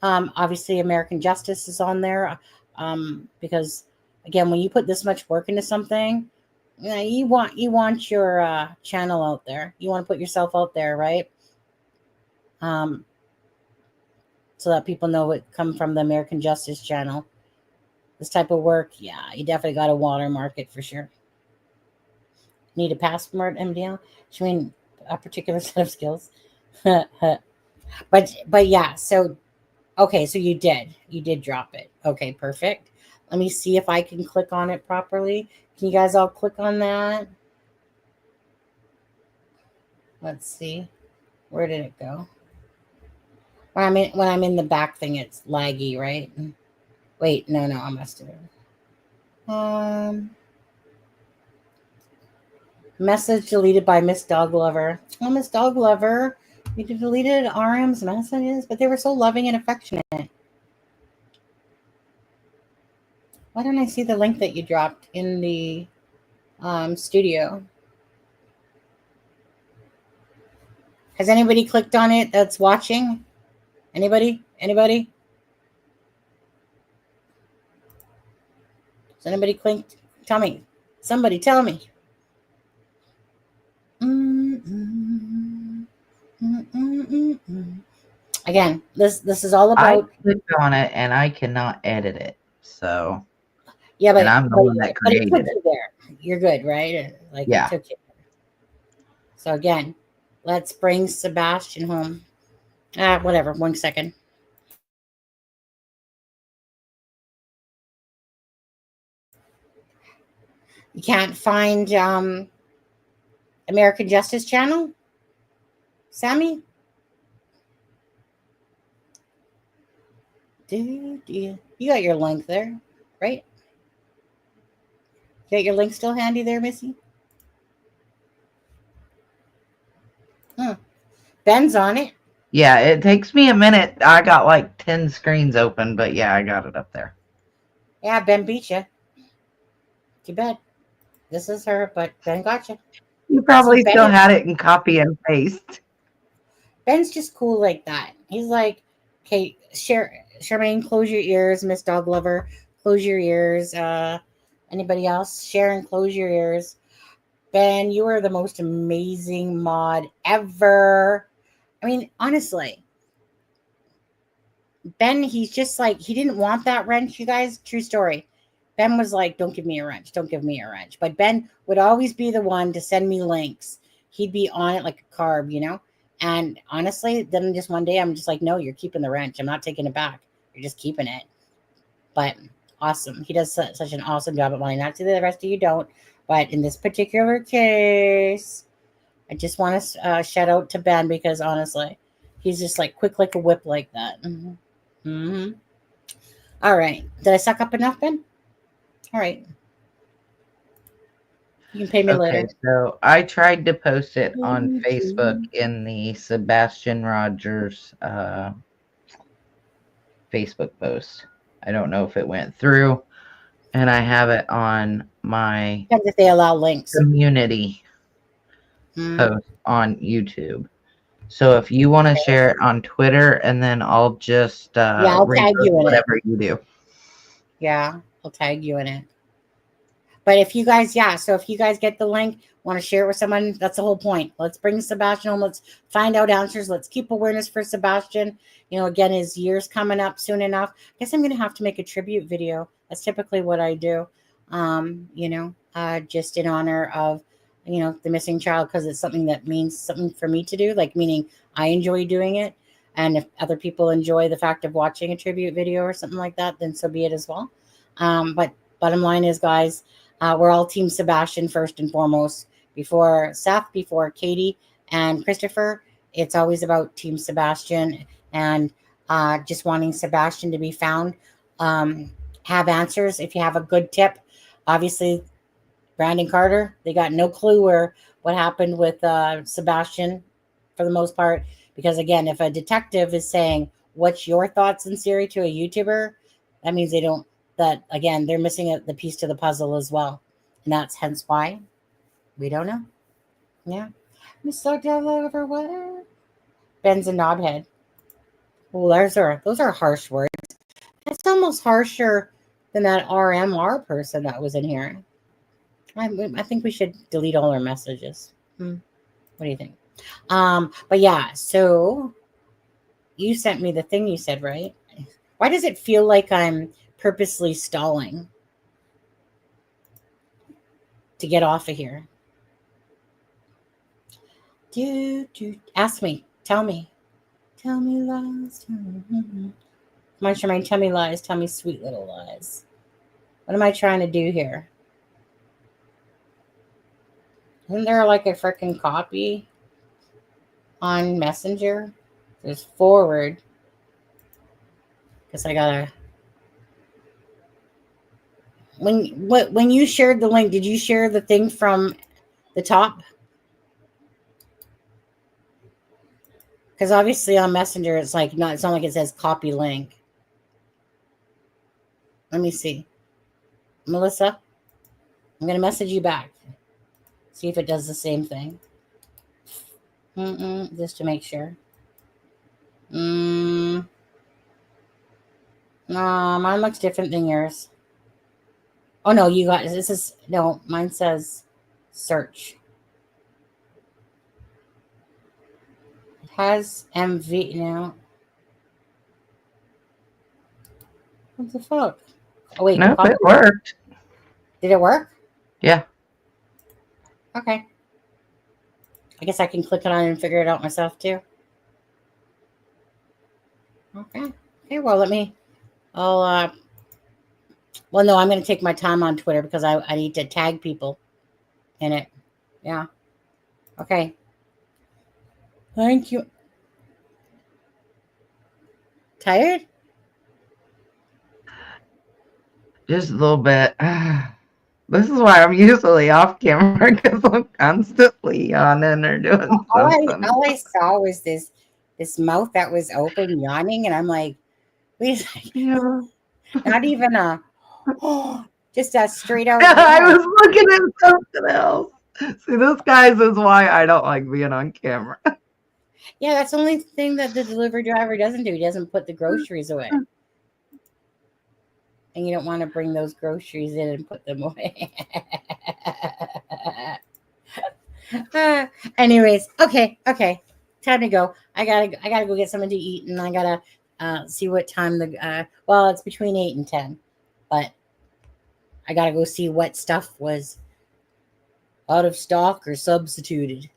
obviously American Justice is on there, because again, when you put this much work into something, you want your channel out there. You want to put yourself out there, right? So that people know it come from the American Justice channel. This type of work, yeah, you definitely got to watermark it for sure. Need a passport, MDL? I mean, a particular set of skills. but yeah, so okay, so you did drop it. Okay, perfect. Let me see if I can click on it properly. Can you guys all click on that? Let's see. Where did it go? When I'm in the back thing, it's laggy, right? Wait, no, I must have. Message deleted by Miss Dog Lover. Oh, Miss Dog Lover, you deleted RM's messages, but they were so loving and affectionate. Why don't I see the link that you dropped in the studio? Has anybody clicked on it that's watching? Anybody? Has anybody clicked? Tell me. Somebody tell me. Again, this is all about. I clicked on it and I cannot edit it. So yeah, but and I'm the one that created it took it. you there. You're good, right? Like Yeah. It took you there. So again, let's bring Sebastian home. Whatever. 1 second. You can't find American Justice Channel, Sammy? You got your link there, right? You got your link still handy there, Missy? Ben's on it. Yeah, it takes me a minute. I got like 10 screens open, but yeah, I got it up there. Yeah, Ben beat you. Too bad. This is her, but Ben got you. You probably See, still had it in copy and paste. Ben's just cool like that. He's like, okay, Charmaine, close your ears. Miss Dog Lover, close your ears. Anybody else? Sharon, close your ears. Ben, you are the most amazing mod ever. I mean, honestly, Ben, he's just like, he didn't want that wrench, you guys. True story. Ben was like, don't give me a wrench. Don't give me a wrench. But Ben would always be the one to send me links. He'd be on it like a carb, And honestly, then just one day I'm just like, no, you're keeping the wrench. I'm not taking it back. You're just keeping it. But awesome. He does such an awesome job at money. Not to the rest of you don't. But in this particular case, I just want to shout out to Ben because honestly, he's just like quick like a whip like that. All right. Did I suck up enough, Ben? All right. You can pay me later. So I tried to post it on Facebook in the Sebastian Rogers Facebook post. I don't know if it went through. And I have it on my Depends if they allow links. community post on YouTube. So if you want to share it on Twitter, and then I'll just I'll tag you in whatever you do. Yeah, I'll tag you in it. But if you guys, yeah, so if you guys get the link, want to share it with someone, that's the whole point. Let's bring Sebastian home. Let's find out answers. Let's keep awareness for Sebastian. You know, again, his year's coming up soon enough. I guess I'm going to have to make a tribute video. That's typically what I do, just in honor of, the missing child, because it's something that means something for me to do, like meaning I enjoy doing it. And if other people enjoy the fact of watching a tribute video or something like that, then so be it as well. But bottom line is, guys, we're all Team Sebastian first and foremost. Before Seth, before Katie and Christopher, it's always about Team Sebastian and just wanting Sebastian to be found. Have answers. If you have a good tip, obviously, Brandon Carter, they got no clue what happened with Sebastian for the most part. Because again, if a detective is saying, "What's your thoughts in Siri?" to a YouTuber, that means they don't. That again, they're missing the piece to the puzzle as well, and that's hence why we don't know. Yeah, I'm so devil over what Ben's a knobhead. Well, those are harsh words. It's almost harsher than that RMR person that was in here. I think we should delete all our messages. What do you think? But yeah, so you sent me the thing you said, right? Why does it feel like I'm purposely stalling to get off of here? Ask me. Tell me. Tell me lies. Come on, Charmaine, tell me lies. Tell me sweet little lies. What am I trying to do here? Isn't there like a freaking copy on Messenger? There's forward. Guess I gotta. When you shared the link, did you share the thing from the top? Because obviously on Messenger, it's like not. It's not like it says copy link. Let me see, Melissa. I'm gonna message you back. See if it does the same thing. Just to make sure. No, mine looks different than yours. Oh no, you got this is no. Mine says search. It has MV now. What the fuck? Oh wait, Nope, it worked. Did it work? Yeah. Okay. I guess I can click it on and figure it out myself too. Okay. Okay, well well no, I'm gonna take my time on Twitter because I need to tag people in it. Yeah. Okay. Thank you. Tired? Just a little bit. This is why I'm usually off camera, because I'm constantly yawning or doing something. All I saw was this mouth that was open, yawning, and I'm like, wait a second. Yeah. Not even just a straight out. I was looking at something else. See, this, guys, is why I don't like being on camera. Yeah, that's the only thing that the delivery driver doesn't do. He doesn't put the groceries away. And you don't want to bring those groceries in and put them away. Anyways, okay. Time to go. I gotta go get something to eat, and I gotta see what time it's between 8 and 10. But I gotta go see what stuff was out of stock or substituted.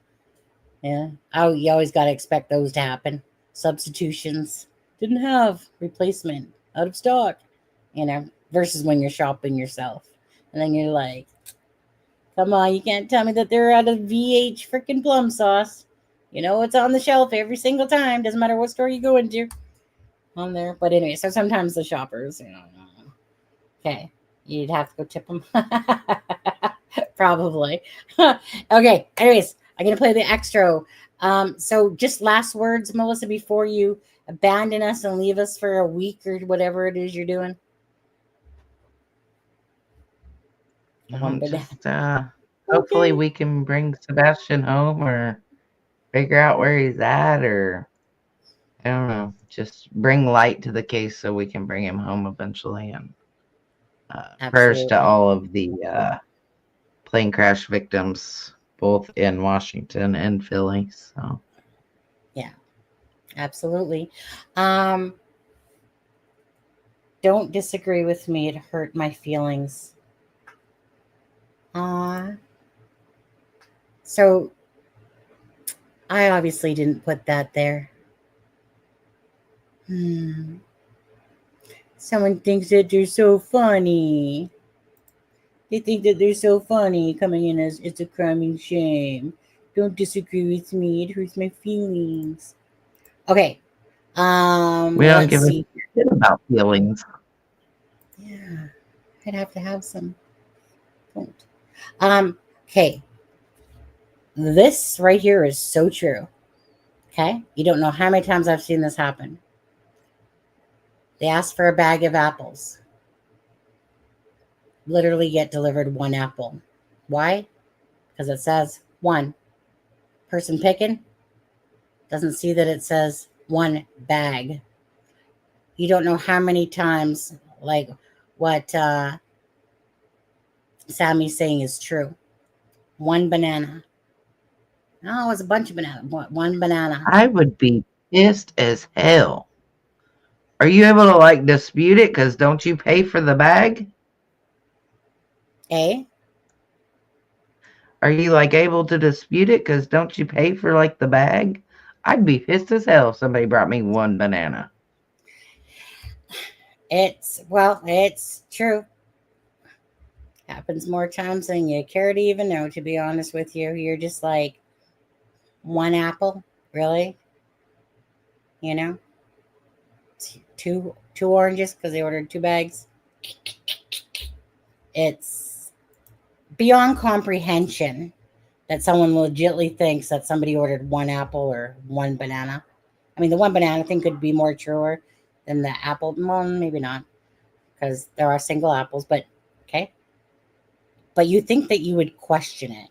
Yeah. You always gotta expect those to happen. Substitutions. Didn't have replacement. Out of stock. Versus when you're shopping yourself. And then you're like, come on, you can't tell me that they're out of VH freaking plum sauce. It's on the shelf every single time. Doesn't matter what store you go into. On there. But anyway, so sometimes the shoppers, okay. You'd have to go tip them. Probably. Okay. Anyways, I'm going to play the extra. So just last words, Melissa, before you abandon us and leave us for a week or whatever it is you're doing. Hopefully we can bring Sebastian home or figure out where he's at, or I don't know, just bring light to the case so we can bring him home eventually. And Prayers to Absolutely. all of the plane crash victims, both in Washington and Philly. So Yeah, absolutely. Um, don't disagree with me. It hurt my feelings. So I obviously didn't put that there. Someone thinks that they're so funny. They think that they're so funny coming in as it's a crime and shame. Don't disagree with me. It hurts my feelings. Okay. we don't Let's give a see. shit about feelings. Yeah, I'd have to have some. Don't. Okay. This right here is so true. Okay. You don't know how many times I've seen this happen. They ask for a bag of apples. Literally get delivered one apple. Why? Because it says one. Person picking doesn't see that it says one bag. You don't know how many times, like what Sammy's saying is true. One banana. No, it was a bunch of bananas. One banana. I would be pissed as hell. Are you able to like dispute it? Because don't you pay for the bag? Eh? Are you like able to dispute it? Because don't you pay for like the bag? I'd be pissed as hell if somebody brought me one banana. It's true. Happens more times than you care to even know, to be honest with you. You're just like, one apple? Really? You know? Two oranges because they ordered 2 bags. It's beyond comprehension that someone legitimately thinks that somebody ordered one apple or one banana. I mean, the one banana thing could be more truer than the apple. Well, maybe not, because there are single apples, but okay. But you think that you would question it.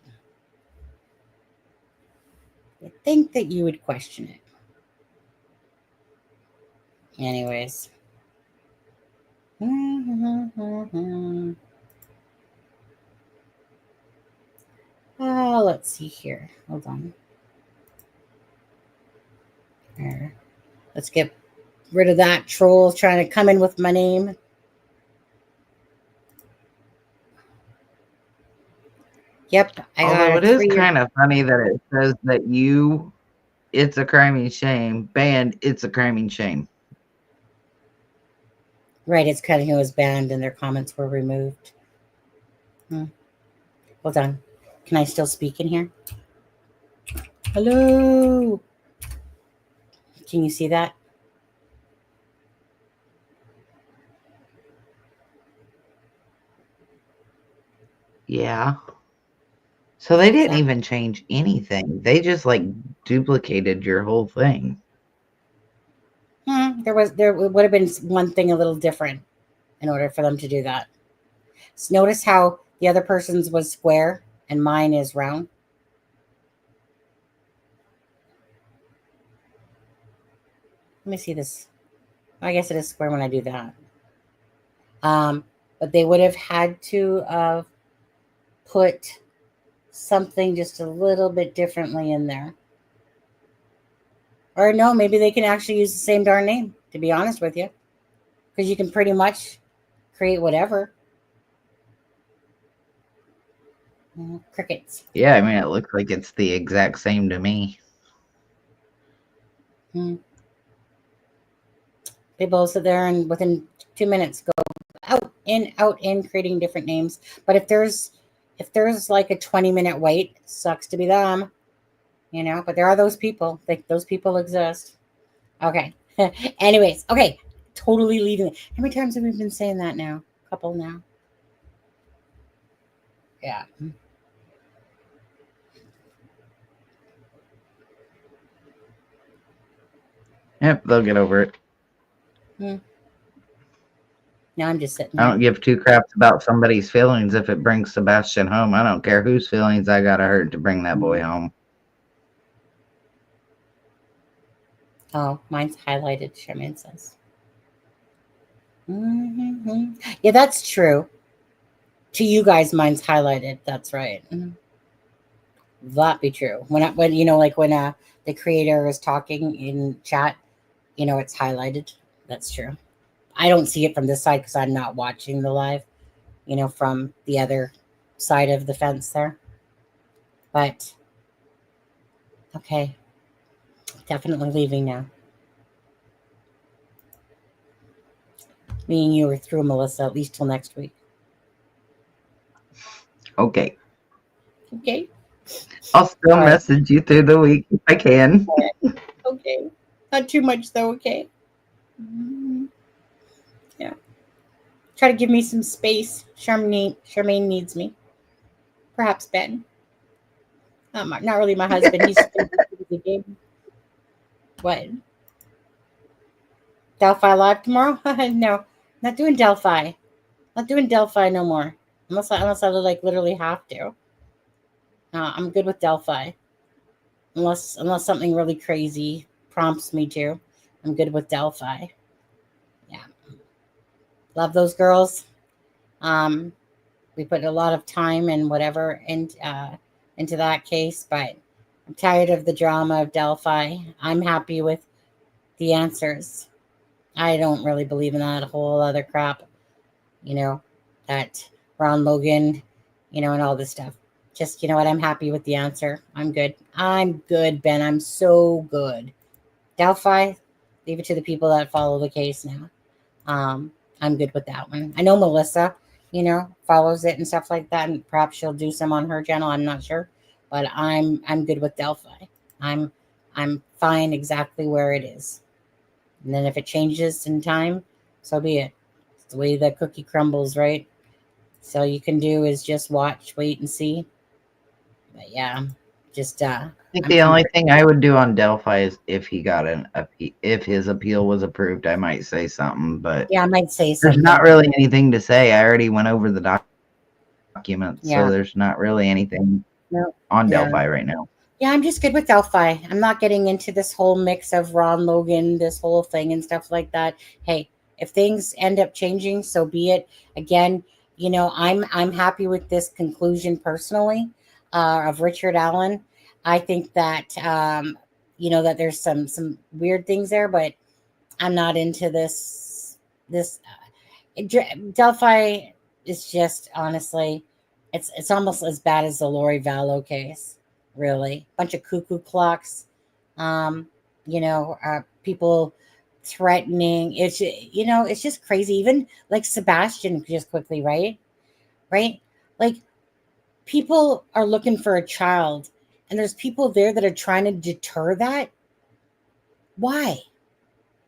You think that you would question it. Anyways. Let's see here. Hold on. There. Let's get rid of that troll trying to come in with my name. Yep, I got Although a it is 3-year. kind of funny that it says that it's a crime and shame, banned, it's a crime and shame. Right, it's cutting who was banned and their comments were removed. Hold on. Can I still speak in here? Hello. Can you see that? Yeah. So they didn't So, even change anything. They just like duplicated your whole thing. there would have been one thing a little different in order for them to do that. So notice how the other person's was square and mine is round. Let me see this. I guess it is square when I do that. But they would have had to put something just a little bit differently in there. Or no, maybe they can actually use the same darn name, to be honest with you. Because you can pretty much create whatever. Crickets. Yeah, I mean, it looks like it's the exact same to me. They both sit there and within 2 minutes go out in, creating different names. But if there's like a 20-minute wait, sucks to be them. You know, but there are those people. Those people exist. Okay. Anyways, okay. Totally leaving it. How many times have we been saying that now? A couple now. Yeah. Yep, they'll get over it. Now I'm just sitting I there. don't give 2 craps about somebody's feelings if it brings Sebastian home. I don't care whose feelings I gotta hurt to bring that boy home. Oh, mine's highlighted, Sherman says. Mm-hmm. Yeah, that's true. To you guys, mine's highlighted. That's right. That be true. When like when the creator is talking in chat, it's highlighted. That's true. I don't see it from this side because I'm not watching the live. From the other side of the fence there. But okay, definitely leaving now. Me and you are through, Melissa, at least till next week. Okay. Okay. I'll still All right. message you through the week if I can. Okay. Not too much though. Okay. Mhm. Yeah. Try to give me some space. Charmaine needs me. Perhaps Ben. Not really my husband. He's the game. What? Delphi live tomorrow? No, not doing Delphi. Not doing Delphi no more. Unless I like literally have to. I'm good with Delphi. Unless something really crazy prompts me to, I'm good with Delphi. Yeah, love those girls. We put a lot of time and whatever into that case, but I'm tired of the drama of Delphi. I'm happy with the answers. I don't really believe in that whole other crap, that Ron Logan, and all this stuff. Just, what? I'm happy with the answer. I'm good. I'm good, Ben. I'm so good. Delphi, leave it to the people that follow the case now. I'm good with that one. I know Melissa, follows it and stuff like that, and perhaps she'll do some on her channel. I'm not sure, but I'm good with Delphi. I'm fine exactly where it is. And then if it changes in time, so be it. It's the way the cookie crumbles, right? So all you can do is just watch, wait, and see. But yeah, just I think the only thing I would do on Delphi is if he got if his appeal was approved, I might say something. But yeah, I might say something. There's not really anything to say. I already went over the documents, Yeah. so there's not really anything on Delphi right now. Yeah, I'm just good with Delphi. I'm not getting into this whole mix of Ron Logan, this whole thing and stuff like that. Hey, if things end up changing, so be it. Again, I'm happy with this conclusion personally of Richard Allen. I think that that there's some weird things there, but I'm not into this. Delphi is just honestly, it's almost as bad as the Lori Vallow case. Really, bunch of cuckoo clocks. People threatening. It's just crazy. Even like Sebastian, just quickly, right? Like people are looking for a child, and there's people there that are trying to deter that. Why?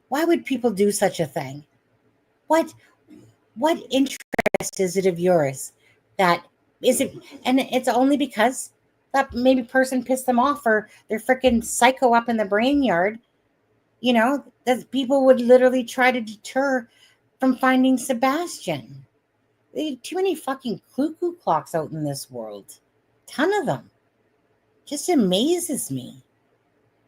Why would people do such a thing? What interest is it of yours that is it? And it's only because that maybe person pissed them off, or they're freaking psycho up in the brain yard. That people would literally try to deter from finding Sebastian. There are too many fucking cuckoo clocks out in this world. Ton of them. Just amazes me.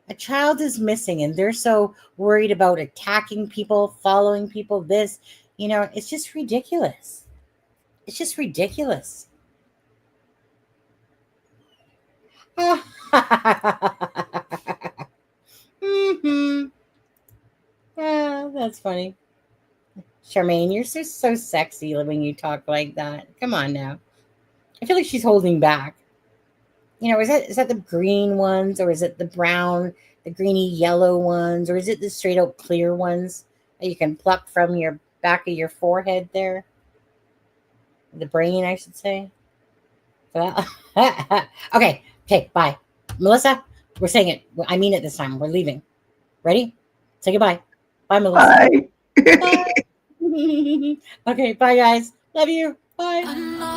A child is missing and they're so worried about attacking people, following people, this, it's just ridiculous. It's just ridiculous. Mm-hmm. Yeah, that's funny. Charmaine, you're so sexy when you talk like that. Come on now. I feel like she's holding back. Is that the green ones, or is it the brown, the greeny yellow ones, or is it the straight out clear ones that you can pluck from your back of your forehead there? The brain, I should say. Okay, bye. Melissa, we're saying it. I mean it this time. We're leaving. Ready? Say goodbye. Bye, Melissa. Bye. Bye. Okay, bye, guys. Love you. Bye.